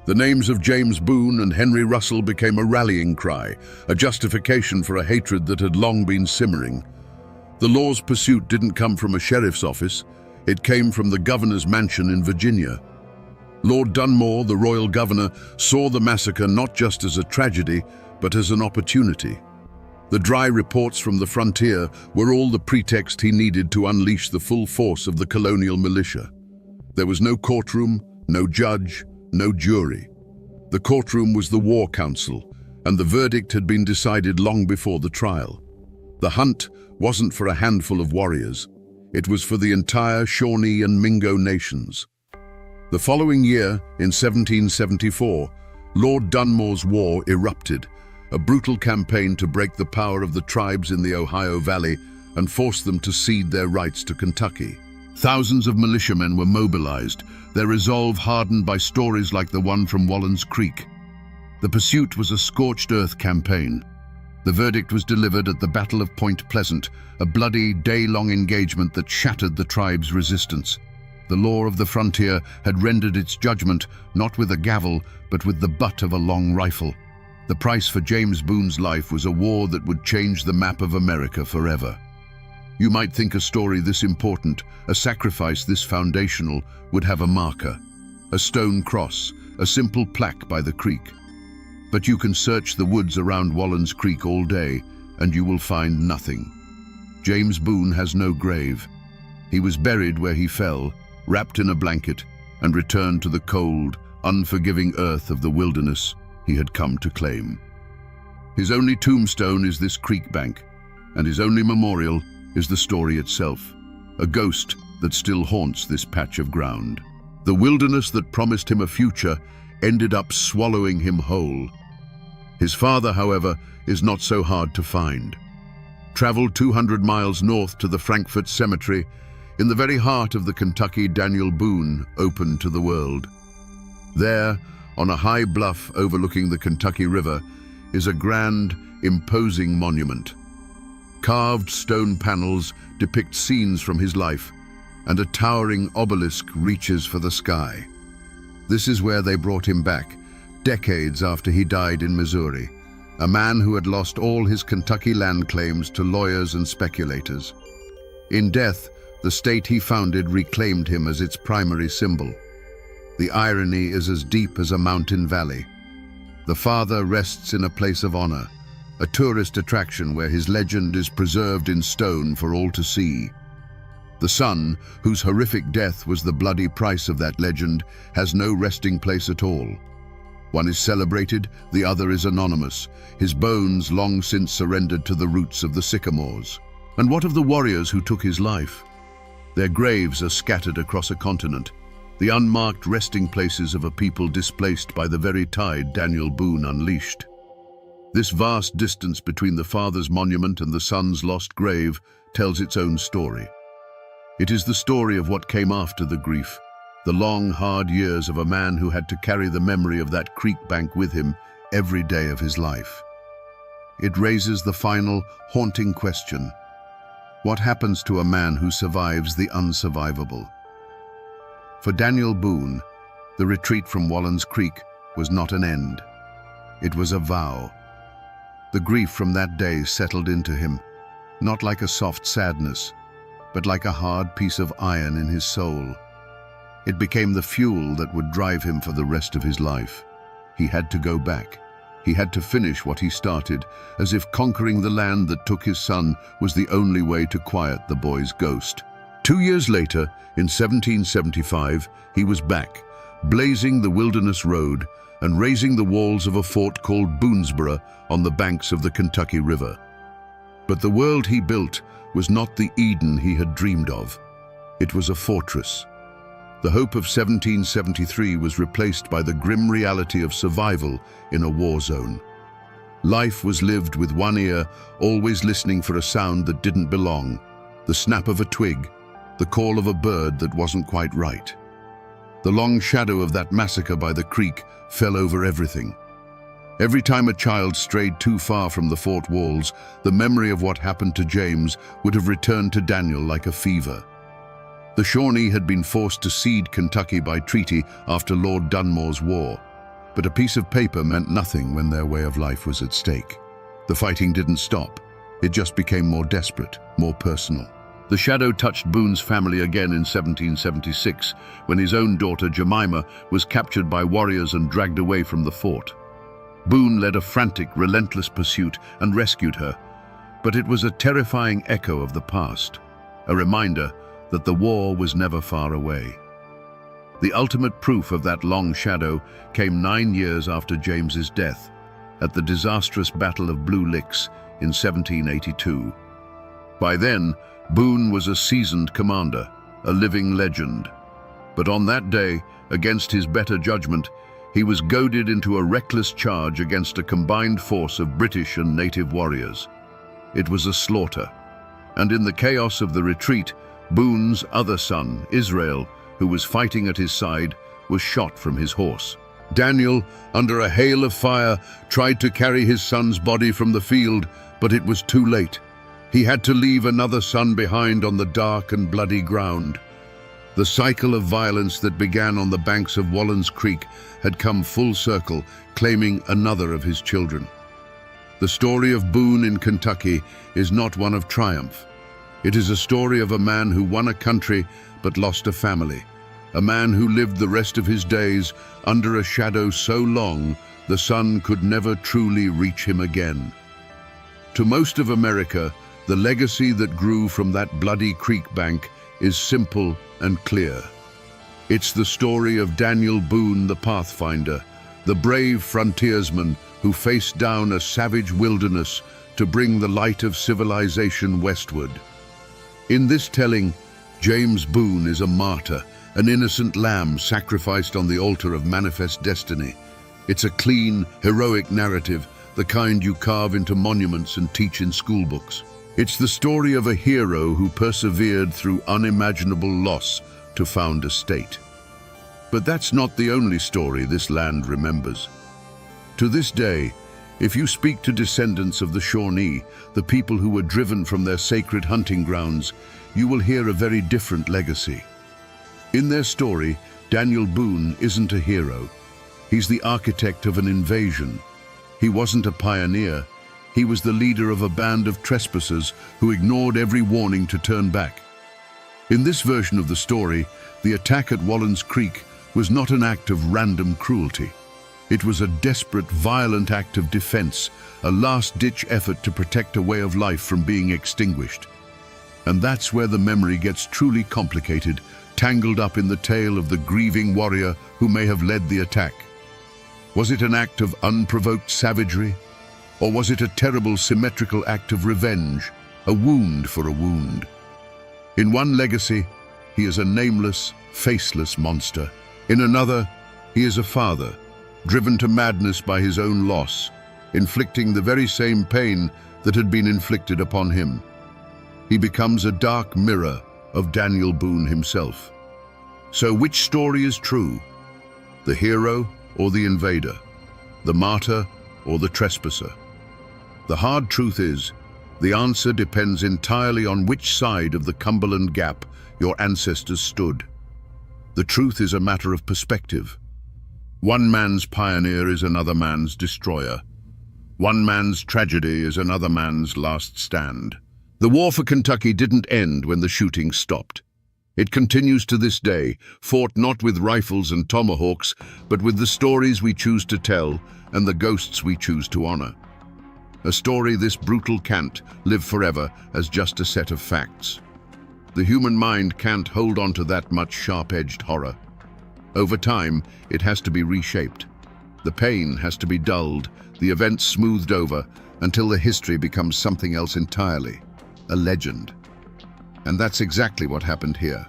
The names of James Boone and Henry Russell became a rallying cry, a justification for a hatred that had long been simmering. The law's pursuit didn't come from a sheriff's office. It came from the governor's mansion in Virginia. Lord Dunmore, the royal governor, saw the massacre not just as a tragedy, but as an opportunity. The dry reports from the frontier were all the pretext he needed to unleash the full force of the colonial militia. There was no courtroom, no judge, no jury. The courtroom was the War Council, and the verdict had been decided long before the trial. The hunt wasn't for a handful of warriors. It was for the entire Shawnee and Mingo nations. The following year, in 1774, Lord Dunmore's War erupted, a brutal campaign to break the power of the tribes in the Ohio Valley and force them to cede their rights to Kentucky. Thousands of militiamen were mobilized, their resolve hardened by stories like the one from Wallen's Creek. The pursuit was a scorched earth campaign. The verdict was delivered at the Battle of Point Pleasant, a bloody, day-long engagement that shattered the tribe's resistance. The law of the frontier had rendered its judgment not with a gavel, but with the butt of a long rifle. The price for James Boone's life was a war that would change the map of America forever. You might think a story this important, a sacrifice this foundational, would have a marker, a stone cross, a simple plaque by the creek. But you can search the woods around Wallen's Creek all day, and you will find nothing. James Boone has no grave. He was buried where he fell, wrapped in a blanket, and returned to the cold, unforgiving earth of the wilderness he had come to claim. His only tombstone is this creek bank, and his only memorial is the story itself, a ghost that still haunts this patch of ground. The wilderness that promised him a future ended up swallowing him whole. His father, however, is not so hard to find. Travel 200 miles north to the Frankfort Cemetery, In the very heart of the Kentucky, Daniel Boone opened to the world. There, on a high bluff overlooking the Kentucky River, is a grand, imposing monument. Carved stone panels depict scenes from his life, and a towering obelisk reaches for the sky. This is where they brought him back, decades after he died in Missouri, a man who had lost all his Kentucky land claims to lawyers and speculators. In death, the state he founded reclaimed him as its primary symbol. The irony is as deep as a mountain valley. The father rests in a place of honor, a tourist attraction where his legend is preserved in stone for all to see. The son, whose horrific death was the bloody price of that legend, has no resting place at all. One is celebrated, the other is anonymous, his bones long since surrendered to the roots of the sycamores. And what of the warriors who took his life? Their graves are scattered across a continent, the unmarked resting places of a people displaced by the very tide Daniel Boone unleashed. This vast distance between the father's monument and the son's lost grave tells its own story. It is the story of what came after the grief, the long, hard years of a man who had to carry the memory of that creek bank with him every day of his life. It raises the final, haunting question: what happens to a man who survives the unsurvivable? For Daniel Boone, the retreat from Wallens Creek was not an end. It was a vow. The grief from that day settled into him, not like a soft sadness, but like a hard piece of iron in his soul. It became the fuel that would drive him for the rest of his life. He had to go back. He had to finish what he started, as if conquering the land that took his son was the only way to quiet the boy's ghost. 2 years later, in 1775, he was back, blazing the wilderness road and raising the walls of a fort called Boonesborough on the banks of the Kentucky River. But the world he built was not the Eden he had dreamed of. It was a fortress. The hope of 1773 was replaced by the grim reality of survival in a war zone. Life was lived with one ear, always listening for a sound that didn't belong, the snap of a twig, the call of a bird that wasn't quite right. The long shadow of that massacre by the creek fell over everything. Every time a child strayed too far from the fort walls, the memory of what happened to James would have returned to Daniel like a fever. The Shawnee had been forced to cede Kentucky by treaty after Lord Dunmore's war, but a piece of paper meant nothing when their way of life was at stake. The fighting didn't stop. It just became more desperate, more personal. The shadow touched Boone's family again in 1776, when his own daughter Jemima was captured by warriors and dragged away from the fort. Boone led a frantic, relentless pursuit and rescued her, but it was a terrifying echo of the past, a reminder that the war was never far away. The ultimate proof of that long shadow came 9 years after James's death, at the disastrous Battle of Blue Licks in 1782. By then, Boone was a seasoned commander, a living legend. But on that day, against his better judgment, he was goaded into a reckless charge against a combined force of British and native warriors. It was a slaughter, and in the chaos of the retreat, Boone's other son, Israel, who was fighting at his side, was shot from his horse. Daniel, under a hail of fire, tried to carry his son's body from the field, but it was too late. He had to leave another son behind on the dark and bloody ground. The cycle of violence that began on the banks of Wallens Creek had come full circle, claiming another of his children. The story of Boone in Kentucky is not one of triumph. It is a story of a man who won a country but lost a family, a man who lived the rest of his days under a shadow so long the sun could never truly reach him again. To most of America, the legacy that grew from that bloody creek bank is simple and clear. It's the story of Daniel Boone the Pathfinder, the brave frontiersman who faced down a savage wilderness to bring the light of civilization westward. In this telling, James Boone is a martyr, an innocent lamb sacrificed on the altar of manifest destiny. It's a clean, heroic narrative, the kind you carve into monuments and teach in schoolbooks. It's the story of a hero who persevered through unimaginable loss to found a state. But that's not the only story this land remembers. To this day, if you speak to descendants of the Shawnee, the people who were driven from their sacred hunting grounds, you will hear a very different legacy. In their story, Daniel Boone isn't a hero. He's the architect of an invasion. He wasn't a pioneer. He was the leader of a band of trespassers who ignored every warning to turn back. In this version of the story, the attack at Wallens Creek was not an act of random cruelty. It was a desperate, violent act of defense, a last-ditch effort to protect a way of life from being extinguished. And that's where the memory gets truly complicated, tangled up in the tale of the grieving warrior who may have led the attack. Was it an act of unprovoked savagery? Or was it a terrible symmetrical act of revenge, a wound for a wound? In one legacy, he is a nameless, faceless monster. In another, he is a father, driven to madness by his own loss, inflicting the very same pain that had been inflicted upon him. He becomes a dark mirror of Daniel Boone himself. So which story is true? The hero or the invader? The martyr or the trespasser? The hard truth is, the answer depends entirely on which side of the Cumberland Gap your ancestors stood. The truth is a matter of perspective. One man's pioneer is another man's destroyer. One man's tragedy is another man's last stand. The war for Kentucky didn't end when the shooting stopped. It continues to this day, fought not with rifles and tomahawks, but with the stories we choose to tell and the ghosts we choose to honor. A story this brutal can't live forever as just a set of facts. The human mind can't hold on to that much sharp-edged horror. Over time, it has to be reshaped. The pain has to be dulled, the events smoothed over, until the history becomes something else entirely, a legend. And that's exactly what happened here.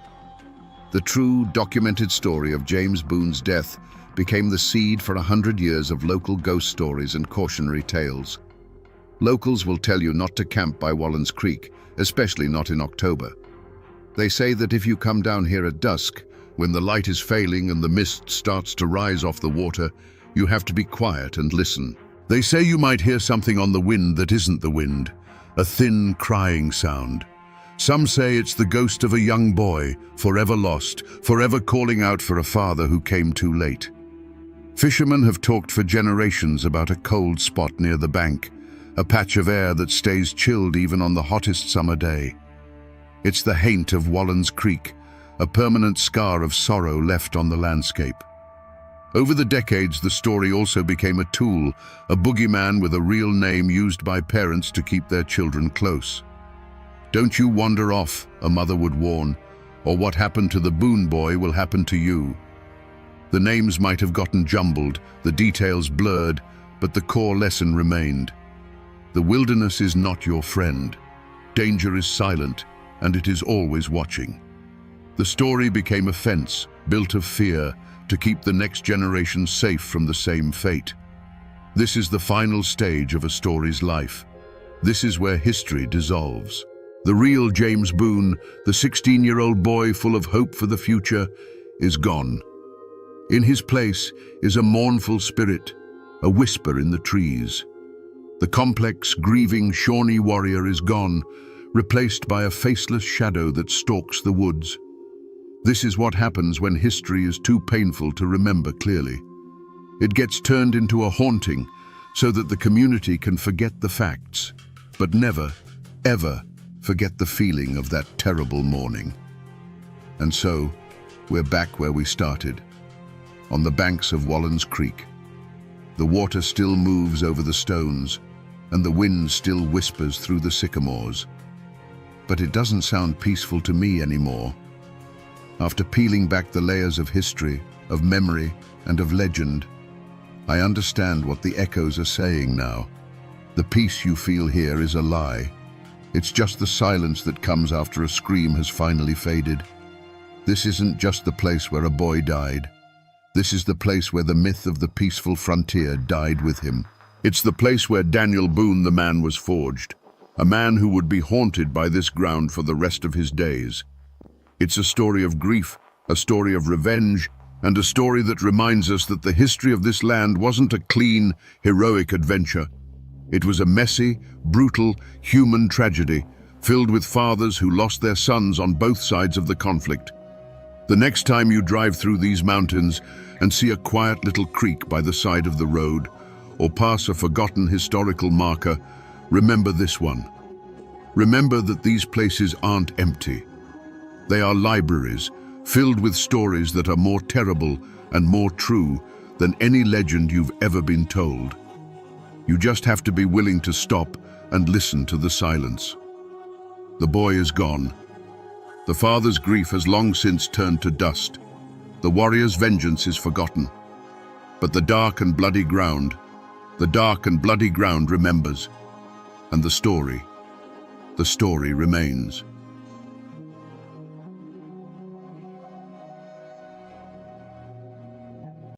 The true, documented story of James Boone's death became the seed for 100 years of local ghost stories and cautionary tales. Locals will tell you not to camp by Wallens Creek, especially not in October. They say that if you come down here at dusk, when the light is failing and the mist starts to rise off the water, you have to be quiet and listen. They say you might hear something on the wind that isn't the wind, a thin crying sound. Some say it's the ghost of a young boy, forever lost, forever calling out for a father who came too late. Fishermen have talked for generations about a cold spot near the bank, a patch of air that stays chilled even on the hottest summer day. It's the haint of Wallens Creek, a permanent scar of sorrow left on the landscape. Over the decades, the story also became a tool, a boogeyman with a real name used by parents to keep their children close. Don't you wander off, a mother would warn, or what happened to the Boone boy will happen to you. The names might have gotten jumbled, the details blurred, but the core lesson remained. The wilderness is not your friend. Danger is silent, and it is always watching. The story became a fence, built of fear, to keep the next generation safe from the same fate. This is the final stage of a story's life. This is where history dissolves. The real James Boone, the 16-year-old boy full of hope for the future, is gone. In his place is a mournful spirit, a whisper in the trees. The complex, grieving Shawnee warrior is gone, replaced by a faceless shadow that stalks the woods. This is what happens when history is too painful to remember clearly. It gets turned into a haunting so that the community can forget the facts, but never, ever forget the feeling of that terrible morning. And so, we're back where we started, on the banks of Wallens Creek. The water still moves over the stones, and the wind still whispers through the sycamores. But it doesn't sound peaceful to me anymore. After peeling back the layers of history, of memory, and of legend, I understand what the echoes are saying now. The peace you feel here is a lie. It's just the silence that comes after a scream has finally faded. This isn't just the place where a boy died. This is the place where the myth of the peaceful frontier died with him. It's the place where Daniel Boone the man was forged. a man who would be haunted by this ground for the rest of his days. It's a story of grief, a story of revenge, and a story that reminds us that the history of this land wasn't a clean, heroic adventure. It was a messy, brutal, human tragedy, filled with fathers who lost their sons on both sides of the conflict. The next time you drive through these mountains and see a quiet little creek by the side of the road, or pass a forgotten historical marker, remember this one. Remember that these places aren't empty. They are libraries, filled with stories that are more terrible and more true than any legend you've ever been told. You just have to be willing to stop and listen to the silence. The boy is gone. The father's grief has long since turned to dust. The warrior's vengeance is forgotten. But the dark and bloody ground remembers. And the story remains.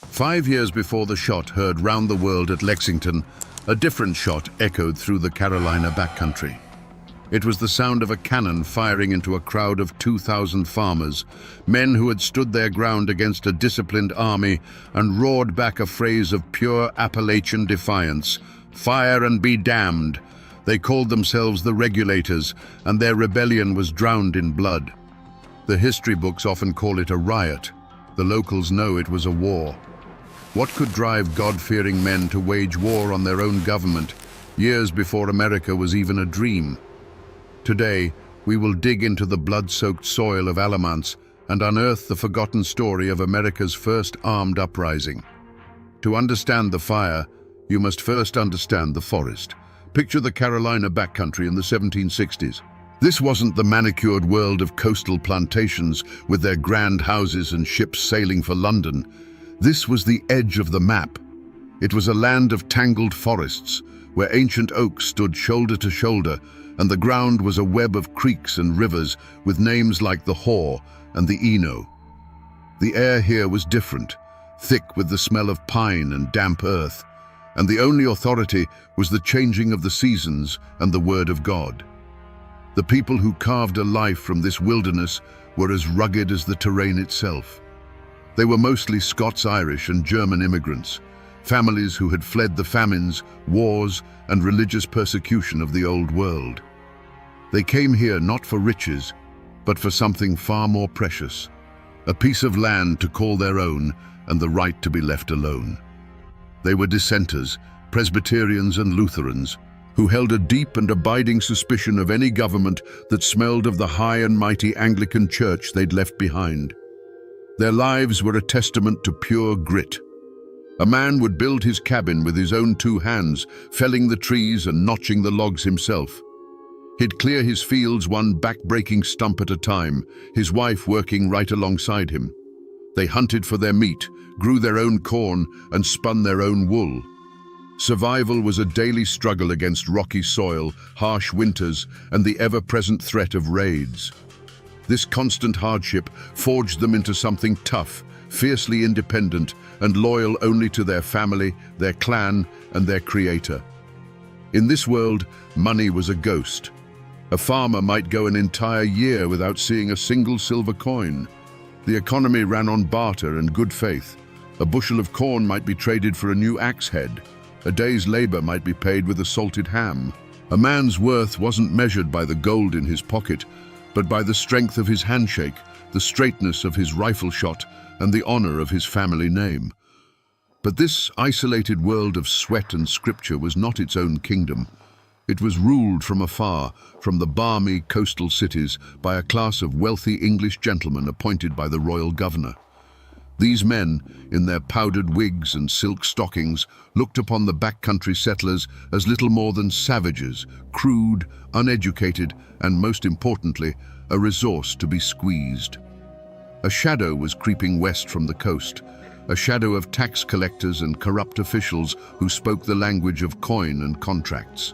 "5 years before the shot heard round the world at Lexington, a different shot echoed through the Carolina backcountry. It was the sound of a cannon firing into a crowd of 2,000 farmers, men who had stood their ground against a disciplined army and roared back a phrase of pure Appalachian defiance: 'Fire and be damned.' They called themselves the Regulators, and their rebellion was drowned in blood. The history books often call it a riot. The locals know it was a war. What could drive God-fearing men to wage war on their own government, years before America was even a dream? Today, we will dig into the blood-soaked soil of Alamance and unearth the forgotten story of America's first armed uprising. To understand the fire, you must first understand the forest. Picture the Carolina backcountry in the 1760s. This wasn't the manicured world of coastal plantations with their grand houses and ships sailing for London. This was the edge of the map. It was a land of tangled forests, where ancient oaks stood shoulder to shoulder, and the ground was a web of creeks and rivers with names like the Haw and the Eno. The air here was different, thick with the smell of pine and damp earth, and the only authority was the changing of the seasons and the word of God. The people who carved a life from this wilderness were as rugged as the terrain itself. They were mostly Scots-Irish and German immigrants, families who had fled the famines, wars, and religious persecution of the Old World. They came here not for riches, but for something far more precious: a piece of land to call their own and the right to be left alone. They were dissenters, Presbyterians and Lutherans, who held a deep and abiding suspicion of any government that smelled of the high and mighty Anglican Church they'd left behind. Their lives were a testament to pure grit. A man would build his cabin with his own 2 hands, felling the trees and notching the logs himself. He'd clear his fields one back-breaking stump at a time, his wife working right alongside him. They hunted for their meat, grew their own corn, and spun their own wool. Survival was a daily struggle against rocky soil, harsh winters, and the ever-present threat of raids. This constant hardship forged them into something tough, fiercely independent, and loyal only to their family, their clan, and their creator. In this world, money was a ghost. A farmer might go an entire year without seeing a single silver coin. The economy ran on barter and good faith. A bushel of corn might be traded for a new axe head. A day's labor might be paid with a salted ham. A man's worth wasn't measured by the gold in his pocket, but by the strength of his handshake, the straightness of his rifle shot, and the honor of his family name. But this isolated world of sweat and scripture was not its own kingdom. It was ruled from afar, from the balmy coastal cities, by a class of wealthy English gentlemen appointed by the royal governor. These men, in their powdered wigs and silk stockings, looked upon the backcountry settlers as little more than savages, crude, uneducated, and most importantly, a resource to be squeezed. A shadow was creeping west from the coast, a shadow of tax collectors and corrupt officials who spoke the language of coin and contracts.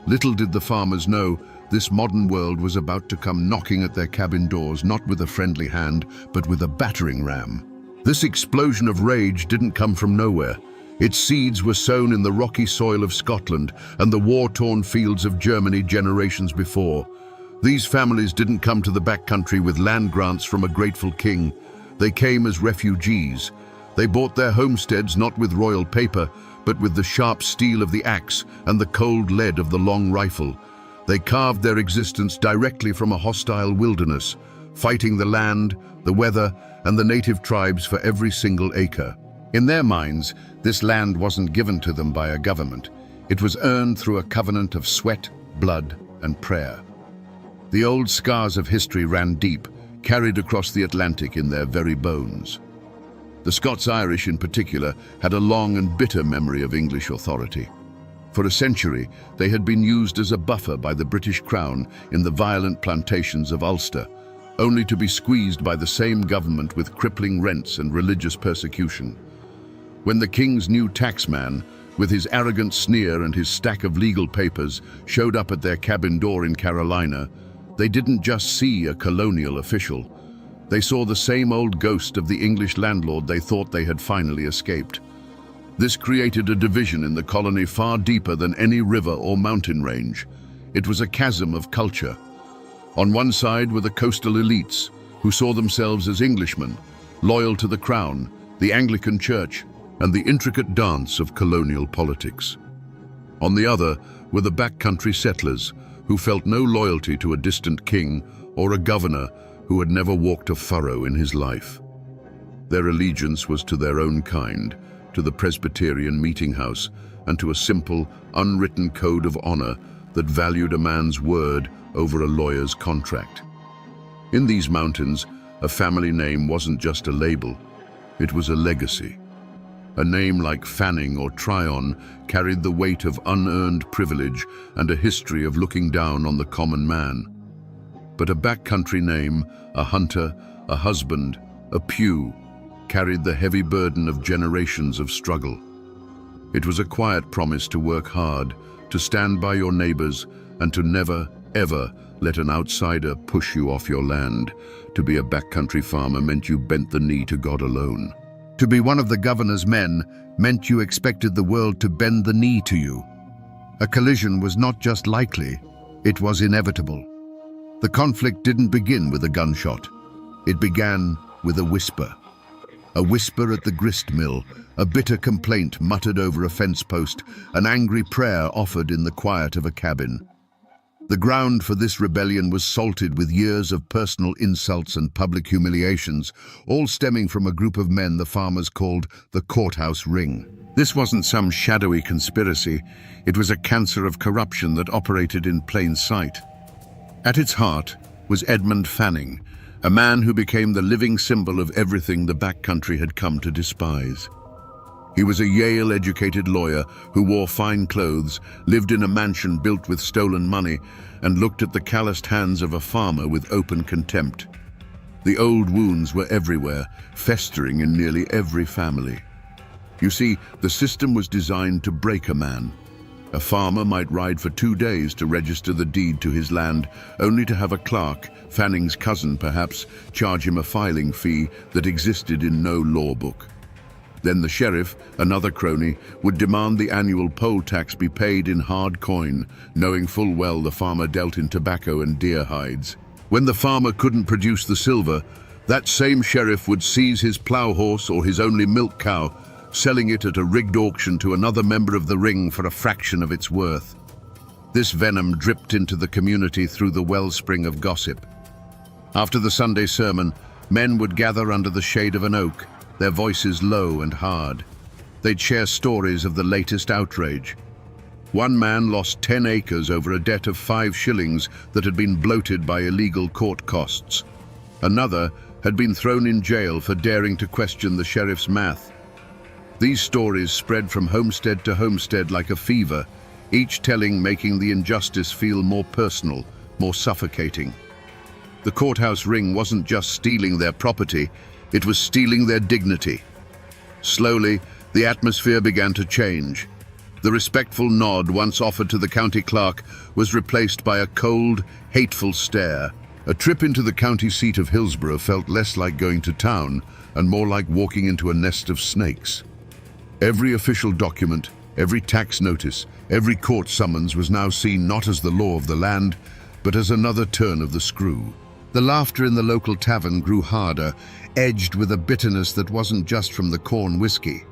Little did the farmers know, this modern world was about to come knocking at their cabin doors, not with a friendly hand, but with a battering ram. This explosion of rage didn't come from nowhere. Its seeds were sown in the rocky soil of Scotland and the war-torn fields of Germany generations before. These families didn't come to the backcountry with land grants from a grateful king. They came as refugees. They bought their homesteads not with royal paper, but with the sharp steel of the axe and the cold lead of the long rifle. They carved their existence directly from a hostile wilderness, fighting the land, the weather, and the native tribes for every single acre. In their minds, this land wasn't given to them by a government. It was earned through a covenant of sweat, blood, and prayer. The old scars of history ran deep, carried across the Atlantic in their very bones. The Scots-Irish in particular had a long and bitter memory of English authority. For a century, they had been used as a buffer by the British Crown in the violent plantations of Ulster, only to be squeezed by the same government with crippling rents and religious persecution. When the king's new taxman, with his arrogant sneer and his stack of legal papers, showed up at their cabin door in Carolina, they didn't just see a colonial official. They saw the same old ghost of the English landlord they thought they had finally escaped. This created a division in the colony far deeper than any river or mountain range. It was a chasm of culture. On one side were the coastal elites, who saw themselves as Englishmen, loyal to the crown, the Anglican Church, and the intricate dance of colonial politics. On the other were the backcountry settlers, who felt no loyalty to a distant king or a governor who had never walked a furrow in his life. Their allegiance was to their own kind, to the Presbyterian meeting house, and to a simple, unwritten code of honor that valued a man's word over a lawyer's contract. In these mountains, a family name wasn't just a label, it was a legacy. A name like Fanning or Tryon carried the weight of unearned privilege and a history of looking down on the common man. But a backcountry name, a hunter, a husband, a Pugh, carried the heavy burden of generations of struggle. It was a quiet promise to work hard, to stand by your neighbors, and to never, ever let an outsider push you off your land. To be a backcountry farmer meant you bent the knee to God alone. To be one of the governor's men meant you expected the world to bend the knee to you. A collision was not just likely, it was inevitable. The conflict didn't begin with a gunshot. It began with a whisper. A whisper at the grist mill, a bitter complaint muttered over a fence post, an angry prayer offered in the quiet of a cabin. The ground for this rebellion was salted with years of personal insults and public humiliations, all stemming from a group of men the farmers called the Courthouse Ring. This wasn't some shadowy conspiracy, it was a cancer of corruption that operated in plain sight. At its heart was Edmund Fanning, a man who became the living symbol of everything the backcountry had come to despise. He was a Yale-educated lawyer who wore fine clothes, lived in a mansion built with stolen money, and looked at the calloused hands of a farmer with open contempt. The old wounds were everywhere, festering in nearly every family. You see, the system was designed to break a man. A farmer might ride for 2 days to register the deed to his land, only to have a clerk, Fanning's cousin perhaps, charge him a filing fee that existed in no law book. Then the sheriff, another crony, would demand the annual poll tax be paid in hard coin, knowing full well the farmer dealt in tobacco and deer hides. When the farmer couldn't produce the silver, that same sheriff would seize his plow horse or his only milk cow, selling it at a rigged auction to another member of the ring for a fraction of its worth. This venom dripped into the community through the wellspring of gossip. After the Sunday sermon, men would gather under the shade of an oak, their voices low and hard. They'd share stories of the latest outrage. One man lost 10 acres over a debt of 5 shillings that had been bloated by illegal court costs. Another had been thrown in jail for daring to question the sheriff's math. These stories spread from homestead to homestead like a fever, each telling making the injustice feel more personal, more suffocating. The courthouse ring wasn't just stealing their property, it was stealing their dignity. Slowly, the atmosphere began to change. The respectful nod once offered to the county clerk was replaced by a cold, hateful stare. A trip into the county seat of Hillsborough felt less like going to town and more like walking into a nest of snakes. Every official document, every tax notice, every court summons was now seen not as the law of the land, but as another turn of the screw. The laughter in the local tavern grew harder, edged with a bitterness that wasn't just from the corn whiskey.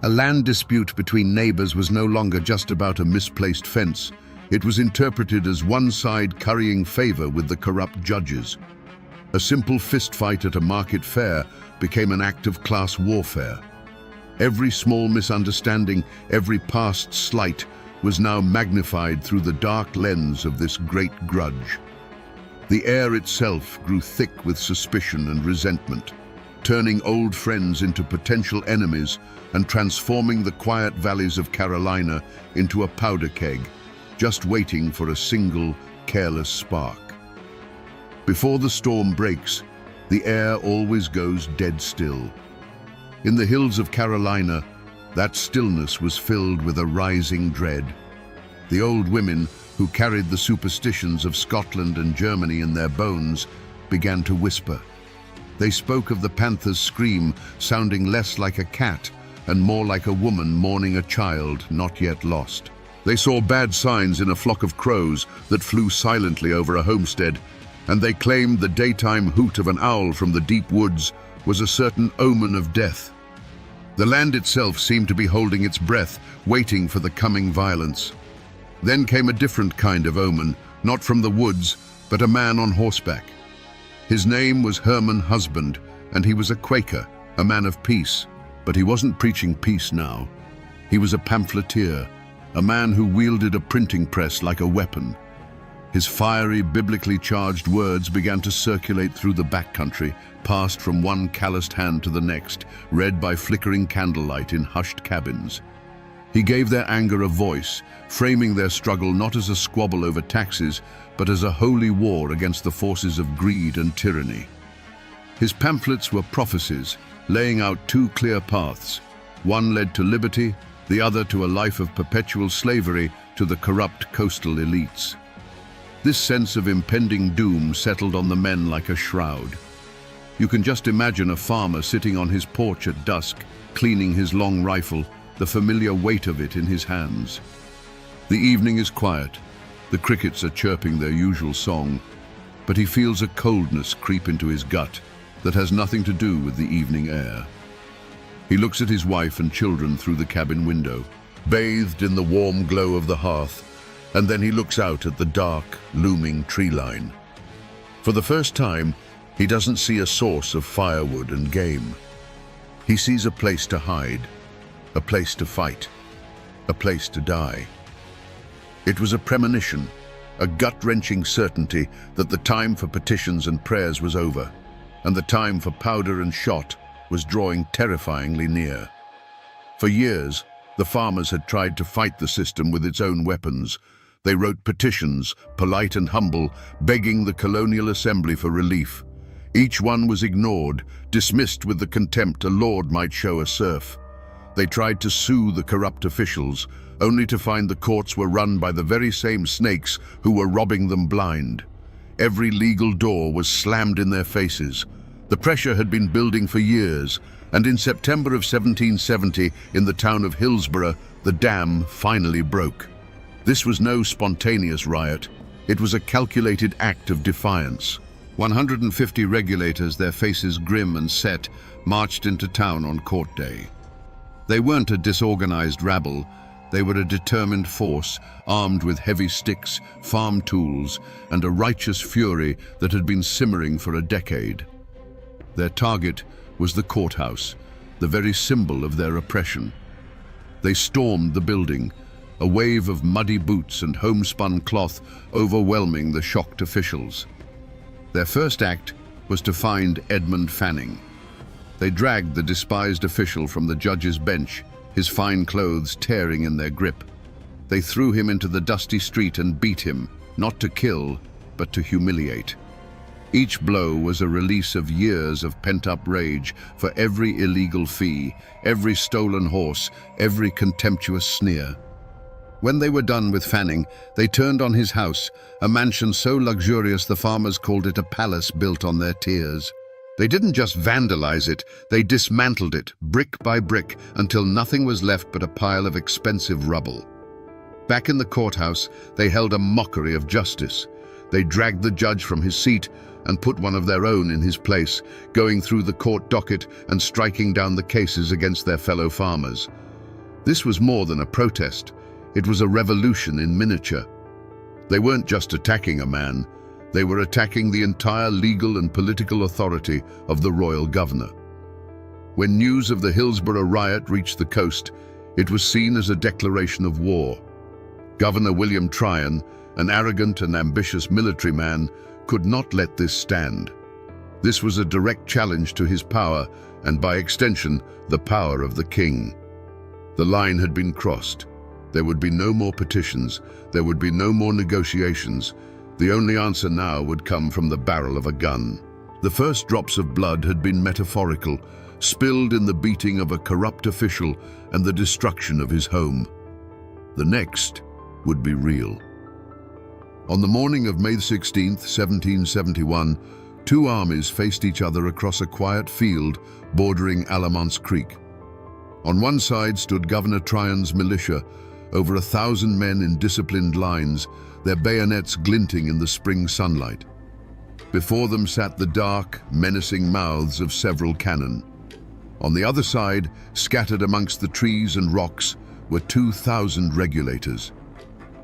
A land dispute between neighbors was no longer just about a misplaced fence. It was interpreted as one side currying favor with the corrupt judges. A simple fistfight at a market fair became an act of class warfare. Every small misunderstanding, every past slight, was now magnified through the dark lens of this great grudge. The air itself grew thick with suspicion and resentment, turning old friends into potential enemies and transforming the quiet valleys of Carolina into a powder keg, just waiting for a single, careless spark. Before the storm breaks, the air always goes dead still. In the hills of Carolina, that stillness was filled with a rising dread. The old women, who carried the superstitions of Scotland and Germany in their bones, began to whisper. They spoke of the panther's scream sounding less like a cat and more like a woman mourning a child not yet lost. They saw bad signs in a flock of crows that flew silently over a homestead, and they claimed the daytime hoot of an owl from the deep woods was a certain omen of death. The land itself seemed to be holding its breath, waiting for the coming violence. Then came a different kind of omen, not from the woods, but a man on horseback. His name was Herman Husband, and he was a Quaker, a man of peace. But he wasn't preaching peace now. He was a pamphleteer, a man who wielded a printing press like a weapon. His fiery, biblically charged words began to circulate through the backcountry, passed from one calloused hand to the next, read by flickering candlelight in hushed cabins. He gave their anger a voice, framing their struggle not as a squabble over taxes, but as a holy war against the forces of greed and tyranny. His pamphlets were prophecies, laying out two clear paths. One led to liberty, the other to a life of perpetual slavery to the corrupt coastal elites. This sense of impending doom settled on the men like a shroud. You can just imagine a farmer sitting on his porch at dusk, cleaning his long rifle, the familiar weight of it in his hands. The evening is quiet. The crickets are chirping their usual song, but he feels a coldness creep into his gut that has nothing to do with the evening air. He looks at his wife and children through the cabin window, bathed in the warm glow of the hearth, and then he looks out at the dark, looming tree line. For the first time, he doesn't see a source of firewood and game. He sees a place to hide, a place to fight, a place to die. It was a premonition, a gut-wrenching certainty that the time for petitions and prayers was over, and the time for powder and shot was drawing terrifyingly near. For years, the farmers had tried to fight the system with its own weapons. They wrote petitions, polite and humble, begging the colonial assembly for relief. Each one was ignored, dismissed with the contempt a lord might show a serf. They tried to sue the corrupt officials, only to find the courts were run by the very same snakes who were robbing them blind. Every legal door was slammed in their faces. The pressure had been building for years, and in September of 1770, in the town of Hillsborough, the dam finally broke. This was no spontaneous riot. It was a calculated act of defiance. 150 regulators, their faces grim and set, marched into town on court day. They weren't a disorganized rabble. They were a determined force, armed with heavy sticks, farm tools, and a righteous fury that had been simmering for a decade. Their target was the courthouse, the very symbol of their oppression. They stormed the building, a wave of muddy boots and homespun cloth overwhelming the shocked officials. Their first act was to find Edmund Fanning. They dragged the despised official from the judge's bench, his fine clothes tearing in their grip. They threw him into the dusty street and beat him, not to kill, but to humiliate. Each blow was a release of years of pent-up rage for every illegal fee, every stolen horse, every contemptuous sneer. When they were done with Fanning, they turned on his house, a mansion so luxurious the farmers called it a palace built on their tears. They didn't just vandalize it, they dismantled it, brick by brick, until nothing was left but a pile of expensive rubble. Back in the courthouse, they held a mockery of justice. They dragged the judge from his seat and put one of their own in his place, going through the court docket and striking down the cases against their fellow farmers. This was more than a protest. It was a revolution in miniature. They weren't just attacking a man, they were attacking the entire legal and political authority of the royal governor. When news of the Hillsborough riot reached the coast, it was seen as a declaration of war. Governor William Tryon, an arrogant and ambitious military man, could not let this stand. This was a direct challenge to his power and, by extension, the power of the king. The line had been crossed. There would be no more petitions. There would be no more negotiations. The only answer now would come from the barrel of a gun. The first drops of blood had been metaphorical, spilled in the beating of a corrupt official and the destruction of his home. The next would be real. On the morning of May 16, 1771, two armies faced each other across a quiet field bordering Alamont's Creek. On one side stood Governor Tryon's militia, over 1,000 men in disciplined lines, their bayonets glinting in the spring sunlight. Before them sat the dark, menacing mouths of several cannon. On the other side, scattered amongst the trees and rocks, were 2,000 regulators.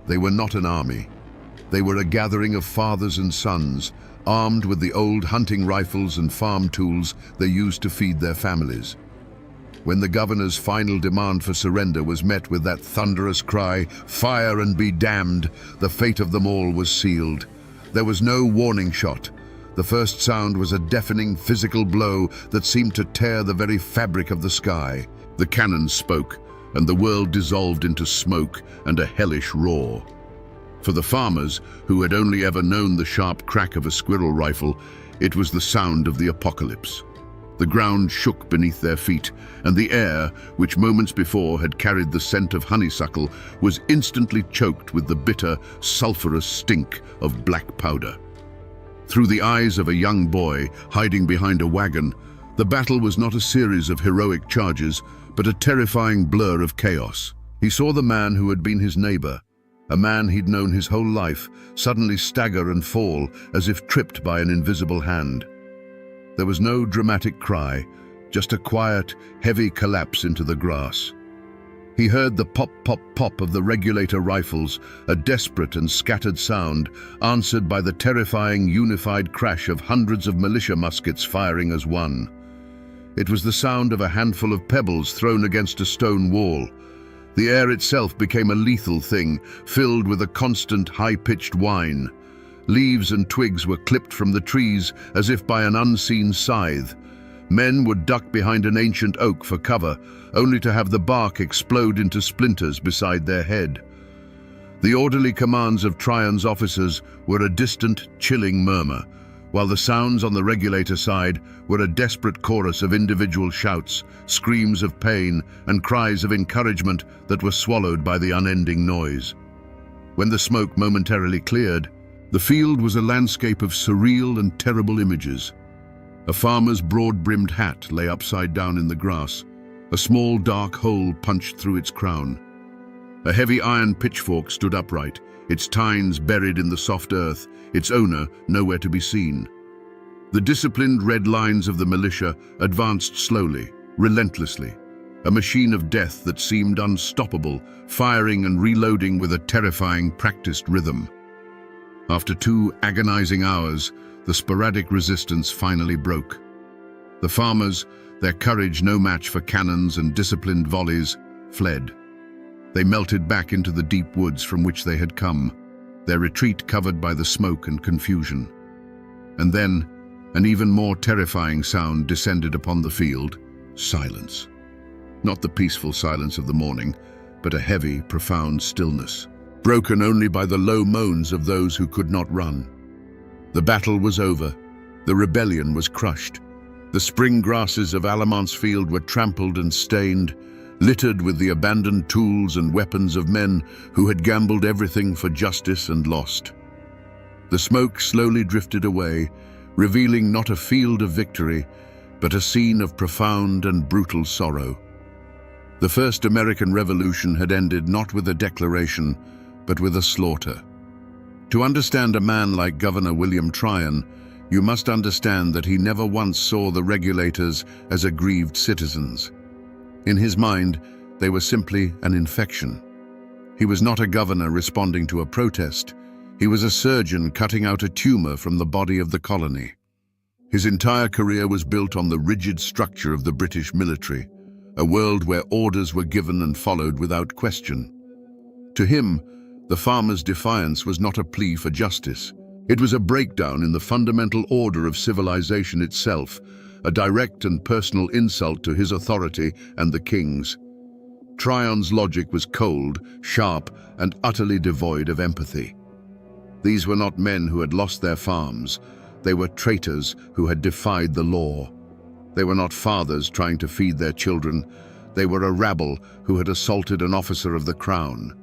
They were not an army. They were a gathering of fathers and sons, armed with the old hunting rifles and farm tools they used to feed their families. When the governor's final demand for surrender was met with that thunderous cry, "Fire and be damned," the fate of them all was sealed. There was no warning shot. The first sound was a deafening physical blow that seemed to tear the very fabric of the sky. The cannon spoke, and the world dissolved into smoke and a hellish roar. For the farmers, who had only ever known the sharp crack of a squirrel rifle, it was the sound of the apocalypse. The ground shook beneath their feet, and the air, which moments before had carried the scent of honeysuckle, was instantly choked with the bitter, sulphurous stink of black powder. Through the eyes of a young boy hiding behind a wagon, the battle was not a series of heroic charges, but a terrifying blur of chaos. He saw the man who had been his neighbor, a man he'd known his whole life, suddenly stagger and fall as if tripped by an invisible hand. There was no dramatic cry, just a quiet, heavy collapse into the grass. He heard the pop, pop, pop of the regulator rifles, a desperate and scattered sound, answered by the terrifying, unified crash of hundreds of militia muskets firing as one. It was the sound of a handful of pebbles thrown against a stone wall. The air itself became a lethal thing, filled with a constant, high-pitched whine. Leaves and twigs were clipped from the trees as if by an unseen scythe. Men would duck behind an ancient oak for cover, only to have the bark explode into splinters beside their head. The orderly commands of Tryon's officers were a distant, chilling murmur, while the sounds on the regulator side were a desperate chorus of individual shouts, screams of pain, and cries of encouragement that were swallowed by the unending noise. When the smoke momentarily cleared, the field was a landscape of surreal and terrible images. A farmer's broad-brimmed hat lay upside down in the grass, a small dark hole punched through its crown. A heavy iron pitchfork stood upright, its tines buried in the soft earth, its owner nowhere to be seen. The disciplined red lines of the militia advanced slowly, relentlessly, a machine of death that seemed unstoppable, firing and reloading with a terrifying, practiced rhythm. After 2 agonizing hours, the sporadic resistance finally broke. The farmers, their courage no match for cannons and disciplined volleys, fled. They melted back into the deep woods from which they had come, their retreat covered by the smoke and confusion. And then, an even more terrifying sound descended upon the field: silence. Not the peaceful silence of the morning, but a heavy, profound stillness, broken only by the low moans of those who could not run. The battle was over. The rebellion was crushed. The spring grasses of Alamont's field were trampled and stained, littered with the abandoned tools and weapons of men who had gambled everything for justice and lost. The smoke slowly drifted away, revealing not a field of victory, but a scene of profound and brutal sorrow. The first American Revolution had ended not with a declaration, but with a slaughter. To understand a man like Governor William Tryon, you must understand that he never once saw the regulators as aggrieved citizens. In his mind, they were simply an infection. He was not a governor responding to a protest. He was a surgeon cutting out a tumor from the body of the colony. His entire career was built on the rigid structure of the British military, a world where orders were given and followed without question. To him, the farmer's defiance was not a plea for justice. It was a breakdown in the fundamental order of civilization itself, a direct and personal insult to his authority and the king's. Tryon's logic was cold, sharp, and utterly devoid of empathy. These were not men who had lost their farms. They were traitors who had defied the law. They were not fathers trying to feed their children. They were a rabble who had assaulted an officer of the crown.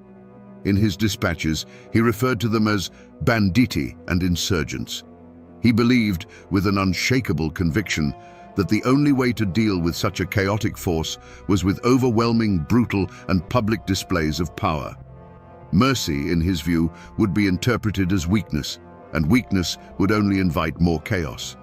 In his dispatches, he referred to them as banditti and insurgents. He believed, with an unshakable conviction, that the only way to deal with such a chaotic force was with overwhelming, brutal, and public displays of power. Mercy, in his view, would be interpreted as weakness, and weakness would only invite more chaos.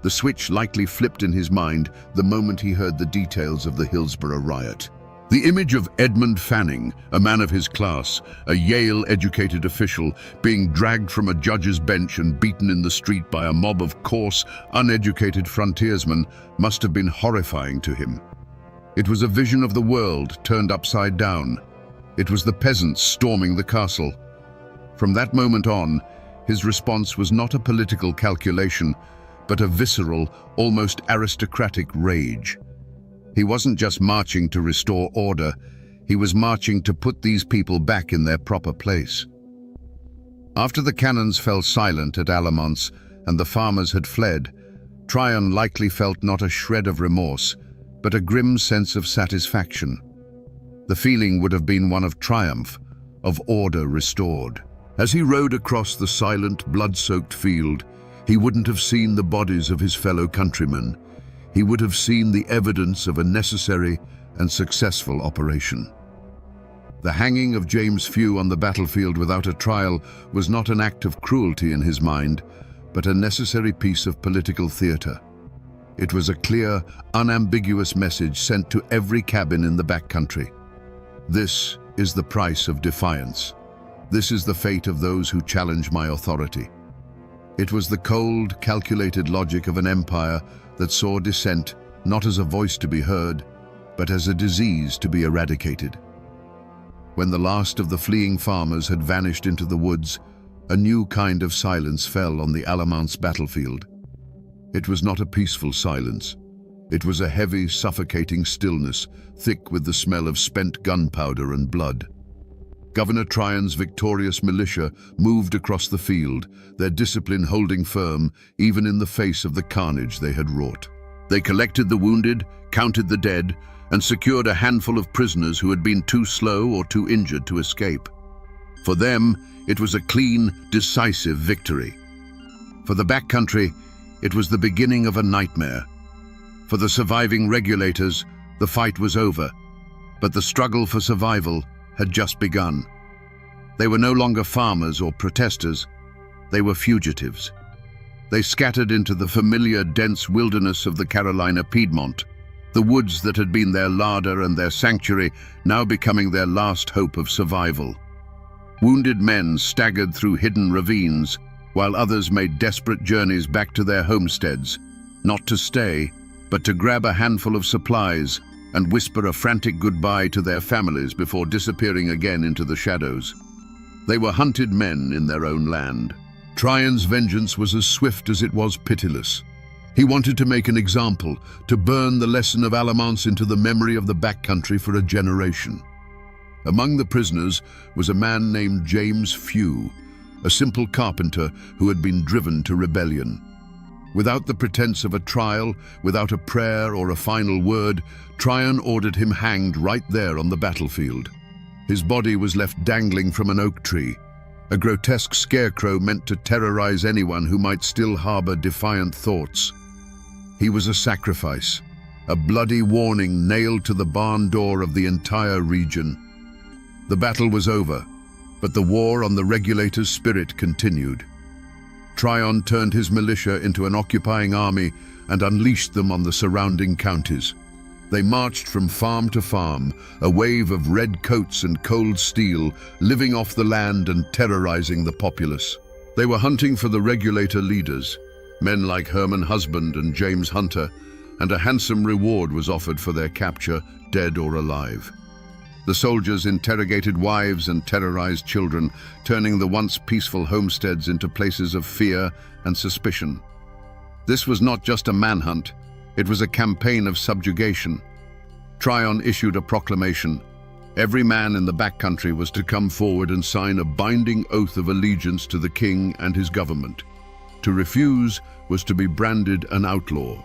The switch likely flipped in his mind the moment he heard the details of the Hillsborough riot. The image of Edmund Fanning, a man of his class, a Yale-educated official, being dragged from a judge's bench and beaten in the street by a mob of coarse, uneducated frontiersmen must have been horrifying to him. It was a vision of the world turned upside down. It was the peasants storming the castle. From that moment on, his response was not a political calculation, but a visceral, almost aristocratic rage. He wasn't just marching to restore order, he was marching to put these people back in their proper place. After the cannons fell silent at Alamance and the farmers had fled, Tryon likely felt not a shred of remorse, but a grim sense of satisfaction. The feeling would have been one of triumph, of order restored. As he rode across the silent, blood-soaked field, he wouldn't have seen the bodies of his fellow countrymen. He would have seen the evidence of a necessary and successful operation. The hanging of James Few on the battlefield without a trial was not an act of cruelty in his mind, but a necessary piece of political theatre. It was a clear, unambiguous message sent to every cabin in the backcountry. This is the price of defiance. This is the fate of those who challenge my authority. It was the cold, calculated logic of an empire that saw dissent not as a voice to be heard, but as a disease to be eradicated. When the last of the fleeing farmers had vanished into the woods, a new kind of silence fell on the Alamance battlefield. It was not a peaceful silence. It was a heavy, suffocating stillness, thick with the smell of spent gunpowder and blood. Governor Tryon's victorious militia moved across the field, their discipline holding firm even in the face of the carnage they had wrought. They collected the wounded, counted the dead, and secured a handful of prisoners who had been too slow or too injured to escape. For them, it was a clean, decisive victory. For the backcountry, it was the beginning of a nightmare. For the surviving regulators, the fight was over, but the struggle for survival had just begun. They were no longer farmers or protesters, they were fugitives. They scattered into the familiar, dense wilderness of the Carolina Piedmont, the woods that had been their larder and their sanctuary now becoming their last hope of survival. Wounded men staggered through hidden ravines, while others made desperate journeys back to their homesteads, not to stay, but to grab a handful of supplies and whisper a frantic goodbye to their families before disappearing again into the shadows. They were hunted men in their own land. Tryon's vengeance was as swift as it was pitiless. He wanted to make an example, to burn the lesson of Alamance into the memory of the backcountry for a generation. Among the prisoners was a man named James Few, a simple carpenter who had been driven to rebellion. Without the pretense of a trial, without a prayer or a final word, Tryon ordered him hanged right there on the battlefield. His body was left dangling from an oak tree. a grotesque scarecrow meant to terrorize anyone who might still harbor defiant thoughts. He was a sacrifice, a bloody warning nailed to the barn door of the entire region. The battle was over, but the war on the regulator's spirit continued. Tryon turned his militia into an occupying army and unleashed them on the surrounding counties. They marched from farm to farm, a wave of red coats and cold steel, living off the land and terrorizing the populace. They were hunting for the regulator leaders, men like Herman Husband and James Hunter, and a handsome reward was offered for their capture, dead or alive. The soldiers interrogated wives and terrorized children, turning the once peaceful homesteads into places of fear and suspicion. This was not just a manhunt, it was a campaign of subjugation. Tryon issued a proclamation. Every man in the backcountry was to come forward and sign a binding oath of allegiance to the king and his government. To refuse was to be branded an outlaw.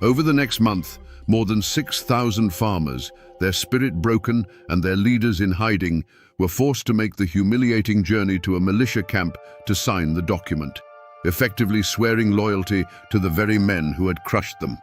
Over the next month, more than 6,000 farmers, their spirit broken and their leaders in hiding, were forced to make the humiliating journey to a militia camp to sign the document, effectively swearing loyalty to the very men who had crushed them.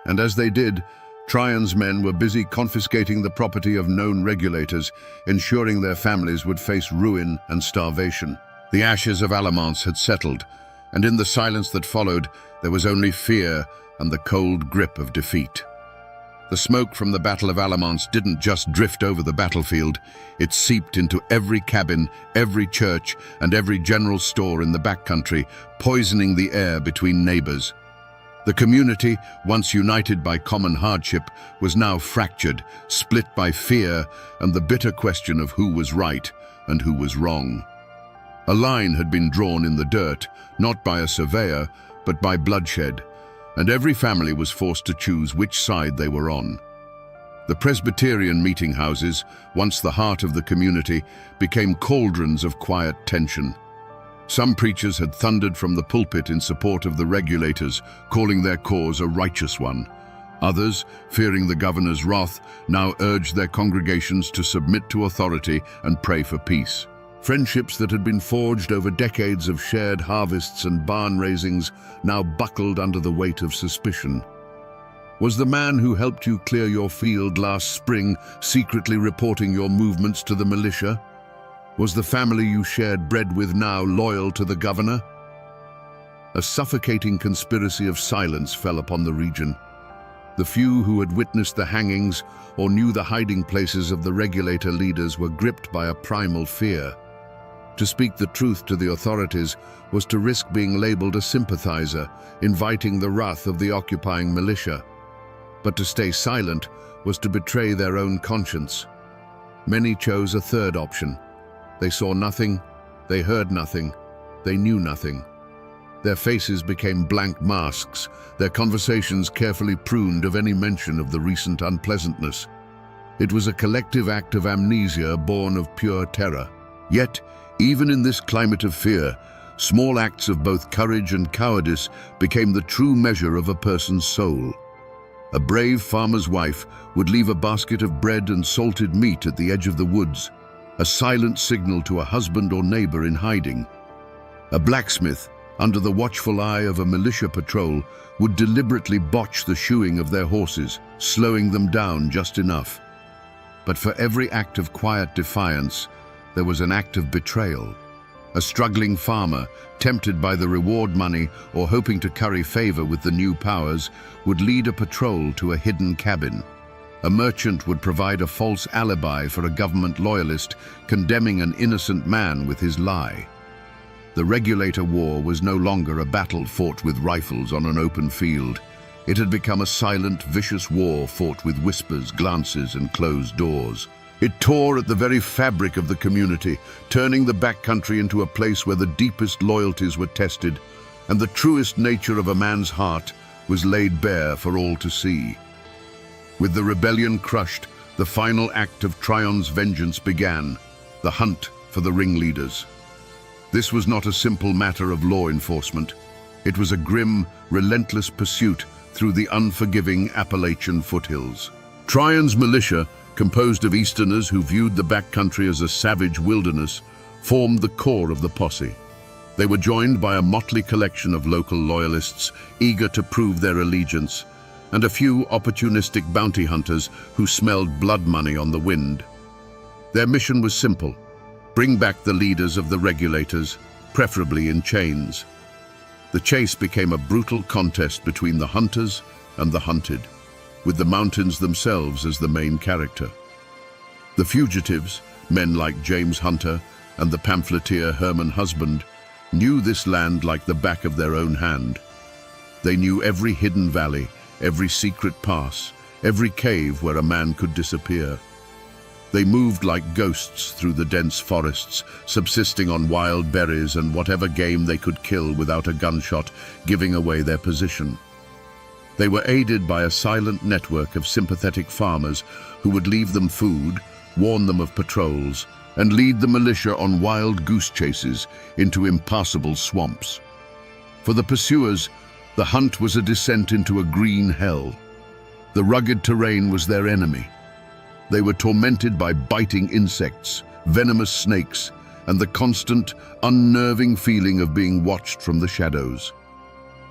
And as they did, Tryon's men were busy confiscating the property of known regulators, ensuring their families would face ruin and starvation. The ashes of Alamance had settled, and in the silence that followed, there was only fear and the cold grip of defeat. The smoke from the Battle of Alamance didn't just drift over the battlefield, it seeped into every cabin, every church, and every general store in the backcountry, poisoning the air between neighbors. The community, once united by common hardship, was now fractured, split by fear and the bitter question of who was right and who was wrong. A line had been drawn in the dirt, not by a surveyor, but by bloodshed, and every family was forced to choose which side they were on. The Presbyterian meeting houses, once the heart of the community, became cauldrons of quiet tension. Some preachers had thundered from the pulpit in support of the regulators, calling their cause a righteous one. Others, fearing the governor's wrath, now urged their congregations to submit to authority and pray for peace. Friendships that had been forged over decades of shared harvests and barn raisings now buckled under the weight of suspicion. Was the man who helped you clear your field last spring secretly reporting your movements to the militia? Was the family you shared bread with now loyal to the governor? A suffocating conspiracy of silence fell upon the region. The few who had witnessed the hangings or knew the hiding places of the regulator leaders were gripped by a primal fear. To speak the truth to the authorities was to risk being labeled a sympathizer, inviting the wrath of the occupying militia. But to stay silent was to betray their own conscience. Many chose a third option. They saw nothing, they heard nothing, they knew nothing. Their faces became blank masks, their conversations carefully pruned of any mention of the recent unpleasantness. It was a collective act of amnesia born of pure terror. Yet, even in this climate of fear, small acts of both courage and cowardice became the true measure of a person's soul. A brave farmer's wife would leave a basket of bread and salted meat at the edge of the woods, a silent signal to a husband or neighbor in hiding. A blacksmith, under the watchful eye of a militia patrol, would deliberately botch the shoeing of their horses, slowing them down just enough. But for every act of quiet defiance, there was an act of betrayal. A struggling farmer, tempted by the reward money or hoping to curry favor with the new powers, would lead a patrol to a hidden cabin. A merchant would provide a false alibi for a government loyalist, condemning an innocent man with his lie. The regulator war was no longer a battle fought with rifles on an open field. It had become a silent, vicious war fought with whispers, glances, and closed doors. It tore at the very fabric of the community, turning the backcountry into a place where the deepest loyalties were tested, and the truest nature of a man's heart was laid bare for all to see. With the rebellion crushed, the final act of Tryon's vengeance began, the hunt for the ringleaders. This was not a simple matter of law enforcement. It was a grim, relentless pursuit through the unforgiving Appalachian foothills. Tryon's militia, composed of Easterners who viewed the backcountry as a savage wilderness, formed the core of the posse. They were joined by a motley collection of local loyalists eager to prove their allegiance, and a few opportunistic bounty hunters who smelled blood money on the wind. Their mission was simple: bring back the leaders of the regulators, preferably in chains. The chase became a brutal contest between the hunters and the hunted, with the mountains themselves as the main character. The fugitives, men like James Hunter and the pamphleteer Herman Husband, knew this land like the back of their own hand. They knew every hidden valley, every secret pass, every cave where a man could disappear. They moved like ghosts through the dense forests, subsisting on wild berries and whatever game they could kill without a gunshot giving away their position. They were aided by a silent network of sympathetic farmers who would leave them food, warn them of patrols, and lead the militia on wild goose chases into impassable swamps. For the pursuers, the hunt was a descent into a green hell. The rugged terrain was their enemy. They were tormented by biting insects, venomous snakes, and the constant, unnerving feeling of being watched from the shadows.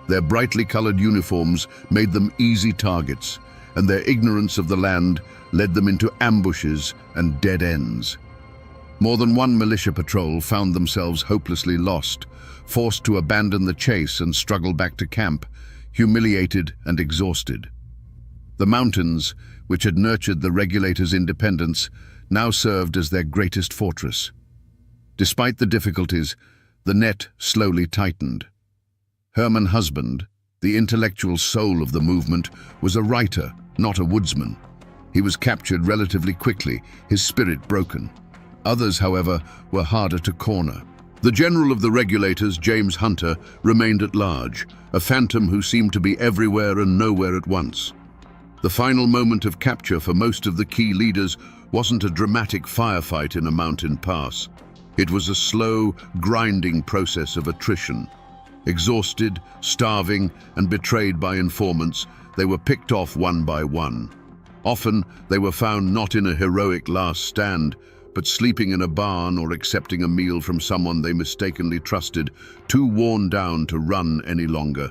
Their brightly colored uniforms made them easy targets, and their ignorance of the land led them into ambushes and dead ends. More than one militia patrol found themselves hopelessly lost, forced to abandon the chase and struggle back to camp, humiliated and exhausted. The mountains, which had nurtured the regulators' independence, now served as their greatest fortress. Despite the difficulties, the net slowly tightened. Herman Husband, the intellectual soul of the movement, was a writer, not a woodsman. He was captured relatively quickly, his spirit broken. Others, however, were harder to corner. The general of the regulators, James Hunter, remained at large, a phantom who seemed to be everywhere and nowhere at once. The final moment of capture for most of the key leaders wasn't a dramatic firefight in a mountain pass. It was a slow, grinding process of attrition. Exhausted, starving, and betrayed by informants, they were picked off one by one. Often, they were found not in a heroic last stand, but sleeping in a barn or accepting a meal from someone they mistakenly trusted, too worn down to run any longer.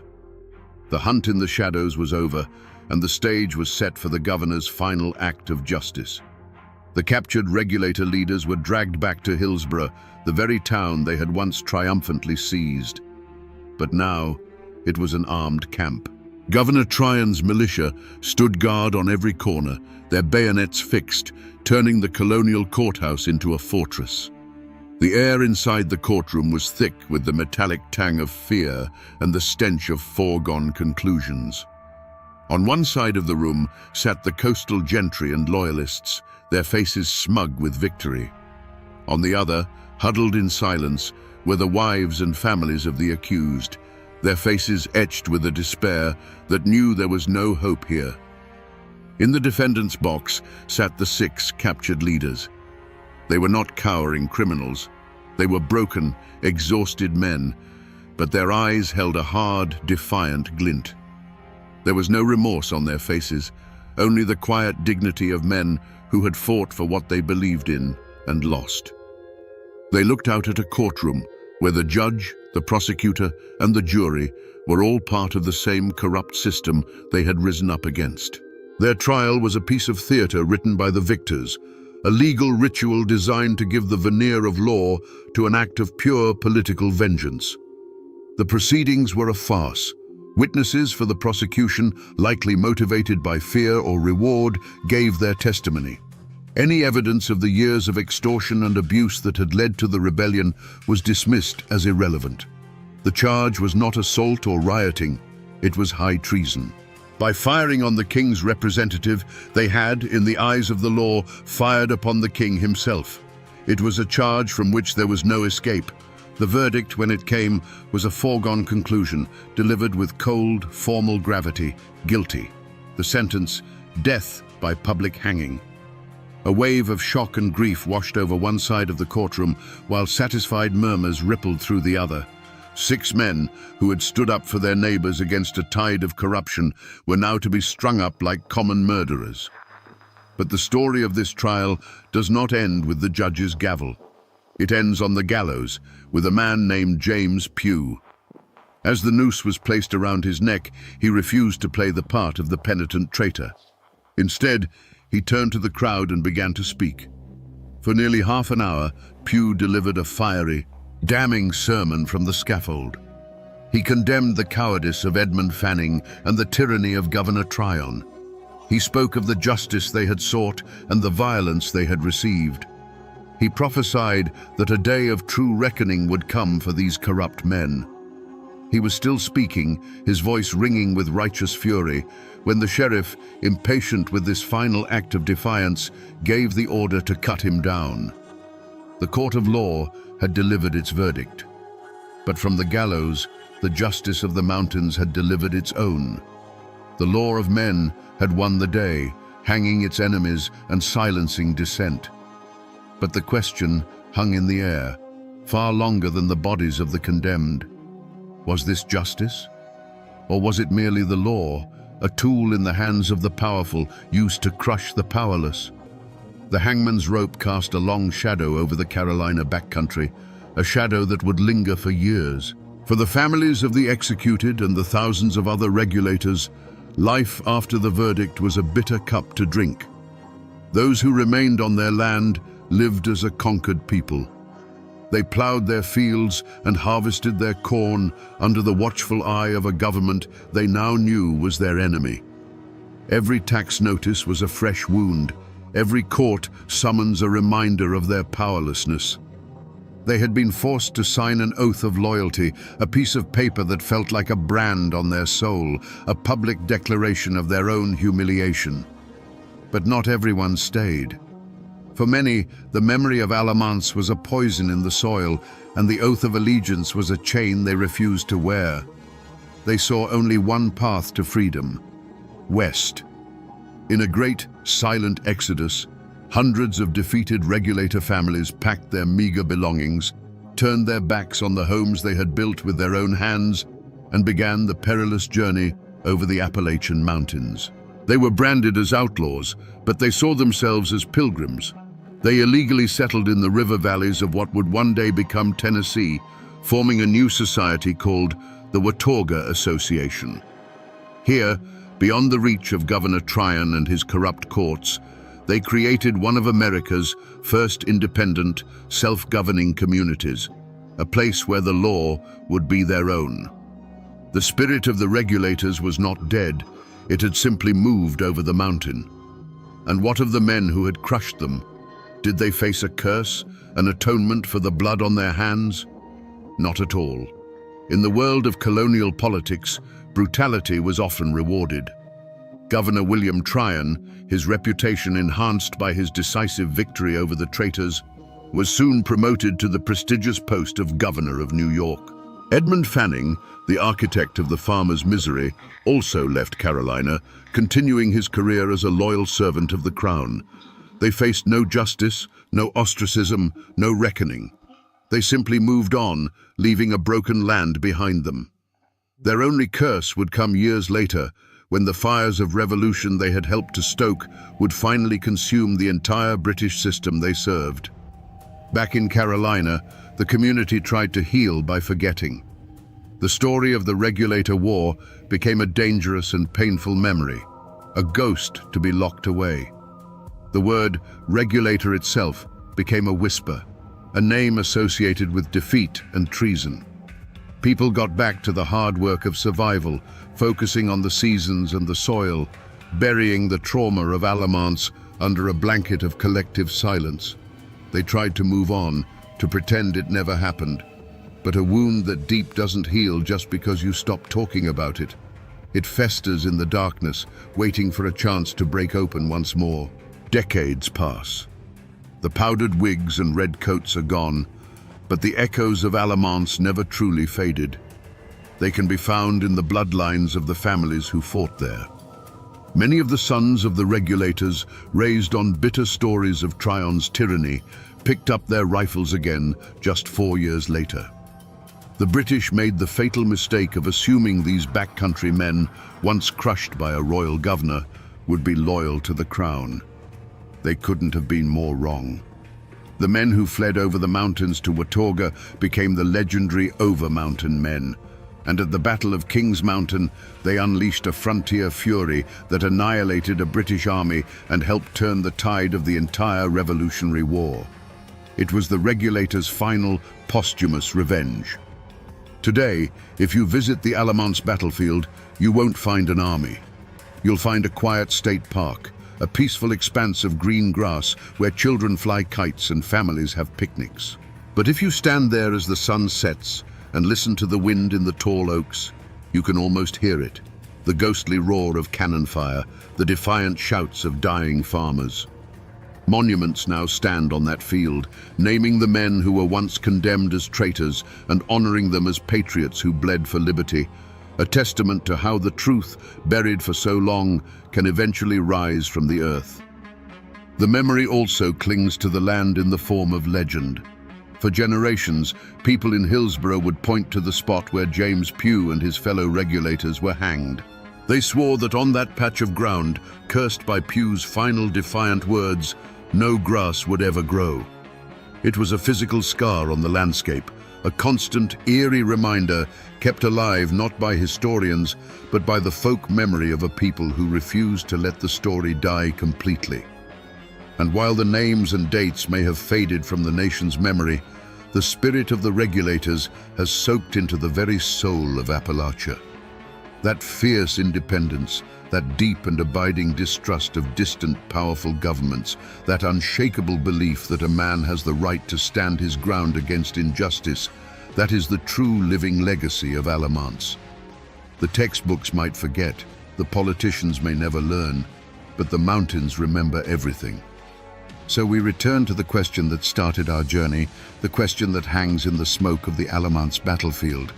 The hunt in the shadows was over, and the stage was set for the governor's final act of justice. The captured regulator leaders were dragged back to Hillsborough, the very town they had once triumphantly seized. But now, it was an armed camp. Governor Tryon's militia stood guard on every corner, their bayonets fixed, turning the colonial courthouse into a fortress. The air inside the courtroom was thick with the metallic tang of fear and the stench of foregone conclusions. On one side of the room sat the coastal gentry and loyalists, their faces smug with victory. On the other, huddled in silence, were the wives and families of the accused, their faces etched with a despair that knew there was no hope here. In the defendant's box sat the 6 captured leaders. They were not cowering criminals. They were broken, exhausted men, but their eyes held a hard, defiant glint. There was no remorse on their faces, only the quiet dignity of men who had fought for what they believed in and lost. They looked out at a courtroom where the judge, the prosecutor, and the jury were all part of the same corrupt system they had risen up against. Their trial was a piece of theater written by the victors, a legal ritual designed to give the veneer of law to an act of pure political vengeance. The proceedings were a farce. Witnesses for the prosecution, likely motivated by fear or reward, gave their testimony. Any evidence of the years of extortion and abuse that had led to the rebellion was dismissed as irrelevant. The charge was not assault or rioting, it was high treason. By firing on the king's representative, they had, in the eyes of the law, fired upon the king himself. It was a charge from which there was no escape. The verdict, when it came, was a foregone conclusion, delivered with cold, formal gravity: guilty. The sentence: death by public hanging. A wave of shock and grief washed over one side of the courtroom, while satisfied murmurs rippled through the other. 6 men, who had stood up for their neighbors against a tide of corruption, were now to be strung up like common murderers. But the story of this trial does not end with the judge's gavel. It ends on the gallows, with a man named James Pugh. As the noose was placed around his neck, he refused to play the part of the penitent traitor. Instead, he turned to the crowd and began to speak. For nearly half an hour, Pugh delivered a fiery, damning sermon from the scaffold. He condemned the cowardice of Edmund Fanning and the tyranny of Governor Tryon. He spoke of the justice they had sought and the violence they had received. He prophesied that a day of true reckoning would come for these corrupt men. He was still speaking, his voice ringing with righteous fury, when the sheriff, impatient with this final act of defiance, gave the order to cut him down. The court of law had delivered its verdict. But from the gallows, the justice of the mountains had delivered its own. The law of men had won the day, hanging its enemies and silencing dissent. But the question hung in the air, far longer than the bodies of the condemned. Was this justice? Or was it merely the law, a tool in the hands of the powerful, used to crush the powerless? The hangman's rope cast a long shadow over the Carolina backcountry, a shadow that would linger for years. For the families of the executed and the thousands of other regulators, life after the verdict was a bitter cup to drink. Those who remained on their land lived as a conquered people. They plowed their fields and harvested their corn under the watchful eye of a government they now knew was their enemy. Every tax notice was a fresh wound, every court summons a reminder of their powerlessness. They had been forced to sign an oath of loyalty, a piece of paper that felt like a brand on their soul, a public declaration of their own humiliation. But not everyone stayed. For many, the memory of Alamance was a poison in the soil, and the oath of allegiance was a chain they refused to wear. They saw only one path to freedom: west. In a great, silent exodus, hundreds of defeated regulator families packed their meager belongings, turned their backs on the homes they had built with their own hands, and began the perilous journey over the Appalachian mountains. They were branded as outlaws, but they saw themselves as pilgrims. They illegally settled in the river valleys of what would one day become Tennessee, forming a new society called the Watauga Association. Here, beyond the reach of Governor Tryon and his corrupt courts, they created one of America's first independent, self-governing communities, a place where the law would be their own. The spirit of the regulators was not dead, it had simply moved over the mountain. And what of the men who had crushed them? Did they face a curse, an atonement for the blood on their hands? Not at all. In the world of colonial politics, brutality was often rewarded. Governor William Tryon, his reputation enhanced by his decisive victory over the traitors, was soon promoted to the prestigious post of Governor of New York. Edmund Fanning, the architect of the farmer's misery, also left Carolina, continuing his career as a loyal servant of the crown. They faced no justice, no ostracism, no reckoning. They simply moved on, leaving a broken land behind them. Their only curse would come years later, when the fires of revolution they had helped to stoke would finally consume the entire British system they served. Back in Carolina, the community tried to heal by forgetting. The story of the Regulator War became a dangerous and painful memory, a ghost to be locked away. The word regulator itself became a whisper, a name associated with defeat and treason. People got back to the hard work of survival, focusing on the seasons and the soil, burying the trauma of Alamance under a blanket of collective silence. They tried to move on, to pretend it never happened. But a wound that deep doesn't heal just because you stop talking about it. It festers in the darkness, waiting for a chance to break open once more. Decades pass. The powdered wigs and red coats are gone, but the echoes of Alamance never truly faded. They can be found in the bloodlines of the families who fought there. Many of the sons of the regulators, raised on bitter stories of Tryon's tyranny, picked up their rifles again just 4 years later. The British made the fatal mistake of assuming these backcountry men, once crushed by a royal governor, would be loyal to the crown. They couldn't have been more wrong. The men who fled over the mountains to Watauga became the legendary Over-Mountain Men, and at the Battle of Kings Mountain, they unleashed a frontier fury that annihilated a British army and helped turn the tide of the entire Revolutionary War. It was the Regulators' final, posthumous revenge. Today, if you visit the Alamance battlefield, you won't find an army. You'll find a quiet state park, a peaceful expanse of green grass where children fly kites and families have picnics. But if you stand there as the sun sets and listen to the wind in the tall oaks, you can almost hear it. The ghostly roar of cannon fire, the defiant shouts of dying farmers. Monuments now stand on that field, naming the men who were once condemned as traitors and honoring them as patriots who bled for liberty, a testament to how the truth, buried for so long, can eventually rise from the earth. The memory also clings to the land in the form of legend. For generations, people in Hillsborough would point to the spot where James Pugh and his fellow Regulators were hanged. They swore that on that patch of ground, cursed by Pugh's final defiant words, no grass would ever grow. It was a physical scar on the landscape, a constant, eerie reminder kept alive not by historians, but by the folk memory of a people who refused to let the story die completely. And while the names and dates may have faded from the nation's memory, the spirit of the Regulators has soaked into the very soul of Appalachia. That fierce independence, that deep and abiding distrust of distant, powerful governments, that unshakable belief that a man has the right to stand his ground against injustice, that is the true living legacy of Alamance. The textbooks might forget, the politicians may never learn, but the mountains remember everything. So we return to the question that started our journey, the question that hangs in the smoke of the Alamance battlefield.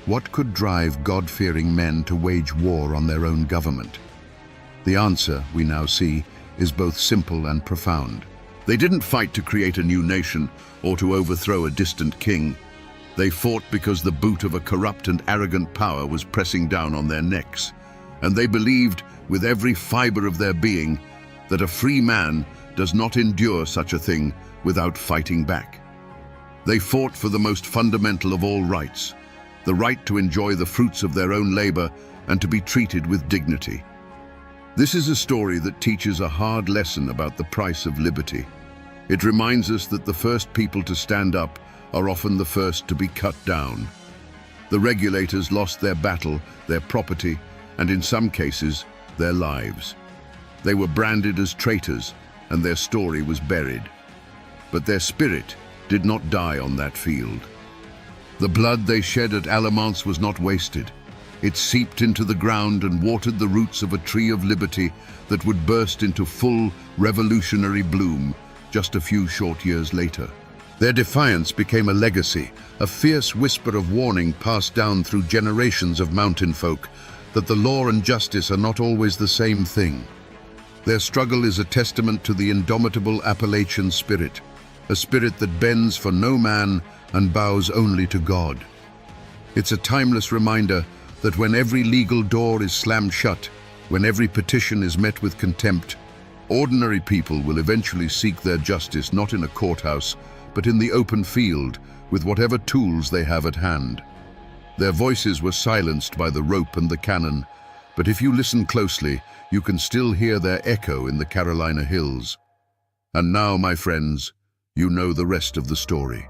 What could drive God-fearing men to wage war on their own government? The answer, we now see, is both simple and profound. They didn't fight to create a new nation or to overthrow a distant king. They fought because the boot of a corrupt and arrogant power was pressing down on their necks. And they believed, with every fiber of their being, that a free man does not endure such a thing without fighting back. They fought for the most fundamental of all rights, the right to enjoy the fruits of their own labor and to be treated with dignity. This is a story that teaches a hard lesson about the price of liberty. It reminds us that the first people to stand up are often the first to be cut down. The Regulators lost their battle, their property, and in some cases, their lives. They were branded as traitors, and their story was buried. But their spirit did not die on that field. The blood they shed at Alamance was not wasted. It seeped into the ground and watered the roots of a tree of liberty that would burst into full revolutionary bloom just a few short years later. Their defiance became a legacy, a fierce whisper of warning passed down through generations of mountain folk that the law and justice are not always the same thing. Their struggle is a testament to the indomitable Appalachian spirit, a spirit that bends for no man and bows only to God. It's a timeless reminder that when every legal door is slammed shut, when every petition is met with contempt, ordinary people will eventually seek their justice not in a courthouse, but in the open field with whatever tools they have at hand. Their voices were silenced by the rope and the cannon, but if you listen closely, you can still hear their echo in the Carolina hills. And now, my friends, you know the rest of the story.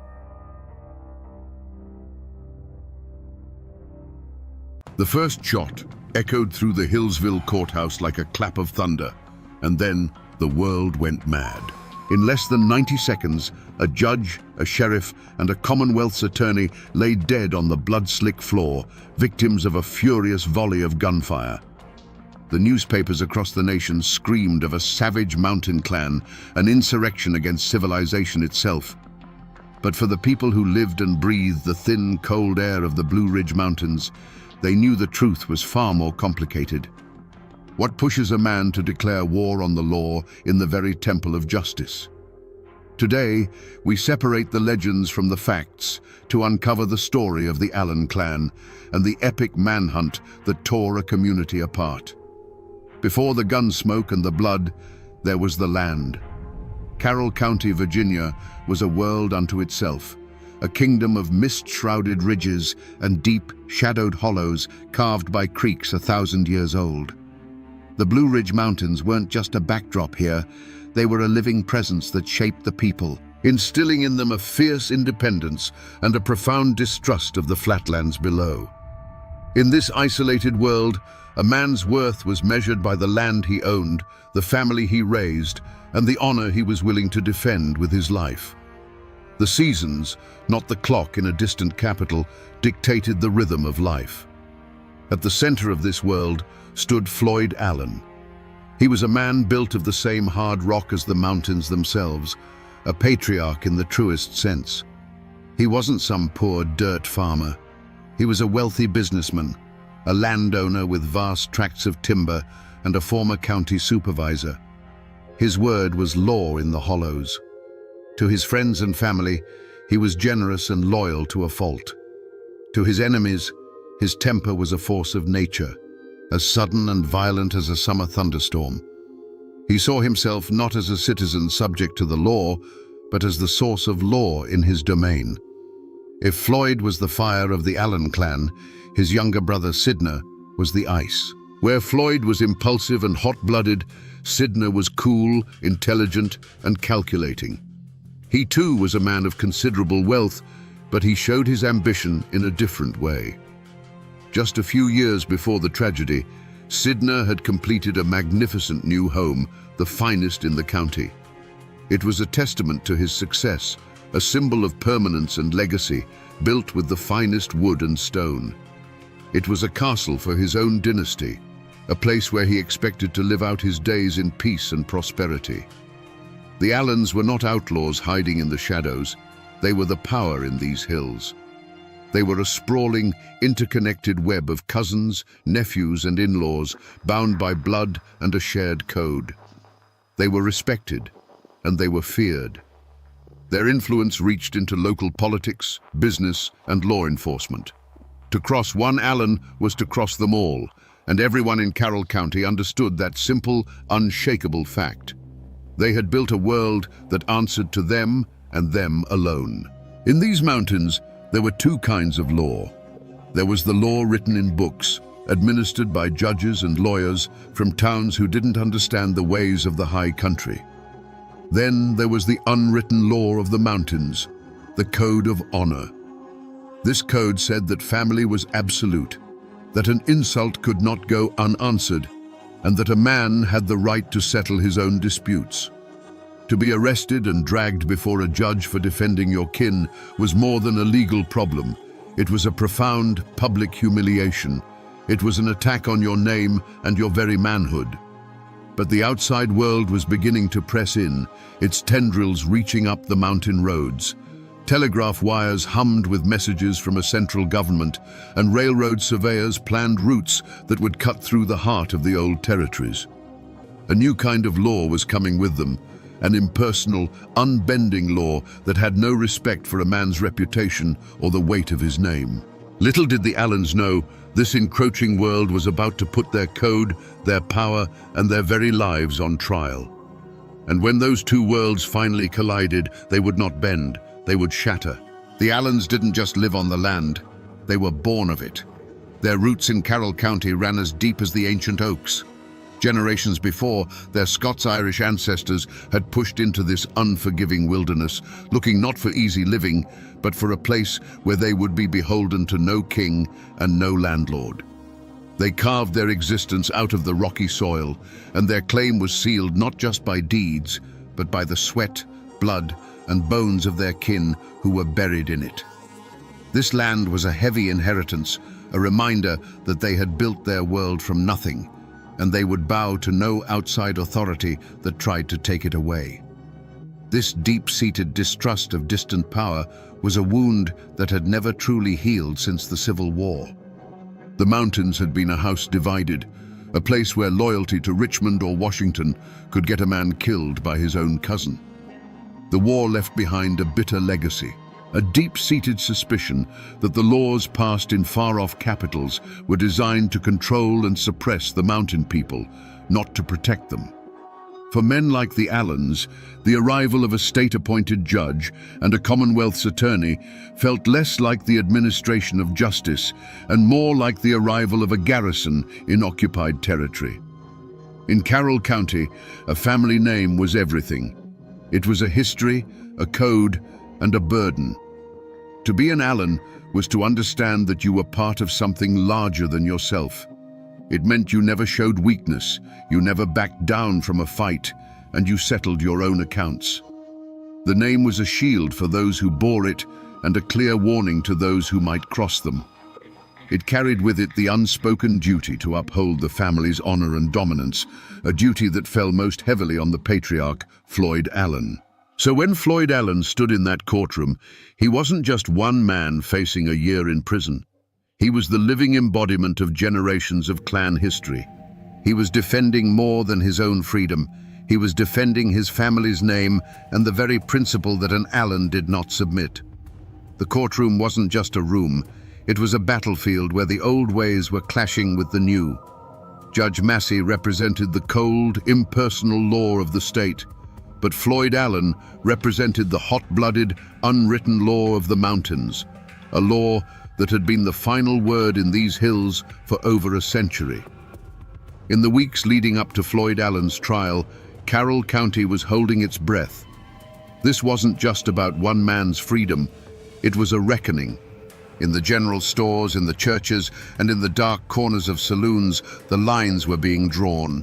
The first shot echoed through the Hillsville courthouse like a clap of thunder, and then the world went mad. In less than 90 seconds, a judge, a sheriff, and a Commonwealth's attorney lay dead on the blood-slick floor, victims of a furious volley of gunfire. The newspapers across the nation screamed of a savage mountain clan, an insurrection against civilization itself. But for the people who lived and breathed the thin, cold air of the Blue Ridge Mountains, they knew the truth was far more complicated. What pushes a man to declare war on the law in the very temple of justice? Today, we separate the legends from the facts to uncover the story of the Allen clan and the epic manhunt that tore a community apart. Before the gun smoke and the blood, there was the land. Carroll County, Virginia, was a world unto itself, a kingdom of mist-shrouded ridges and deep, shadowed hollows carved by creeks 1,000 years old. The Blue Ridge Mountains weren't just a backdrop here, they were a living presence that shaped the people, instilling in them a fierce independence and a profound distrust of the flatlands below. In this isolated world, a man's worth was measured by the land he owned, the family he raised, and the honor he was willing to defend with his life. The seasons, not the clock in a distant capital, dictated the rhythm of life. At the center of this world stood Floyd Allen. He was a man built of the same hard rock as the mountains themselves, a patriarch in the truest sense. He wasn't some poor dirt farmer. He was a wealthy businessman, a landowner with vast tracts of timber and a former county supervisor. His word was law in the hollows. To his friends and family, he was generous and loyal to a fault. To his enemies, his temper was a force of nature, as sudden and violent as a summer thunderstorm. He saw himself not as a citizen subject to the law, but as the source of law in his domain. If Floyd was the fire of the Allen clan, his younger brother Sidner was the ice. Where Floyd was impulsive and hot-blooded, Sidner was cool, intelligent, and calculating. He too was a man of considerable wealth, but he showed his ambition in a different way. Just a few years before the tragedy, Sidner had completed a magnificent new home, the finest in the county. It was a testament to his success, a symbol of permanence and legacy, built with the finest wood and stone. It was a castle for his own dynasty, a place where he expected to live out his days in peace and prosperity. The Allens were not outlaws hiding in the shadows. They were the power in these hills. They were a sprawling, interconnected web of cousins, nephews, and in-laws, bound by blood and a shared code. They were respected, and they were feared. Their influence reached into local politics, business, and law enforcement. To cross one Allen was to cross them all, and everyone in Carroll County understood that simple, unshakable fact. They had built a world that answered to them and them alone. In these mountains, there were two kinds of law. There was the law written in books, administered by judges and lawyers from towns who didn't understand the ways of the high country. Then there was the unwritten law of the mountains, the code of honor. This code said that family was absolute, that an insult could not go unanswered, and that a man had the right to settle his own disputes. To be arrested and dragged before a judge for defending your kin was more than a legal problem. It was a profound public humiliation. It was an attack on your name and your very manhood. But the outside world was beginning to press in, its tendrils reaching up the mountain roads. Telegraph wires hummed with messages from a central government, and railroad surveyors planned routes that would cut through the heart of the old territories. A new kind of law was coming with them, an impersonal, unbending law that had no respect for a man's reputation or the weight of his name. Little did the Allens know, this encroaching world was about to put their code, their power, and their very lives on trial. And when those two worlds finally collided, they would not bend, they would shatter. The Allens didn't just live on the land, they were born of it. Their roots in Carroll County ran as deep as the ancient oaks. Generations before, their Scots-Irish ancestors had pushed into this unforgiving wilderness, looking not for easy living, but for a place where they would be beholden to no king and no landlord. They carved their existence out of the rocky soil, and their claim was sealed not just by deeds, but by the sweat, blood, and bones of their kin who were buried in it. This land was a heavy inheritance, a reminder that they had built their world from nothing, and they would bow to no outside authority that tried to take it away. This deep-seated distrust of distant power was a wound that had never truly healed since the Civil War. The mountains had been a house divided, a place where loyalty to Richmond or Washington could get a man killed by his own cousin. The war left behind a bitter legacy, a deep-seated suspicion that the laws passed in far-off capitals were designed to control and suppress the mountain people, not to protect them. For men like the Allens, the arrival of a state-appointed judge and a Commonwealth's attorney felt less like the administration of justice and more like the arrival of a garrison in occupied territory. In Carroll County, a family name was everything. It was a history, a code, and a burden. To be an Allen was to understand that you were part of something larger than yourself. It meant you never showed weakness, you never backed down from a fight, and you settled your own accounts. The name was a shield for those who bore it and a clear warning to those who might cross them. It carried with it the unspoken duty to uphold the family's honor and dominance, a duty that fell most heavily on the patriarch, Floyd Allen. So when Floyd Allen stood in that courtroom, he wasn't just one man facing a year in prison. He was the living embodiment of generations of clan history. He was defending more than his own freedom. He was defending his family's name and the very principle that an Allen did not submit. The courtroom wasn't just a room. It was a battlefield where the old ways were clashing with the new. Judge Massey represented the cold, impersonal law of the state, but Floyd Allen represented the hot-blooded, unwritten law of the mountains, a law that had been the final word in these hills for over a century. In the weeks leading up to Floyd Allen's trial, Carroll County was holding its breath. This wasn't just about one man's freedom, it was a reckoning. In the general stores, in the churches, and in the dark corners of saloons, the lines were being drawn.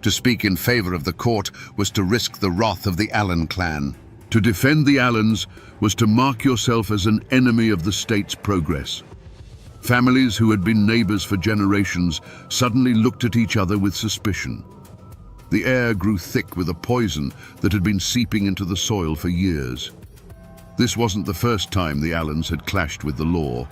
To speak in favor of the court was to risk the wrath of the Allen clan. To defend the Allens was to mark yourself as an enemy of the state's progress. Families who had been neighbors for generations suddenly looked at each other with suspicion. The air grew thick with a poison that had been seeping into the soil for years. This wasn't the first time the Allens had clashed with the law.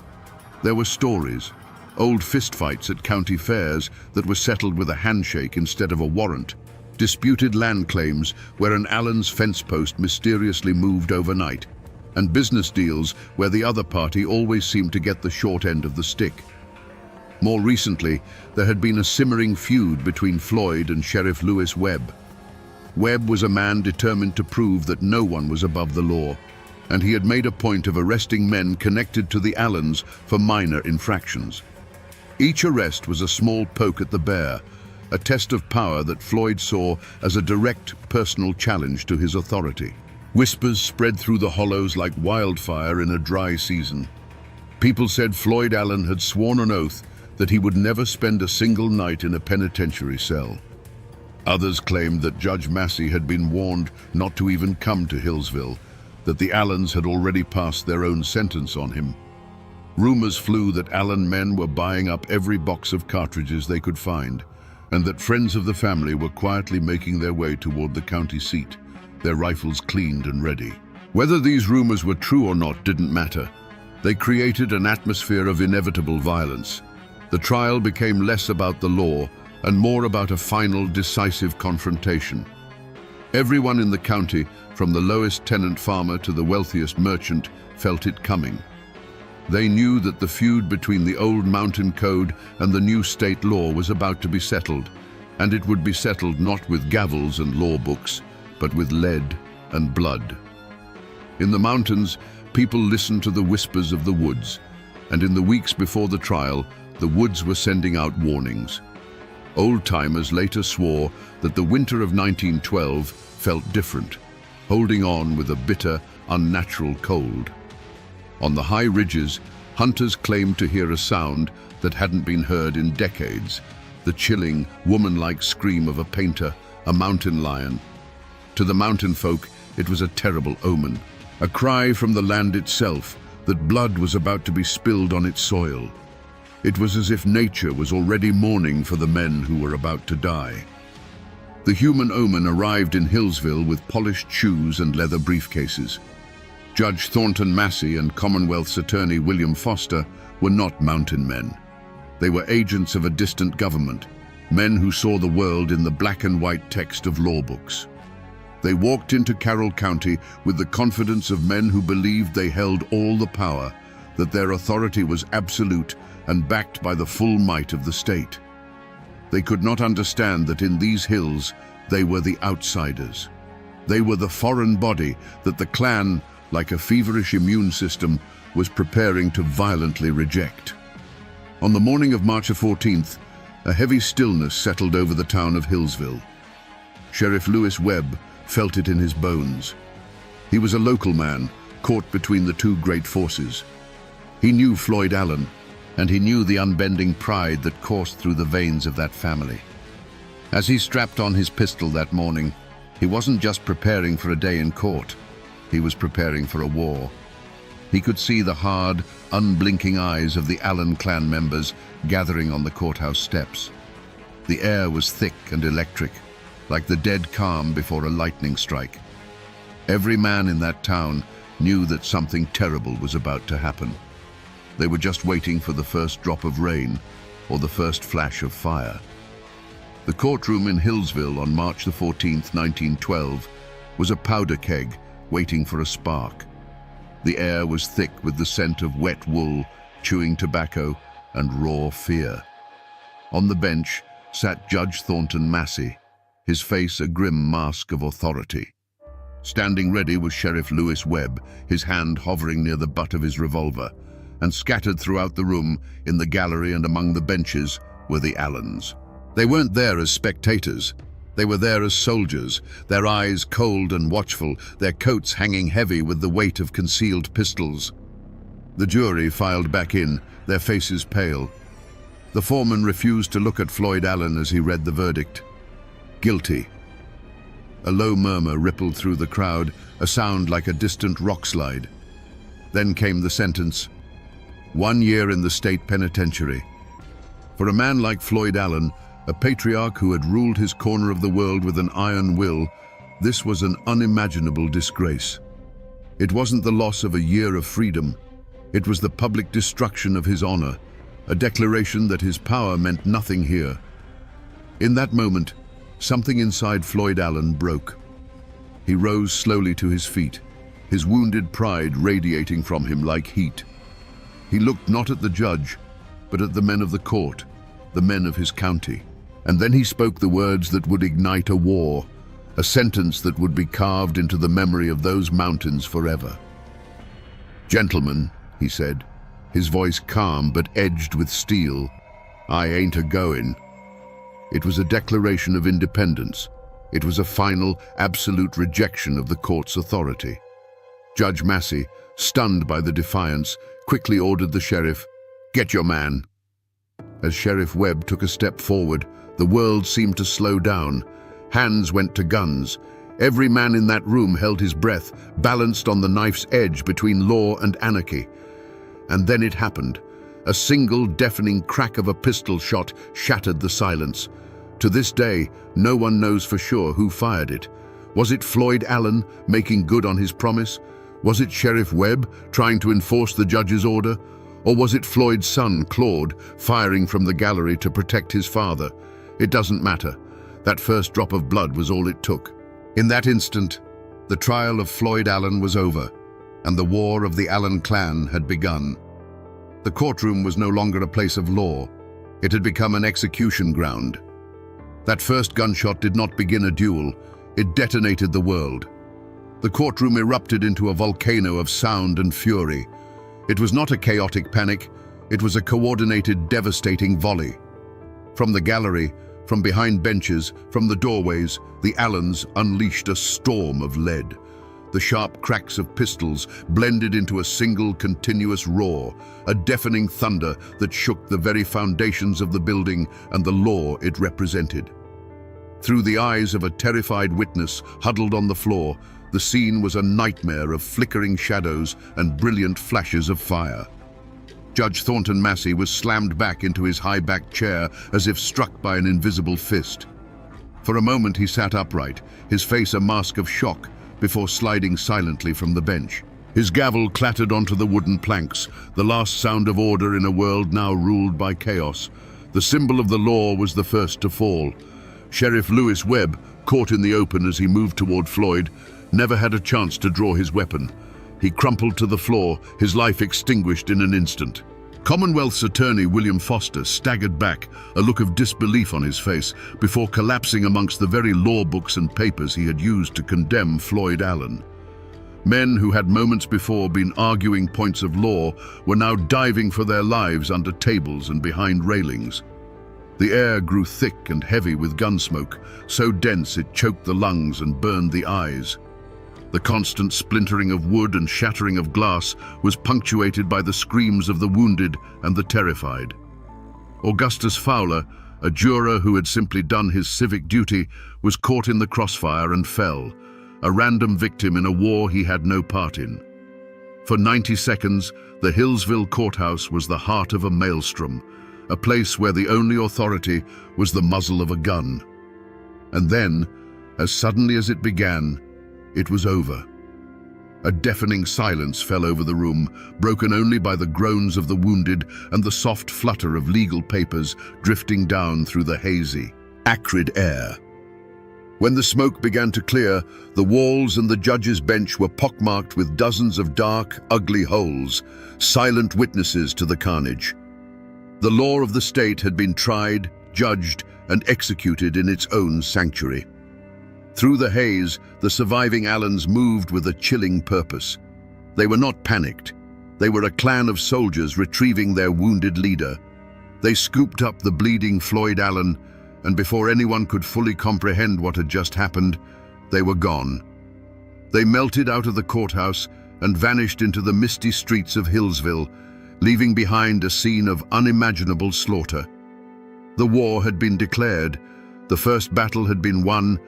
There were stories, old fistfights at county fairs that were settled with a handshake instead of a warrant, disputed land claims where an Allen's fence post mysteriously moved overnight, and business deals where the other party always seemed to get the short end of the stick. More recently, there had been a simmering feud between Floyd and Sheriff Lewis Webb. Webb was a man determined to prove that no one was above the law, and he had made a point of arresting men connected to the Allens for minor infractions. Each arrest was a small poke at the bear, a test of power that Floyd saw as a direct personal challenge to his authority. Whispers spread through the hollows like wildfire in a dry season. People said Floyd Allen had sworn an oath that he would never spend a single night in a penitentiary cell. Others claimed that Judge Massey had been warned not to even come to Hillsville, that the Allens had already passed their own sentence on him. Rumors flew that Allen men were buying up every box of cartridges they could find, and that friends of the family were quietly making their way toward the county seat, their rifles cleaned and ready. Whether these rumors were true or not didn't matter. They created an atmosphere of inevitable violence. The trial became less about the law and more about a final, decisive confrontation. Everyone in the county, from the lowest tenant farmer to the wealthiest merchant, felt it coming. They knew that the feud between the old mountain code and the new state law was about to be settled, and it would be settled not with gavels and law books, but with lead and blood. In the mountains, people listened to the whispers of the woods, and in the weeks before the trial, the woods were sending out warnings. Old-timers later swore that the winter of 1912 felt different, holding on with a bitter, unnatural cold. On the high ridges, hunters claimed to hear a sound that hadn't been heard in decades, the chilling, woman-like scream of a painter, a mountain lion. To the mountain folk, it was a terrible omen, a cry from the land itself that blood was about to be spilled on its soil. It was as if nature was already mourning for the men who were about to die. The human omen arrived in Hillsville with polished shoes and leather briefcases. Judge Thornton Massey and Commonwealth's attorney William Foster were not mountain men. They were agents of a distant government, men who saw the world in the black and white text of law books. They walked into Carroll County with the confidence of men who believed they held all the power, that their authority was absolute and backed by the full might of the state. They could not understand that in these hills, They were the outsiders. They were the foreign body that the clan, like a feverish immune system, was preparing to violently reject. On the morning of March 14th, a heavy stillness settled over the town of Hillsville. Sheriff Lewis Webb felt it in his bones. He was a local man, caught between the two great forces. He knew Floyd Allen, and he knew the unbending pride that coursed through the veins of that family. As he strapped on his pistol that morning, he wasn't just preparing for a day in court. He was preparing for a war. He could see the hard, unblinking eyes of the Allen clan members gathering on the courthouse steps. The air was thick and electric, like the dead calm before a lightning strike. Every man in that town knew that something terrible was about to happen. They were just waiting for the first drop of rain or the first flash of fire. The courtroom in Hillsville on March 14th, 1912, was a powder keg waiting for a spark. The air was thick with the scent of wet wool, chewing tobacco, and raw fear. On the bench sat Judge Thornton Massey, his face a grim mask of authority. Standing ready was Sheriff Lewis Webb, his hand hovering near the butt of his revolver, and scattered throughout the room, in the gallery and among the benches, were the Allens. They weren't there as spectators. They were there as soldiers, their eyes cold and watchful, their coats hanging heavy with the weight of concealed pistols. The jury filed back in, their faces pale. The foreman refused to look at Floyd Allen as he read the verdict. Guilty. A low murmur rippled through the crowd, a sound like a distant rock slide. Then came the sentence. 1 year in the state penitentiary. For a man like Floyd Allen, a patriarch who had ruled his corner of the world with an iron will, this was an unimaginable disgrace. It wasn't the loss of a year of freedom. It was the public destruction of his honor, a declaration that his power meant nothing here. In that moment, something inside Floyd Allen broke. He rose slowly to his feet, his wounded pride radiating from him like heat. He looked not at the judge, but at the men of the court, the men of his county. And then he spoke the words that would ignite a war, a sentence that would be carved into the memory of those mountains forever. "Gentlemen," he said, his voice calm but edged with steel, "I ain't a-goin'." It was a declaration of independence. It was a final, absolute rejection of the court's authority. Judge Massey, stunned by the defiance, quickly ordered the sheriff, "Get your man." As Sheriff Webb took a step forward, the world seemed to slow down. Hands went to guns. Every man in that room held his breath, balanced on the knife's edge between law and anarchy. And then it happened. A single deafening crack of a pistol shot shattered the silence. To this day, no one knows for sure who fired it. Was it Floyd Allen making good on his promise? Was it Sheriff Webb trying to enforce the judge's order? Or was it Floyd's son, Claude, firing from the gallery to protect his father? It doesn't matter. That first drop of blood was all it took. In that instant, the trial of Floyd Allen was over, and the war of the Allen clan had begun. The courtroom was no longer a place of law. It had become an execution ground. That first gunshot did not begin a duel. It detonated the world. The courtroom erupted into a volcano of sound and fury. It was not a chaotic panic. It was a coordinated, devastating volley. From the gallery, from behind benches, from the doorways, the Allens unleashed a storm of lead. The sharp cracks of pistols blended into a single continuous roar, a deafening thunder that shook the very foundations of the building and the law it represented. Through the eyes of a terrified witness huddled on the floor, the scene was a nightmare of flickering shadows and brilliant flashes of fire. Judge Thornton Massey was slammed back into his high-backed chair as if struck by an invisible fist. For a moment he sat upright, his face a mask of shock, before sliding silently from the bench. His gavel clattered onto the wooden planks, the last sound of order in a world now ruled by chaos. The symbol of the law was the first to fall. Sheriff Lewis Webb, caught in the open as he moved toward Floyd, never had a chance to draw his weapon. He crumpled to the floor, his life extinguished in an instant. Commonwealth's attorney William Foster staggered back, a look of disbelief on his face, before collapsing amongst the very law books and papers he had used to condemn Floyd Allen. Men who had moments before been arguing points of law were now diving for their lives under tables and behind railings. The air grew thick and heavy with gun smoke, so dense it choked the lungs and burned the eyes. The constant splintering of wood and shattering of glass was punctuated by the screams of the wounded and the terrified. Augustus Fowler, a juror who had simply done his civic duty, was caught in the crossfire and fell, a random victim in a war he had no part in. For 90 seconds, the Hillsville courthouse was the heart of a maelstrom, a place where the only authority was the muzzle of a gun. And then, as suddenly as it began, it was over. A deafening silence fell over the room, broken only by the groans of the wounded and the soft flutter of legal papers drifting down through the hazy, acrid air. When the smoke began to clear, the walls and the judge's bench were pockmarked with dozens of dark, ugly holes, silent witnesses to the carnage. The law of the state had been tried, judged, and executed in its own sanctuary. Through the haze, the surviving Allens moved with a chilling purpose. They were not panicked. They were a clan of soldiers retrieving their wounded leader. They scooped up the bleeding Floyd Allen, and before anyone could fully comprehend what had just happened, they were gone. They melted out of the courthouse and vanished into the misty streets of Hillsville, leaving behind a scene of unimaginable slaughter. The war had been declared, the first battle had been won,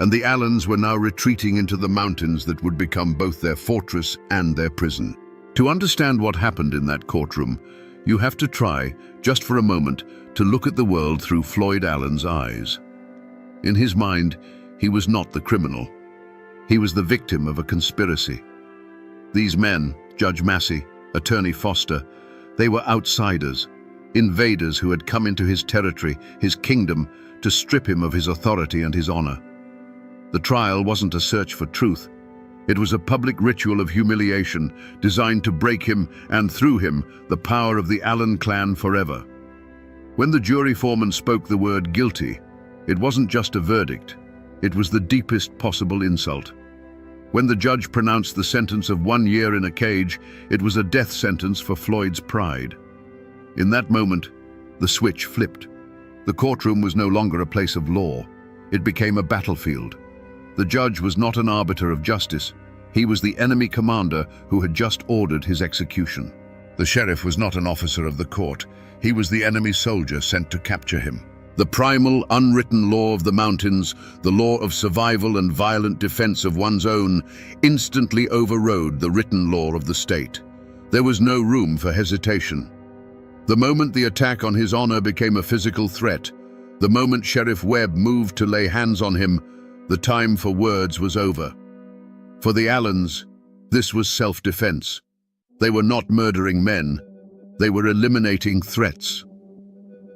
and the Allens were now retreating into the mountains that would become both their fortress and their prison. To understand what happened in that courtroom, you have to try, just for a moment, to look at the world through Floyd Allen's eyes. In his mind, he was not the criminal. He was the victim of a conspiracy. These men, Judge Massey, Attorney Foster, they were outsiders, invaders who had come into his territory, his kingdom, to strip him of his authority and his honor. The trial wasn't a search for truth. It was a public ritual of humiliation designed to break him and, through him, the power of the Allen clan forever. When the jury foreman spoke the word guilty, it wasn't just a verdict. It was the deepest possible insult. When the judge pronounced the sentence of 1 year in a cage, it was a death sentence for Floyd's pride. In that moment, the switch flipped. The courtroom was no longer a place of law. It became a battlefield. The judge was not an arbiter of justice. He was the enemy commander who had just ordered his execution. The sheriff was not an officer of the court. He was the enemy soldier sent to capture him. The primal, unwritten law of the mountains, the law of survival and violent defense of one's own, instantly overrode the written law of the state. There was no room for hesitation. The moment the attack on his honor became a physical threat, the moment Sheriff Webb moved to lay hands on him, the time for words was over. For the Allens, this was self-defense. They were not murdering men. They were eliminating threats.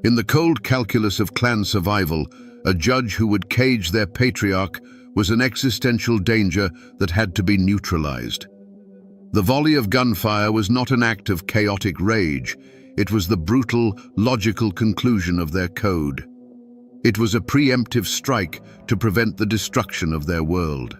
In the cold calculus of clan survival, a judge who would cage their patriarch was an existential danger that had to be neutralized. The volley of gunfire was not an act of chaotic rage. It was the brutal, logical conclusion of their code. It was a preemptive strike to prevent the destruction of their world.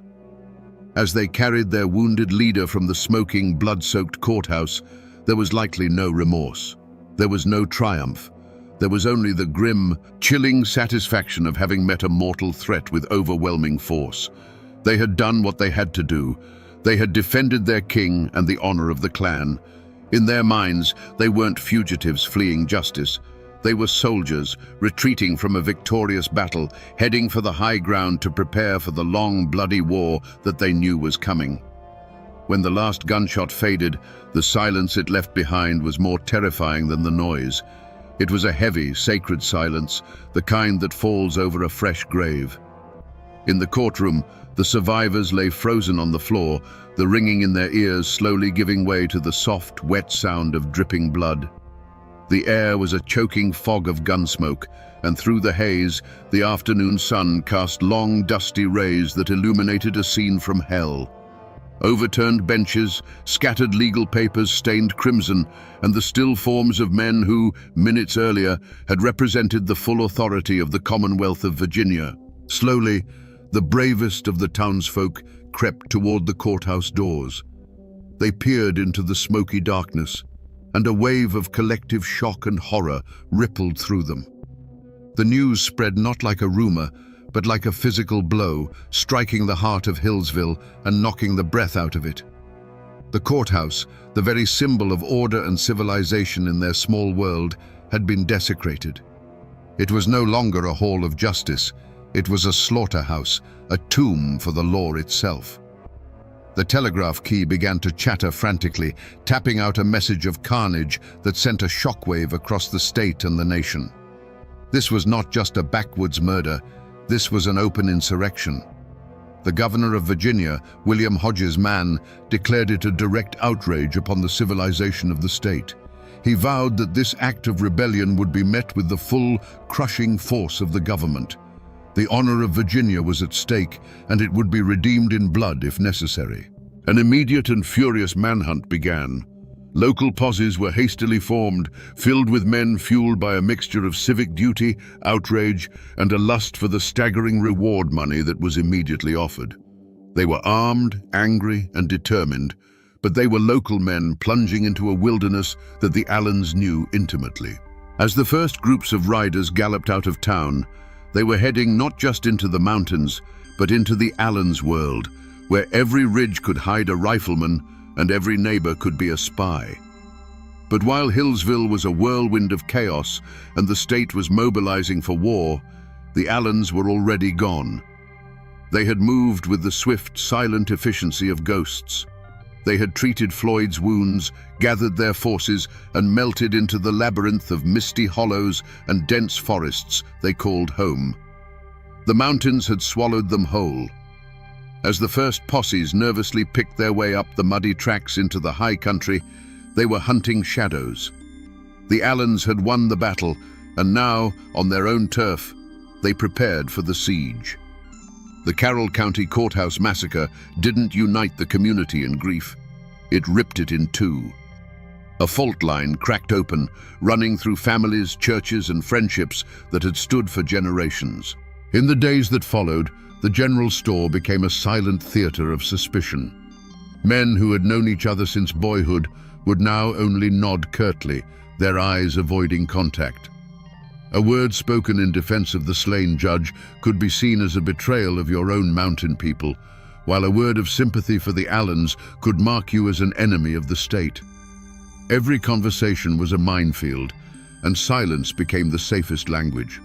As they carried their wounded leader from the smoking, blood-soaked courthouse, there was likely no remorse. There was no triumph. There was only the grim, chilling satisfaction of having met a mortal threat with overwhelming force. They had done what they had to do. They had defended their king and the honor of the clan. In their minds, they weren't fugitives fleeing justice. They were soldiers, retreating from a victorious battle, heading for the high ground to prepare for the long, bloody war that they knew was coming. When the last gunshot faded, the silence it left behind was more terrifying than the noise. It was a heavy, sacred silence, the kind that falls over a fresh grave. In the courtroom, the survivors lay frozen on the floor, the ringing in their ears slowly giving way to the soft, wet sound of dripping blood. The air was a choking fog of gun smoke, and through the haze, the afternoon sun cast long, dusty rays that illuminated a scene from hell. Overturned benches, scattered legal papers stained crimson, and the still forms of men who, minutes earlier, had represented the full authority of the Commonwealth of Virginia. Slowly, the bravest of the townsfolk crept toward the courthouse doors. They peered into the smoky darkness, and a wave of collective shock and horror rippled through them. The news spread not like a rumor, but like a physical blow, striking the heart of Hillsville and knocking the breath out of it. The courthouse, the very symbol of order and civilization in their small world, had been desecrated. It was no longer a hall of justice. It was a slaughterhouse, a tomb for the law itself. The telegraph key began to chatter frantically, tapping out a message of carnage that sent a shockwave across the state and the nation. This was not just a backwoods murder. This was an open insurrection. The governor of Virginia, William Hodges Mann, declared it a direct outrage upon the civilization of the state. He vowed that this act of rebellion would be met with the full, crushing force of the government. The honor of Virginia was at stake, and it would be redeemed in blood if necessary. An immediate and furious manhunt began. Local posses were hastily formed, filled with men fueled by a mixture of civic duty, outrage, and a lust for the staggering reward money that was immediately offered. They were armed, angry, and determined, but they were local men plunging into a wilderness that the Allens knew intimately. As the first groups of riders galloped out of town, they were heading not just into the mountains, but into the Allens' world, where every ridge could hide a rifleman and every neighbor could be a spy. But while Hillsville was a whirlwind of chaos and the state was mobilizing for war, the Allens were already gone. They had moved with the swift, silent efficiency of ghosts. They had treated Floyd's wounds, gathered their forces, and melted into the labyrinth of misty hollows and dense forests they called home. The mountains had swallowed them whole. As the first posses nervously picked their way up the muddy tracks into the high country, they were hunting shadows. The Allens had won the battle, and now, on their own turf, they prepared for the siege. The Carroll County Courthouse massacre didn't unite the community in grief. It ripped it in two. A fault line cracked open, running through families, churches, and friendships that had stood for generations. In the days that followed, the general store became a silent theater of suspicion. Men who had known each other since boyhood would now only nod curtly, their eyes avoiding contact. A word spoken in defense of the slain judge could be seen as a betrayal of your own mountain people, while a word of sympathy for the Allens could mark you as an enemy of the state. Every conversation was a minefield, and silence became the safest language.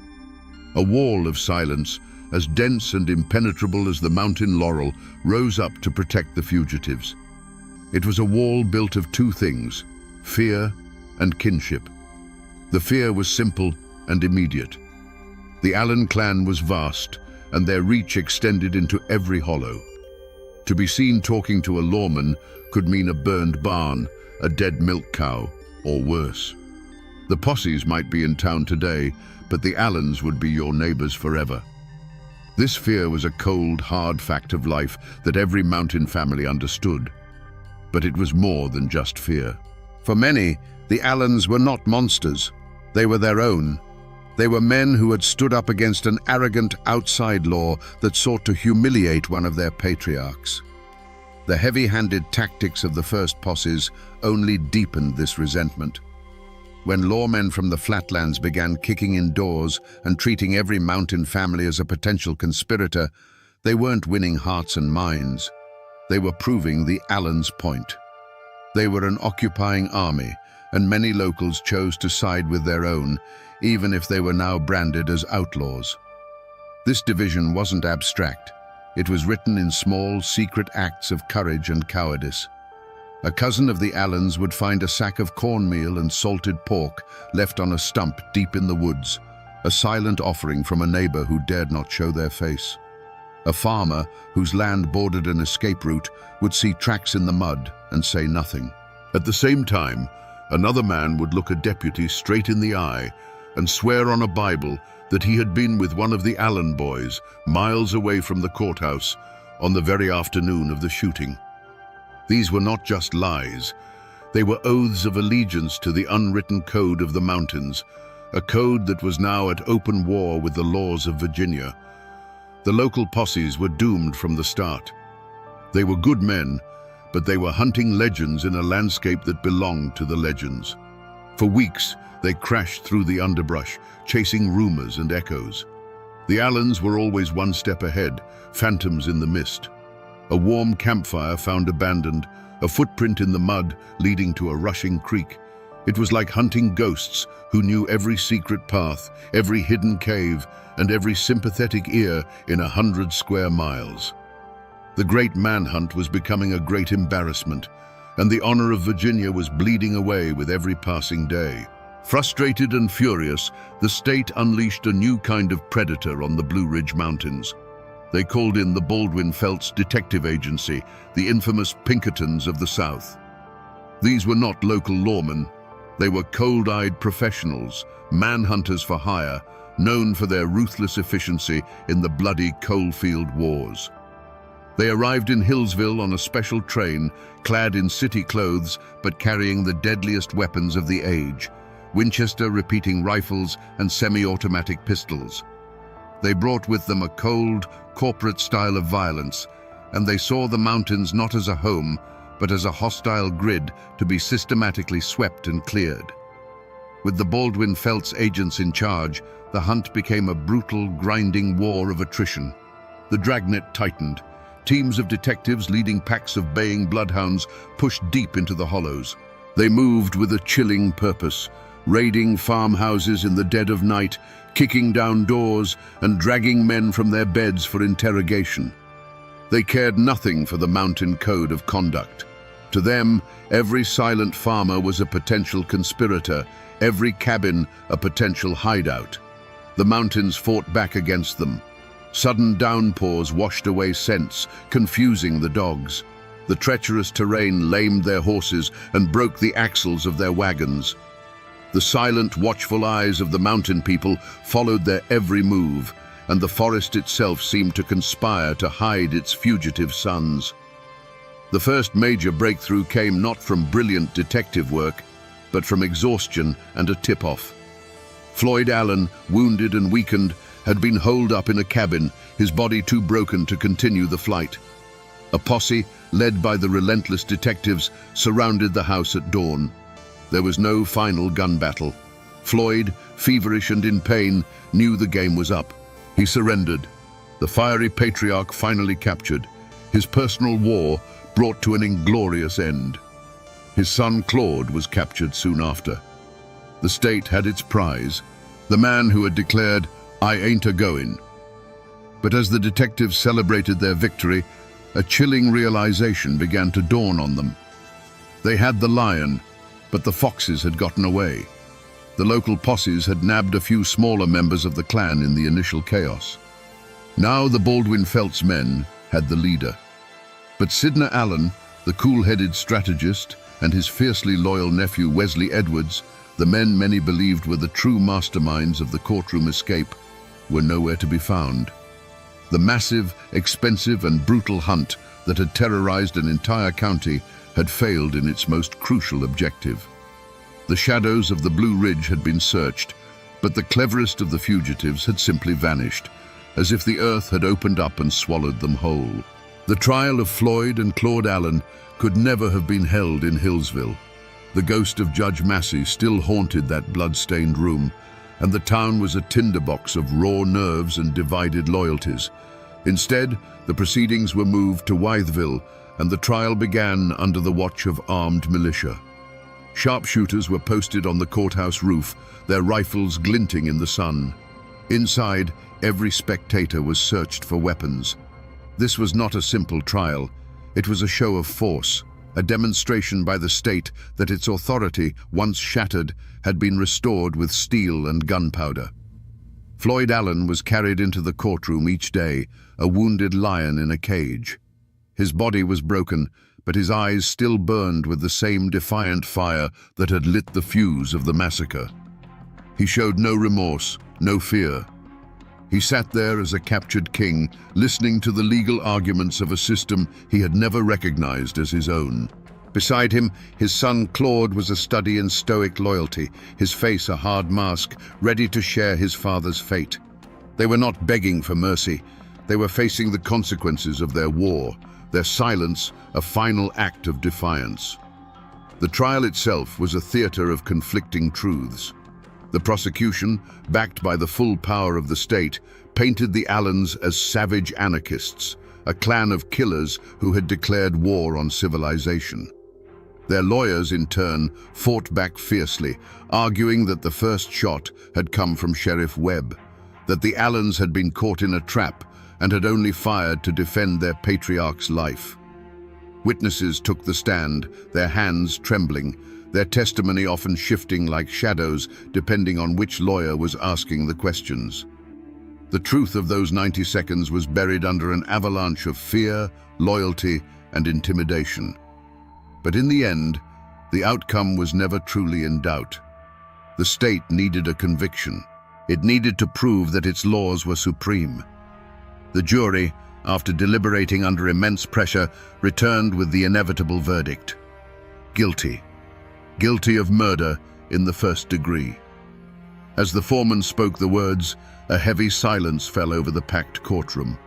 A wall of silence, as dense and impenetrable as the mountain laurel, rose up to protect the fugitives. It was a wall built of two things: fear and kinship. The fear was simple and immediate. The Allen clan was vast, and their reach extended into every hollow. To be seen talking to a lawman could mean a burned barn, a dead milk cow, or worse. The posses might be in town today, but the Allens would be your neighbors forever. This fear was a cold, hard fact of life that every mountain family understood. But it was more than just fear. For many, the Allens were not monsters. They were their own. They were men who had stood up against an arrogant outside law that sought to humiliate one of their patriarchs. The heavy-handed tactics of the first posses only deepened this resentment. When lawmen from the flatlands began kicking in doors and treating every mountain family as a potential conspirator, they weren't winning hearts and minds. They were proving the Allens' point. They were an occupying army, and many locals chose to side with their own, even if they were now branded as outlaws. This division wasn't abstract. It was written in small, secret acts of courage and cowardice. A cousin of the Allens would find a sack of cornmeal and salted pork left on a stump deep in the woods, a silent offering from a neighbor who dared not show their face. A farmer whose land bordered an escape route would see tracks in the mud and say nothing. At the same time, another man would look a deputy straight in the eye and swear on a Bible that he had been with one of the Allen boys miles away from the courthouse on the very afternoon of the shooting. These were not just lies. They were oaths of allegiance to the unwritten code of the mountains, a code that was now at open war with the laws of Virginia. The local posses were doomed from the start. They were good men, but they were hunting legends in a landscape that belonged to the legends. For weeks, they crashed through the underbrush, chasing rumors and echoes. The Allens were always one step ahead, phantoms in the mist. A warm campfire found abandoned, a footprint in the mud leading to a rushing creek. It was like hunting ghosts who knew every secret path, every hidden cave, and every sympathetic ear in 100 square miles. The great manhunt was becoming a great embarrassment, and the honor of Virginia was bleeding away with every passing day. Frustrated and furious, the state unleashed a new kind of predator on the Blue Ridge Mountains. They called in the Baldwin-Felts Detective Agency, the infamous Pinkertons of the South. These were not local lawmen. They were cold-eyed professionals, manhunters for hire, known for their ruthless efficiency in the bloody coalfield wars. They arrived in Hillsville on a special train, clad in city clothes but carrying the deadliest weapons of the age, Winchester repeating rifles and semi-automatic pistols. They brought with them a cold, corporate style of violence, and they saw the mountains not as a home, but as a hostile grid to be systematically swept and cleared. With the Baldwin-Felts agents in charge, the hunt became a brutal, grinding war of attrition. The dragnet tightened. Teams of detectives leading packs of baying bloodhounds pushed deep into the hollows. They moved with a chilling purpose, raiding farmhouses in the dead of night, kicking down doors and dragging men from their beds for interrogation. They cared nothing for the mountain code of conduct. To them, every silent farmer was a potential conspirator, every cabin a potential hideout. The mountains fought back against them. Sudden downpours washed away scents, confusing the dogs. The treacherous terrain lamed their horses and broke the axles of their wagons. The silent, watchful eyes of the mountain people followed their every move, and the forest itself seemed to conspire to hide its fugitive sons. The first major breakthrough came not from brilliant detective work, but from exhaustion and a tip-off. Floyd Allen, wounded and weakened, had been holed up in a cabin, his body too broken to continue the flight. A posse, led by the relentless detectives, surrounded the house at dawn. There was no final gun battle. Floyd, feverish and in pain, knew the game was up. He surrendered. The fiery patriarch finally captured. His personal war brought to an inglorious end. His son Claude was captured soon after. The state had its prize, the man who had declared, "I ain't a-goin'." But as the detectives celebrated their victory, a chilling realization began to dawn on them. They had the lion, but the foxes had gotten away. The local posses had nabbed a few smaller members of the clan in the initial chaos. Now the Baldwin-Felts men had the leader. But Sidney Allen, the cool-headed strategist, and his fiercely loyal nephew Wesley Edwards, the men many believed were the true masterminds of the courtroom escape, were nowhere to be found. The massive, expensive, and brutal hunt that had terrorized an entire county had failed in its most crucial objective. The shadows of the Blue Ridge had been searched, but the cleverest of the fugitives had simply vanished, as if the earth had opened up and swallowed them whole. The trial of Floyd and Claude Allen could never have been held in Hillsville. The ghost of Judge Massey still haunted that blood-stained room, and the town was a tinderbox of raw nerves and divided loyalties. Instead, the proceedings were moved to Wytheville, and the trial began under the watch of armed militia. Sharpshooters were posted on the courthouse roof, their rifles glinting in the sun. Inside, every spectator was searched for weapons. This was not a simple trial. It was a show of force, a demonstration by the state that its authority, once shattered, had been restored with steel and gunpowder. Floyd Allen was carried into the courtroom each day, a wounded lion in a cage. His body was broken, but his eyes still burned with the same defiant fire that had lit the fuse of the massacre. He showed no remorse, no fear. He sat there as a captured king, listening to the legal arguments of a system he had never recognized as his own. Beside him, his son Claude was a study in stoic loyalty, his face a hard mask, ready to share his father's fate. They were not begging for mercy. They were facing the consequences of their war, their silence a final act of defiance. The trial itself was a theater of conflicting truths. The prosecution, backed by the full power of the state, painted the Allens as savage anarchists, a clan of killers who had declared war on civilization. Their lawyers, in turn, fought back fiercely, arguing that the first shot had come from Sheriff Webb, that the Allens had been caught in a trap and had only fired to defend their patriarch's life. Witnesses took the stand, their hands trembling, their testimony often shifting like shadows depending on which lawyer was asking the questions. The truth of those 90 seconds was buried under an avalanche of fear, loyalty, and intimidation. But in the end, the outcome was never truly in doubt. The state needed a conviction. It needed to prove that its laws were supreme. The jury, after deliberating under immense pressure, returned with the inevitable verdict. Guilty. Guilty of murder in the first degree. As the foreman spoke the words, a heavy silence fell over the packed courtroom.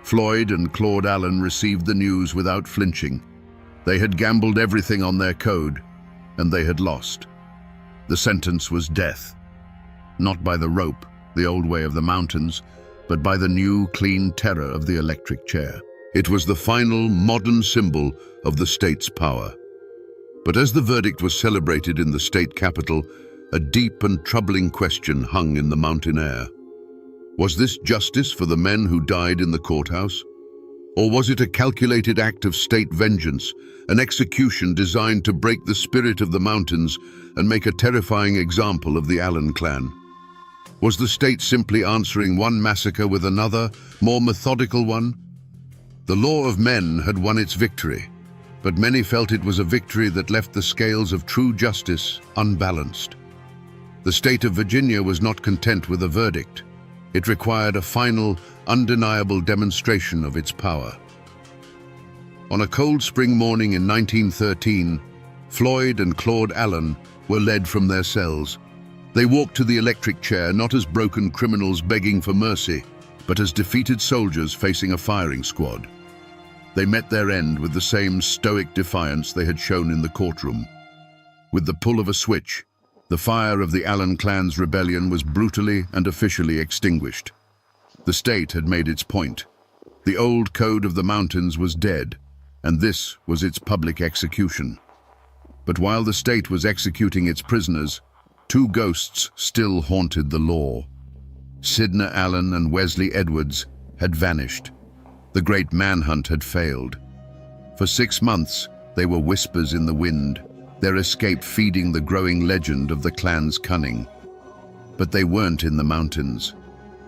Floyd and Claude Allen received the news without flinching. They had gambled everything on their code, and they had lost. The sentence was death. Not by the rope, the old way of the mountains, but by the new, clean terror of the electric chair. It was the final, modern symbol of the state's power. But as the verdict was celebrated in the state capitol, a deep and troubling question hung in the mountain air. Was this justice for the men who died in the courthouse? Or was it a calculated act of state vengeance, an execution designed to break the spirit of the mountains and make a terrifying example of the Allen clan? Was the state simply answering one massacre with another, more methodical one? The law of men had won its victory, but many felt it was a victory that left the scales of true justice unbalanced. The state of Virginia was not content with a verdict. It required a final, undeniable demonstration of its power. On a cold spring morning in 1913, Floyd and Claude Allen were led from their cells. They walked to the electric chair not as broken criminals begging for mercy, but as defeated soldiers facing a firing squad. They met their end with the same stoic defiance they had shown in the courtroom. With the pull of a switch, the fire of the Allen clan's rebellion was brutally and officially extinguished. The state had made its point. The old code of the mountains was dead, and this was its public execution. But while the state was executing its prisoners, two ghosts still haunted the law. Sidney Allen and Wesley Edwards had vanished. The great manhunt had failed. For 6 months, they were whispers in the wind, their escape feeding the growing legend of the clan's cunning. But they weren't in the mountains.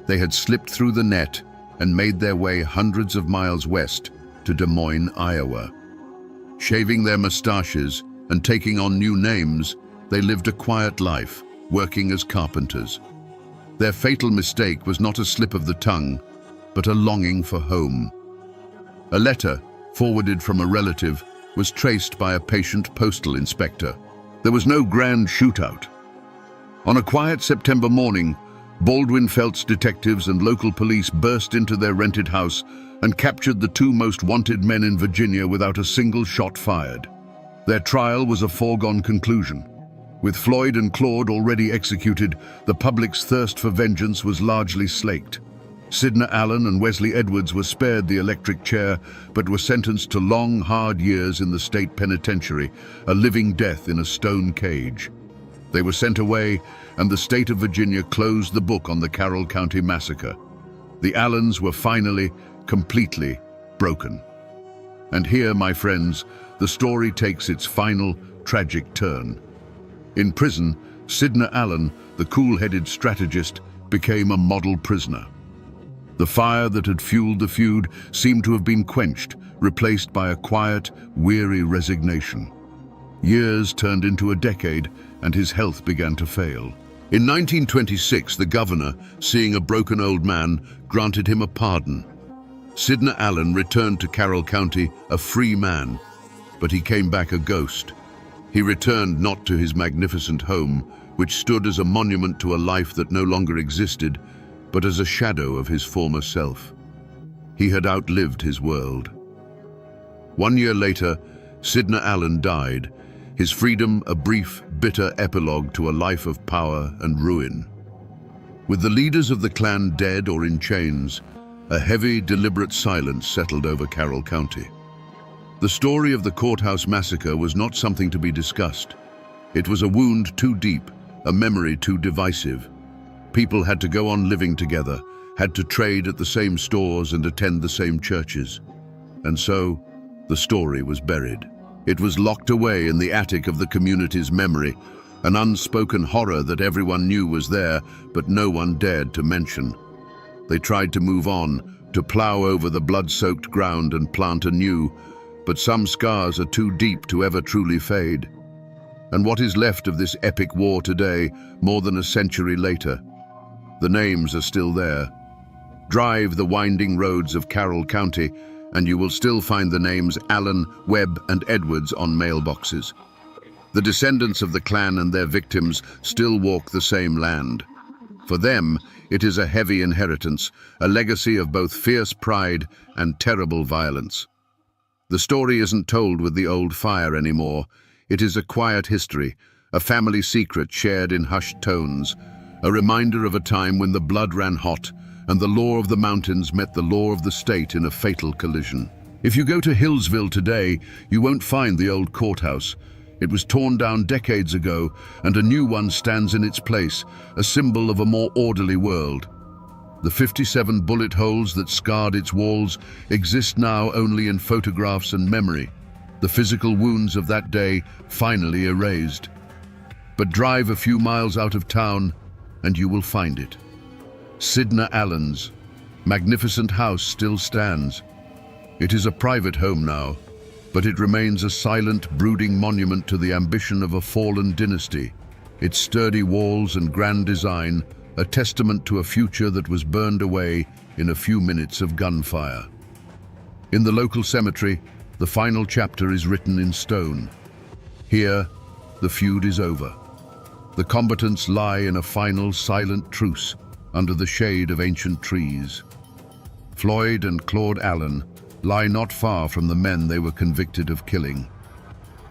They had slipped through the net and made their way hundreds of miles west to Des Moines, Iowa. Shaving their mustaches and taking on new names, they lived a quiet life, working as carpenters. Their fatal mistake was not a slip of the tongue, but a longing for home. A letter, forwarded from a relative, was traced by a patient postal inspector. There was no grand shootout. On a quiet September morning, Baldwin Felts detectives and local police burst into their rented house and captured the two most wanted men in Virginia without a single shot fired. Their trial was a foregone conclusion. With Floyd and Claude already executed, the public's thirst for vengeance was largely slaked. Sidney Allen and Wesley Edwards were spared the electric chair, but were sentenced to long, hard years in the state penitentiary, a living death in a stone cage. They were sent away, and the state of Virginia closed the book on the Carroll County massacre. The Allens were finally, completely broken. And here, my friends, the story takes its final, tragic turn. In prison, Sidney Allen, the cool-headed strategist, became a model prisoner. The fire that had fueled the feud seemed to have been quenched, replaced by a quiet, weary resignation. Years turned into a decade, and his health began to fail. In 1926, the governor, seeing a broken old man, granted him a pardon. Sidney Allen returned to Carroll County a free man, but he came back a ghost. He returned not to his magnificent home, which stood as a monument to a life that no longer existed, but as a shadow of his former self. He had outlived his world. 1 year later, Sidney Allen died, his freedom a brief, bitter epilogue to a life of power and ruin. With the leaders of the clan dead or in chains, a heavy, deliberate silence settled over Carroll County. The story of the courthouse massacre was not something to be discussed. It was a wound too deep, a memory too divisive. People had to go on living together, had to trade at the same stores and attend the same churches. And so, the story was buried. It was locked away in the attic of the community's memory, an unspoken horror that everyone knew was there, but no one dared to mention. They tried to move on, to plow over the blood-soaked ground and plant anew, but some scars are too deep to ever truly fade. And what is left of this epic war today, more than a century later? The names are still there. Drive the winding roads of Carroll County, and you will still find the names Allen, Webb, and Edwards on mailboxes. The descendants of the clan and their victims still walk the same land. For them, it is a heavy inheritance, a legacy of both fierce pride and terrible violence. The story isn't told with the old fire anymore. It is a quiet history, a family secret shared in hushed tones, a reminder of a time when the blood ran hot and the law of the mountains met the law of the state in a fatal collision. If you go to Hillsville today, you won't find the old courthouse. It was torn down decades ago, and a new one stands in its place, a symbol of a more orderly world. The 57 bullet holes that scarred its walls exist now only in photographs and memory, the physical wounds of that day finally erased. But drive a few miles out of town, and you will find it. Sidney Allen's magnificent house still stands. It is a private home now, but it remains a silent, brooding monument to the ambition of a fallen dynasty. Its sturdy walls and grand design, a testament to a future that was burned away in a few minutes of gunfire. In the local cemetery, the final chapter is written in stone. Here, the feud is over. The combatants lie in a final, silent truce under the shade of ancient trees. Floyd and Claude Allen lie not far from the men they were convicted of killing.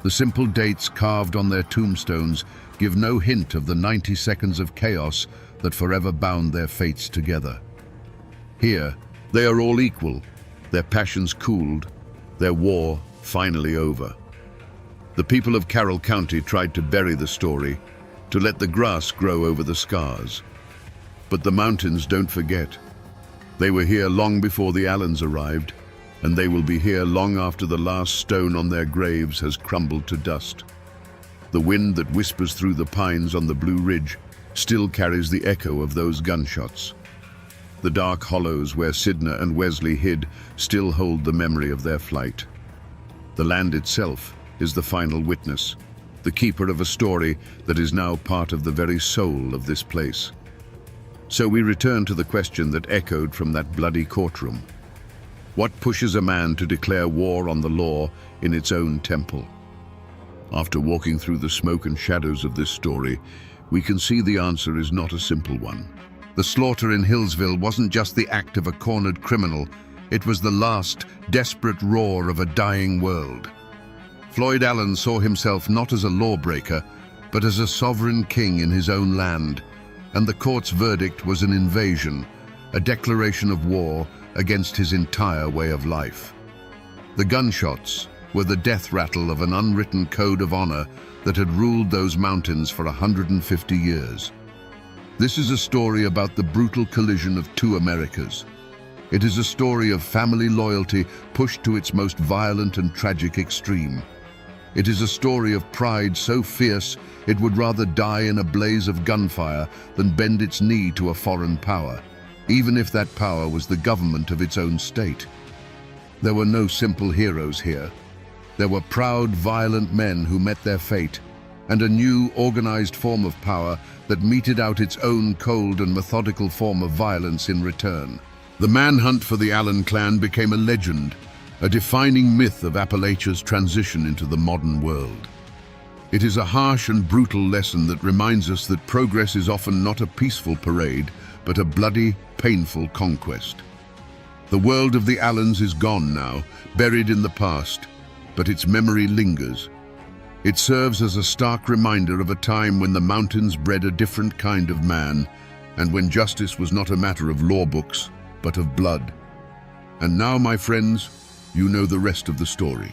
The simple dates carved on their tombstones give no hint of the 90 seconds of chaos that forever bound their fates together. Here, they are all equal, their passions cooled, their war finally over. The people of Carroll County tried to bury the story, to let the grass grow over the scars. But the mountains don't forget. They were here long before the Allens arrived, and they will be here long after the last stone on their graves has crumbled to dust. The wind that whispers through the pines on the Blue Ridge still carries the echo of those gunshots. The dark hollows where Sidney and Wesley hid still hold the memory of their flight. The land itself is the final witness, the keeper of a story that is now part of the very soul of this place. So we return to the question that echoed from that bloody courtroom. What pushes a man to declare war on the law in its own temple? After walking through the smoke and shadows of this story, we can see the answer is not a simple one. The slaughter in Hillsville wasn't just the act of a cornered criminal, it was the last, desperate roar of a dying world. Floyd Allen saw himself not as a lawbreaker, but as a sovereign king in his own land, and the court's verdict was an invasion, a declaration of war against his entire way of life. The gunshots were the death rattle of an unwritten code of honor that had ruled those mountains for 150 years. This is a story about the brutal collision of two Americas. It is a story of family loyalty pushed to its most violent and tragic extreme. It is a story of pride so fierce it would rather die in a blaze of gunfire than bend its knee to a foreign power, even if that power was the government of its own state. There were no simple heroes here. There were proud, violent men who met their fate, and a new, organized form of power that meted out its own cold and methodical form of violence in return. The manhunt for the Allen clan became a legend, a defining myth of Appalachia's transition into the modern world. It is a harsh and brutal lesson that reminds us that progress is often not a peaceful parade, but a bloody, painful conquest. The world of the Allens is gone now, buried in the past, but its memory lingers. It serves as a stark reminder of a time when the mountains bred a different kind of man, and when justice was not a matter of law books, but of blood. And now, my friends, you know the rest of the story.